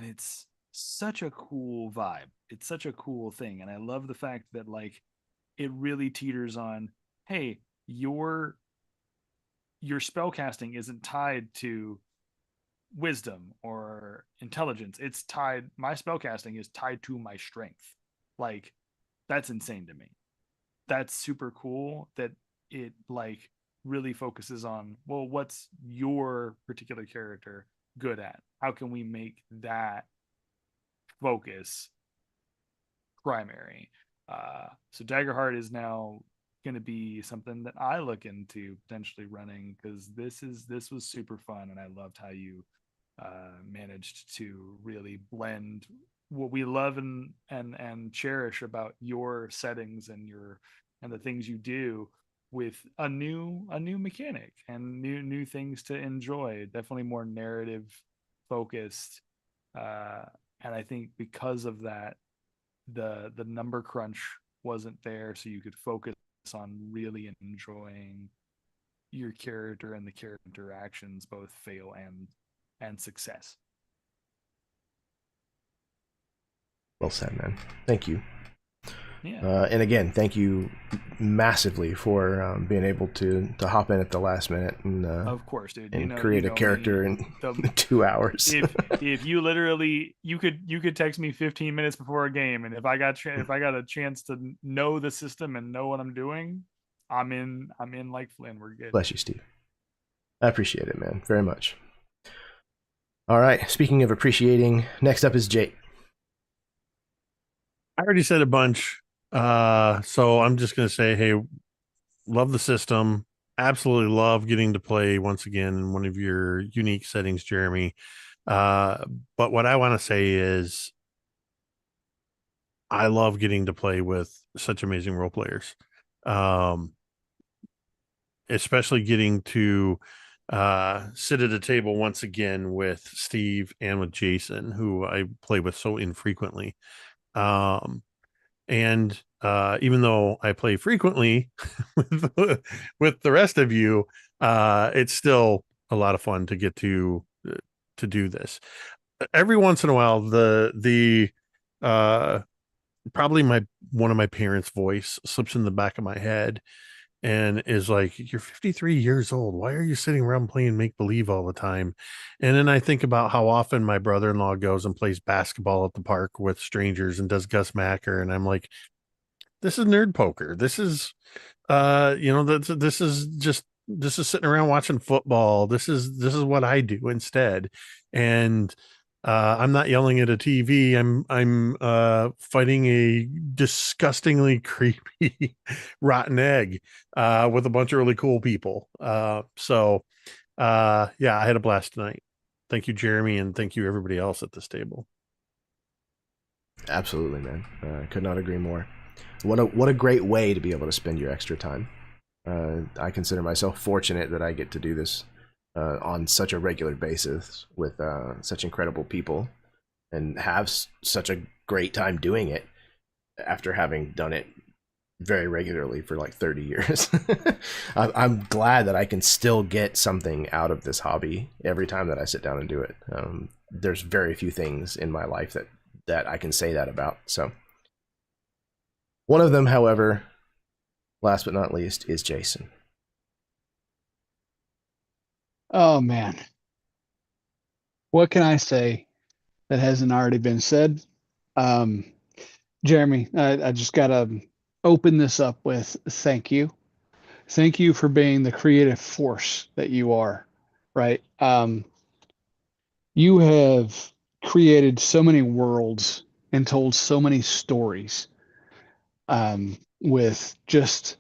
S4: it's such a cool vibe. It's such a cool thing. And I love the fact that like it really teeters on, hey, your spellcasting isn't tied to wisdom or intelligence. It's tied, my spellcasting is tied to my strength. Like, that's insane to me. That's super cool that it like really focuses on, well, what's your particular character good at? How can we make that focus primary? So Daggerheart is now going to be something that I look into potentially running, because this was super fun, and I loved how you managed to really blend what we love and cherish about your settings and the things you do with a new mechanic and new things to enjoy. Definitely more narrative focused, and I think because of that, the number crunch wasn't there, so you could focus on really enjoying your character and the character interactions, both fail and success.
S1: Well said, man. Thank you.
S4: Yeah.
S1: And again, thank you massively for being able to hop in at the last minute and
S4: Of course, dude.
S1: and create a character in 2 hours.
S4: if you literally you could text me 15 minutes before a game, and if I got a chance to know the system and know what I'm doing, I'm in like Flynn. We're good.
S1: Bless you, Steve. I appreciate it, man, very much. All right. Speaking of appreciating, next up is Jake.
S3: I already said a bunch. So I'm just going to say, hey, love the system. Absolutely love getting to play once again in one of your unique settings, Jeremy. But what I want to say is I love getting to play with such amazing role players. Especially getting to sit at a table once again with Steve and with Jason, who I play with so infrequently. And even though I play frequently with the rest of you, it's still a lot of fun to get to do this. Every once in a while, the probably one of my parents' voice slips in the back of my head and is like, "You're 53 years old. Why are you sitting around playing make believe all the time?" And then I think about how often my brother-in-law goes and plays basketball at the park with strangers and does Gus Macker, and I'm like, this is nerd poker. This is this is sitting around watching football. This is what I do instead. And I'm not yelling at a TV. I'm fighting a disgustingly creepy rotten egg with a bunch of really cool people. So yeah, I had a blast tonight. Thank you, Jeremy, and thank you everybody else at this table.
S1: Absolutely, man. Could not agree more. What a great way to be able to spend your extra time. I consider myself fortunate that I get to do this on such a regular basis with such incredible people and have such a great time doing it after having done it very regularly for like 30 years. I'm glad that I can still get something out of this hobby every time that I sit down and do it. There's very few things in my life that I can say that about. So one of them, however, last but not least, is Jason.
S2: Oh man, what can I say that hasn't already been said? Jeremy, I just gotta open this up with thank you. Thank you for being the creative force that you are, right? You have created so many worlds and told so many stories with just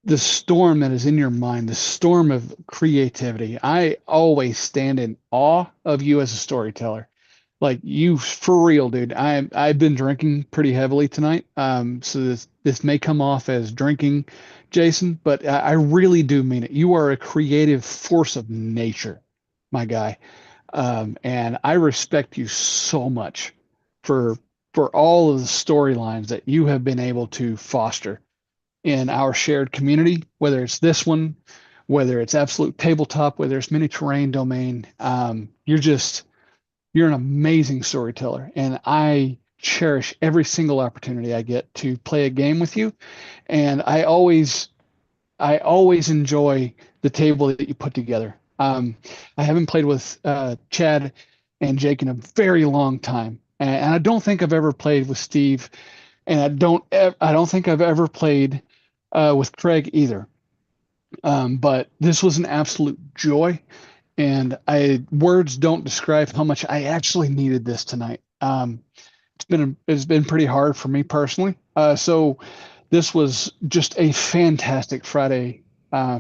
S2: the storm that is in your mind, the storm of creativity. I always stand in awe of you as a storyteller. Like you, for real, dude. I've been drinking pretty heavily tonight, so this may come off as drinking, Jason, but I really do mean it. You are a creative force of nature, my guy, and I respect you so much for all of the storylines that you have been able to foster in our shared community, whether it's this one, whether it's Absolute Tabletop, whether it's Mini Terrain Domain. You're an amazing storyteller, and I cherish every single opportunity I get to play a game with you. And I always enjoy the table that you put together. I haven't played with Chad and Jake in a very long time, and I don't think I've ever played with Steve, and I don't think I've ever played with Craig either. But this was an absolute joy, and words don't describe how much I actually needed this tonight. It's been pretty hard for me personally. So this was just a fantastic Friday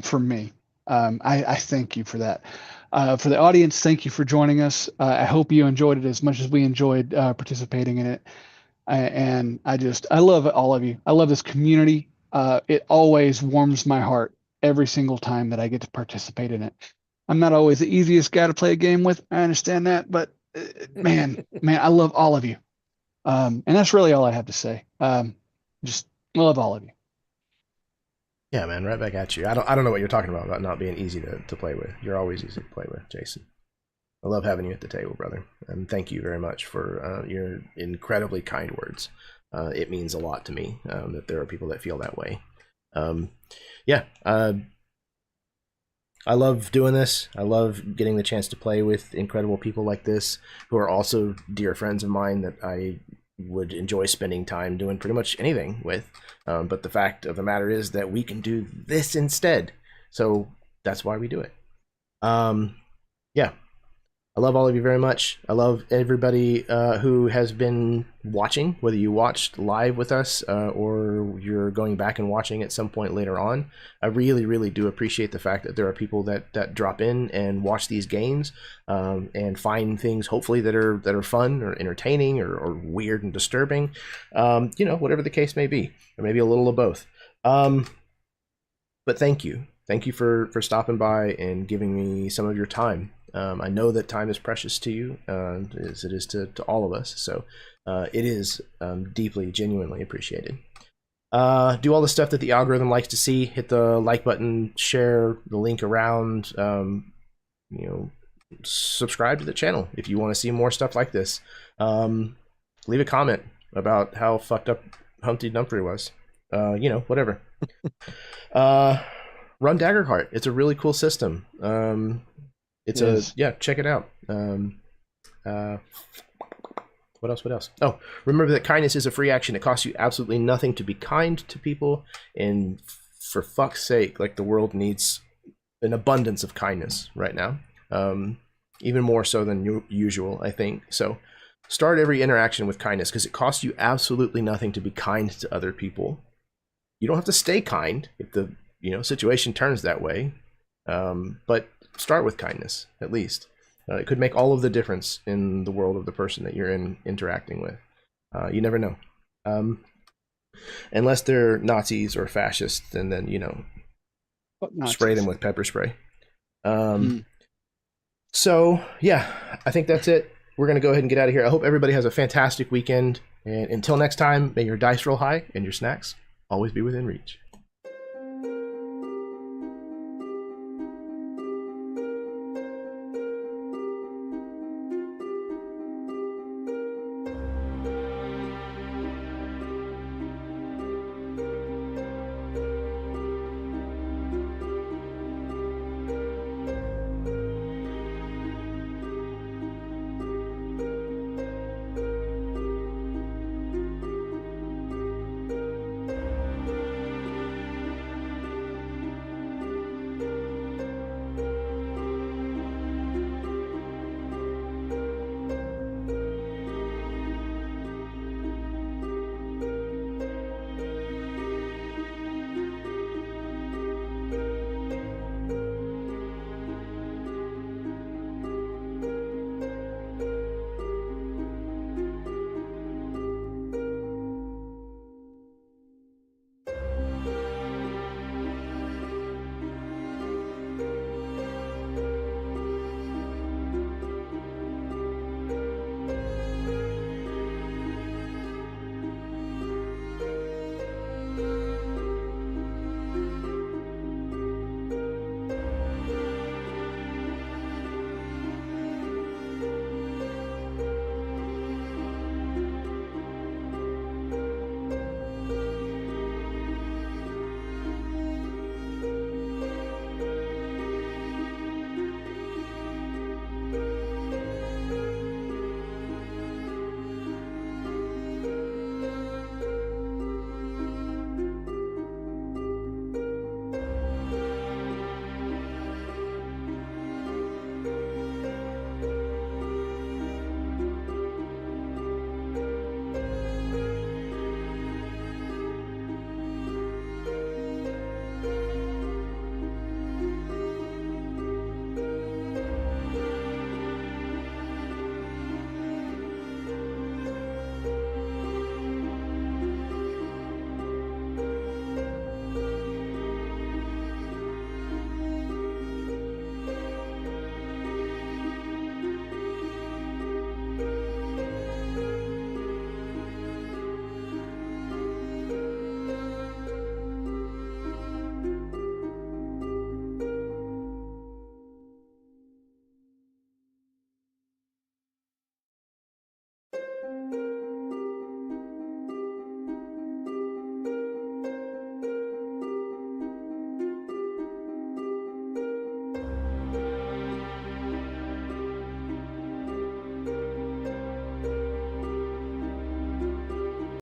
S2: for me. I thank you for that. For the audience, thank you for joining us. I hope you enjoyed it as much as we enjoyed participating in it. And I love all of you. I love this community. It always warms my heart every single time that I get to participate in it. I'm not always the easiest guy to play a game with. I understand that, but man, I love all of you. And that's really all I have to say. Just love all of you.
S1: Yeah, man, right back at you. I don't know what you're talking about not being easy to play with. You're always easy to play with, Jason. I love having you at the table, brother. And thank you very much for your incredibly kind words. It means a lot to me that there are people that feel that way. I love doing this. I love getting the chance to play with incredible people like this who are also dear friends of mine that I would enjoy spending time doing pretty much anything with. But the fact of the matter is that we can do this instead. So that's why we do it. Yeah. I love all of you very much. I love everybody who has been watching, whether you watched live with us or you're going back and watching at some point later on. I really, really do appreciate the fact that there are people that drop in and watch these games and find things hopefully that are fun or entertaining or weird and disturbing. Whatever the case may be, or maybe a little of both. But thank you. Thank you for stopping by and giving me some of your time. I know that time is precious to you, as it is to all of us. So it is deeply, genuinely appreciated. Do all the stuff that the algorithm likes to see. Hit the like button, share the link around. Subscribe to the channel if you want to see more stuff like this. Leave a comment about how fucked up Humpty Dumpty was. Whatever. Run Daggerheart. It's a really cool system. Check it out. What else? Oh, remember that kindness is a free action. It costs you absolutely nothing to be kind to people. And for fuck's sake, like, the world needs an abundance of kindness right now. Even more so than usual, I think. So start every interaction with kindness, because it costs you absolutely nothing to be kind to other people. You don't have to stay kind if the situation turns that way. But start with kindness, at least. It could make all of the difference in the world of the person that you're interacting with. You never know. Unless they're Nazis or fascists, and then, spray them with pepper spray. So, yeah, I think that's it. We're going to go ahead and get out of here. I hope everybody has a fantastic weekend. And until next time, may your dice roll high and your snacks always be within reach.